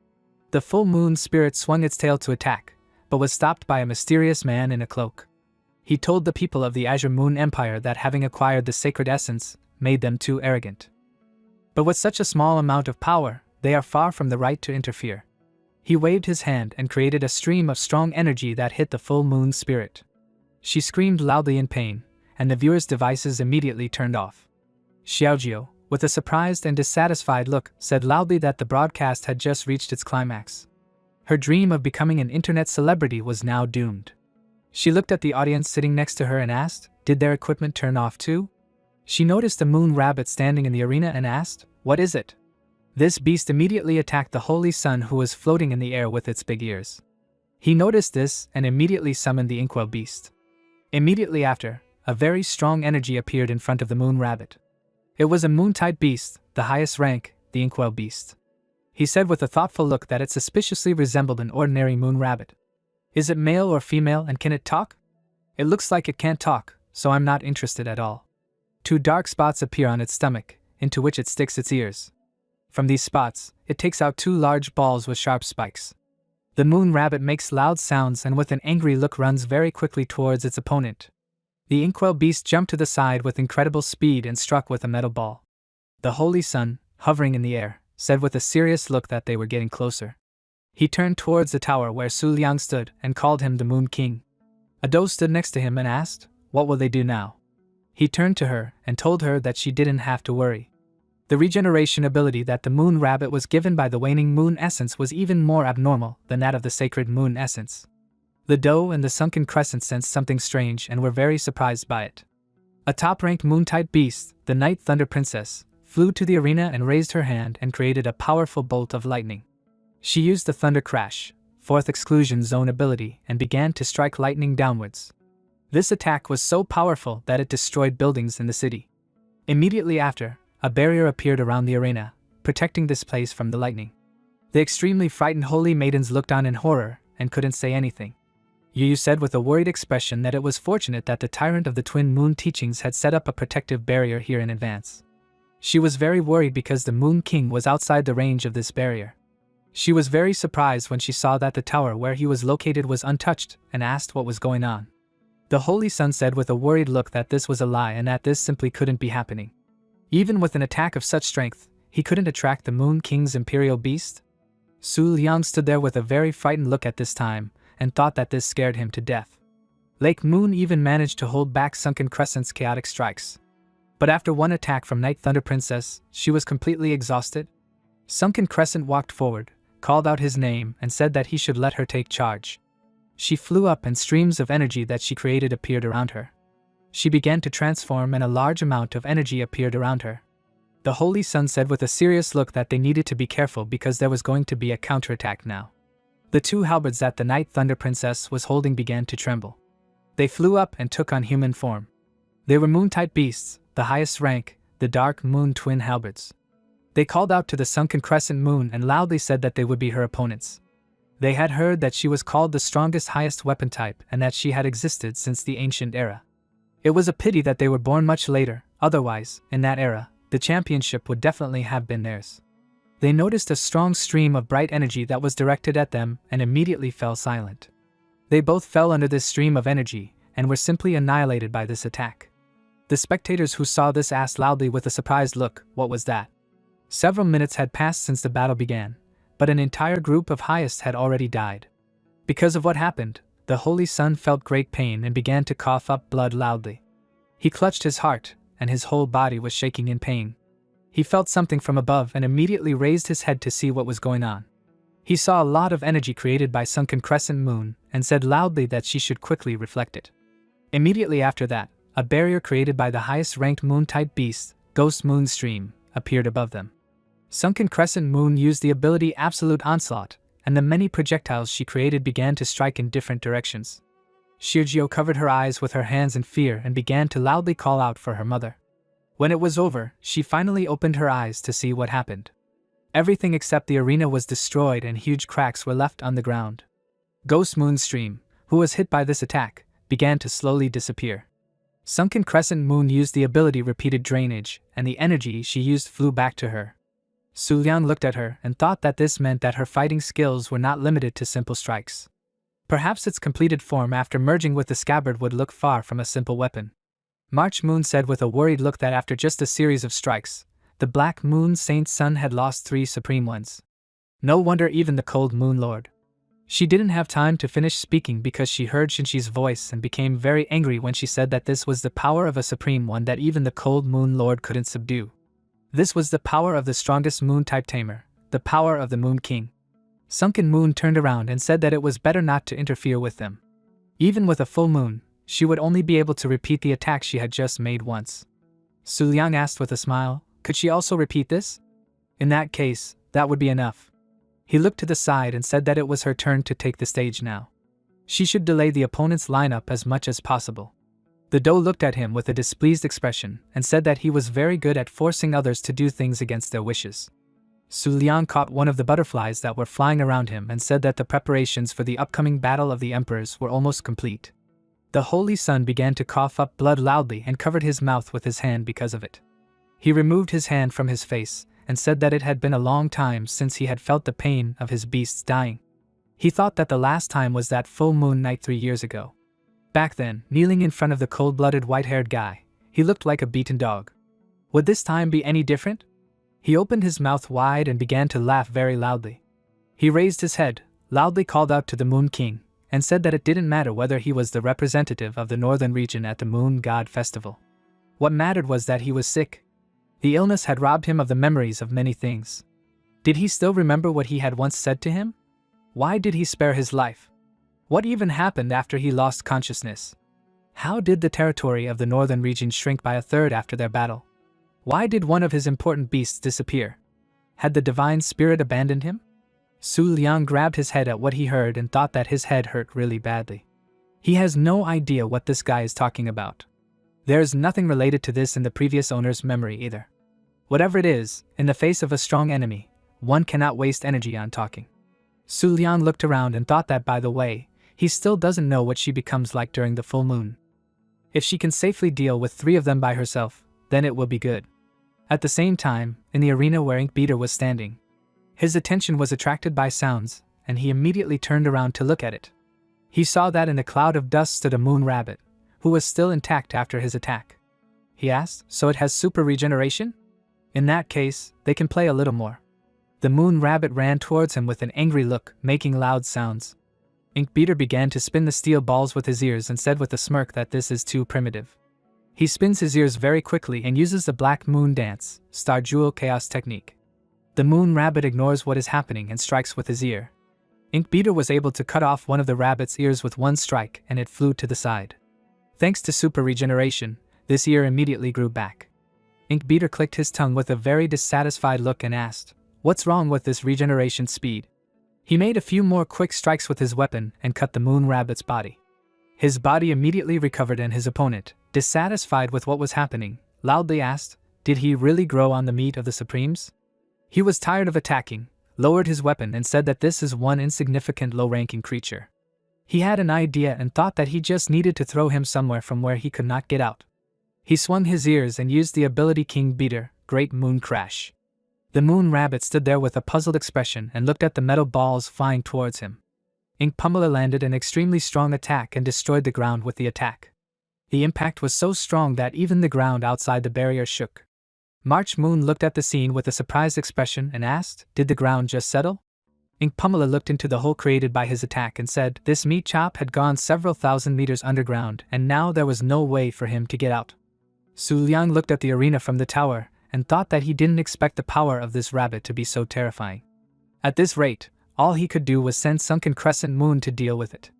The full moon spirit swung its tail to attack, but was stopped by a mysterious man in a cloak. He told the people of the Azure Moon Empire that having acquired the sacred essence made them too arrogant. But with such a small amount of power, they are far from the right to interfere. He waved his hand and created a stream of strong energy that hit the full moon spirit. She screamed loudly in pain, and the viewers' devices immediately turned off. Xiaojiu, with a surprised and dissatisfied look, said loudly that the broadcast had just reached its climax. Her dream of becoming an internet celebrity was now doomed. She looked at the audience sitting next to her and asked, did their equipment turn off too? She noticed a moon rabbit standing in the arena and asked, what is it? This beast immediately attacked the Holy Sun who was floating in the air with its big ears. He noticed this and immediately summoned the Inkwell beast. Immediately after, a very strong energy appeared in front of the moon rabbit. It was a moon-type beast, the highest rank, the Inkwell beast. He said with a thoughtful look that it suspiciously resembled an ordinary moon rabbit. Is it male or female and can it talk? It looks like it can't talk, so I'm not interested at all. 2 dark spots appear on its stomach, into which it sticks its ears. From these spots, it takes out 2 large balls with sharp spikes. The moon rabbit makes loud sounds and with an angry look runs very quickly towards its opponent. The Inkwell beast jumped to the side with incredible speed and struck with a metal ball. The Holy Sun, hovering in the air, said with a serious look that they were getting closer. He turned towards the tower where Su Liang stood and called him the Moon King. Ado stood next to him and asked, what will they do now? He turned to her and told her that she didn't have to worry. The regeneration ability that the moon rabbit was given by the waning moon essence was even more abnormal than that of the sacred moon essence. The doe and the sunken crescent sensed something strange and were very surprised by it. A top-ranked moon-type beast, the Night Thunder Princess, flew to the arena and raised her hand and created a powerful bolt of lightning. She used the Thunder Crash, 4th exclusion zone ability, and began to strike lightning downwards. This attack was so powerful that it destroyed buildings in the city. Immediately after, a barrier appeared around the arena, protecting this place from the lightning. The extremely frightened holy maidens looked on in horror and couldn't say anything. Yu said with a worried expression that it was fortunate that the tyrant of the Twin Moon teachings had set up a protective barrier here in advance. She was very worried because the Moon King was outside the range of this barrier. She was very surprised when she saw that the tower where he was located was untouched and asked what was going on. The Holy Sun said with a worried look that this was a lie and that this simply couldn't be happening. Even with an attack of such strength, he couldn't attract the Moon King's imperial beast? Su Liang stood there with a very frightened look at this time, and thought that this scared him to death. Lake Moon even managed to hold back Sunken Crescent's chaotic strikes. But after one attack from Night Thunder Princess, she was completely exhausted. Sunken Crescent walked forward, called out his name, and said that he should let her take charge. She flew up and streams of energy that she created appeared around her. She began to transform and a large amount of energy appeared around her. The Holy Sun said with a serious look that they needed to be careful because there was going to be a counterattack now. The two halberds that the Night Thunder Princess was holding began to tremble. They flew up and took on human form. They were moon-type beasts, the highest rank, the Dark Moon Twin Halberds. They called out to the Sunken Crescent Moon and loudly said that they would be her opponents. They had heard that she was called the strongest highest weapon type and that she had existed since the ancient era. It was a pity that they were born much later, otherwise, in that era, the championship would definitely have been theirs. They noticed a strong stream of bright energy that was directed at them and immediately fell silent. They both fell under this stream of energy and were simply annihilated by this attack. The spectators who saw this asked loudly with a surprised look, "What was that?" Several minutes had passed since the battle began, but an entire group of highest had already died. Because of what happened, the Holy Sun felt great pain and began to cough up blood loudly. He clutched his heart, and his whole body was shaking in pain. He felt something from above and immediately raised his head to see what was going on. He saw a lot of energy created by Sunken Crescent Moon and said loudly that she should quickly reflect it. Immediately after that, a barrier created by the highest-ranked moon-type beast, Ghost Moon Stream, appeared above them. Sunken Crescent Moon used the ability Absolute Onslaught, and the many projectiles she created began to strike in different directions. Shirgio covered her eyes with her hands in fear and began to loudly call out for her mother. When it was over, she finally opened her eyes to see what happened. Everything except the arena was destroyed and huge cracks were left on the ground. Ghost Moon Stream, who was hit by this attack, began to slowly disappear. Sunken Crescent Moon used the ability Repeated Drainage, and the energy she used flew back to her. Su Liang looked at her and thought that this meant that her fighting skills were not limited to simple strikes. Perhaps its completed form after merging with the scabbard would look far from a simple weapon. March Moon said with a worried look that after just a series of strikes, the Black Moon Saint Sun had lost 3 supreme ones. No wonder even the Cold Moon Lord. She didn't have time to finish speaking because she heard Shinshi's voice and became very angry when she said that this was the power of a supreme one that even the Cold Moon Lord couldn't subdue. This was the power of the strongest moon-type tamer, the power of the Moon King. Sunken Moon turned around and said that it was better not to interfere with them. Even with a full moon, she would only be able to repeat the attack she had just made once. Su Liang asked with a smile, could she also repeat this? In that case, that would be enough. He looked to the side and said that it was her turn to take the stage now. She should delay the opponent's lineup as much as possible. The Dou looked at him with a displeased expression and said that he was very good at forcing others to do things against their wishes. Su Liang caught one of the butterflies that were flying around him and said that the preparations for the upcoming Battle of the Emperors were almost complete. The Holy Sun began to cough up blood loudly and covered his mouth with his hand because of it. He removed his hand from his face and said that it had been a long time since he had felt the pain of his beasts dying. He thought that the last time was that full moon night 3 years ago. Back then, kneeling in front of the cold-blooded white-haired guy, he looked like a beaten dog. Would this time be any different? He opened his mouth wide and began to laugh very loudly. He raised his head, loudly called out to the Moon King, and said that it didn't matter whether he was the representative of the northern region at the Moon God Festival. What mattered was that he was sick. The illness had robbed him of the memories of many things. Did he still remember what he had once said to him? Why did he spare his life? What even happened after he lost consciousness? How did the territory of the northern region shrink by 1/3 after their battle? Why did one of his important beasts disappear? Had the divine spirit abandoned him? Su Liang grabbed his head at what he heard and thought that his head hurt really badly. He has no idea what this guy is talking about. There is nothing related to this in the previous owner's memory either. Whatever it is, in the face of a strong enemy, one cannot waste energy on talking. Su Liang looked around and thought that, by the way, he still doesn't know what she becomes like during the full moon. If she can safely deal with 3 of them by herself, then it will be good. At the same time, in the arena where Ink Beater was standing, his attention was attracted by sounds, and he immediately turned around to look at it. He saw that in a cloud of dust stood a moon rabbit, who was still intact after his attack. He asked, "So it has super regeneration? In that case, they can play a little more." The moon rabbit ran towards him with an angry look, making loud sounds. Ink Beater began to spin the steel balls with his ears and said with a smirk that this is too primitive. He spins his ears very quickly and uses the Black Moon Dance, Star Jewel Chaos technique. The moon rabbit ignores what is happening and strikes with his ear. Ink Beater was able to cut off one of the rabbit's ears with one strike and it flew to the side. Thanks to super regeneration, this ear immediately grew back. Ink Beater clicked his tongue with a very dissatisfied look and asked, "What's wrong with this regeneration speed?" He made a few more quick strikes with his weapon and cut the moon rabbit's body. His body immediately recovered and his opponent, dissatisfied with what was happening, loudly asked, "Did he really grow on the meat of the Supremes?" He was tired of attacking, lowered his weapon and said that this is one insignificant low-ranking creature. He had an idea and thought that he just needed to throw him somewhere from where he could not get out. He swung his ears and used the ability King Beater, Great Moon Crash. The moon rabbit stood there with a puzzled expression and looked at the metal balls flying towards him. Ink Pummeler landed an extremely strong attack and destroyed the ground with the attack. The impact was so strong that even the ground outside the barrier shook. March Moon looked at the scene with a surprised expression and asked, "Did the ground just settle?" Ink Pummeler looked into the hole created by his attack and said, "This meat chop had gone several thousand meters underground and now there was no way for him to get out." Su Liang looked at the arena from the tower and thought that he didn't expect the power of this rabbit to be so terrifying. At this rate, all he could do was send Sunken Crescent Moon to deal with it.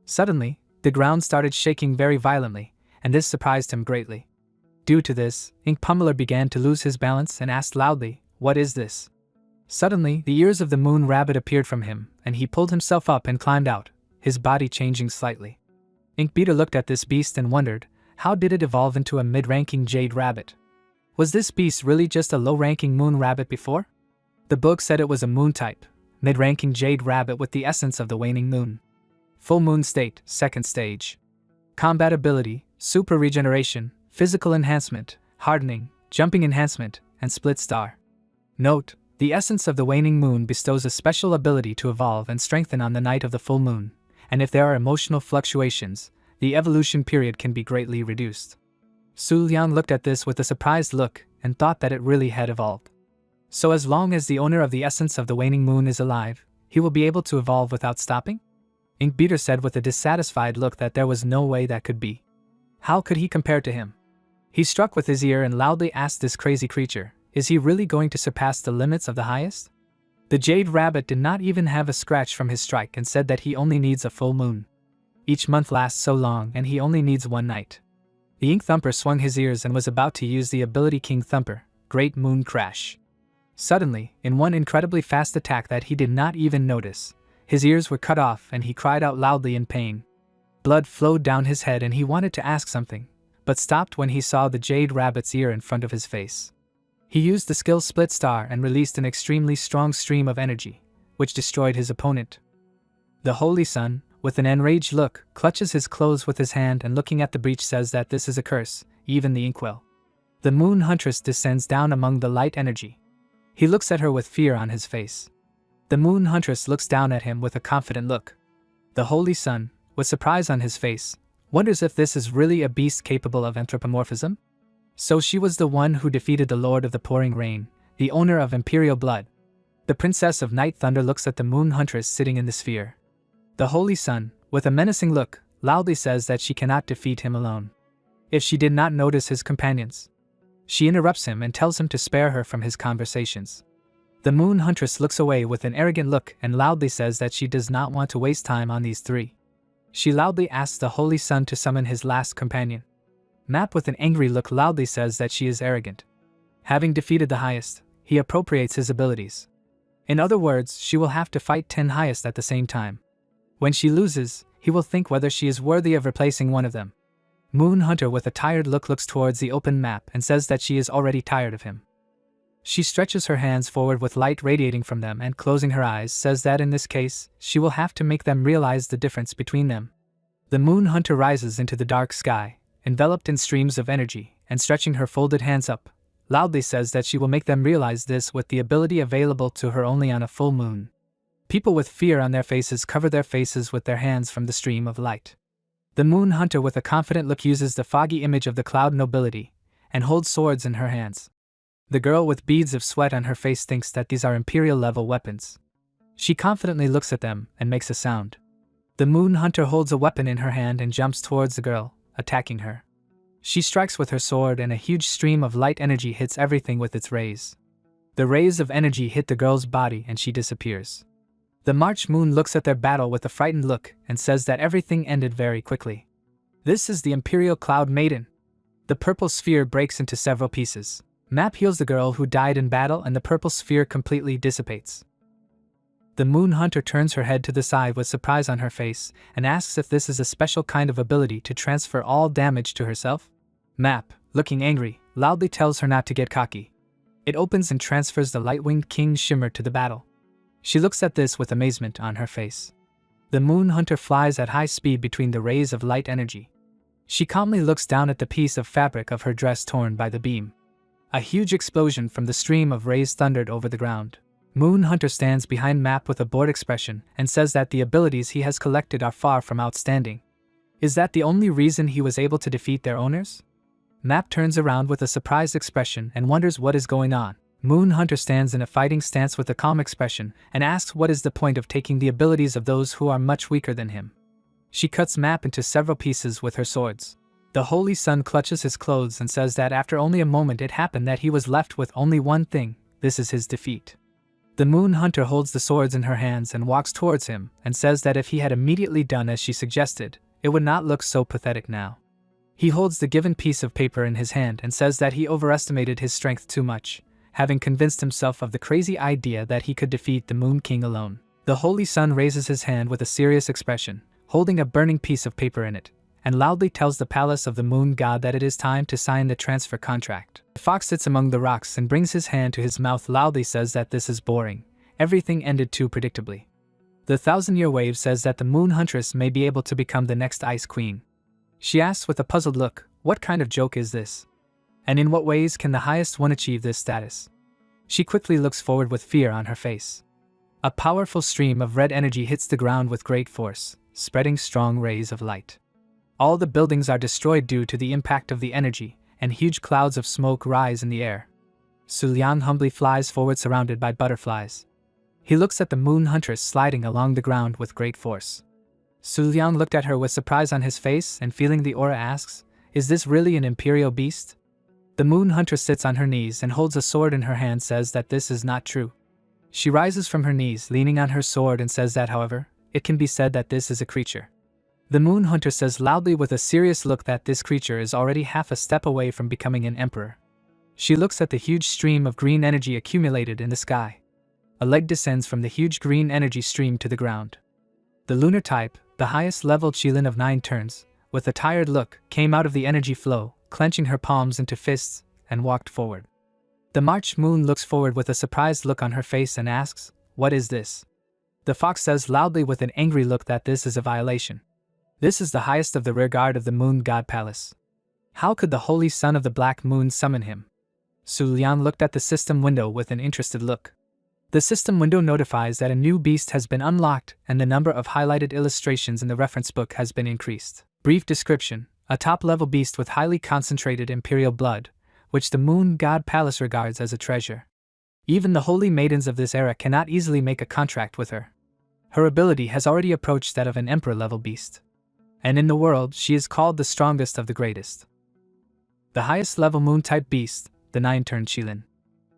Suddenly, the ground started shaking very violently, and this surprised him greatly. Due to this, Ink Pummeler began to lose his balance and asked loudly, "What is this?" Suddenly, the ears of the moon rabbit appeared from him, and he pulled himself up and climbed out, his body changing slightly. Ink Beater looked at this beast and wondered, how did it evolve into a mid-ranking jade rabbit? Was this beast really just a low-ranking moon rabbit before? The book said it was a moon-type, mid-ranking jade rabbit with the essence of the waning moon. Full moon state, 2nd stage. Combat ability, super regeneration, physical enhancement, hardening, jumping enhancement, and split star. Note, the essence of the waning moon bestows a special ability to evolve and strengthen on the night of the full moon, and if there are emotional fluctuations, the evolution period can be greatly reduced. Su Liang looked at this with a surprised look and thought that it really had evolved. So as long as the owner of the essence of the waning moon is alive, he will be able to evolve without stopping? Ink Beater said with a dissatisfied look that there was no way that could be. How could he compare to him? He struck with his ear and loudly asked this crazy creature, "Is he really going to surpass the limits of the highest?" The jade rabbit did not even have a scratch from his strike and said that he only needs a full moon. Each month lasts so long and he only needs one night. The Ink Thumper swung his ears and was about to use the ability King Thumper, Great Moon Crash. Suddenly, in one incredibly fast attack that he did not even notice, his ears were cut off and he cried out loudly in pain. Blood flowed down his head and he wanted to ask something, but stopped when he saw the jade rabbit's ear in front of his face. He used the skill Split Star and released an extremely strong stream of energy, which destroyed his opponent. The Holy Sun, with an enraged look, clutches his clothes with his hand and looking at the breach says that this is a curse, even the inkwell. The Moon Huntress descends down among the light energy. He looks at her with fear on his face. The Moon Huntress looks down at him with a confident look. The Holy Sun, with surprise on his face, wonders if this is really a beast capable of anthropomorphism? So she was the one who defeated the Lord of the Pouring Rain, the owner of Imperial Blood. The Princess of Night Thunder looks at the Moon Huntress sitting in the sphere. The Holy Sun, with a menacing look, loudly says that she cannot defeat him alone. If she did not notice his companions, she interrupts him and tells him to spare her from his conversations. The Moon Huntress looks away with an arrogant look and loudly says that she does not want to waste time on these three. She loudly asks the Holy Sun to summon his last companion. Map with an angry look loudly says that she is arrogant. Having defeated the highest, he appropriates his abilities. In other words, she will have to fight 10 highest at the same time. When she loses, he will think whether she is worthy of replacing one of them. Moon Hunter with a tired look looks towards the open map and says that she is already tired of him. She stretches her hands forward with light radiating from them and closing her eyes says that in this case, she will have to make them realize the difference between them. The moon hunter rises into the dark sky, enveloped in streams of energy, and stretching her folded hands up, loudly says that she will make them realize this with the ability available to her only on a full moon. People with fear on their faces cover their faces with their hands from the stream of light. The moon hunter with a confident look uses the foggy image of the cloud nobility, and holds swords in her hands. The girl with beads of sweat on her face thinks that these are imperial-level weapons. She confidently looks at them and makes a sound. The moon hunter holds a weapon in her hand and jumps towards the girl, attacking her. She strikes with her sword and a huge stream of light energy hits everything with its rays. The rays of energy hit the girl's body and she disappears. The March moon looks at their battle with a frightened look and says that everything ended very quickly. This is the Imperial Cloud Maiden. The purple sphere breaks into several pieces. Map heals the girl who died in battle and the purple sphere completely dissipates. The moon hunter turns her head to the side with surprise on her face and asks if this is a special kind of ability to transfer all damage to herself. Map, looking angry, loudly tells her not to get cocky. It opens and transfers the light-winged King Shimmer to the battle. She looks at this with amazement on her face. The moon hunter flies at high speed between the rays of light energy. She calmly looks down at the piece of fabric of her dress torn by the beam. A huge explosion from the stream of rays thundered over the ground. Moon hunter stands behind Map with a bored expression and says that the abilities he has collected are far from outstanding. Is that the only reason he was able to defeat their owners? Map turns around with a surprised expression and wonders what is going on. Moon hunter stands in a fighting stance with a calm expression and asks what is the point of taking the abilities of those who are much weaker than him. She cuts Map into several pieces with her swords. The Holy Sun clutches his clothes and says that after only a moment it happened that he was left with only one thing, this is his defeat. The moon hunter holds the swords in her hands and walks towards him and says that if he had immediately done as she suggested, it would not look so pathetic now. He holds the given piece of paper in his hand and says that he overestimated his strength too much, having convinced himself of the crazy idea that he could defeat the Moon King alone. The Holy Sun raises his hand with a serious expression, holding a burning piece of paper in it, and loudly tells the palace of the moon god that it is time to sign the transfer contract. The fox sits among the rocks and brings his hand to his mouth, loudly says that this is boring. Everything ended too predictably. The 1,000-year wave says that the moon huntress may be able to become the next ice queen. She asks with a puzzled look, what kind of joke is this? And in what ways can the highest one achieve this status? She quickly looks forward with fear on her face. A powerful stream of red energy hits the ground with great force, spreading strong rays of light. All the buildings are destroyed due to the impact of the energy, and huge clouds of smoke rise in the air. Su Liang humbly flies forward surrounded by butterflies. He looks at the moon huntress sliding along the ground with great force. Su Liang looked at her with surprise on his face and feeling the aura asks, is this really an imperial beast? The moon huntress sits on her knees and holds a sword in her hand, says that this is not true. She rises from her knees leaning on her sword and says that however, it can be said that this is a creature. The moon hunter says loudly with a serious look that this creature is already half a step away from becoming an emperor. She looks at the huge stream of green energy accumulated in the sky. A leg descends from the huge green energy stream to the ground. The lunar type, the highest level Qilin of 9 turns, with a tired look, came out of the energy flow, clenching her palms into fists, and walked forward. The March moon looks forward with a surprised look on her face and asks, what is this? The fox says loudly with an angry look that this is a violation. This is the highest of the rear guard of the moon god palace. How could the holy son of the black moon summon him? Su Liang looked at the system window with an interested look. The system window notifies that a new beast has been unlocked and the number of highlighted illustrations in the reference book has been increased. Brief description, a top-level beast with highly concentrated imperial blood, which the moon god palace regards as a treasure. Even the holy maidens of this era cannot easily make a contract with her. Her ability has already approached that of an emperor-level beast. And in the world, she is called the strongest of the greatest. The highest level moon-type beast, the 9-turn Qilin.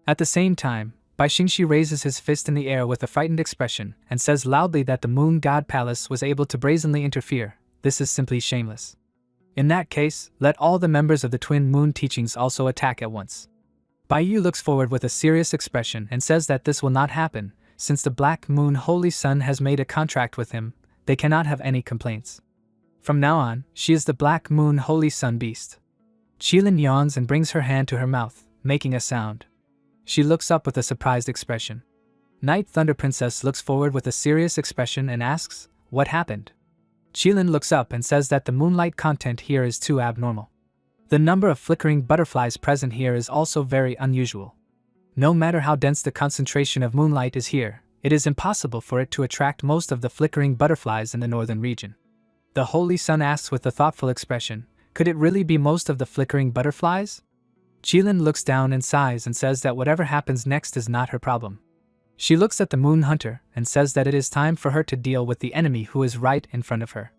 At the same time, Bai Xingxi raises his fist in the air with a frightened expression and says loudly that the moon god palace was able to brazenly interfere. This is simply shameless. In that case, let all the members of the twin moon teachings also attack at once. Bai Yu looks forward with a serious expression and says that this will not happen, since the Black Moon Holy Sun has made a contract with him, they cannot have any complaints. From now on, she is the Black Moon Holy Sun Beast. Qilin yawns and brings her hand to her mouth, making a sound. She looks up with a surprised expression. Night Thunder Princess looks forward with a serious expression and asks, "What happened?" Qilin looks up and says that the moonlight content here is too abnormal. The number of flickering butterflies present here is also very unusual. No matter how dense the concentration of moonlight is here, it is impossible for it to attract most of the flickering butterflies in the northern region. The Holy Sun asks with a thoughtful expression, "Could it really be most of the flickering butterflies?" Qilin looks down and sighs and says that whatever happens next is not her problem. She looks at the Moon Hunter and says that it is time for her to deal with the enemy who is right in front of her.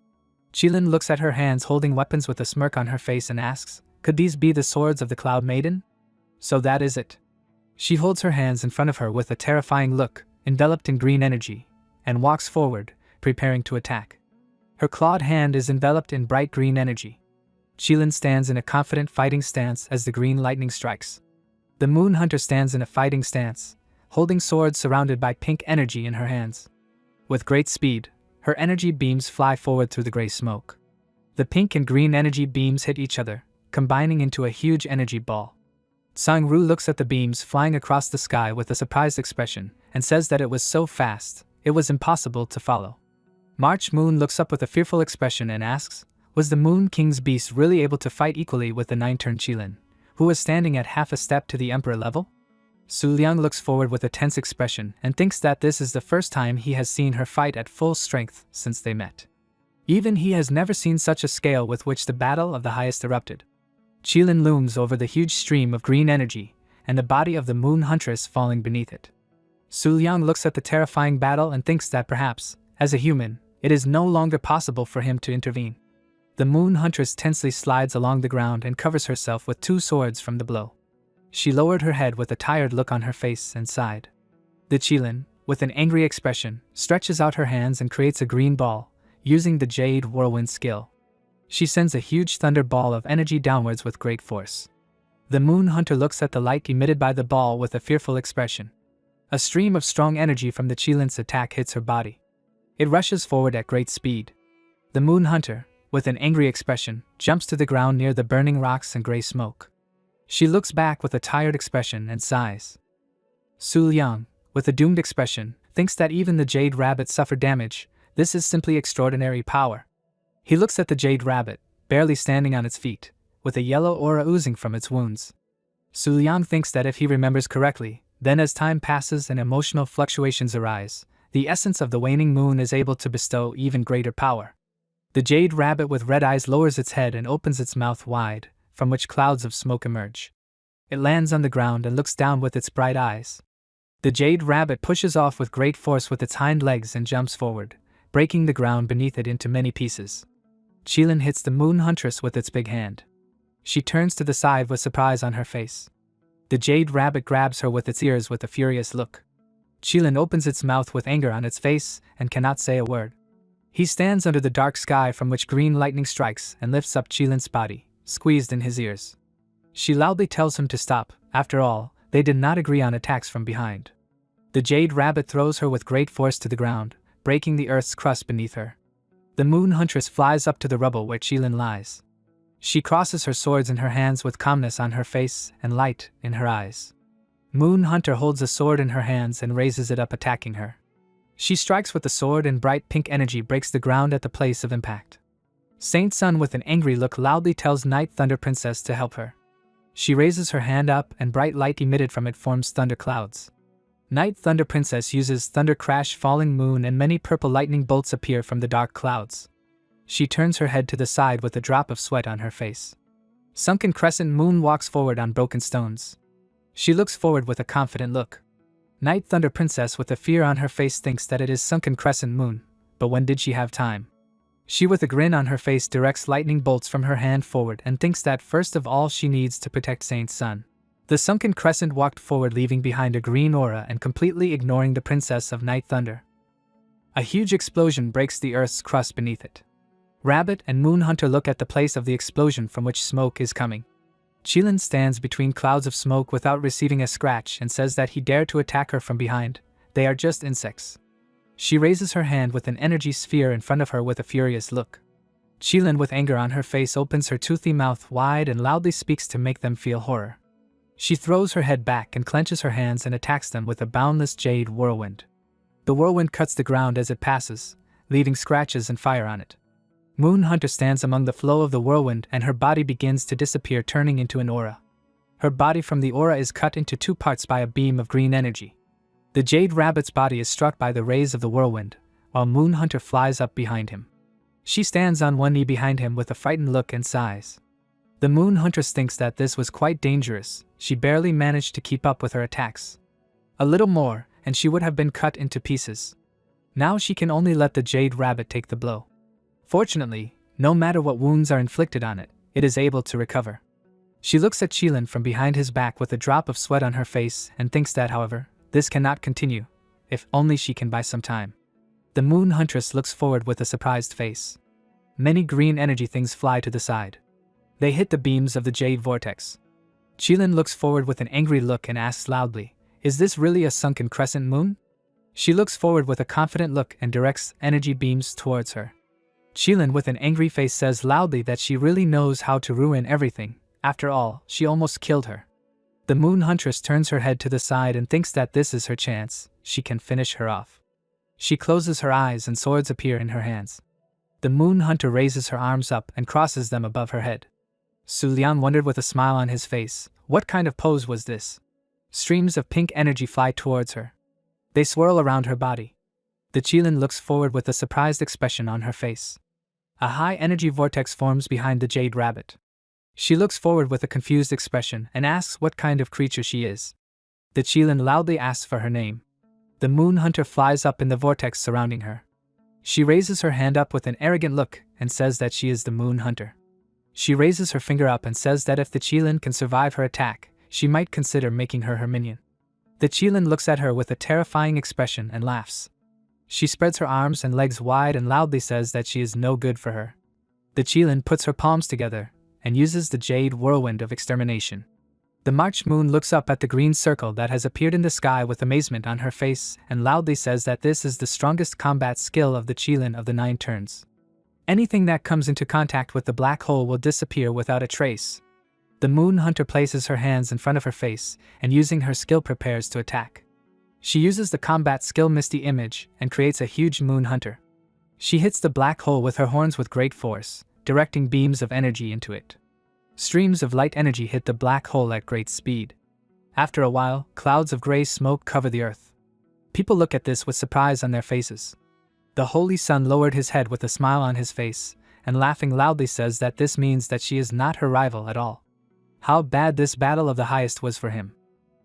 Qilin looks at her hands holding weapons with a smirk on her face and asks, "Could these be the swords of the Cloud Maiden?" "So that is it." She holds her hands in front of her with a terrifying look, enveloped in green energy, and walks forward, preparing to attack. Her clawed hand is enveloped in bright green energy. Qilin stands in a confident fighting stance as the green lightning strikes. The Moon Hunter stands in a fighting stance, holding swords surrounded by pink energy in her hands. With great speed, her energy beams fly forward through the gray smoke. The pink and green energy beams hit each other, combining into a huge energy ball. Sang-Ru looks at the beams flying across the sky with a surprised expression and says that it was so fast, it was impossible to follow. March Moon looks up with a fearful expression and asks, "Was the Moon King's beast really able to fight equally with the nine-turn Qilin, who was standing at half a step to the Emperor level?" Su Liang looks forward with a tense expression and thinks that this is the first time he has seen her fight at full strength since they met. Even he has never seen such a scale with which the battle of the highest erupted. Qilin looms over the huge stream of green energy, and the body of the Moon Huntress falling beneath it. Su Liang looks at the terrifying battle and thinks that perhaps, as a human, it is no longer possible for him to intervene. The Moon Huntress tensely slides along the ground and covers herself with 2 swords from the blow. She lowered her head with a tired look on her face and sighed. The Qilin, with an angry expression, stretches out her hands and creates a green ball, using the Jade Whirlwind skill. She sends a huge thunder ball of energy downwards with great force. The Moon Hunter looks at the light emitted by the ball with a fearful expression. A stream of strong energy from the Qilin's attack hits her body. It rushes forward at great speed. The Moon Hunter, with an angry expression, jumps to the ground near the burning rocks and gray smoke. She looks back with a tired expression and sighs. Su Liang, with a doomed expression, thinks that even the Jade Rabbit suffered damage. This is simply extraordinary power. He looks at the Jade Rabbit, barely standing on its feet, with a yellow aura oozing from its wounds. Su Liang thinks that if he remembers correctly, then as time passes and emotional fluctuations arise, the essence of the waning moon is able to bestow even greater power. The Jade Rabbit with red eyes lowers its head and opens its mouth wide, from which clouds of smoke emerge. It lands on the ground and looks down with its bright eyes. The Jade Rabbit pushes off with great force with its hind legs and jumps forward, breaking the ground beneath it into many pieces. Qilin hits the Moon Huntress with its big hand. She turns to the side with surprise on her face. The Jade Rabbit grabs her with its ears with a furious look. Qilin opens its mouth with anger on its face and cannot say a word. He stands under the dark sky from which green lightning strikes and lifts up Qilin's body, squeezed in his ears. She loudly tells him to stop. After all, they did not agree on attacks from behind. The Jade Rabbit throws her with great force to the ground, breaking the earth's crust beneath her. The Moon Huntress flies up to the rubble where Qilin lies. She crosses her swords in her hands with calmness on her face and light in her eyes. Moon Hunter holds a sword in her hands and raises it up, attacking her. She strikes with the sword and bright pink energy breaks the ground at the place of impact. Saint Sun with an angry look loudly tells Night Thunder Princess to help her. She raises her hand up and bright light emitted from it forms thunder clouds. Night Thunder Princess uses Thunder Crash, Falling Moon, and many purple lightning bolts appear from the dark clouds. She turns her head to the side with a drop of sweat on her face. Sunken Crescent Moon walks forward on broken stones. She looks forward with a confident look. Night Thunder Princess with a fear on her face thinks that it is Sunken Crescent Moon, but when did she have time? She with a grin on her face directs lightning bolts from her hand forward and thinks that first of all she needs to protect Saint Sun. The Sunken Crescent walked forward, leaving behind a green aura and completely ignoring the Princess of Night Thunder. A huge explosion breaks the earth's crust beneath it. Rabbit and Moon Hunter look at the place of the explosion from which smoke is coming. Qilin stands between clouds of smoke without receiving a scratch and says that he dared to attack her from behind. They are just insects. She raises her hand with an energy sphere in front of her with a furious look. Qilin with anger on her face opens her toothy mouth wide and loudly speaks to make them feel horror. She throws her head back and clenches her hands and attacks them with a boundless jade whirlwind. The whirlwind cuts the ground as it passes, leaving scratches and fire on it. Moon Hunter stands among the flow of the whirlwind and her body begins to disappear, turning into an aura. Her body from the aura is cut into two parts by a beam of green energy. The jade rabbit's body is struck by the rays of the whirlwind, while Moon Hunter flies up behind him. She stands on one knee behind him with a frightened look and sighs. The Moon Huntress thinks that this was quite dangerous. She barely managed to keep up with her attacks. A little more, and she would have been cut into pieces. Now she can only let the jade rabbit take the blow. Fortunately, no matter what wounds are inflicted on it, it is able to recover. She looks at Qilin from behind his back with a drop of sweat on her face and thinks that, however, this cannot continue, if only she can buy some time. The Moon Huntress looks forward with a surprised face. Many green energy things fly to the side. They hit the beams of the jade vortex. Qilin looks forward with an angry look and asks loudly, "Is this really a sunken crescent moon?" She looks forward with a confident look and directs energy beams towards her. Qilin with an angry face says loudly that she really knows how to ruin everything. After all, she almost killed her. The Moon Huntress turns her head to the side and thinks that this is her chance. She can finish her off. She closes her eyes and swords appear in her hands. The Moon Hunter raises her arms up and crosses them above her head. Su Lian wondered with a smile on his face, what kind of pose was this? Streams of pink energy fly towards her. They swirl around her body. The Qilin looks forward with a surprised expression on her face. A high energy vortex forms behind the jade rabbit. She looks forward with a confused expression and asks what kind of creature she is. The Qilin loudly asks for her name. The Moon Hunter flies up in the vortex surrounding her. She raises her hand up with an arrogant look and says that she is the Moon Hunter. She raises her finger up and says that if the Qilin can survive her attack, she might consider making her minion. The Qilin looks at her with a terrifying expression and laughs. She spreads her arms and legs wide and loudly says that she is no good for her. The Qilin puts her palms together and uses the jade whirlwind of extermination. The March Moon looks up at the green circle that has appeared in the sky with amazement on her face and loudly says that this is the strongest combat skill of the Qilin of the 9 turns. Anything that comes into contact with the black hole will disappear without a trace. The Moon Hunter places her hands in front of her face and using her skill prepares to attack. She uses the combat skill Misty Image and creates a huge Moon Hunter. She hits the black hole with her horns with great force, directing beams of energy into it. Streams of light energy hit the black hole at great speed. After a while, clouds of gray smoke cover the earth. People look at this with surprise on their faces. The Holy Sun lowered his head with a smile on his face, and laughing loudly says that this means that she is not her rival at all. How bad this battle of the highest was for him.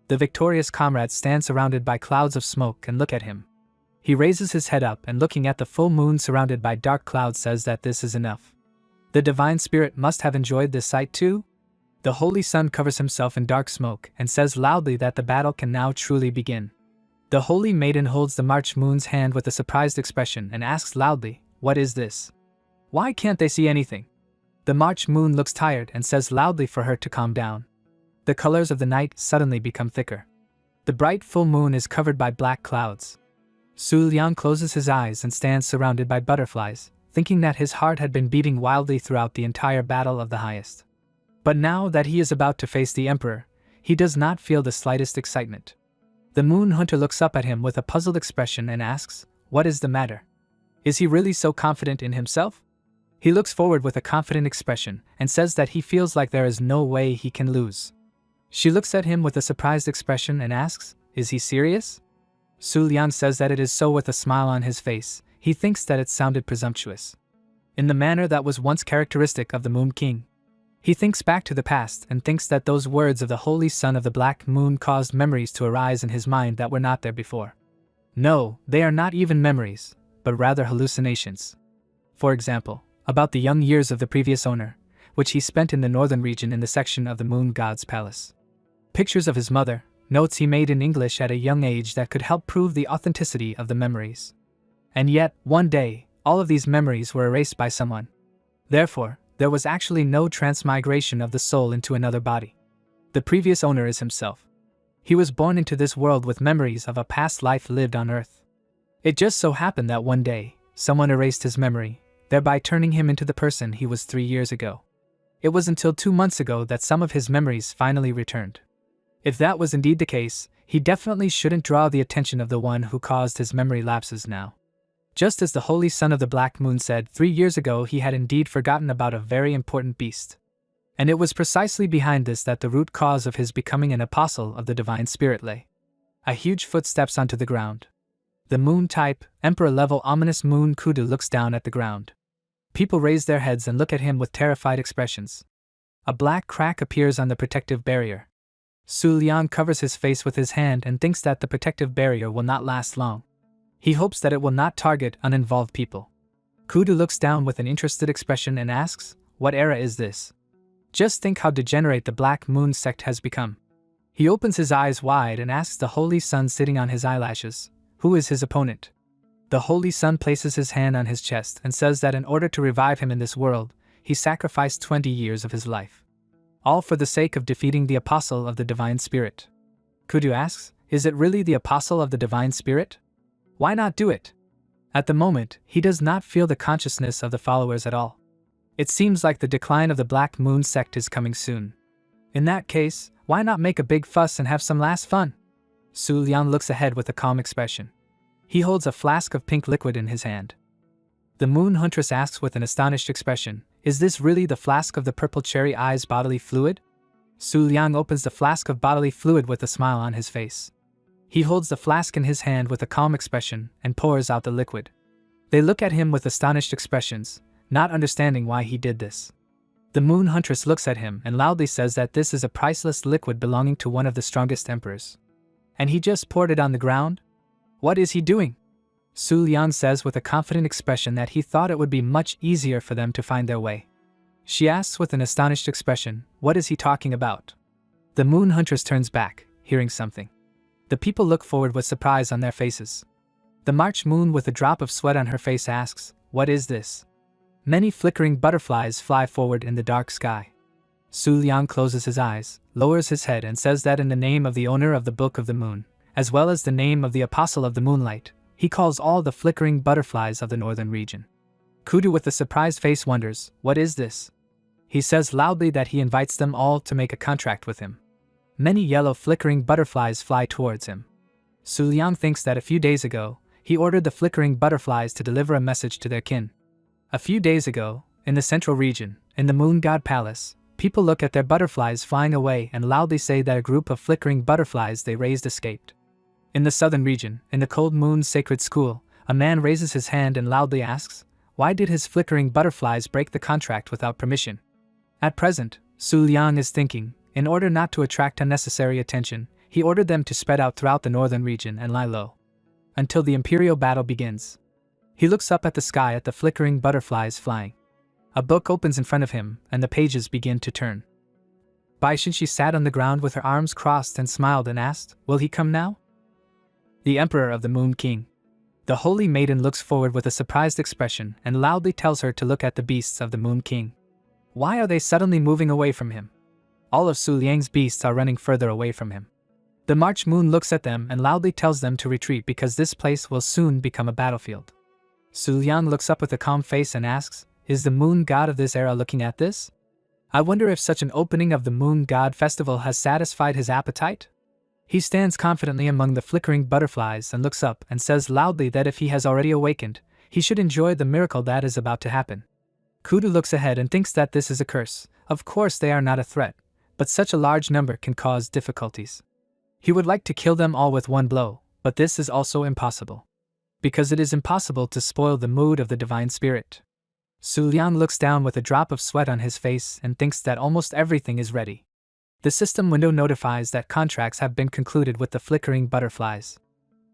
The victorious comrades stand surrounded by clouds of smoke and look at him. He raises his head up and looking at the full moon surrounded by dark clouds says that this is enough. The divine spirit must have enjoyed this sight too. The Holy Sun covers himself in dark smoke and says loudly that the battle can now truly begin. The Holy Maiden holds the March Moon's hand with a surprised expression and asks loudly, "What is this? Why can't they see anything?" The March Moon looks tired and says loudly for her to calm down. The colors of the night suddenly become thicker. The bright full moon is covered by black clouds. Su Lian closes his eyes and stands surrounded by butterflies, thinking that his heart had been beating wildly throughout the entire battle of the highest. But now that he is about to face the Emperor, he does not feel the slightest excitement. The Moon Hunter looks up at him with a puzzled expression and asks, "What is the matter? Is he really so confident in himself?" He looks forward with a confident expression and says that he feels like there is no way he can lose. She looks at him with a surprised expression and asks, "Is he serious?" Su Lian says that it is so with a smile on his face. He thinks that it sounded presumptuous. In the manner that was once characteristic of the Moon King. He thinks back to the past and thinks that those words of the Holy Sun of the Black Moon caused memories to arise in his mind that were not there before. No, they are not even memories, but rather hallucinations. For example, about the young years of the previous owner, which he spent in the northern region in the section of the Moon God's Palace. Pictures of his mother, notes he made in English at a young age that could help prove the authenticity of the memories. And yet, one day, all of these memories were erased by someone. Therefore, there was actually no transmigration of the soul into another body. The previous owner is himself. He was born into this world with memories of a past life lived on Earth. It just so happened that one day, someone erased his memory, thereby turning him into the person he was 3 years ago. It was until 2 months ago that some of his memories finally returned. If that was indeed the case, he definitely shouldn't draw the attention of the one who caused his memory lapses now. Just as the Holy Son of the Black Moon said 3 years ago, he had indeed forgotten about a very important beast. And it was precisely behind this that the root cause of his becoming an apostle of the Divine Spirit lay. A huge foot steps onto the ground. The moon-type, emperor-level ominous moon Kudu looks down at the ground. People raise their heads and look at him with terrified expressions. A black crack appears on the protective barrier. Su Liang covers his face with his hand and thinks that the protective barrier will not last long. He hopes that it will not target uninvolved people. Kudu looks down with an interested expression and asks, "What era is this? Just think how degenerate the Black Moon sect has become." He opens his eyes wide and asks the Holy Sun sitting on his eyelashes, "Who is his opponent?" The Holy Sun places his hand on his chest and says that in order to revive him in this world, he sacrificed 20 years of his life. All for the sake of defeating the Apostle of the Divine Spirit. Kudu asks, "Is it really the Apostle of the Divine Spirit? Why not do it?" At the moment, he does not feel the consciousness of the followers at all. It seems like the decline of the Black Moon sect is coming soon. In that case, why not make a big fuss and have some last fun? Su Liang looks ahead with a calm expression. He holds a flask of pink liquid in his hand. The Moon Huntress asks with an astonished expression, "Is this really the flask of the purple cherry eyes bodily fluid?" Su Liang opens the flask of bodily fluid with a smile on his face. He holds the flask in his hand with a calm expression and pours out the liquid. They look at him with astonished expressions, not understanding why he did this. The Moon Huntress looks at him and loudly says that this is a priceless liquid belonging to one of the strongest emperors. And he just poured it on the ground? What is he doing? Su Liang says with a confident expression that he thought it would be much easier for them to find their way. She asks with an astonished expression, "What is he talking about?" The Moon Huntress turns back, hearing something. The people look forward with surprise on their faces. The March Moon with a drop of sweat on her face asks, "What is this?" Many flickering butterflies fly forward in the dark sky. Su Liang closes his eyes, lowers his head and says that in the name of the owner of the Book of the Moon, as well as the name of the Apostle of the Moonlight, he calls all the flickering butterflies of the northern region. Kudu with a surprised face wonders, "What is this?" He says loudly that he invites them all to make a contract with him. Many yellow flickering butterflies fly towards him. Su Liang thinks that a few days ago, he ordered the flickering butterflies to deliver a message to their kin. A few days ago, in the central region, in the Moon God Palace, people look at their butterflies flying away and loudly say that a group of flickering butterflies they raised escaped. In the southern region, in the Cold Moon Sacred School, a man raises his hand and loudly asks, why did his flickering butterflies break the contract without permission? At present, Su Liang is thinking, in order not to attract unnecessary attention, he ordered them to spread out throughout the northern region and lie low. Until the imperial battle begins. He looks up at the sky at the flickering butterflies flying. A book opens in front of him, and the pages begin to turn. Bai Xinxi sat on the ground with her arms crossed and smiled and asked, "Will he come now?" The Emperor of the Moon King. The Holy Maiden looks forward with a surprised expression and loudly tells her to look at the beasts of the Moon King. Why are they suddenly moving away from him? All of Su Liang's beasts are running further away from him. The March Moon looks at them and loudly tells them to retreat because this place will soon become a battlefield. Su Liang looks up with a calm face and asks, "Is the Moon God of this era looking at this? I wonder if such an opening of the Moon God Festival has satisfied his appetite?" He stands confidently among the flickering butterflies and looks up and says loudly that if he has already awakened, he should enjoy the miracle that is about to happen. Kudu looks ahead and thinks that this is a curse. Of course they are not a threat, but such a large number can cause difficulties. He would like to kill them all with one blow, but this is also impossible. Because it is impossible to spoil the mood of the Divine Spirit. Su Liang looks down with a drop of sweat on his face and thinks that almost everything is ready. The system window notifies that contracts have been concluded with the flickering butterflies.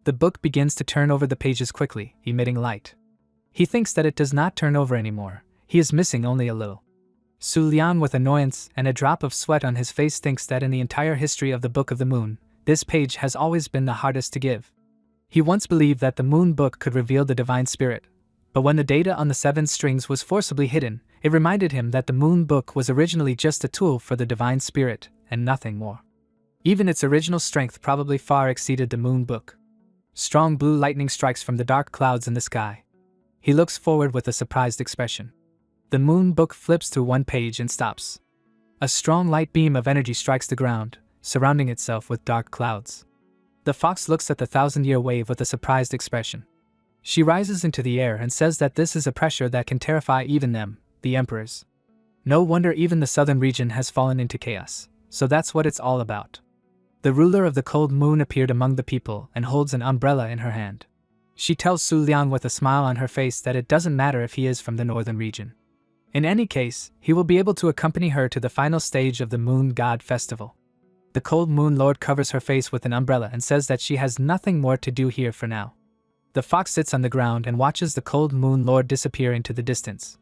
The book begins to turn over the pages quickly, emitting light. He thinks that it does not turn over anymore. He is missing only a little. Su Liang with annoyance and a drop of sweat on his face thinks that in the entire history of the Book of the Moon, this page has always been the hardest to give. He once believed that the Moon Book could reveal the Divine Spirit, but when the data on the 7 strings was forcibly hidden, it reminded him that the Moon Book was originally just a tool for the Divine Spirit, and nothing more. Even its original strength probably far exceeded the Moon Book. Strong blue lightning strikes from the dark clouds in the sky. He looks forward with a surprised expression. The Moon Book flips through one page and stops. A strong light beam of energy strikes the ground, surrounding itself with dark clouds. The fox looks at the 1,000-year wave with a surprised expression. She rises into the air and says that this is a pressure that can terrify even them, the emperors. No wonder even the southern region has fallen into chaos, so that's what it's all about. The ruler of the cold moon appeared among the people and holds an umbrella in her hand. She tells Su Liang with a smile on her face that it doesn't matter if he is from the northern region. In any case, he will be able to accompany her to the final stage of the Moon God Festival. The cold moon lord covers her face with an umbrella and says that she has nothing more to do here for now. The fox sits on the ground and watches the cold moon lord disappear into the distance.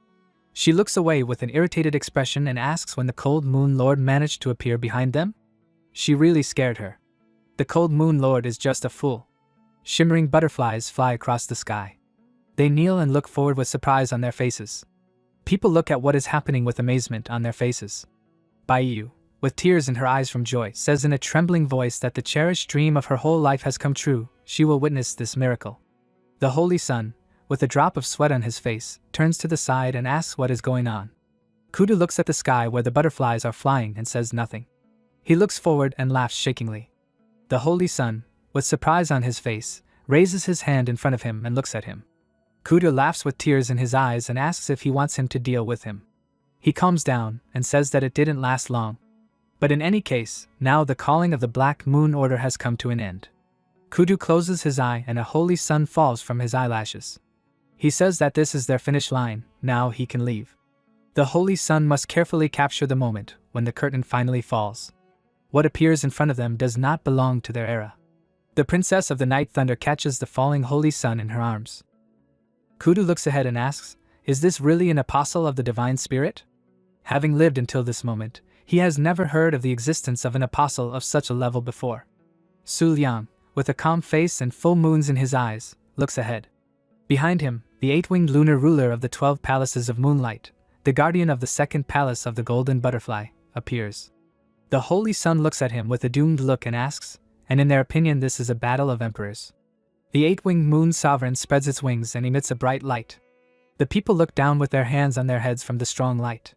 She looks away with an irritated expression and asks when the cold moon lord managed to appear behind them. She really scared her. The cold moon lord is just a fool. Shimmering butterflies fly across the sky. They kneel and look forward with surprise on their faces. People look at what is happening with amazement on their faces. Baiyu, with tears in her eyes from joy, says in a trembling voice that the cherished dream of her whole life has come true. She will witness this miracle. The Holy Sun, with a drop of sweat on his face, turns to the side and asks what is going on. Kudu looks at the sky where the butterflies are flying and says nothing. He looks forward and laughs shakingly. The Holy Sun, with surprise on his face, raises his hand in front of him and looks at him. Kudu laughs with tears in his eyes and asks if he wants him to deal with him. He calms down and says that it didn't last long. But in any case, now the calling of the Black Moon Order has come to an end. Kudu closes his eye and a holy sun falls from his eyelashes. He says that this is their finish line, now he can leave. The Holy Sun must carefully capture the moment when the curtain finally falls. What appears in front of them does not belong to their era. The Princess of the Night Thunder catches the falling Holy Sun in her arms. Kudu looks ahead and asks, is this really an apostle of the Divine Spirit? Having lived until this moment, he has never heard of the existence of an apostle of such a level before. Su Liang, with a calm face and full moons in his eyes, looks ahead. Behind him, the 8-winged lunar ruler of the 12 palaces of moonlight, the guardian of the second palace of the golden butterfly, appears. The Holy Sun looks at him with a doomed look and asks, and in their opinion this is a battle of emperors. The 8-winged moon sovereign spreads its wings and emits a bright light. The people look down with their hands on their heads from the strong light.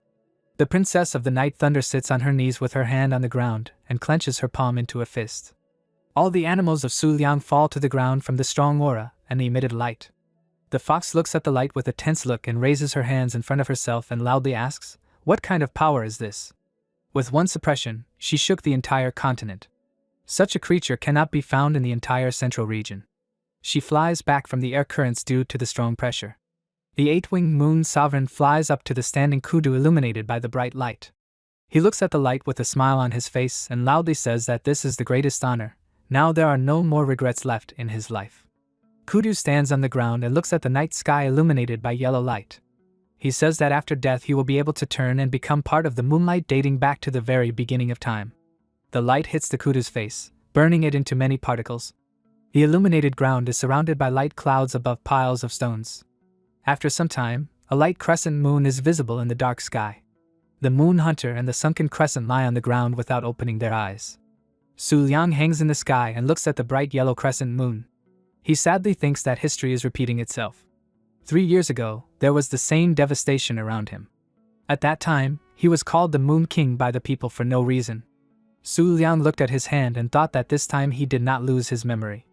The Princess of the Night Thunder sits on her knees with her hand on the ground and clenches her palm into a fist. All the animals of Su Liang fall to the ground from the strong aura and the emitted light. The fox looks at the light with a tense look and raises her hands in front of herself and loudly asks, what kind of power is this? With one suppression, she shook the entire continent. Such a creature cannot be found in the entire central region. She flies back from the air currents due to the strong pressure. The 8-winged moon sovereign flies up to the standing Kudu illuminated by the bright light. He looks at the light with a smile on his face and loudly says that this is the greatest honor. Now there are no more regrets left in his life. Kudu stands on the ground and looks at the night sky illuminated by yellow light. He says that after death he will be able to turn and become part of the moonlight dating back to the very beginning of time. The light hits the Kudu's face, burning it into many particles. The illuminated ground is surrounded by light clouds above piles of stones. After some time, a light crescent moon is visible in the dark sky. The moon hunter and the sunken crescent lie on the ground without opening their eyes. Su Liang hangs in the sky and looks at the bright yellow crescent moon. He sadly thinks that history is repeating itself. 3 years ago, there was the same devastation around him. At that time, he was called the Moon King by the people for no reason. Su Liang looked at his hand and thought that this time he did not lose his memory.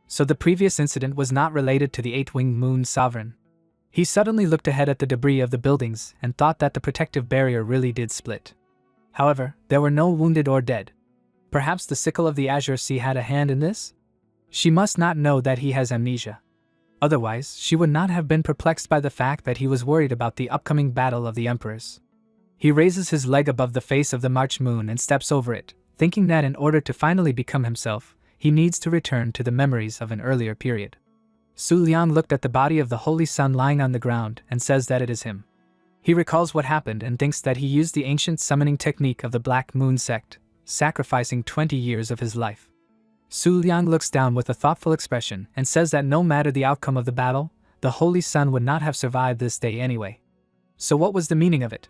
So the previous incident was not related to the 8-winged moon sovereign. He suddenly looked ahead at the debris of the buildings and thought that the protective barrier really did split. However, there were no wounded or dead. Perhaps the sickle of the Azure Sea had a hand in this? She must not know that he has amnesia. Otherwise, she would not have been perplexed by the fact that he was worried about the upcoming battle of the emperors. He raises his leg above the face of the March moon and steps over it, thinking that in order to finally become himself, he needs to return to the memories of an earlier period. Su Liang looked at the body of the Holy Sun lying on the ground and says that it is him. He recalls what happened and thinks that he used the ancient summoning technique of the Black Moon sect, sacrificing 20 years of his life. Su Liang looks down with a thoughtful expression and says that no matter the outcome of the battle, the Holy Sun would not have survived this day anyway. So what was the meaning of it?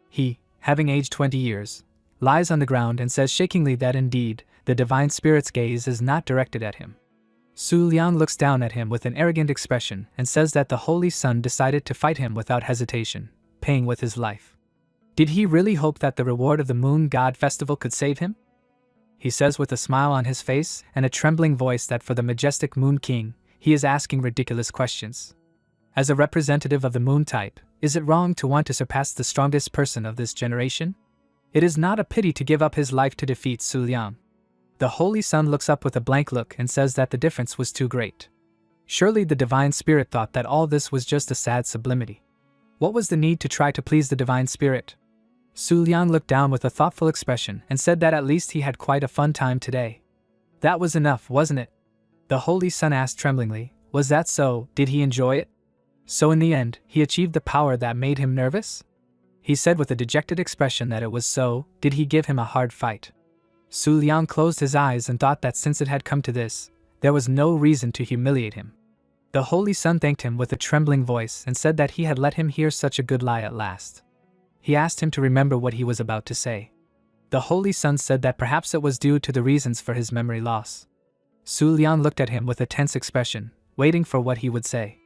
He, having aged 20 years, lies on the ground and says shakingly that indeed, the Divine Spirit's gaze is not directed at him. Su Liang looks down at him with an arrogant expression and says that the Holy Sun decided to fight him without hesitation, paying with his life. Did he really hope that the reward of the Moon God Festival could save him? he says with a smile on his face and a trembling voice that for the majestic Moon King, he is asking ridiculous questions. As a representative of the moon type, is it wrong to want to surpass the strongest person of this generation? It is not a pity to give up his life to defeat Su Liang. The Holy Sun looks up with a blank look and says that the difference was too great. Surely the Divine Spirit thought that all this was just a sad sublimity. What was the need to try to please the Divine Spirit? Su Liang looked down with a thoughtful expression and said that at least he had quite a fun time today. That was enough, wasn't it? The Holy Sun asked tremblingly, was that so? Did he enjoy it? So in the end, he achieved the power that made him nervous? He said with a dejected expression that it was so. Did he give him a hard fight? Su Liang closed his eyes and thought that since it had come to this, there was no reason to humiliate him. The Holy Sun thanked him with a trembling voice and said that he had let him hear such a good lie at last. He asked him to remember what he was about to say. The Holy Sun said that perhaps it was due to the reasons for his memory loss. Su Liang looked at him with a tense expression, waiting for what he would say.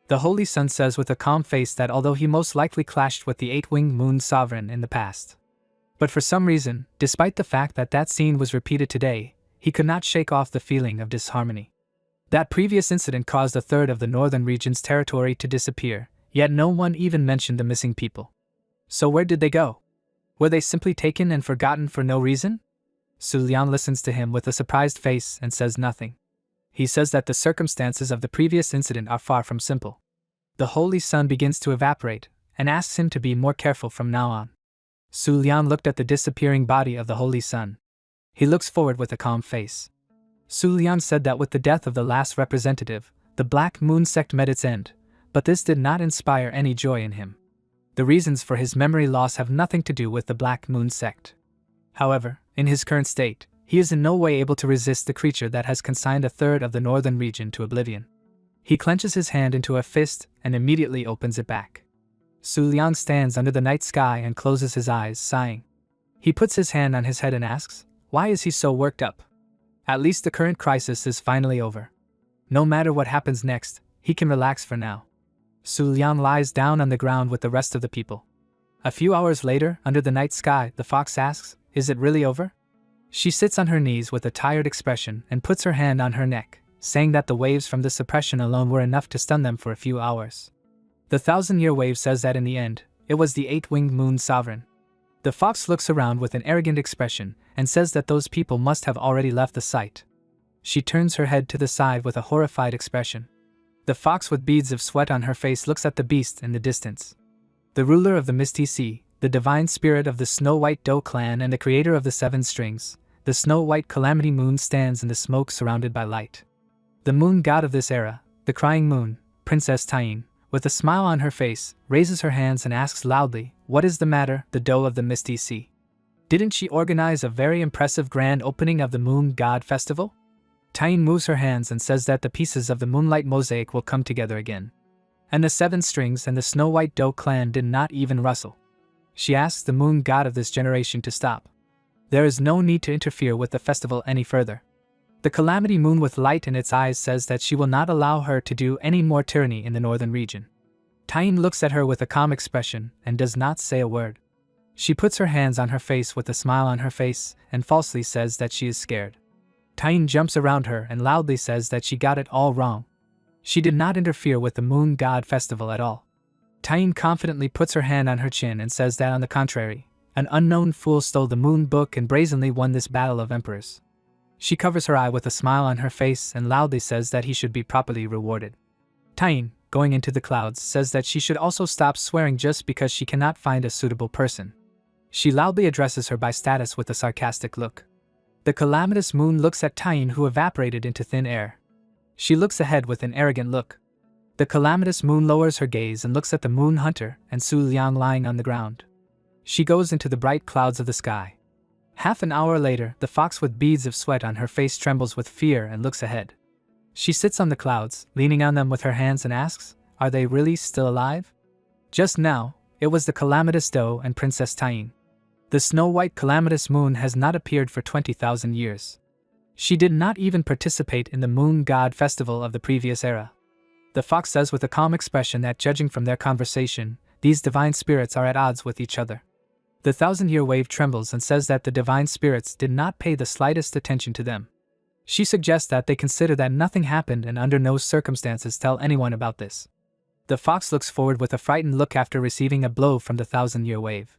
The Holy Sun says with a calm face that although he most likely clashed with the eight-winged moon sovereign in the past, but for some reason, despite the fact that that scene was repeated today, he could not shake off the feeling of disharmony. That previous incident caused a third of the northern region's territory to disappear, yet no one even mentioned the missing people. So where did they go? Were they simply taken and forgotten for no reason? Su Liang listens to him with a surprised face and says nothing. He says that the circumstances of the previous incident are far from simple. The Holy Sun begins to evaporate and asks him to be more careful from now on. Su Liang looked at the disappearing body of the Holy Sun. He looks forward with a calm face. Su Liang said that with the death of the last representative, the Black Moon sect met its end, but this did not inspire any joy in him. The reasons for his memory loss have nothing to do with the Black Moon sect. However, in his current state, he is in no way able to resist the creature that has consigned a third of the northern region to oblivion. He clenches his hand into a fist and immediately opens it back. Su Liang stands under the night sky and closes his eyes, sighing. He puts his hand on his head and asks, why is he so worked up? At least the current crisis is finally over. No matter what happens next, he can relax for now. Su Liang lies down on the ground with the rest of the people. A few hours later, under the night sky, the fox asks, is it really over? She sits on her knees with a tired expression and puts her hand on her neck, saying that the waves from the suppression alone were enough to stun them for a few hours. The 1,000-year wave says that in the end, it was the eight-winged moon sovereign. The fox looks around with an arrogant expression and says that those people must have already left the site. She turns her head to the side with a horrified expression. The fox with beads of sweat on her face looks at the beast in the distance. The ruler of the Misty Sea, the divine spirit of the Snow White Doe clan and the creator of the Seven Strings, the Snow White Calamity Moon stands in the smoke surrounded by light. The moon god of this era, the crying moon, Princess Taine, with a smile on her face, raises her hands and asks loudly, what is the matter, the doe of the Misty Sea? Didn't she organize a very impressive grand opening of the Moon God Festival? Taine moves her hands and says that the pieces of the moonlight mosaic will come together again. And the Seven Strings and the Snow White Doe clan did not even rustle. She asks the moon god of this generation to stop. There is no need to interfere with the festival any further. The Calamity Moon with light in its eyes says that she will not allow her to do any more tyranny in the northern region. Taine looks at her with a calm expression and does not say a word. She puts her hands on her face with a smile on her face and falsely says that she is scared. Taine jumps around her and loudly says that she got it all wrong. She did not interfere with the Moon God Festival at all. Taine confidently puts her hand on her chin and says that on the contrary, an unknown fool stole the Moon Book and brazenly won this battle of emperors. She covers her eye with a smile on her face and loudly says that he should be properly rewarded. Taine, going into the clouds, says that she should also stop swearing just because she cannot find a suitable person. She loudly addresses her by status with a sarcastic look. The calamitous moon looks at Taine, who evaporated into thin air. She looks ahead with an arrogant look. The calamitous moon lowers her gaze and looks at the moon hunter and Su Liang lying on the ground. She goes into the bright clouds of the sky. Half an hour later, the fox with beads of sweat on her face trembles with fear and looks ahead. She sits on the clouds, leaning on them with her hands and asks, are they really still alive? Just now, it was the calamitous doe and Princess Taine. The snow-white calamitous moon has not appeared for 20,000 years. She did not even participate in the Moon God Festival of the previous era. The fox says with a calm expression that judging from their conversation, these divine spirits are at odds with each other. The thousand-year wave trembles and says that the divine spirits did not pay the slightest attention to them. She suggests that they consider that nothing happened and under no circumstances tell anyone about this. The fox looks forward with a frightened look after receiving a blow from the thousand-year wave.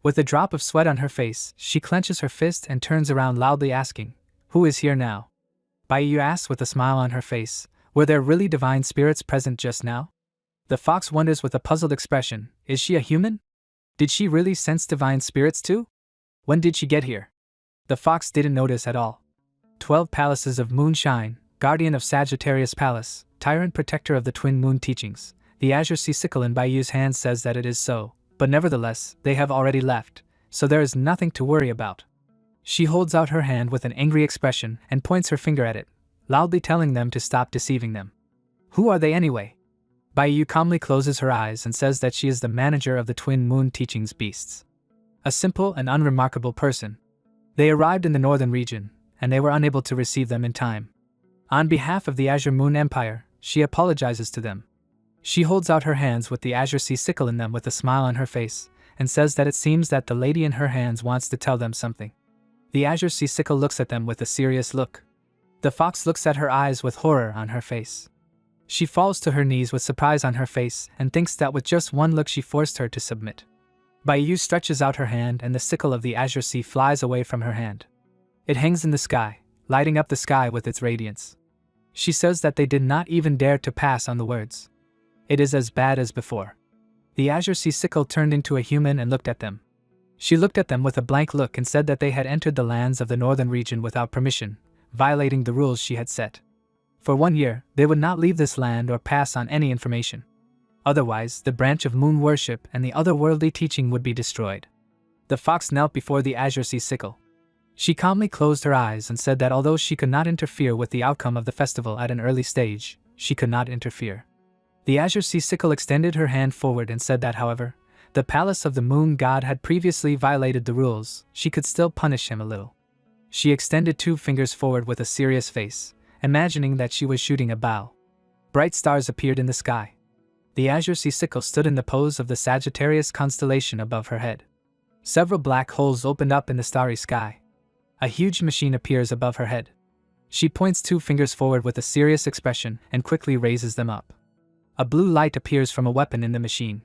With a drop of sweat on her face, she clenches her fist and turns around loudly asking, "Who is here now?" Baiyu asks with a smile on her face, "Were there really divine spirits present just now?" The fox wonders with a puzzled expression, "Is she a human? Did she really sense divine spirits too? When did she get here?" The fox didn't notice at all. 12 palaces of moonshine, guardian of Sagittarius Palace, tyrant protector of the twin moon teachings. The azure sea sickle in Baiyu's hand says that it is so, but nevertheless, they have already left, so there is nothing to worry about. She holds out her hand with an angry expression and points her finger at it, loudly telling them to stop deceiving them. Who are they anyway? Baiyu calmly closes her eyes and says that she is the manager of the twin moon teachings beasts. A simple and unremarkable person. They arrived in the northern region, and they were unable to receive them in time. On behalf of the Azure Moon Empire, she apologizes to them. She holds out her hands with the azure sea sickle in them with a smile on her face, and says that it seems that the lady in her hands wants to tell them something. The azure sea sickle looks at them with a serious look. The fox looks at her eyes with horror on her face. She falls to her knees with surprise on her face and thinks that with just one look she forced her to submit. Baiyu stretches out her hand and the sickle of the azure sea flies away from her hand. It hangs in the sky, lighting up the sky with its radiance. She says that they did not even dare to pass on the words. It is as bad as before. The azure sea sickle turned into a human and looked at them. She looked at them with a blank look and said that they had entered the lands of the northern region without permission, violating the rules she had set. For 1 year, they would not leave this land or pass on any information. Otherwise, the branch of moon worship and the otherworldly teaching would be destroyed. The fox knelt before the azure sea sickle. She calmly closed her eyes and said that although she could not interfere with the outcome of the festival at an early stage, she could not interfere. The azure sea sickle extended her hand forward and said that however, the palace of the moon god had previously violated the rules, she could still punish him a little. She extended 2 fingers forward with a serious face, imagining that she was shooting a bow. Bright stars appeared in the sky. The azure sea sickle stood in the pose of the Sagittarius constellation above her head. Several black holes opened up in the starry sky. A huge machine appears above her head. She points 2 fingers forward with a serious expression and quickly raises them up. A blue light appears from a weapon in the machine.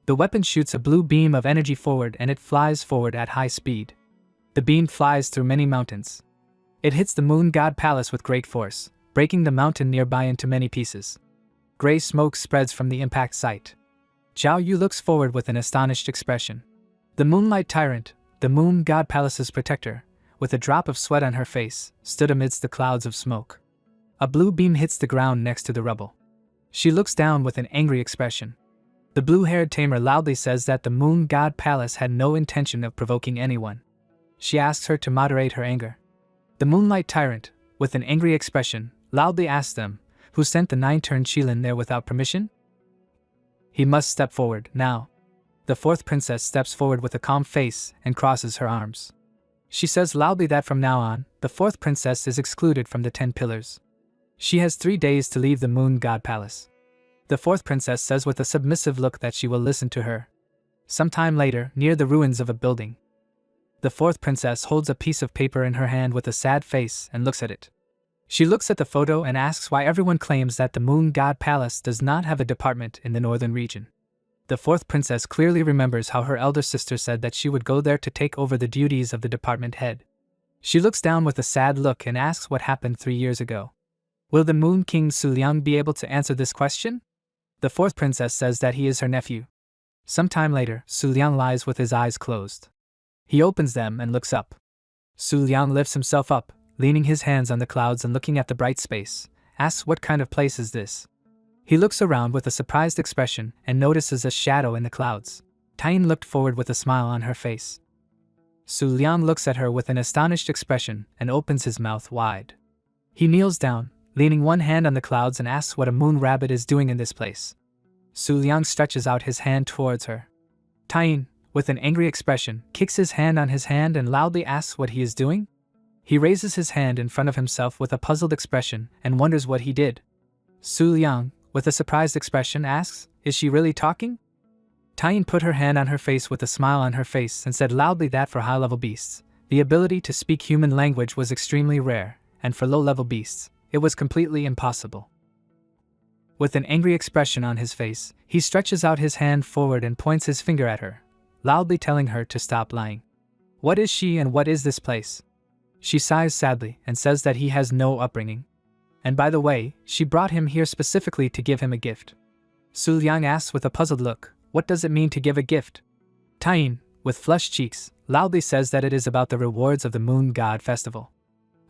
The weapon shoots a blue beam of energy forward and it flies forward at high speed. The beam flies through many mountains. It hits the moon god palace with great force, breaking the mountain nearby into many pieces. Gray smoke spreads from the impact site. Zhao Yu looks forward with an astonished expression. The moonlight tyrant, the moon god palace's protector, with a drop of sweat on her face, stood amidst the clouds of smoke. A blue beam hits the ground next to the rubble. She looks down with an angry expression. The blue-haired tamer loudly says that the moon god palace had no intention of provoking anyone. She asks her to moderate her anger. The moonlight tyrant, with an angry expression, loudly asks them, who sent the 9-turned Qilin there without permission? He must step forward, now. The 4th princess steps forward with a calm face and crosses her arms. She says loudly that from now on, the 4th princess is excluded from the 10 pillars. She has 3 days to leave the moon god palace. The 4th princess says with a submissive look that she will listen to her. Sometime later, near the ruins of a building, the 4th princess holds a piece of paper in her hand with a sad face and looks at it. She looks at the photo and asks why everyone claims that the moon god palace does not have a department in the northern region. The 4th princess clearly remembers how her elder sister said that she would go there to take over the duties of the department head. She looks down with a sad look and asks what happened 3 years ago. Will the Moon King Su Liang be able to answer this question? The 4th princess says that he is her nephew. Sometime later, Su Liang lies with his eyes closed. He opens them and looks up. Su Liang lifts himself up, leaning his hands on the clouds and looking at the bright space, asks what kind of place is this. He looks around with a surprised expression and notices a shadow in the clouds. Tayin looked forward with a smile on her face. Su Liang looks at her with an astonished expression and opens his mouth wide. He kneels down, leaning one hand on the clouds and asks what a moon rabbit is doing in this place. Su Liang stretches out his hand towards her. Tayin, with an angry expression, kicks his hand on his hand and loudly asks what he is doing. He raises his hand in front of himself with a puzzled expression and wonders what he did. Su Liang, with a surprised expression, asks, "Is she really talking?" Tayin put her hand on her face with a smile on her face and said loudly that for high-level beasts, the ability to speak human language was extremely rare, and for low-level beasts, it was completely impossible. With an angry expression on his face, he stretches out his hand forward and points his finger at her, loudly telling her to stop lying. What is she and what is this place? She sighs sadly and says that he has no upbringing. And by the way, she brought him here specifically to give him a gift. Su Liang asks with a puzzled look, what does it mean to give a gift? Tayin, with flushed cheeks, loudly says that it is about the rewards of the Moon God Festival.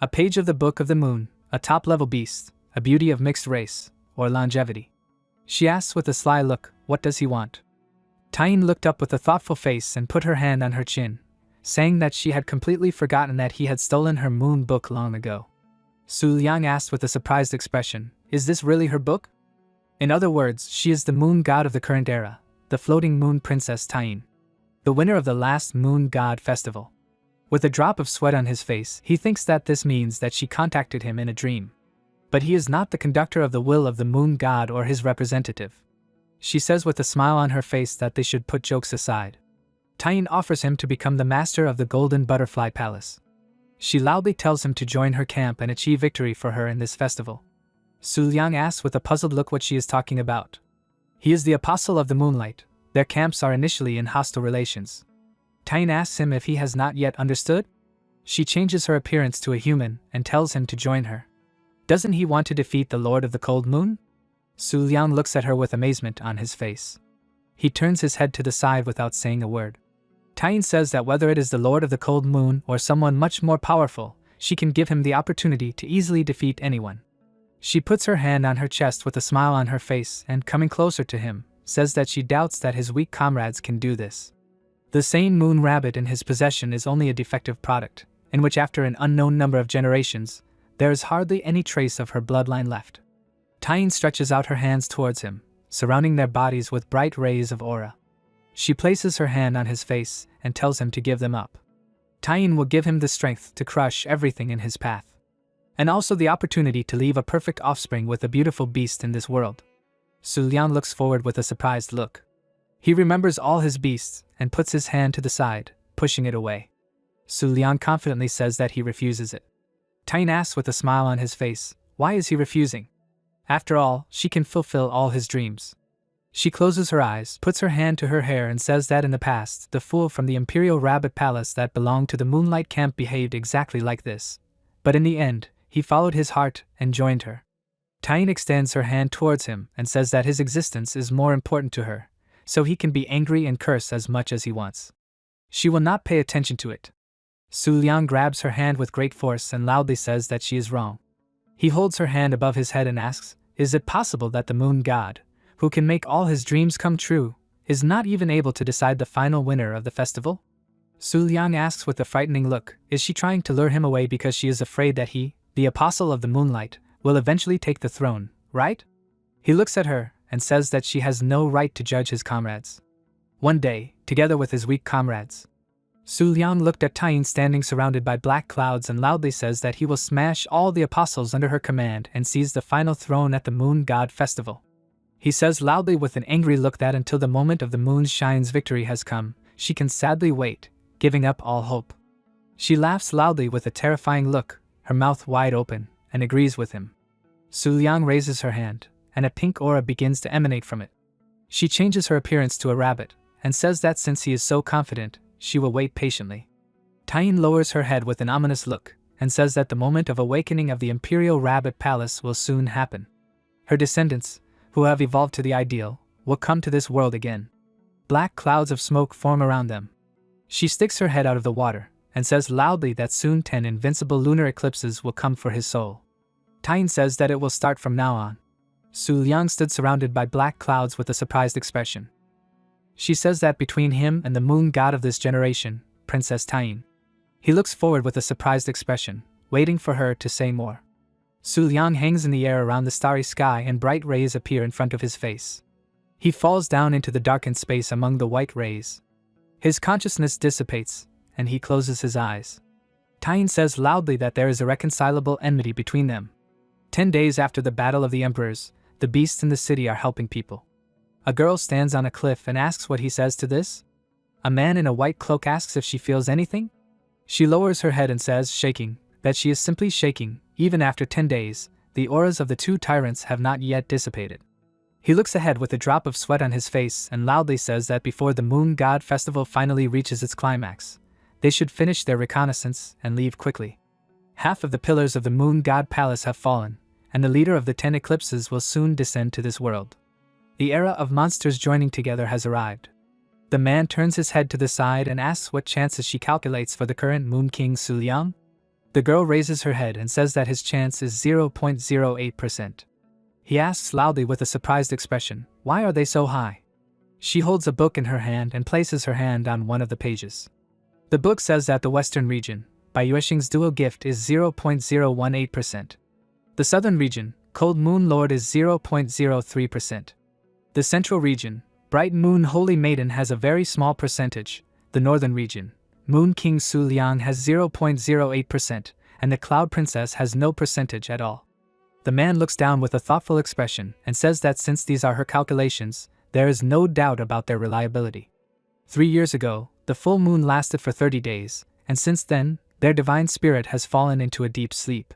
A page of the Book of the Moon, a top-level beast, a beauty of mixed race, or longevity. She asks with a sly look, what does he want? Tayin looked up with a thoughtful face and put her hand on her chin, saying that she had completely forgotten that he had stolen her moon book long ago. Su Liang asked with a surprised expression, is this really her book? In other words, she is the moon god of the current era, the floating moon princess Tayin, the winner of the last Moon God Festival. With a drop of sweat on his face, he thinks that this means that she contacted him in a dream. But he is not the conductor of the will of the moon god or his representative. She says with a smile on her face that they should put jokes aside. Tayin offers him to become the master of the Golden Butterfly Palace. She loudly tells him to join her camp and achieve victory for her in this festival. Su Liang asks with a puzzled look what she is talking about. He is the apostle of the moonlight. Their camps are initially in hostile relations. Tayin asks him if he has not yet understood. She changes her appearance to a human and tells him to join her. Doesn't he want to defeat the Lord of the Cold Moon? Su Liang looks at her with amazement on his face. He turns his head to the side without saying a word. Tayin says that whether it is the Lord of the Cold Moon or someone much more powerful, she can give him the opportunity to easily defeat anyone. She puts her hand on her chest with a smile on her face and, coming closer to him, says that she doubts that his weak comrades can do this. The sane moon rabbit in his possession is only a defective product, in which after an unknown number of generations, there is hardly any trace of her bloodline left. Tayin stretches out her hands towards him, surrounding their bodies with bright rays of aura. She places her hand on his face and tells him to give them up. Tayin will give him the strength to crush everything in his path, and also the opportunity to leave a perfect offspring with a beautiful beast in this world. Su Liang looks forward with a surprised look. He remembers all his beasts and puts his hand to the side, pushing it away. Su Liang confidently says that he refuses it. Tayin asks with a smile on his face, why is he refusing? After all, she can fulfill all his dreams. She closes her eyes, puts her hand to her hair and says that in the past, the fool from the Imperial Rabbit Palace that belonged to the Moonlight Camp behaved exactly like this. But in the end, he followed his heart and joined her. Tayin extends her hand towards him and says that his existence is more important to her, so he can be angry and curse as much as he wants. She will not pay attention to it. Su Liang grabs her hand with great force and loudly says that she is wrong. He holds her hand above his head and asks, is it possible that the moon god, who can make all his dreams come true, is not even able to decide the final winner of the festival? Su Liang asks with a frightening look, is she trying to lure him away because she is afraid that he, the apostle of the moonlight, will eventually take the throne, right? He looks at her and says that she has no right to judge his comrades. One day, together with his weak comrades, Su Liang looked at Tayin standing surrounded by black clouds and loudly says that he will smash all the apostles under her command and seize the final throne at the Moon God Festival. He says loudly with an angry look that until the moment of the moon's shine's victory has come, she can sadly wait, giving up all hope. She laughs loudly with a terrifying look, her mouth wide open, and agrees with him. Su Liang raises her hand, and a pink aura begins to emanate from it. She changes her appearance to a rabbit, and says that since he is so confident, she will wait patiently. Tayin lowers her head with an ominous look, and says that the moment of awakening of the Imperial Rabbit Palace will soon happen. Her descendants, who have evolved to the ideal, will come to this world again. Black clouds of smoke form around them. She sticks her head out of the water, and says loudly that soon 10 invincible lunar eclipses will come for his soul. Tayin says that it will start from now on. Su Liang stood surrounded by black clouds with a surprised expression. She says that between him and the moon god of this generation, Princess Tayin, he looks forward with a surprised expression, waiting for her to say more. Su Liang hangs in the air around the starry sky and bright rays appear in front of his face. He falls down into the darkened space among the white rays. His consciousness dissipates, and he closes his eyes. Tayin says loudly that there is irreconcilable enmity between them. 10 days after the Battle of the Emperors, the beasts in the city are helping people. A girl stands on a cliff and asks what he says to this. A man in a white cloak asks if she feels anything. She lowers her head and says, shaking, that she is simply shaking. Even after 10 days, the auras of the two tyrants have not yet dissipated. He looks ahead with a drop of sweat on his face and loudly says that before the Moon God Festival finally reaches its climax, they should finish their reconnaissance and leave quickly. Half of the pillars of the Moon God Palace have fallen, and the leader of the 10 eclipses will soon descend to this world. The era of monsters joining together has arrived. The man turns his head to the side and asks what chances she calculates for the current Moon King Su Liang. The girl raises her head and says that his chance is 0.08%. He asks loudly with a surprised expression, why are they so high? She holds a book in her hand and places her hand on one of the pages. The book says that the Western region, by Yuexing's dual gift, is 0.018%. The Southern region, Cold Moon Lord, is 0.03%. The Central region, Bright Moon Holy Maiden, has a very small percentage. The Northern region, Moon King Su Liang, has 0.08%, and the Cloud Princess has no percentage at all. The man looks down with a thoughtful expression and says that since these are her calculations, there is no doubt about their reliability. 3 years ago, the full moon lasted for 30 days, and since then, their divine spirit has fallen into a deep sleep.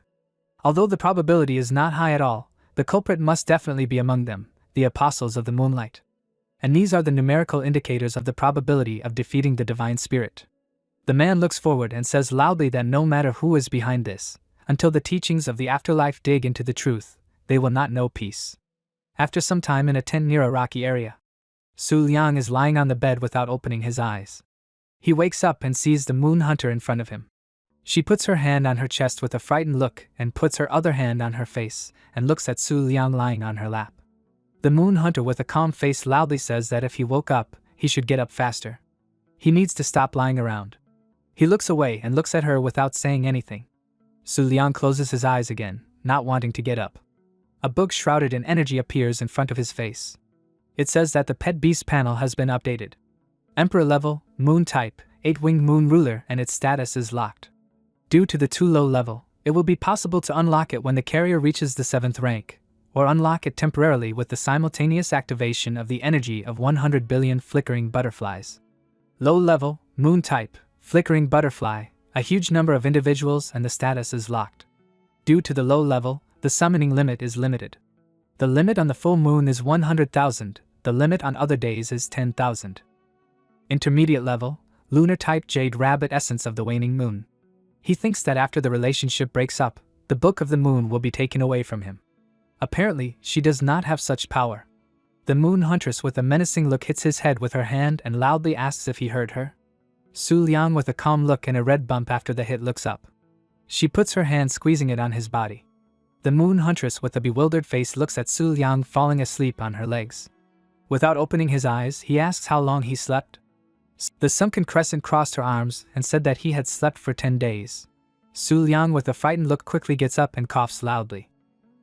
Although the probability is not high at all, the culprit must definitely be among them, the apostles of the moonlight. And these are the numerical indicators of the probability of defeating the divine spirit. The man looks forward and says loudly that no matter who is behind this, until the teachings of the afterlife dig into the truth, they will not know peace. After some time in a tent near a rocky area, Su Liang is lying on the bed without opening his eyes. He wakes up and sees the moon hunter in front of him. She puts her hand on her chest with a frightened look and puts her other hand on her face and looks at Su Liang lying on her lap. The moon hunter with a calm face loudly says that if he woke up, he should get up faster. He needs to stop lying around. He looks away and looks at her without saying anything. Su Liang closes his eyes again, not wanting to get up. A book shrouded in energy appears in front of his face. It says that the Pet Beast panel has been updated. Emperor level, Moon type, 8-winged Moon ruler, and its status is locked. Due to the too low level, it will be possible to unlock it when the carrier reaches the 7th rank, or unlock it temporarily with the simultaneous activation of the energy of 100 billion flickering butterflies. Low level, Moon type, flickering butterfly, a huge number of individuals, and the status is locked. Due to the low level, the summoning limit is limited. The limit on the full moon is 100,000, the limit on other days is 10,000. Intermediate level, lunar type, Jade Rabbit, essence of the waning moon. He thinks that after the relationship breaks up, the Book of the Moon will be taken away from him. Apparently, she does not have such power. The moon huntress with a menacing look hits his head with her hand and loudly asks if he heard her. Su Liang with a calm look and a red bump after the hit looks up. She puts her hand squeezing it on his body. The moon huntress with a bewildered face looks at Su Liang falling asleep on her legs. Without opening his eyes, he asks how long he slept. The sunken crescent crossed her arms and said that he had slept for 10 days. Su Liang with a frightened look quickly gets up and coughs loudly.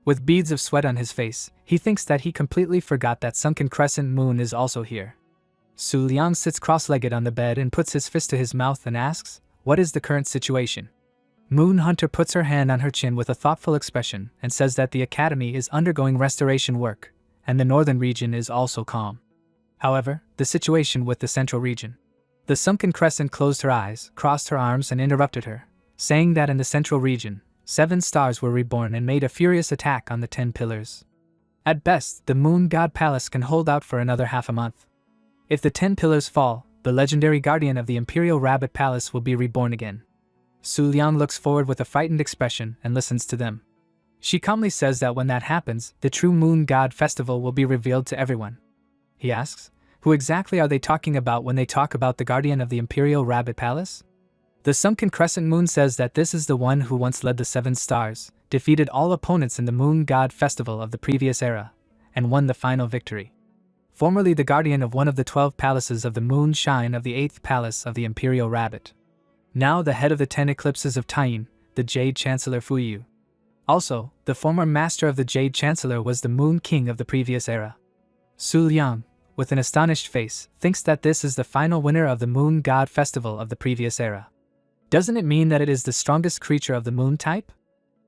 With beads of sweat on his face, he thinks that he completely forgot that sunken crescent moon is also here. Su Liang sits cross-legged on the bed and puts his fist to his mouth and asks, what is the current situation? Moon Hunter puts her hand on her chin with a thoughtful expression and says that the academy is undergoing restoration work, and the northern region is also calm. However, the situation with the central region. The sunken crescent closed her eyes, crossed her arms and interrupted her, saying that in the central region, 7 stars were reborn and made a furious attack on the 10 pillars. At best, the Moon God Palace can hold out for another half a month. If the 10 pillars fall, the legendary guardian of the Imperial Rabbit Palace will be reborn again. Su Liang looks forward with a frightened expression and listens to them. She calmly says that when that happens, the true Moon God Festival will be revealed to everyone. He asks, who exactly are they talking about when they talk about the guardian of the Imperial Rabbit Palace? The sunken crescent moon says that this is the one who once led the 7 stars, defeated all opponents in the Moon God Festival of the previous era, and won the final victory. Formerly the guardian of one of the 12 palaces of the moon shine of the 8th palace of the Imperial Rabbit. Now the head of the 10 eclipses of Taiyin, the Jade Chancellor Fuyu. Also, the former master of the Jade Chancellor was the Moon King of the previous era. Su Liang, with an astonished face, thinks that this is the final winner of the Moon God Festival of the previous era. Doesn't it mean that it is the strongest creature of the moon type?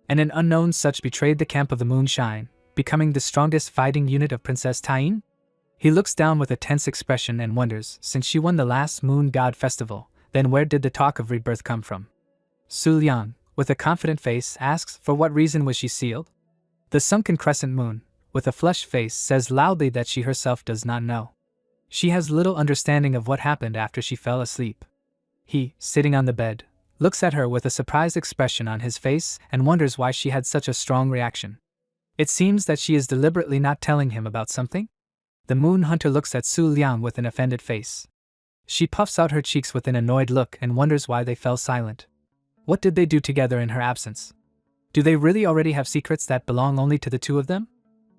And an unknown such betrayed the camp of the moonshine, becoming the strongest fighting unit of Princess Taiyin? He looks down with a tense expression and wonders, since she won the last Moon God Festival, then where did the talk of rebirth come from? Su Liang, with a confident face, asks for what reason was she sealed? The sunken crescent moon, with a flushed face, says loudly that she herself does not know. She has little understanding of what happened after she fell asleep. He, sitting on the bed, looks at her with a surprised expression on his face and wonders why she had such a strong reaction. It seems that she is deliberately not telling him about something? The moon hunter looks at Su Liang with an offended face. She puffs out her cheeks with an annoyed look and wonders why they fell silent. What did they do together in her absence? Do they really already have secrets that belong only to the two of them?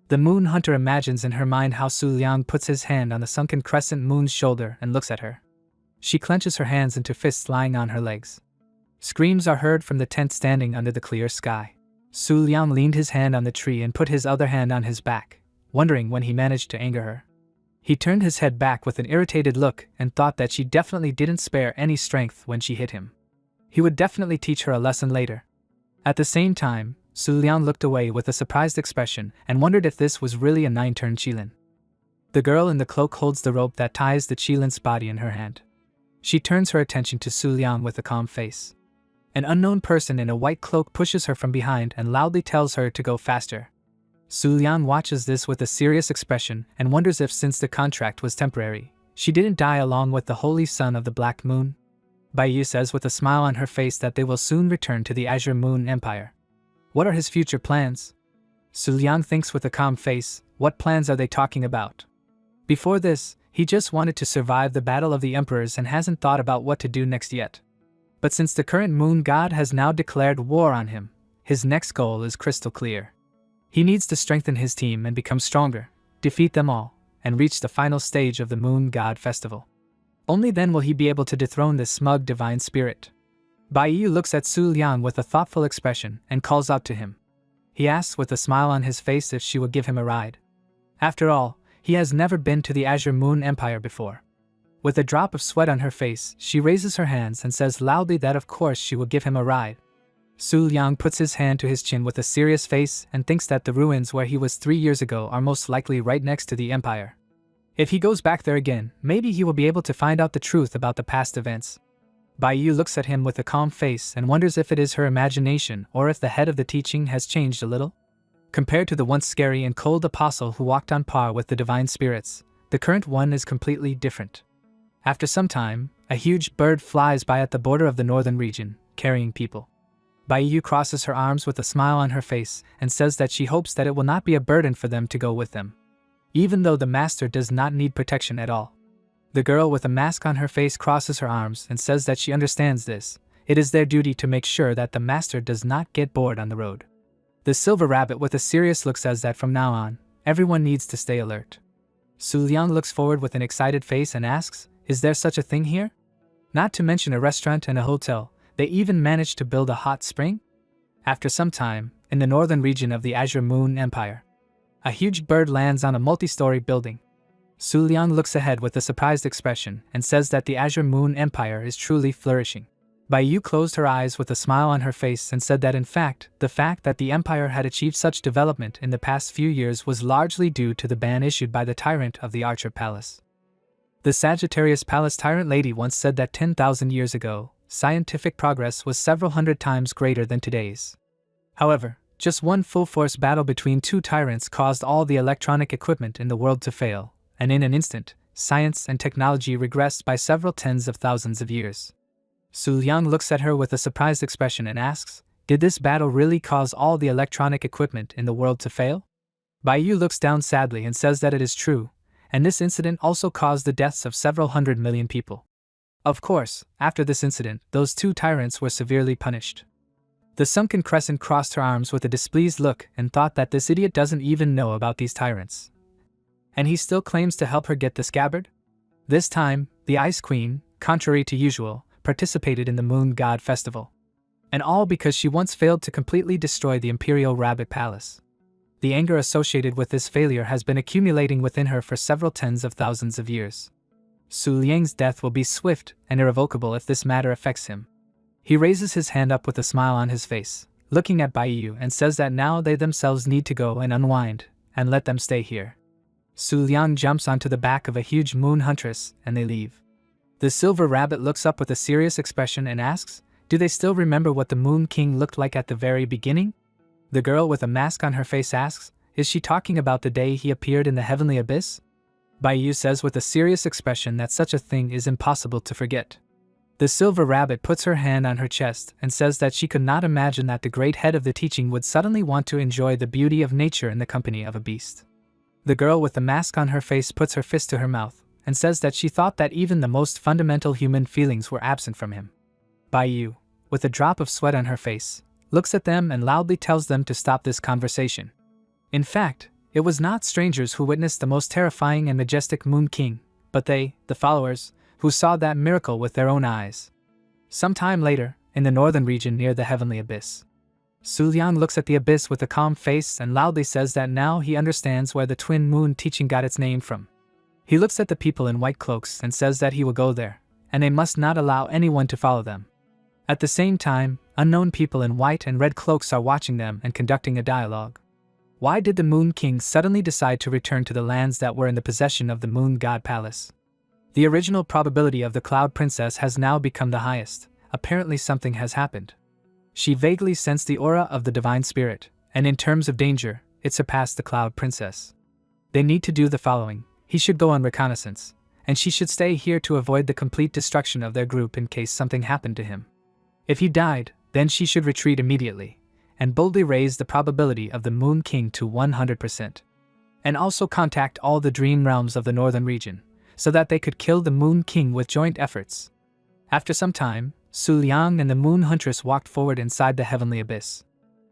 The moon hunter imagines in her mind how Su Liang puts his hand on the sunken crescent moon's shoulder and looks at her. She clenches her hands into fists lying on her legs. Screams are heard from the tent standing under the clear sky. Su Liang leaned his hand on the tree and put his other hand on his back, wondering when he managed to anger her. He turned his head back with an irritated look and thought that she definitely didn't spare any strength when she hit him. He would definitely teach her a lesson later. At the same time, Su Liang looked away with a surprised expression and wondered if this was really a 9-turn qilin. The girl in the cloak holds the rope that ties the qilin's body in her hand. She turns her attention to Su Liang with a calm face. An unknown person in a white cloak pushes her from behind and loudly tells her to go faster. Su Liang watches this with a serious expression and wonders if, since the contract was temporary, she didn't die along with the holy sun of the Black Moon. Baiyu says with a smile on her face that they will soon return to the Azure Moon Empire. What are his future plans? Su Liang thinks with a calm face, what plans are they talking about? Before this, he just wanted to survive the Battle of the Emperors and hasn't thought about what to do next yet. But since the current moon god has now declared war on him, his next goal is crystal clear. He needs to strengthen his team and become stronger, defeat them all, and reach the final stage of the Moon God Festival. Only then will he be able to dethrone this smug divine spirit. Baiyu looks at Su Liang with a thoughtful expression and calls out to him. He asks with a smile on his face if she would give him a ride. After all, he has never been to the Azure Moon Empire before. With a drop of sweat on her face, she raises her hands and says loudly that of course she will give him a ride. Su Liang puts his hand to his chin with a serious face and thinks that the ruins where he was 3 years ago are most likely right next to the empire. If he goes back there again, maybe he will be able to find out the truth about the past events. Baiyu looks at him with a calm face and wonders if it is her imagination or if the head of the teaching has changed a little. Compared to the once scary and cold apostle who walked on par with the divine spirits, the current one is completely different. After some time, a huge bird flies by at the border of the northern region, carrying people. Baiyu crosses her arms with a smile on her face and says that she hopes that it will not be a burden for them to go with them. Even though the master does not need protection at all. The girl with a mask on her face crosses her arms and says that she understands this. It is their duty to make sure that the master does not get bored on the road. The silver rabbit with a serious look says that from now on, everyone needs to stay alert. Su Liang looks forward with an excited face and asks, is there such a thing here? Not to mention a restaurant and a hotel, they even managed to build a hot spring? After some time, in the northern region of the Azure Moon Empire, a huge bird lands on a multi-story building. Su Liang looks ahead with a surprised expression and says that the Azure Moon Empire is truly flourishing. Baiyu closed her eyes with a smile on her face and said that in fact, the fact that the empire had achieved such development in the past few years was largely due to the ban issued by the tyrant of the Archer Palace. The Sagittarius Palace tyrant lady once said that 10,000 years ago, scientific progress was several hundred times greater than today's. However, just one full-force battle between two tyrants caused all the electronic equipment in the world to fail, and in an instant, science and technology regressed by several tens of thousands of years. Su Liang looks at her with a surprised expression and asks, did this battle really cause all the electronic equipment in the world to fail? Baiyu looks down sadly and says that it is true, and this incident also caused the deaths of several 100 million people. Of course, after this incident, those two tyrants were severely punished. The sunken crescent crossed her arms with a displeased look and thought that this idiot doesn't even know about these tyrants. And he still claims to help her get the scabbard? This time, the Ice Queen, contrary to usual, participated in the Moon God Festival. And all because she once failed to completely destroy the Imperial Rabbit Palace. The anger associated with this failure has been accumulating within her for several tens of thousands of years. Su Liang's death will be swift and irrevocable if this matter affects him. He raises his hand up with a smile on his face, looking at Baiyu and says that now they themselves need to go and unwind, and let them stay here. Su Liang jumps onto the back of a huge moon huntress, and they leave. The silver rabbit looks up with a serious expression and asks, do they still remember what the Moon King looked like at the very beginning? The girl with a mask on her face asks, is she talking about the day he appeared in the heavenly abyss? Bai Yu says with a serious expression that such a thing is impossible to forget. The silver rabbit puts her hand on her chest and says that she could not imagine that the great head of the teaching would suddenly want to enjoy the beauty of nature in the company of a beast. The girl with the mask on her face puts her fist to her mouth and says that she thought that even the most fundamental human feelings were absent from him. Bai Yu, with a drop of sweat on her face, looks at them and loudly tells them to stop this conversation. In fact, it was not strangers who witnessed the most terrifying and majestic Moon King, but they, the followers, who saw that miracle with their own eyes. Some time later, in the northern region near the heavenly abyss, Su Liang looks at the abyss with a calm face and loudly says that now he understands where the twin moon teaching got its name from. He looks at the people in white cloaks and says that he will go there, and they must not allow anyone to follow them. At the same time, unknown people in white and red cloaks are watching them and conducting a dialogue. Why did the Moon King suddenly decide to return to the lands that were in the possession of the Moon God Palace? The original probability of the Cloud Princess has now become the highest. Apparently something has happened. She vaguely sensed the aura of the Divine Spirit, and in terms of danger, it surpassed the Cloud Princess. They need to do the following. He should go on reconnaissance, and she should stay here to avoid the complete destruction of their group in case something happened to him. If he died, then she should retreat immediately, and boldly raise the probability of the Moon King to 100%. And also contact all the dream realms of the northern region, so that they could kill the Moon King with joint efforts. After some time, Su Liang and the Moon Huntress walked forward inside the heavenly abyss.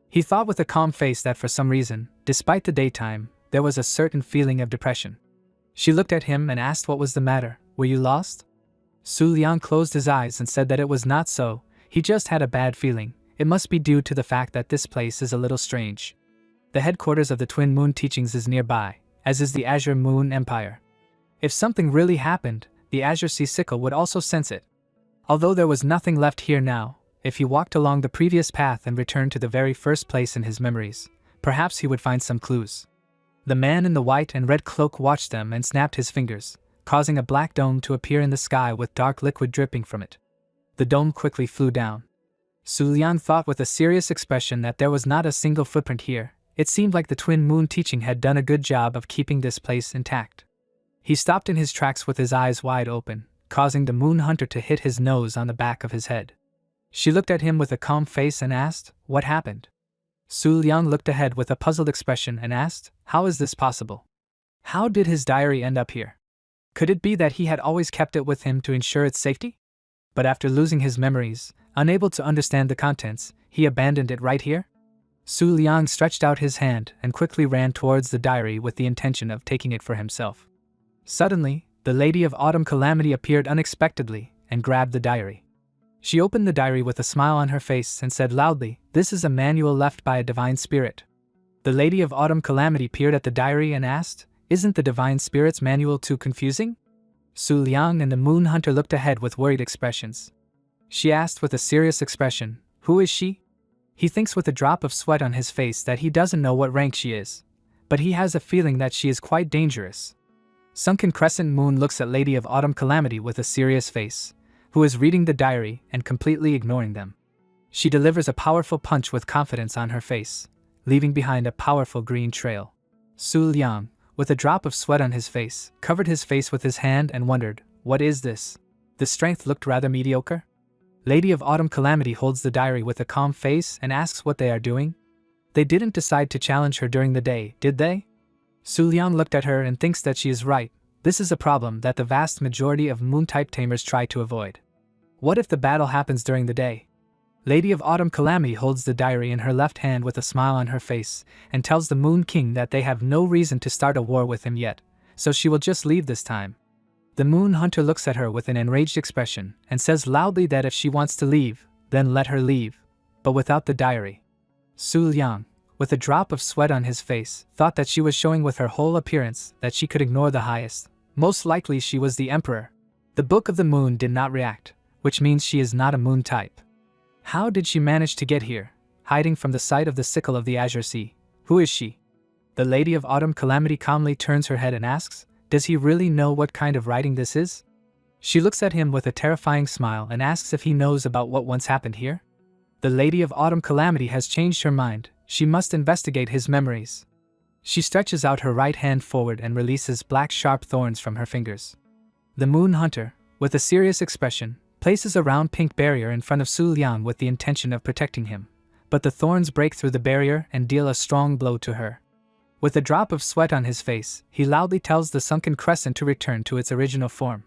He thought with a calm face that for some reason, despite the daytime, there was a certain feeling of depression. She looked at him and asked what was the matter. Were you lost? Su Liang closed his eyes and said that it was not so, he just had a bad feeling. It must be due to the fact that this place is a little strange. The headquarters of the Twin Moon Teachings is nearby, as is the Azure Moon Empire. If something really happened, the Azure Sea Sickle would also sense it. Although there was nothing left here now, if he walked along the previous path and returned to the very first place in his memories, perhaps he would find some clues. The man in the white and red cloak watched them and snapped his fingers, causing a black dome to appear in the sky with dark liquid dripping from it. The dome quickly flew down. Su Liang thought with a serious expression that there was not a single footprint here. It seemed like the Twin Moon Teaching had done a good job of keeping this place intact. He stopped in his tracks with his eyes wide open, causing the Moon Hunter to hit his nose on the back of his head. She looked at him with a calm face and asked, "What happened?" Su Liang looked ahead with a puzzled expression and asked, "How is this possible? How did his diary end up here? Could it be that he had always kept it with him to ensure its safety? But after losing his memories, unable to understand the contents, he abandoned it right here?" Su Liang stretched out his hand and quickly ran towards the diary with the intention of taking it for himself. Suddenly, the Lady of Autumn Calamity appeared unexpectedly and grabbed the diary. She opened the diary with a smile on her face and said loudly, "This is a manual left by a divine spirit." The Lady of Autumn Calamity peered at the diary and asked, "Isn't the divine spirit's manual too confusing?" Su Liang and the Moon Hunter looked ahead with worried expressions. She asked with a serious expression, "Who is she?" He thinks with a drop of sweat on his face that he doesn't know what rank she is, but he has a feeling that she is quite dangerous. Sunken Crescent Moon looks at Lady of Autumn Calamity with a serious face, who is reading the diary and completely ignoring them. She delivers a powerful punch with confidence on her face, leaving behind a powerful green trail. Su Liang, with a drop of sweat on his face, covered his face with his hand and wondered, "What is this?" The strength looked rather mediocre. Lady of Autumn Calamity holds the diary with a calm face and asks what they are doing. They didn't decide to challenge her during the day, did they? Su Liang looked at her and thinks that she is right. This is a problem that the vast majority of moon-type tamers try to avoid. What if the battle happens during the day? Lady of Autumn Calamity holds the diary in her left hand with a smile on her face and tells the Moon King that they have no reason to start a war with him yet, so she will just leave this time. The Moon Hunter looks at her with an enraged expression and says loudly that if she wants to leave, then let her leave, but without the diary. Su Liang, with a drop of sweat on his face, thought that she was showing with her whole appearance that she could ignore the highest. Most likely she was the Emperor. The Book of the Moon did not react, which means she is not a moon type. How did she manage to get here, hiding from the sight of the sickle of the Azure Sea? Who is she? The Lady of Autumn Calamity calmly turns her head and asks, "Does he really know what kind of writing this is?" She looks at him with a terrifying smile and asks if he knows about what once happened here. The Lady of Autumn Calamity has changed her mind. She must investigate his memories. She stretches out her right hand forward and releases black sharp thorns from her fingers. The Moon Hunter, with a serious expression, places a round pink barrier in front of Su Liang with the intention of protecting him, but the thorns break through the barrier and deal a strong blow to her. With a drop of sweat on his face, he loudly tells the sunken crescent to return to its original form.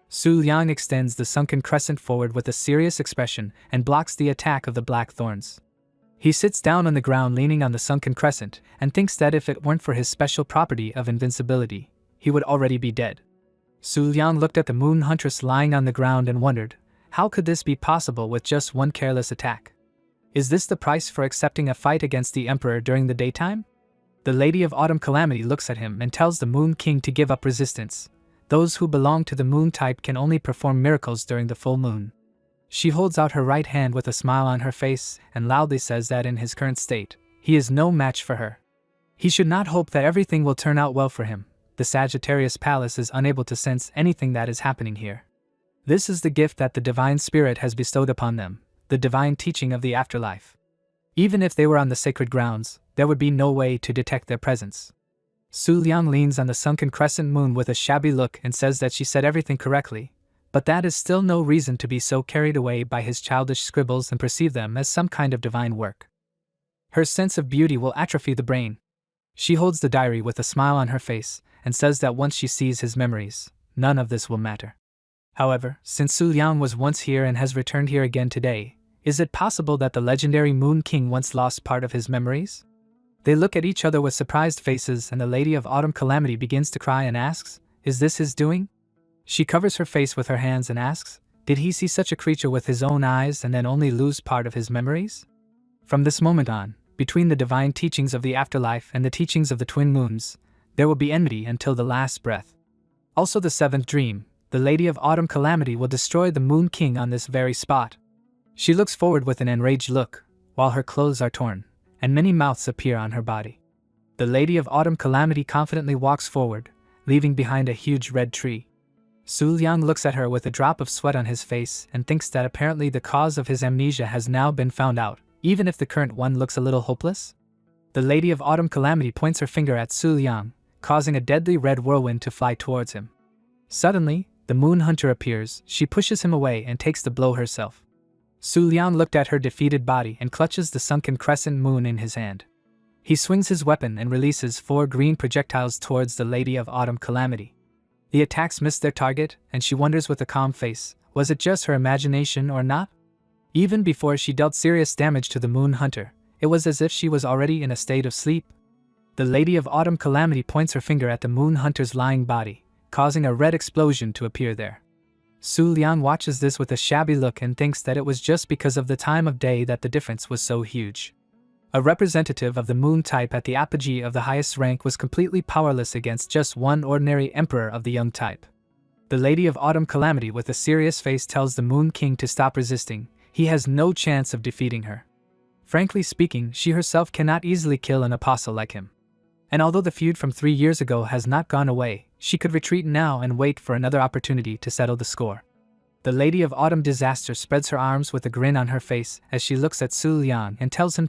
Su Liang extends the sunken crescent forward with a serious expression and blocks the attack of the black thorns. He sits down on the ground leaning on the sunken crescent and thinks that if it weren't for his special property of invincibility, he would already be dead. Su Liang looked at the Moon Huntress lying on the ground and wondered, how could this be possible with just one careless attack? Is this the price for accepting a fight against the Emperor during the daytime? The Lady of Autumn Calamity looks at him and tells the Moon King to give up resistance. Those who belong to the moon type can only perform miracles during the full moon. She holds out her right hand with a smile on her face and loudly says that in his current state, he is no match for her. He should not hope that everything will turn out well for him. The Sagittarius Palace is unable to sense anything that is happening here. This is the gift that the Divine Spirit has bestowed upon them, the divine teaching of the afterlife. Even if they were on the sacred grounds, there would be no way to detect their presence. Su Liang leans on the sunken crescent moon with a shabby look and says that she said everything correctly, but that is still no reason to be so carried away by his childish scribbles and perceive them as some kind of divine work. Her sense of beauty will atrophy the brain. She holds the diary with a smile on her face and says that once she sees his memories, none of this will matter. However, since Su Liang was once here and has returned here again today, is it possible that the legendary Moon King once lost part of his memories? They look at each other with surprised faces and the Lady of Autumn Calamity begins to cry and asks, "Is this his doing?" She covers her face with her hands and asks, "Did he see such a creature with his own eyes and then only lose part of his memories?" From this moment on, between the divine teachings of the afterlife and the teachings of the twin moons, there will be enmity until the last breath. Also the seventh dream, the Lady of Autumn Calamity will destroy the Moon King on this very spot. She looks forward with an enraged look, while her clothes are torn, and many mouths appear on her body. The Lady of Autumn Calamity confidently walks forward, leaving behind a huge red tree. Su Liang looks at her with a drop of sweat on his face and thinks that apparently the cause of his amnesia has now been found out, even if the current one looks a little hopeless. The Lady of Autumn Calamity points her finger at Su Liang, causing a deadly red whirlwind to fly towards him. Suddenly, the Moon Hunter appears. She pushes him away and takes the blow herself. Su Liang looked at her defeated body and clutches the sunken crescent moon in his hand. He swings his weapon and releases 4 green projectiles towards the Lady of Autumn Calamity. The attacks miss their target, and she wonders with a calm face, was it just her imagination or not? Even before she dealt serious damage to the Moon Hunter, it was as if she was already in a state of sleep. The Lady of Autumn Calamity points her finger at the Moon Hunter's lying body, causing a red explosion to appear there. Su Liang watches this with a shabby look and thinks that it was just because of the time of day that the difference was so huge. A representative of the moon type at the apogee of the highest rank was completely powerless against just one ordinary emperor of the young type. The Lady of Autumn Calamity with a serious face tells the Moon King to stop resisting. He has no chance of defeating her. Frankly speaking, she herself cannot easily kill an apostle like him. And although the feud from 3 years ago has not gone away, she could retreat now and wait for another opportunity to settle the score. The Lady of Autumn Disaster spreads her arms with a grin on her face as she looks at Su Liang and tells him to